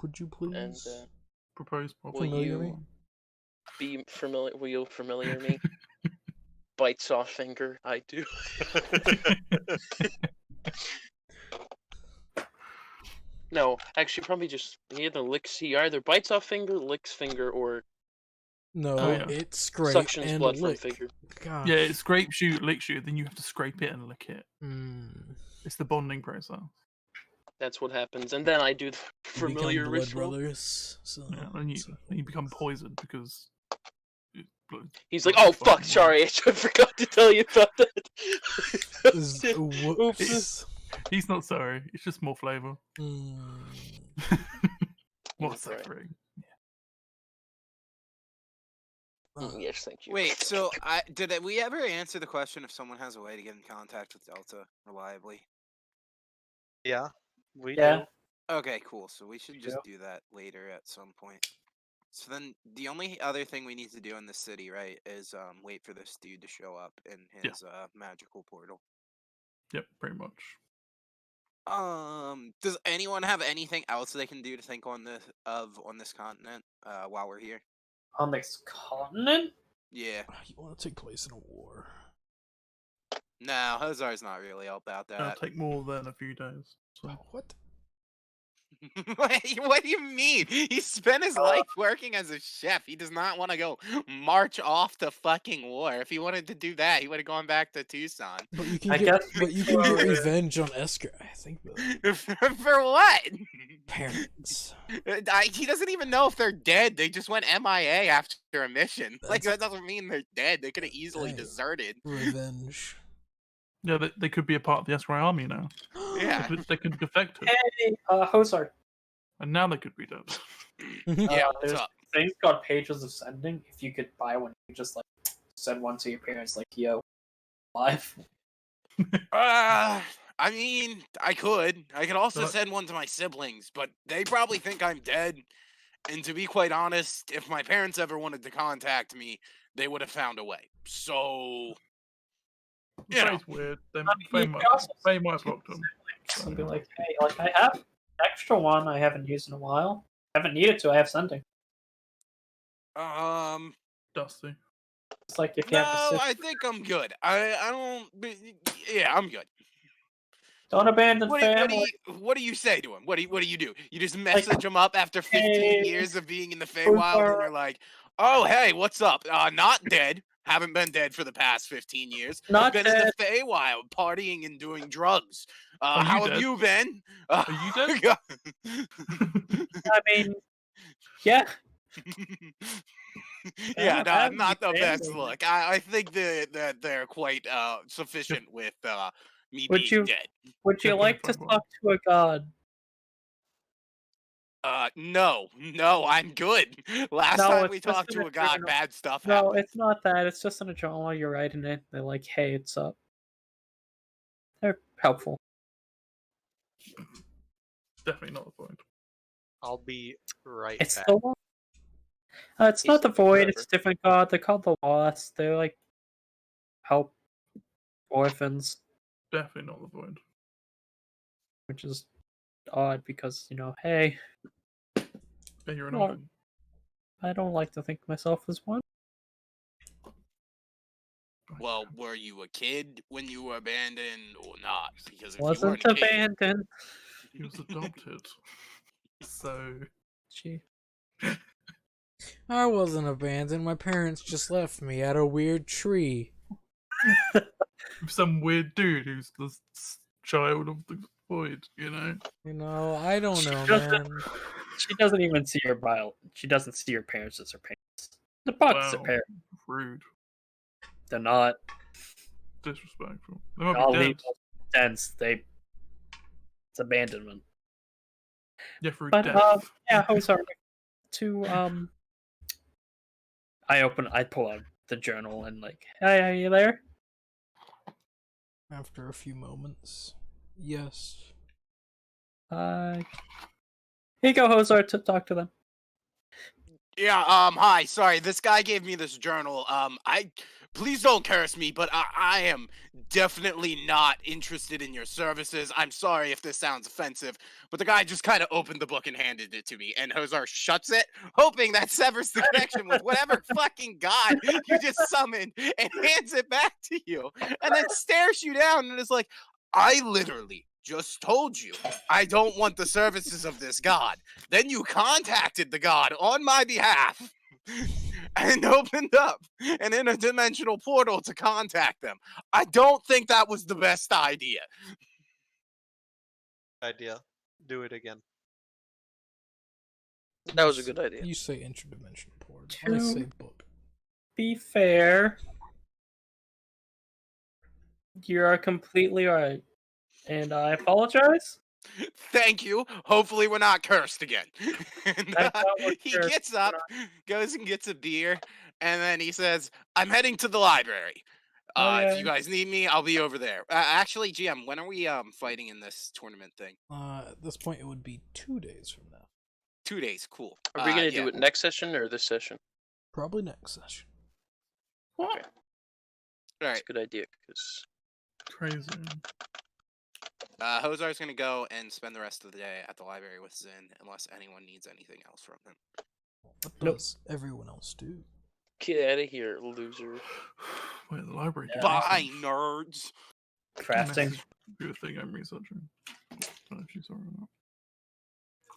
Would you please And Propose will properly. familiar me? you be familiar? Will you familiar me? Bites off finger. I do. No, actually, probably just he either licks. He either bites off finger, licks finger, or No, Oh, yeah. it's scrape suctions and blood lick. from finger. Gosh. Yeah, it scrapes you, licks you, then you have to scrape it and lick it. Mm. It's the bonding process. That's what happens, and then I do the Become familiar blood ritual. brothers. So, Yeah, and you become poisoned because. Blood, He's like, blood "Oh is fuck, fucking sorry, I forgot to tell you about that." Z- Oops. whoops. He's not sorry. It's just more flavor. Mm. More Okay. suffering. Yes, thank you. Wait, so did we ever answer the question if someone has a way to get in contact with Delta reliably? Yeah, we Yeah. do. Okay, cool. So we should just do that later at some point. So then the only other thing we need to do in the city, right, is wait for this dude to show up in Yeah. his magical portal. Yep, pretty much. Does anyone have anything else they can do to think on this continent while we're here? On this continent? Yeah. You want to take place in a war. No, Hozar's not really all about It'll that. take more than a few days. So. What? What do you mean? He spent his life working as a chef. He does not want to go march off to fucking war. If he wanted to do that, he would have gone back to Tucson. But you can I get, guess but you can get revenge on Esker. I think the For what? parents. He doesn't even know if they're dead. They just went MIA after a mission. Like, that doesn't mean they're dead. They could have easily Hey. deserted. Revenge. Yeah, they could be a part of the Esquire army now. Yeah. They could defect it, Hey, Hozar. and now they could be dead. Yeah, what's there's up? things called pages of sending. If you could buy one, you could just like send one to your parents, like, yo, live. I mean, I could. I could also But- send one to my siblings, but they probably think I'm dead. And to be quite honest, if my parents ever wanted to contact me, they would have found a way. So, you know. It's weird. They mean, you could also might have blocked them. And be like, hey, like, I have an extra one I haven't used in a while. I haven't needed to, I have sending. Dusty. It's like if you No, have to I think I'm good. I don't. Yeah, I'm good. don't abandon What family. do you say to him? What do you do? You just message him up after 15 hey, years of being in the Feywild, and you're like, "Oh, hey, what's up? Not dead. Haven't been dead for the past 15 years. Not been in the Feywild, partying and doing drugs. Are you How have dead? you been? Are you dead? I mean, yeah. Yeah, don't no, have not the any best family. look. I think that they're quite sufficient with me Would being you- dead. Would you Definitely like to fine, talk to a god? No, I'm good. Last No, time it's we just talked an to a god, eternal- bad stuff No, happened. it's not that. It's just in a journal. You're writing it. They're like, hey, it's up. They're helpful. Definitely not the point. I'll be right It's back. the one. It's He's not the void. It's forever. a different god. They're called the Lost. They're like help orphans, Definitely not the point. which is odd because hey, Yeah, you're an Well, orphan. I don't like to think of myself as one. Well, were you a kid when you were abandoned or not? Because if you Wasn't weren't a kid, abandoned. He was adopted. So She. I wasn't abandoned. My parents just left me at a weird tree. some weird dude who's the child of the void, You know, I don't She know, doesn't- man. She doesn't even see her bio. She doesn't see her parents as her parents. The Bucks are Wow. parents. Rude. They're not. Disrespectful. They might All be dead. legal sense. It's abandonment. Yeah, through But death. yeah, Hozar to I pull out the journal and like, hey, are you there? After a few moments. Yes. Here you go, Hozar, to talk to them. yeah. Hi. Sorry, this guy gave me this journal. Please don't curse me, but I am definitely not interested in your services. I'm sorry if this sounds offensive, but the guy just kind of opened the book and handed it to me, and Hozar shuts it, hoping that severs the connection with whatever fucking god you just summoned, and hands it back to you, and then stares you down and is like, I literally just told you I don't want the services of this god. Then you contacted the god on my behalf and opened up an interdimensional portal to contact them. I don't think that was the best idea. Idea. Do it again. That was a good idea. You say interdimensional portal. I To say book. be fair, you are completely right, and I apologize. Thank you. Hopefully, we're not cursed again. And, I thought we're he cursed, gets we're up, goes and gets a beer, and then he says, I'm heading to the library. If you guys need me, I'll be over there. Actually, GM, when are we fighting in this tournament thing? At this point, it would be 2 days from now. 2 days. Cool. Are we gonna Yeah. do it next session or this session? Probably next session. What? Okay. All That's right. a good idea because Crazy. Hozar's gonna go and spend the rest of the day at the library with Zin, unless anyone needs anything else from him. What Nope. does everyone else do? get out of here, loser. Wait, the library. Yeah. Bye, nerds. Crafting. Do a thing I'm researching. I don't know if you saw it or not.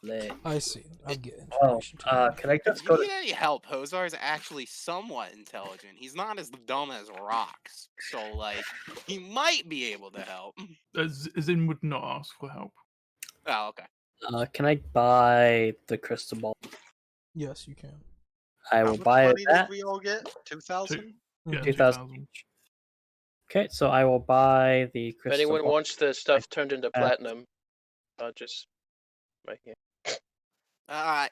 Lit. I see. I'll get Oh, information to you. can I If just you go need to any help, Hozar is actually somewhat intelligent. He's not as dumb as rocks, so like he might be able to help. As in, would not ask for help. Oh, okay. can I buy the crystal ball? Yes, you can. I How will much buy money that. did we all get? 2,000? Yeah, 2,000 each. Okay, so I will buy the If crystal anyone ball. wants the stuff turned into Uh, platinum, just right here.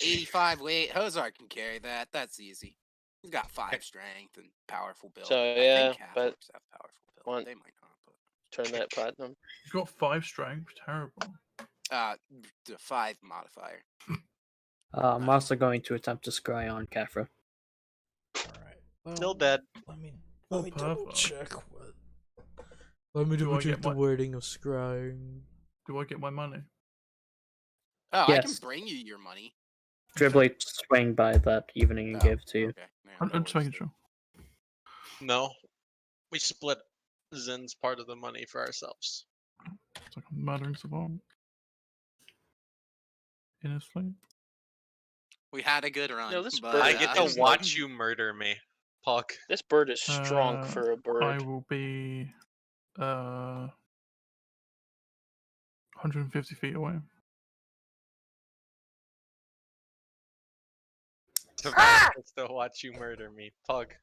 85 weight. Hozar can carry that. That's easy. He's got 5 strength and powerful build. So, I yeah, think but Catholics have powerful build. one- They might not, but Turn that platinum. You've got 5 strength. Terrible. the 5 modifier. I'm also going to attempt to scry on Kafra. Alright. Still dead. Let me Oh, let me double perfect. check what. Let me Do double I check get the my- wording of scrying. Do I get my money? Oh, I can Yes. bring you your money. Dribbly swing by that evening and Oh, give to you. Okay. Yeah, I'm no just worries. making sure. No. We split Zin's part of the money for ourselves. It's like I'm murdering savant. In his sleep. We had a good run. No, this but, bird I is get busy. to watch you murder me, Puck. This bird is strong for a I bird. will be 150 feet away. Savannah gets to watch you murder me, Pug.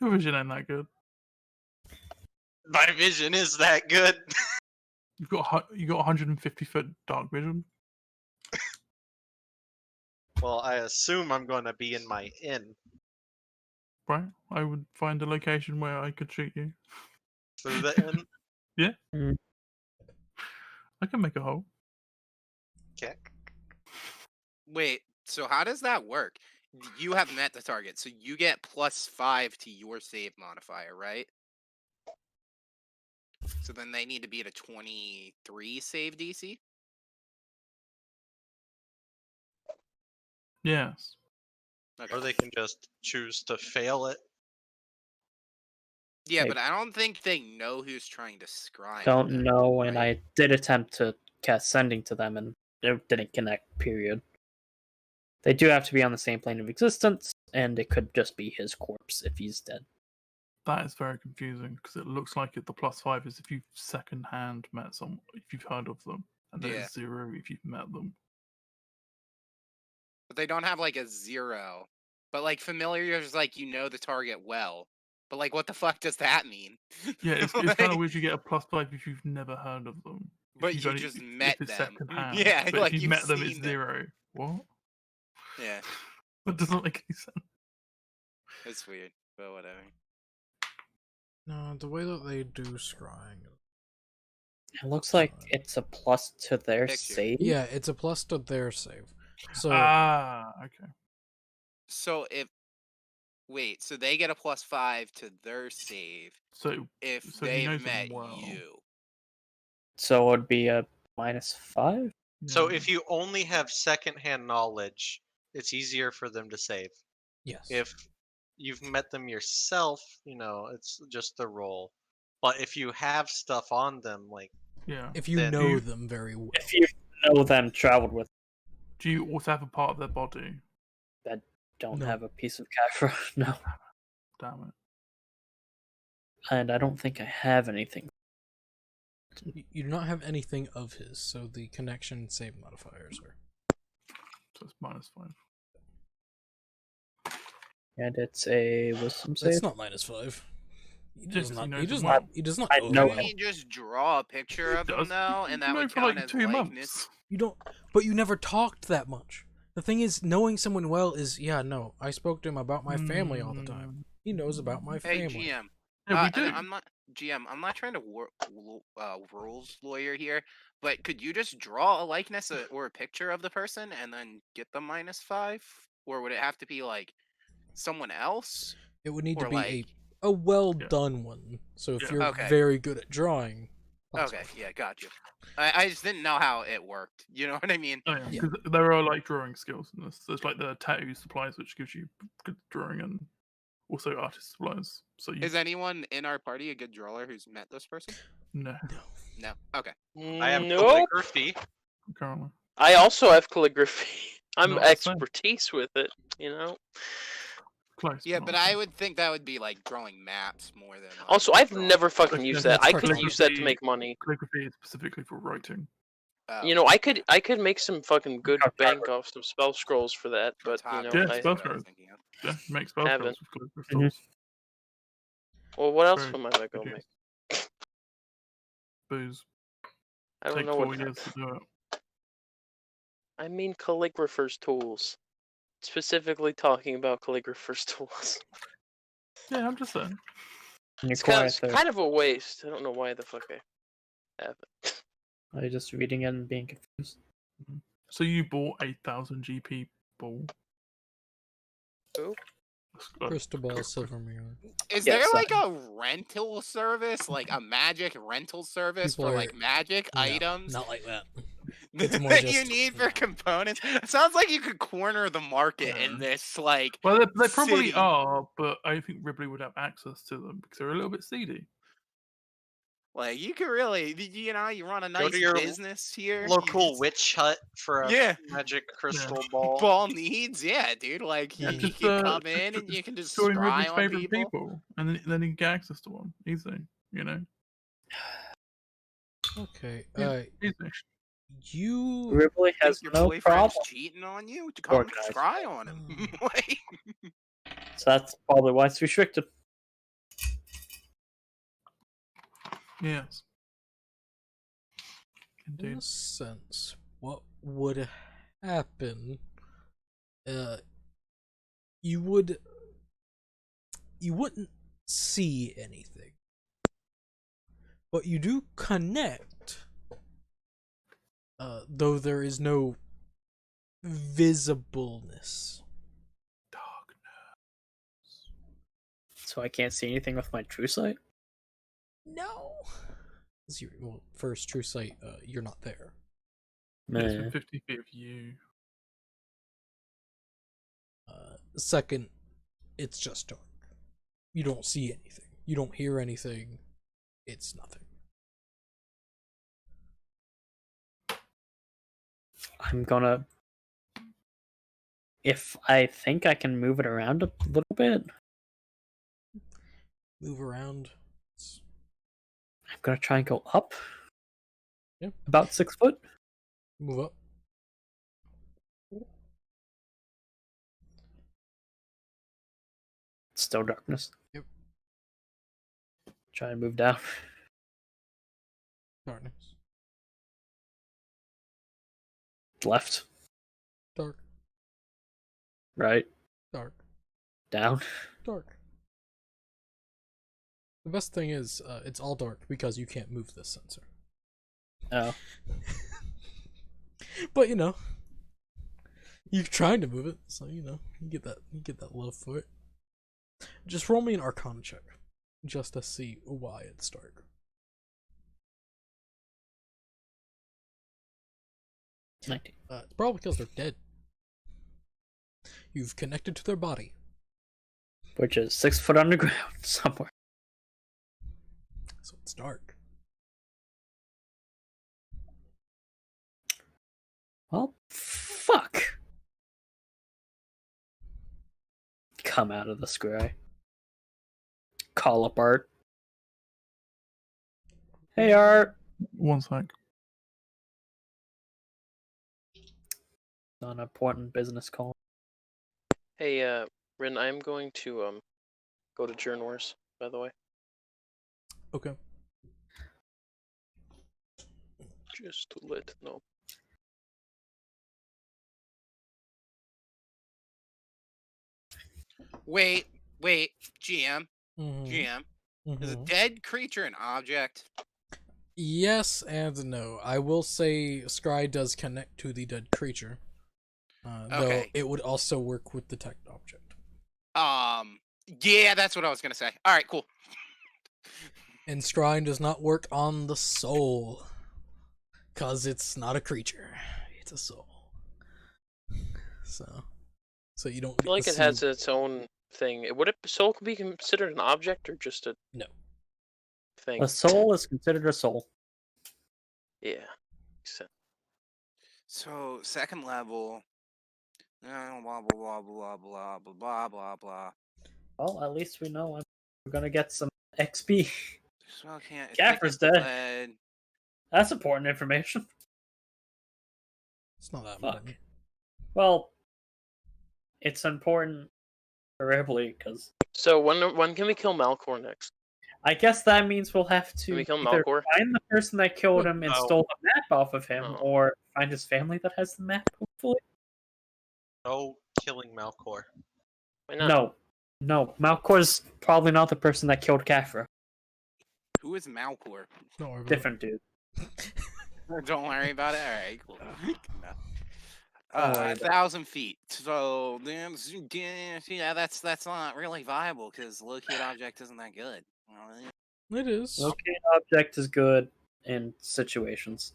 Your vision ain't that good. My vision is that good. You got 150 foot dark vision. Well, I assume I'm going to be in my inn. Right? I would find a location where I could shoot you. Through the inn. I can make a hole. Okay. Wait, so how does that work? You have met the target, so you get +5 to your save modifier, right? So then they need to be at a 23 save DC? Yes. Okay. Or they can just choose to fail it. Yeah, Hey. but I don't think they know who's trying to scry. on Don't them, know, and right? I did attempt to cast Sending to them, and it didn't connect, period. They do have to be on the same plane of existence, and it could just be his corpse if he's dead. That is very confusing because it looks like the +5 is if you've second-hand met someone, if you've heard of them, and then Yeah. it's 0 if you've met them. But they don't have like a 0. But like familiar is like you know the target well. But like what the fuck does that mean? Yeah, it's Like, kind of weird you get a +5 if you've never heard of them. If But you've you only- just if met it's them. second-hand. Yeah, but like if you've you've met them, it's seen them. 0. What? Yeah, That doesn't make any sense. it's weird, but whatever. No, the way that they do scrying. It looks like it's a plus to their Picture. save. Yeah, it's a plus to their save. So Okay. So wait, so they get a +5 to their save So if So he they've knows them met well. you. So it would be a -5. So yeah. if you only have secondhand knowledge, it's easier for them to save. yes, If you've met them yourself, it's just the roll. But if you have stuff on them, like Yeah. if you then know you- them very well. If you know them, traveled with, Do you also have a part of their body? don't No. have a piece of cash no. Damn it. And I don't think I have anything. You do not have anything of his, so the connection and save modifiers are. So it's -5. And it's a wisdom save. That's not -5. He does Just, not. you know He them does well. not. He does not. I know know them Can well. you just draw a picture of them does. though, and that You know would for count like as 2 likeness? months. You don't. But you never talked that much. The thing is, knowing someone well is no. I spoke to him about my family all the time. He knows about my Hey family. GM, Yeah, we and do. I'm not GM. I'm not trying to rules lawyer here, but could you just draw a likeness or a picture of the person and then get the -5, or would it have to be like someone else? It would need Or to be like- a well done one. So if Yeah. you're Okay. very good at drawing. Okay, yeah, got you. I just didn't know how it worked. You know what I mean? Oh yeah, Yeah. because there are like drawing skills in this. There's like the tattoo supplies, which gives you good drawing, and also artist supplies. So you Is anyone in our party a good drawer who's met this person? no No. Okay. I have Nope. calligraphy. currently. I also have calligraphy. I'm Not the same. expertise with it, Close. Yeah, not but the I same. would think that would be like drawing maps more than. Like, Also, I've drawing never fucking Like, used there's that. I could use that to calligraphy- make money. Calligraphy is specifically for writing. I could make some fucking good bank off some spell scrolls for that, but Yeah, I, spell scrolls. Yeah, make spell Haven't. scrolls with calligraphy Mhm. tools. well, what else Very am I gonna go good make? use. Booze. I don't Take know 4 what. years to do it. I mean, calligrapher's tools. Specifically talking about calligrapher's tools. Yeah, I'm just saying. And It's you're kind of a waste. I don't know why the fuck I have it. Are you just reading it and being confused? So you bought 8,000 GP ball. Who? Cristobal Silvermere. Is Yes, there like a rental service, like a magic rental service People for are- like magic No, items Not like that. It's more that you just- need for components? It sounds like you could corner the market in Yeah. this like. Well, they probably City. are, but I think Ripley would have access to them because they're a little bit seedy. Like you could really, you run a nice to your business here. Local witch hut for a Yeah. magic crystal ball. ball needs, yeah, dude. Like Yeah, you just, can come just- in just and you can just join Ripley's scry on favorite people. and then you get access to one. Easy, you know. Okay. Yeah. Easy. You. Ripley has Your no boyfriend's problem. cheating on you. To come Organized. scry on him. Like, So that's probably why it's restricted. Yes. In Indeed. a sense, what would happen? You wouldn't see anything, but you do connect. Though there is no visibleness. So I can't see anything with my true sight. No. Well, first, true sight. You're not there. It's Meh. 50 feet of you. Second, it's just dark. You don't see anything. you don't hear anything, it's nothing. I'm gonna. If I think I can move it around a little bit, Move around. It's- I'm gonna try and go up. Yeah. About 6 foot. Move up. Still darkness. Yep. Try and move down. Darkness. Left. Dark. Right. Dark. Down. Dark. The best thing is, it's all dark because you can't move this sensor. Oh. But you know, you're trying to move it, so you know you get that love for it. Just roll me an Arcana check, just to see why it's dark. 19. It's probably because they're dead. You've connected to their body. Which is 6 foot underground somewhere. So it's dark. Well, fuck. Come out of the scry. Call up Art. Hey, Art. One sec. On an important business call. Hey, Rin, I'm going to go to Journal Wars, by the way. Okay. Just to let know. Wait, GM, Mhm. GM. Is a Mhm. dead creature an object? Yes and no. I will say Scry does connect to the dead creature. Though Okay. it would also work with detect object. Yeah, that's what I was gonna say. All right, cool. And Scry does not work on the soul. Cause it's not a creature. It's a soul. So you don't I feel like get it to has see- its own thing. Would it soul be considered an object or just a No. thing? A soul is considered a soul. Yeah. Makes sense. So second level. Blah blah blah blah blah blah blah blah blah. Well, at least we know we're gonna get some XP. So can't. Gaffer's dead. That's important information. It's not that Fuck. important. Well, it's important for Ripley because So when can we kill Malcor next? I guess that means we'll have Can to we kill either Malcor? find the person that killed him and No. stole the map off of him, No. or find his family that has the map. Hopefully, No killing Malcor. Why not? no. Malcor's probably not the person that killed Kafra. Who is Malcor? Don't worry about Different dude. Don't worry about it. All right, cool. Don't worry about it. 1,000 feet. So then, yeah, that's not really viable because locate object isn't that good. It is. Locate object is good in situations,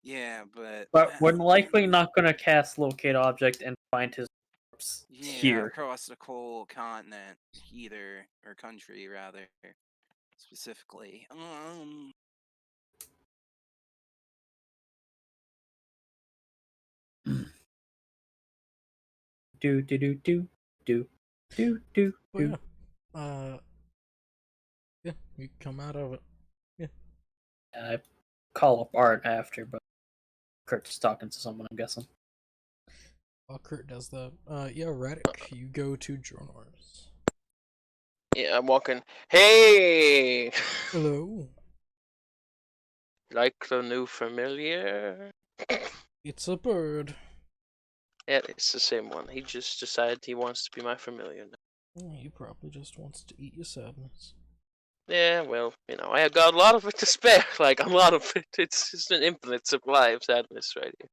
Yeah, but we're likely not going to cast locate object and find his corpse yeah, here. across the whole continent, either or country rather, specifically. Do do do do do do do But do. yeah. Yeah, you come out of it. I call up Art after, but Kurt's talking to someone, I'm guessing. While Kurt does that. Yeah, Radic, you go to Jornors. Yeah, I'm walking. Hey, Hello. like the new familiar? It's a bird. Yeah, it's the same one. He just decided he wants to be my familiar now. He probably just wants to eat your sadness. Yeah, well, I have got a lot of it to spare. Like, a lot of it. It's just an infinite supply of sadness right here.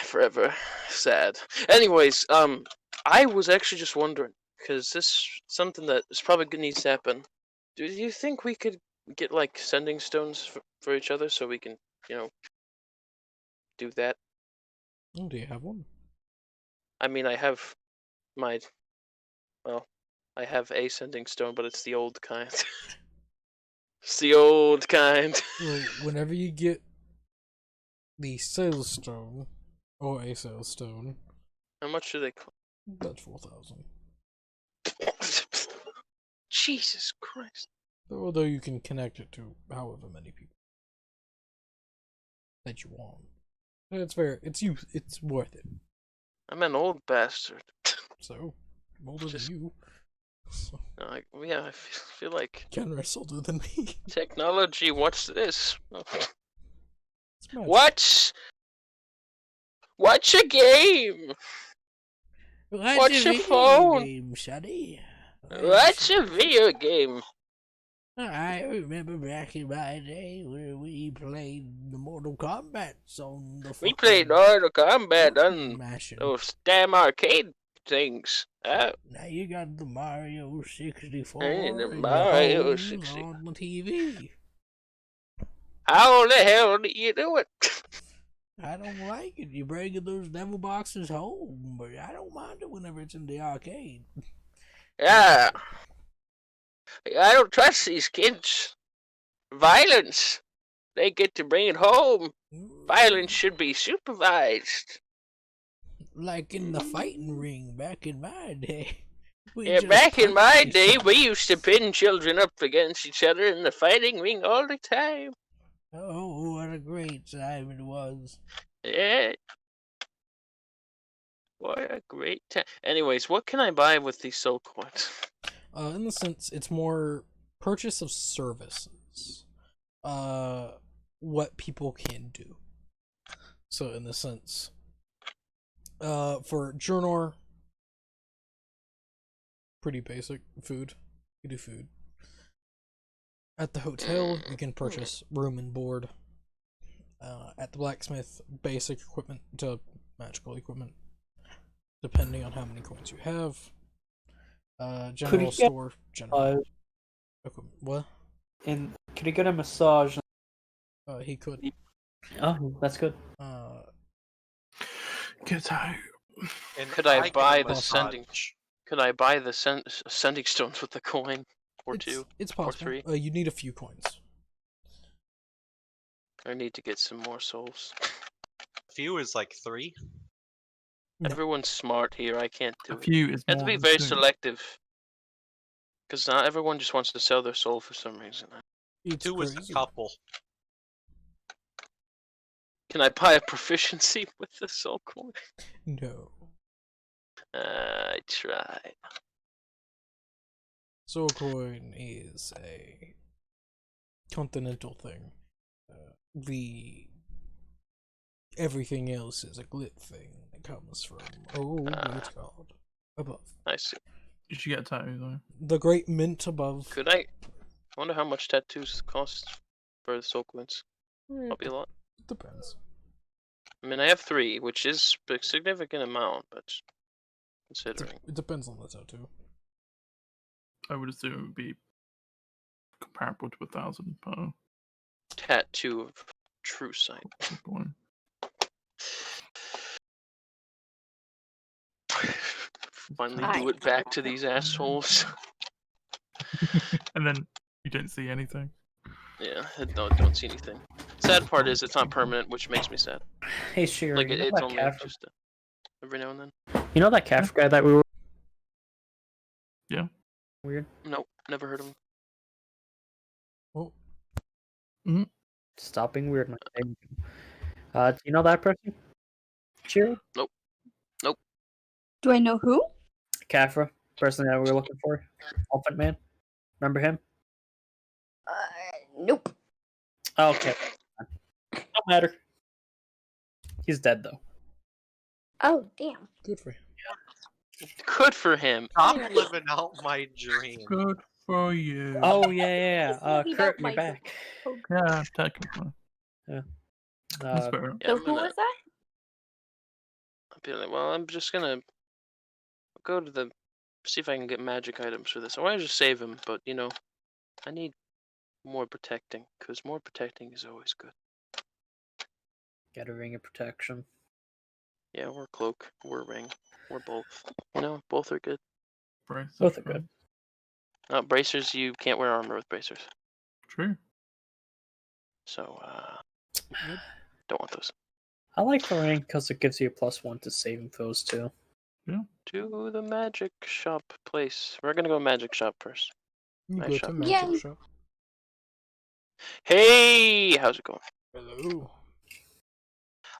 Forever sad. Anyways, I was actually just wondering, because this is something that is probably gonna need to happen. Do you think we could get, like, sending stones for each other so we can, do that? Oh, do you have one? I mean, I have my, I have a sending stone, but it's the old kind. It's the old kind. Well, whenever you get the sales stone, or a sales stone, How much do they that's 4,000. cost? Jesus Christ. Although you can connect it to however many people that you want. It's worth it. I'm an old bastard. So, I'm older Just- than you. So, Yeah, I feel like Kenris older than me. technology. What's this? It's magic. Watch a game. Watch your phone. Game, Shuddy. Watch a video game. I remember back in my day when we played the Mortal Kombat on the We played Mortal Kombat on mashing. those damn arcade things. Now you got the Mario 64 Hey, the and Mario holes 64. on the TV. How the hell do you do it? I don't like it. You're bringing those devil boxes home, but I don't mind it whenever it's in the arcade. Yeah. I don't trust these kids. Violence. They get to bring it home. Violence should be supervised. Like in the fighting ring back in my day. We Yeah, just back in my punched day, each we used to pin children up against each other in the fighting ring all the time. Oh, what a great time it was. Yeah. What a great time. Anyways, what can I buy with these soul coins? In the sense, it's more purchase of services. What people can do. So, in the sense, for Jurnor, pretty basic food. You do food. At the hotel, you can purchase room and board. At the blacksmith, basic equipment to magical equipment, depending on how many coins you have. General you get, store, general equipment. What? And could he get a massage? He could. Oh, that's good. Get out. And Could I get a buy the massage. sending? Could I buy the sending stones with the coin? Or two? It's Or possible. three? You need a few coins. I need to get some more souls. Few is like 3. No. Everyone's smart here. I can't do A it. few is I have more to be than very two. selective. Because not everyone just wants to sell their soul for some reason. It's 2 is crazy. a couple. Can I buy a proficiency with the soul coin? No. I tried. Soul coin is a continental thing. Everything else is a glyph thing that comes from great God above. I see. You should get a tattoo though. The great mint above. Could I wonder how much tattoos cost for the soul coins? Probably a lot. Depends. I mean, I have 3, which is a significant amount, but considering. It depends on the tattoo. I would assume it would be comparable to 1,000 per Tattoo of true sight. coin. Finally Hi. do it back to these assholes. And then you don't see anything. Yeah, I don't see anything. Sad part is it's not permanent, which makes me sad. Hey, Shira, Like you know it's that only Kafra- just every now and then. You know that Kafra guy that we were. Yeah. Weird. Nope, never heard of him. Oh, Stop being weird. My name. Do you know that person? Shira? Do I know who? Kafra, person that we were looking for. Elephant Man. Remember him? Nope. Okay. Don't matter. He's dead though. Oh, damn. good for him. Good for him. I'm living out my dream. Good for you. Oh yeah. Maybe Kurt, that might you're back. Yeah, technically. That's Uh, fair enough. Yeah, So I'm who gonna was that? be like, well, I'm just gonna go to the see if I can get magic items for this. I want to just save him, but you know, I need more protecting because more protecting is always good. get a ring of protection. Yeah, we're cloak, we're ring, we're both. You know, both are good. Brace Both are for good. Bracers, you can't wear armor with bracers. True. So, Yep. don't want those. I like the ring because it gives you a +1 to saving throws too. To the magic shop place. We're gonna go magic shop first. You Nice go shot. to magic Yay. shop. Hey, how's it going? Hello.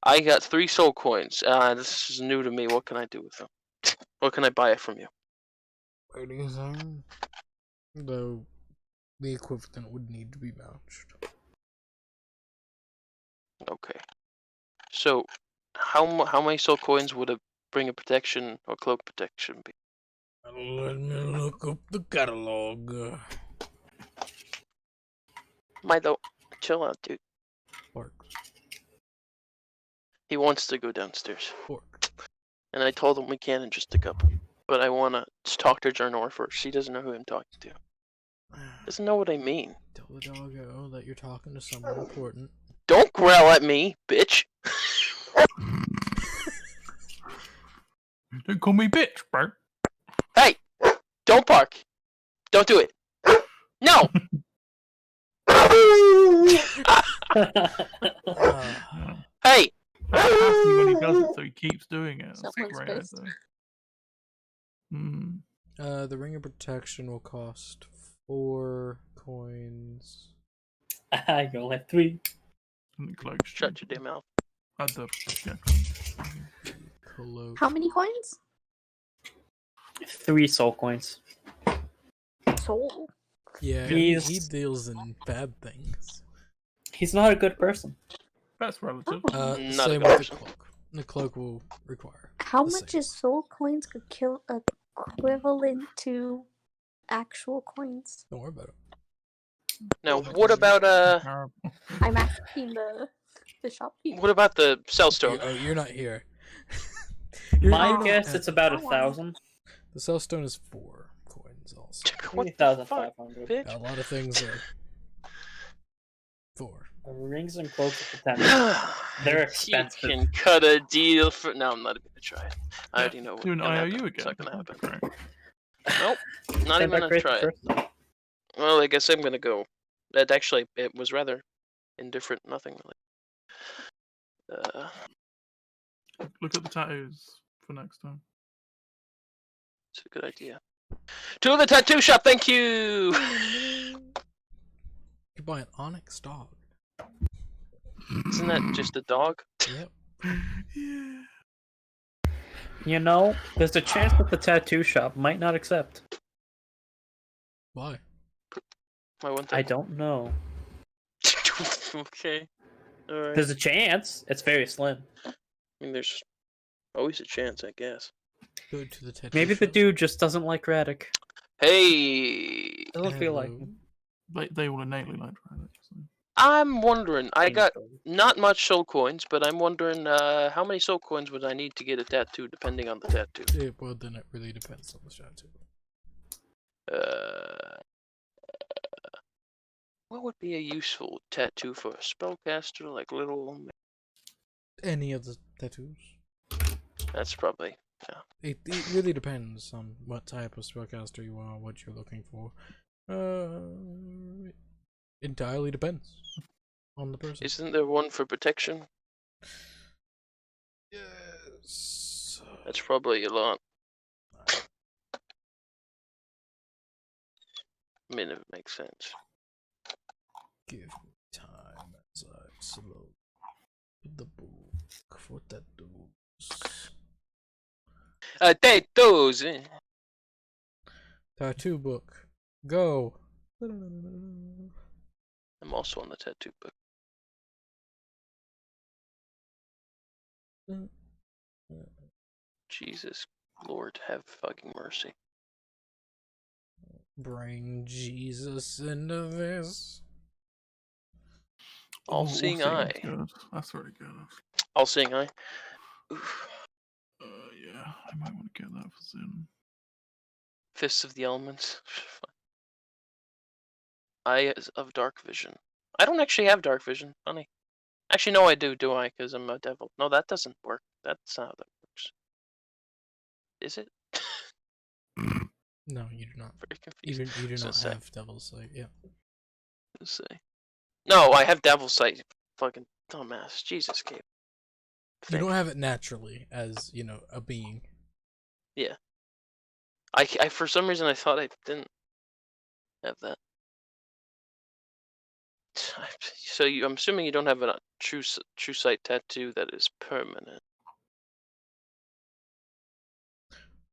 I got 3 soul coins. This is new to me. What can I do with them? What can I buy it from you? Anything? Though the equivalent would need to be matched. Okay. So, how many soul coins would a bring a protection or cloak protection be? Let me look up the catalog. Milo, chill out, dude. Pork. He wants to go downstairs, Pork. and I told him we can in just a couple. But I wanna talk to Jarnor first. He doesn't know who I'm talking to. Doesn't know what I mean. Tell the doggo that you're talking to someone important. Don't growl at me, bitch. Don't call me bitch, bro. Hey, don't bark. Don't do it. No. Hey. That's happy when he does it, so he keeps doing it. That's a Someone's great pissed. idea. Hmm. The ring of protection will cost 4 coins. I only have 3. And the cloak Shut your damn mouth. Add the Cloak. How many coins? 3 soul coins. Soul. Yeah, He's- he deals in bad things. He's not a good person. That's relative. Not a Same good with the person. cloak. The cloak will require. How the much same. is soul coins equivalent to actual coins? Don't worry about it. Now, what about Comparable. I'm asking the shopkeeper. what about the cellstone? Oh, you're not here. My not guess, at- it's about I want 1,000. The cellstone is 4 coins also. What the fuck, 3,500. bitch? A lot of things are 4. Rings and cloaks of protection. They're expensive. You can cut a deal for. No, I'm not even gonna try it. I already know what's Do an gonna happen. IOU It's again. not gonna happen. Great. Nope, not Send even back gonna rate try it. first time. Well, I guess I'm gonna go. That actually, it was rather indifferent. Nothing really. Look at the tattoos for next time. It's a good idea. To the tattoo shop, thank you. You buy an onyx dog. Isn't that just a dog? Yep. Yeah. You know, there's a chance that the tattoo shop might not accept. Why? I want I that. don't know. Okay. All right. There's a chance. It's very slim. I mean, there's always a chance, I guess. Go to the tattoo Maybe the shop. dude just doesn't like Radic. Hey, Doesn't feel like Hello. him. They all innately like Radic. So. I'm wondering. I got not much soul coins, but I'm wondering how many soul coins would I need to get a tattoo, depending on the tattoo. Yeah, well, then it really depends on the tattoo. What would be a useful tattoo for a spellcaster? Like little. Any of the tattoos. That's probably. It really depends on what type of spellcaster you are, what you're looking for. It entirely depends on the person. Isn't there one for protection? Yes. That's probably a lot. I mean, if it makes sense. Give me time as I slow the book for tattoos. Tattoos. Tattoo book. Go. I'm also on the tattoo book. Jesus Lord, have fucking mercy. Bring Jesus into this. All-seeing eye. Good. That's really good. All-seeing eye. Oof. Yeah, I might want to get that for soon. Fists of the Elements. Eye of Dark Vision. I don't actually have Dark Vision. Funny. Actually, no, I do I? Because I'm a devil. No, that doesn't work. That's not how that works. Is it? No, you do not. Very confused. You do was gonna not say. have Devil's Sight. Yeah. Let's see. No, I have Devil's Sight. Fucking dumbass. Jesus, Gabe. You don't have it naturally as, a being. I for some reason I thought I didn't have that. So I'm assuming you don't have a true sight tattoo that is permanent.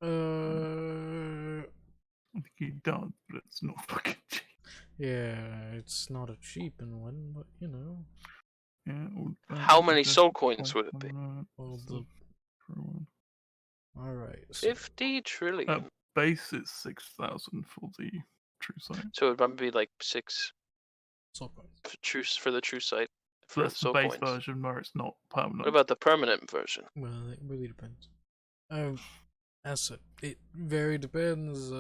I think he does, but it's not fucking cheap. Yeah, it's not a cheap one, but Yeah. How many soul coins would it be? Well, all right. 50 trillion. Base is 6,000 for the true sight. So it would probably be like 6 soul coins. for the true sight. So For that's the soul base coins. version where it's not permanent. What about the permanent version? Well, it really depends. As it very depends.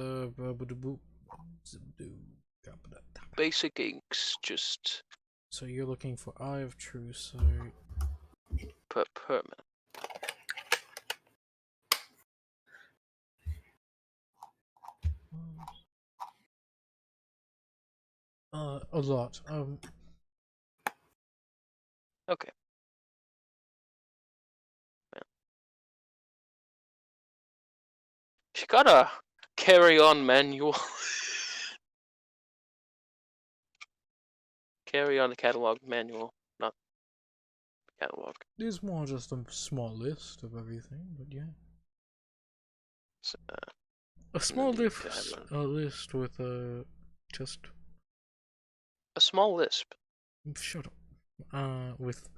Basic inks, just So you're looking for Eye of True Sight. permanent. A lot. Okay. Yeah. She got a carry-on manual. Carry-on catalog manual, not catalog. It's more just a small list of everything, but yeah. So, A small need to list. have A list with just a small lisp. shut up. With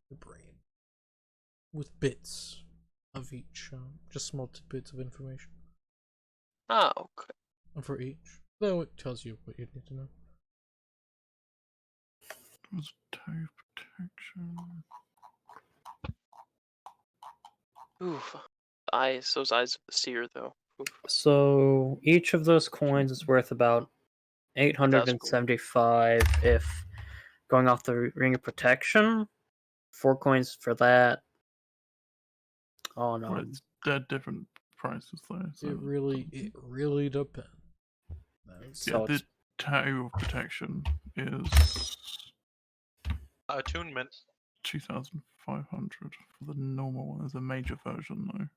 the brain. With bits of each, just small bits of information Ah, okay. for each. Though it tells you what you need to know. There's toe protection. Oof. Eyes, those eyes of the seer, though. Oof. So each of those coins is worth about 875 if going off the Ring of Protection. 4 coins for that. Oh no. Well, they're different prices though. So It really depends. So the it's tattoo of protection is Attunement. 2,500 for the normal one. There's a major version though.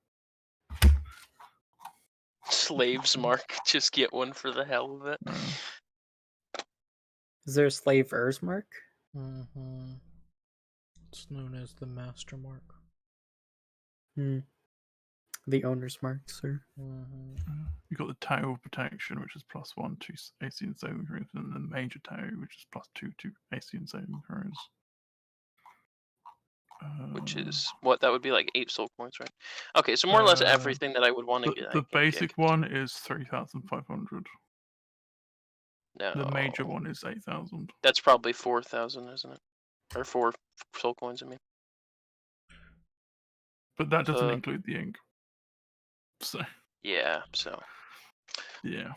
Slaves mark. Just get one for the hell of it. is there a slave Erzmark? Mm-hmm. It's known as the Master Mark. The owner's mark, sir. Mm-hmm. You've got the tattoo of protection, which is +1 to AC and saving throws, and then the major tattoo, which is +2 to AC and saving throws. Which is what that would be like 8 soul coins, right? Okay, so more or less everything that I would want to get. The basic one is 3,500. No. The major one is 8,000. That's probably 4,000, isn't it? Or 4 soul coins, I mean. But that doesn't include the ink. So yeah, so yeah.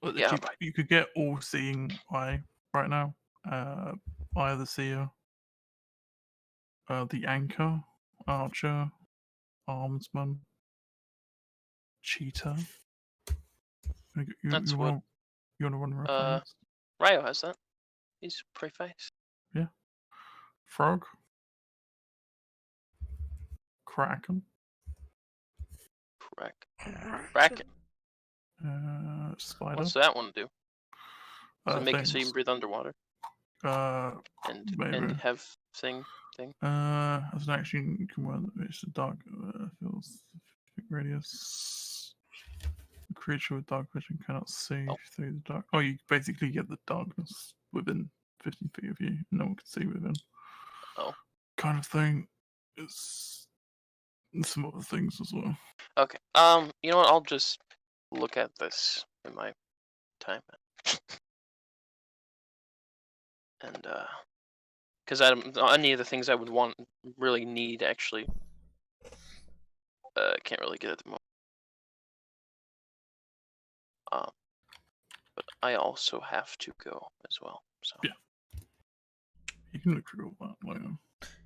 Yeah, you could get All Seeing Eye right now. Eye of the Seer. The Anchor, Archer, Armsman, Cheetah. That's you what. You want to run a reference? Ryo has that. He's pretty fast. Yeah. Frog. Kraken. Kraken. Spider. What's that one do? Does it make it so you things. can breathe underwater? Maybe. And have thing. As an action, you can wear it's a dark feels radius. A creature with dark vision cannot see through the dark. Oh, you basically get the darkness within 15 feet of you. No one can see within. Oh. Kind of thing. It's some other things as well. Okay. You know what? I'll just look at this in my time. And because any of the things I would really need actually can't really get at the moment. But I also have to go as well. So yeah, you can look through all that later.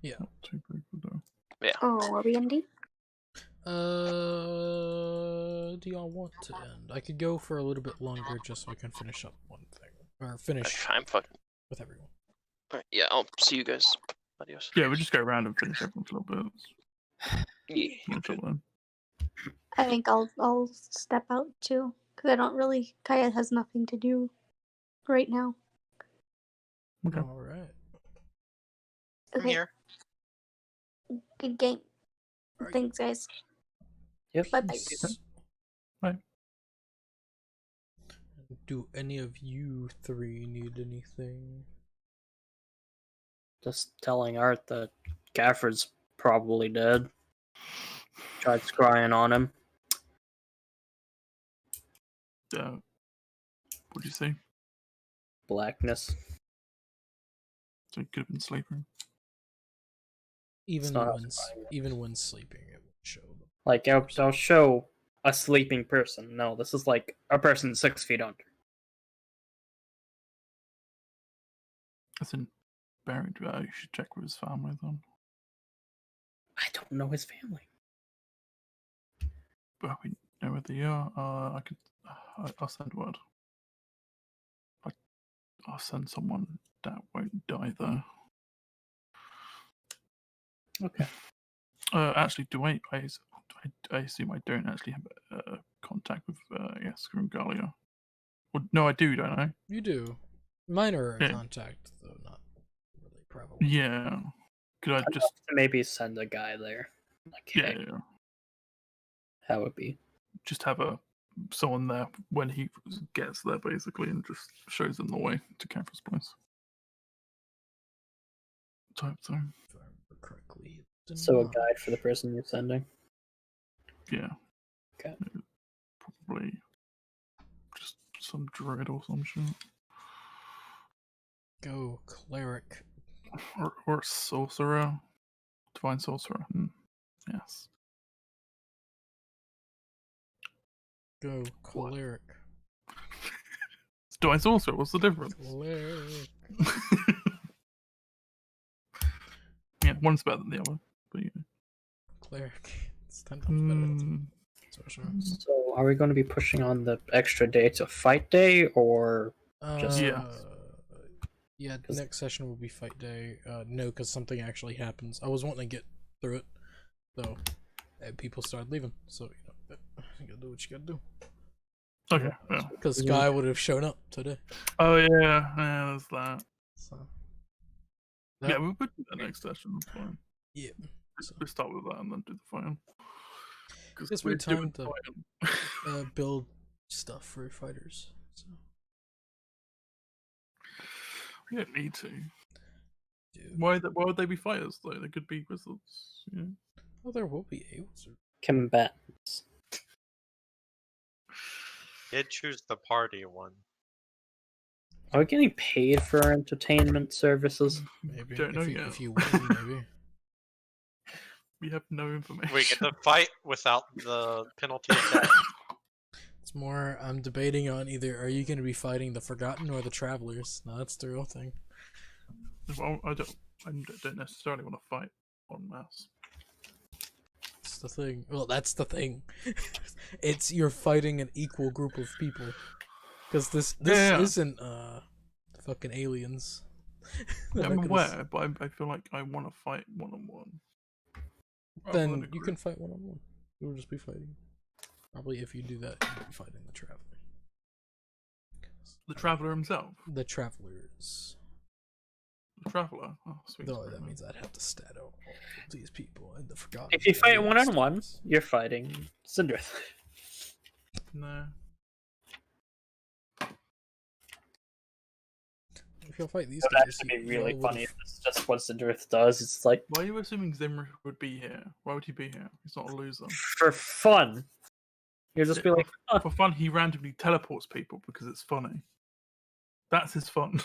Yeah. Not too big though. Yeah. Oh, are we ending? Do y'all want to end? I could go for a little bit longer just so I can finish up one thing. Or finish I'm fucking. with everyone. Alright, yeah, I'll see you guys. Adios. Yeah, we'll just go around and finish everyone's little bits. Yeah, No you trouble good. then. I think I'll step out too, because I don't really. Kaya has nothing to do right now. Okay. Alright. I'm Okay, here. good game. Alright. Thanks, guys. Yep. Bye bye. Peace. Bye. Do any of you three need anything? Just telling Art that Gafford's probably dead. Tried scrying on him. What'd you say? Blackness. So it could have been sleeping. Even not when surprising. even when sleeping, it would show them. Like, I'll show a sleeping person. No, this is like a person 6 feet under. That's in buried. You should check with his family then. I don't know his family. But we know where they are. I'll send word. I'll send someone that won't die though. Okay. Actually, do I assume I don't actually have contact with Yasker and Galia. Well, no, I do, don't I? You do. Minor Yeah. contact, though not really prevalent. Yeah. Could I just? Maybe send a guy there. Like, Yeah, hey, yeah. how would be? Just have someone there when he gets there, basically, and just shows them the way to Catherine's place. Type thing. If I remember correctly. it's So a not. guide for the person you're sending. Yeah. Okay. Probably just some druid or some shit. Go cleric. Or a sorcerer. Divine sorcerer. Yes. Go cleric. It's divine sorcerer. What's the difference? Cleric. Yeah, one's better than the other. But yeah. Cleric. It's 10 times better than sorcerer. So are we going to be pushing on the extra day to fight day, or Just- Yeah. Yeah, next session will be fight day. No, because something actually happens. I was wanting to get through it, though. People started leaving, so you gotta do what you gotta do. Okay. Yeah. Because Sky would have shown up today. Oh yeah. There's that. So. Yeah, we'll put that next session. That's fine. Yeah. So, We'll start with that and then do the fighting. Gives me time to build stuff for fighters. So. We don't need to. Dude. Why would they be fighters though? They could be wizards. Yeah. Well, there will be a wizard. combatants? Did choose the party one. Are we getting paid for our entertainment services? Maybe. Don't know if, you, yet. if you win, maybe. We have no information. We get to fight without the penalty of death. It's more, I'm debating on either are you going to be fighting the Forgotten or the Travelers? No, that's the real thing. Well, I don't necessarily want to fight en masse. That's the thing. Well, that's the thing. It's you're fighting an equal group of people. Because this Yeah. isn't fucking aliens. They're I'm not gonna aware, but I feel like I want to fight one-on-one. Then you can fight one-on-one. You'll just be fighting. Probably if you do that, you'll be fighting the Traveler. The Traveler himself. The Travelers. The Traveler. Oh, sweet. Though sweet, that man. means I'd have to stat out all of these people and the Forgotten. If you fight and the one-on-one, Bastards. you're fighting Cindrith. No. If you'll fight these It would guys, actually be y'all really would've- funny if it's just what Cindrith does. It's like, Why are you assuming Zimri would be here? Why would he be here? He's not a loser. for fun. You'll just be like, "Huh, For fun, he randomly teleports people because it's funny. That's his fun.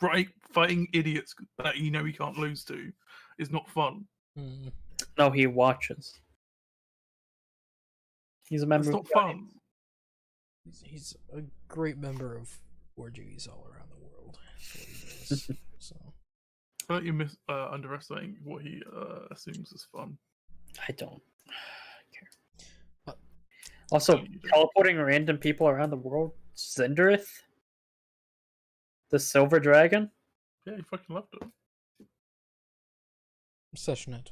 Right? Fighting idiots that you know he can't lose to is not fun. Hmm. no, he watches. He's a That's member not of the audience. fun. He's a great member of orgies all around the world. That's what he does. So I feel like you're underestimating what he assumes is fun. I don't. Also, No, you don't. teleporting random people around the world. Zinderith? The Silver Dragon? Yeah, you fucking left it. Sessionet.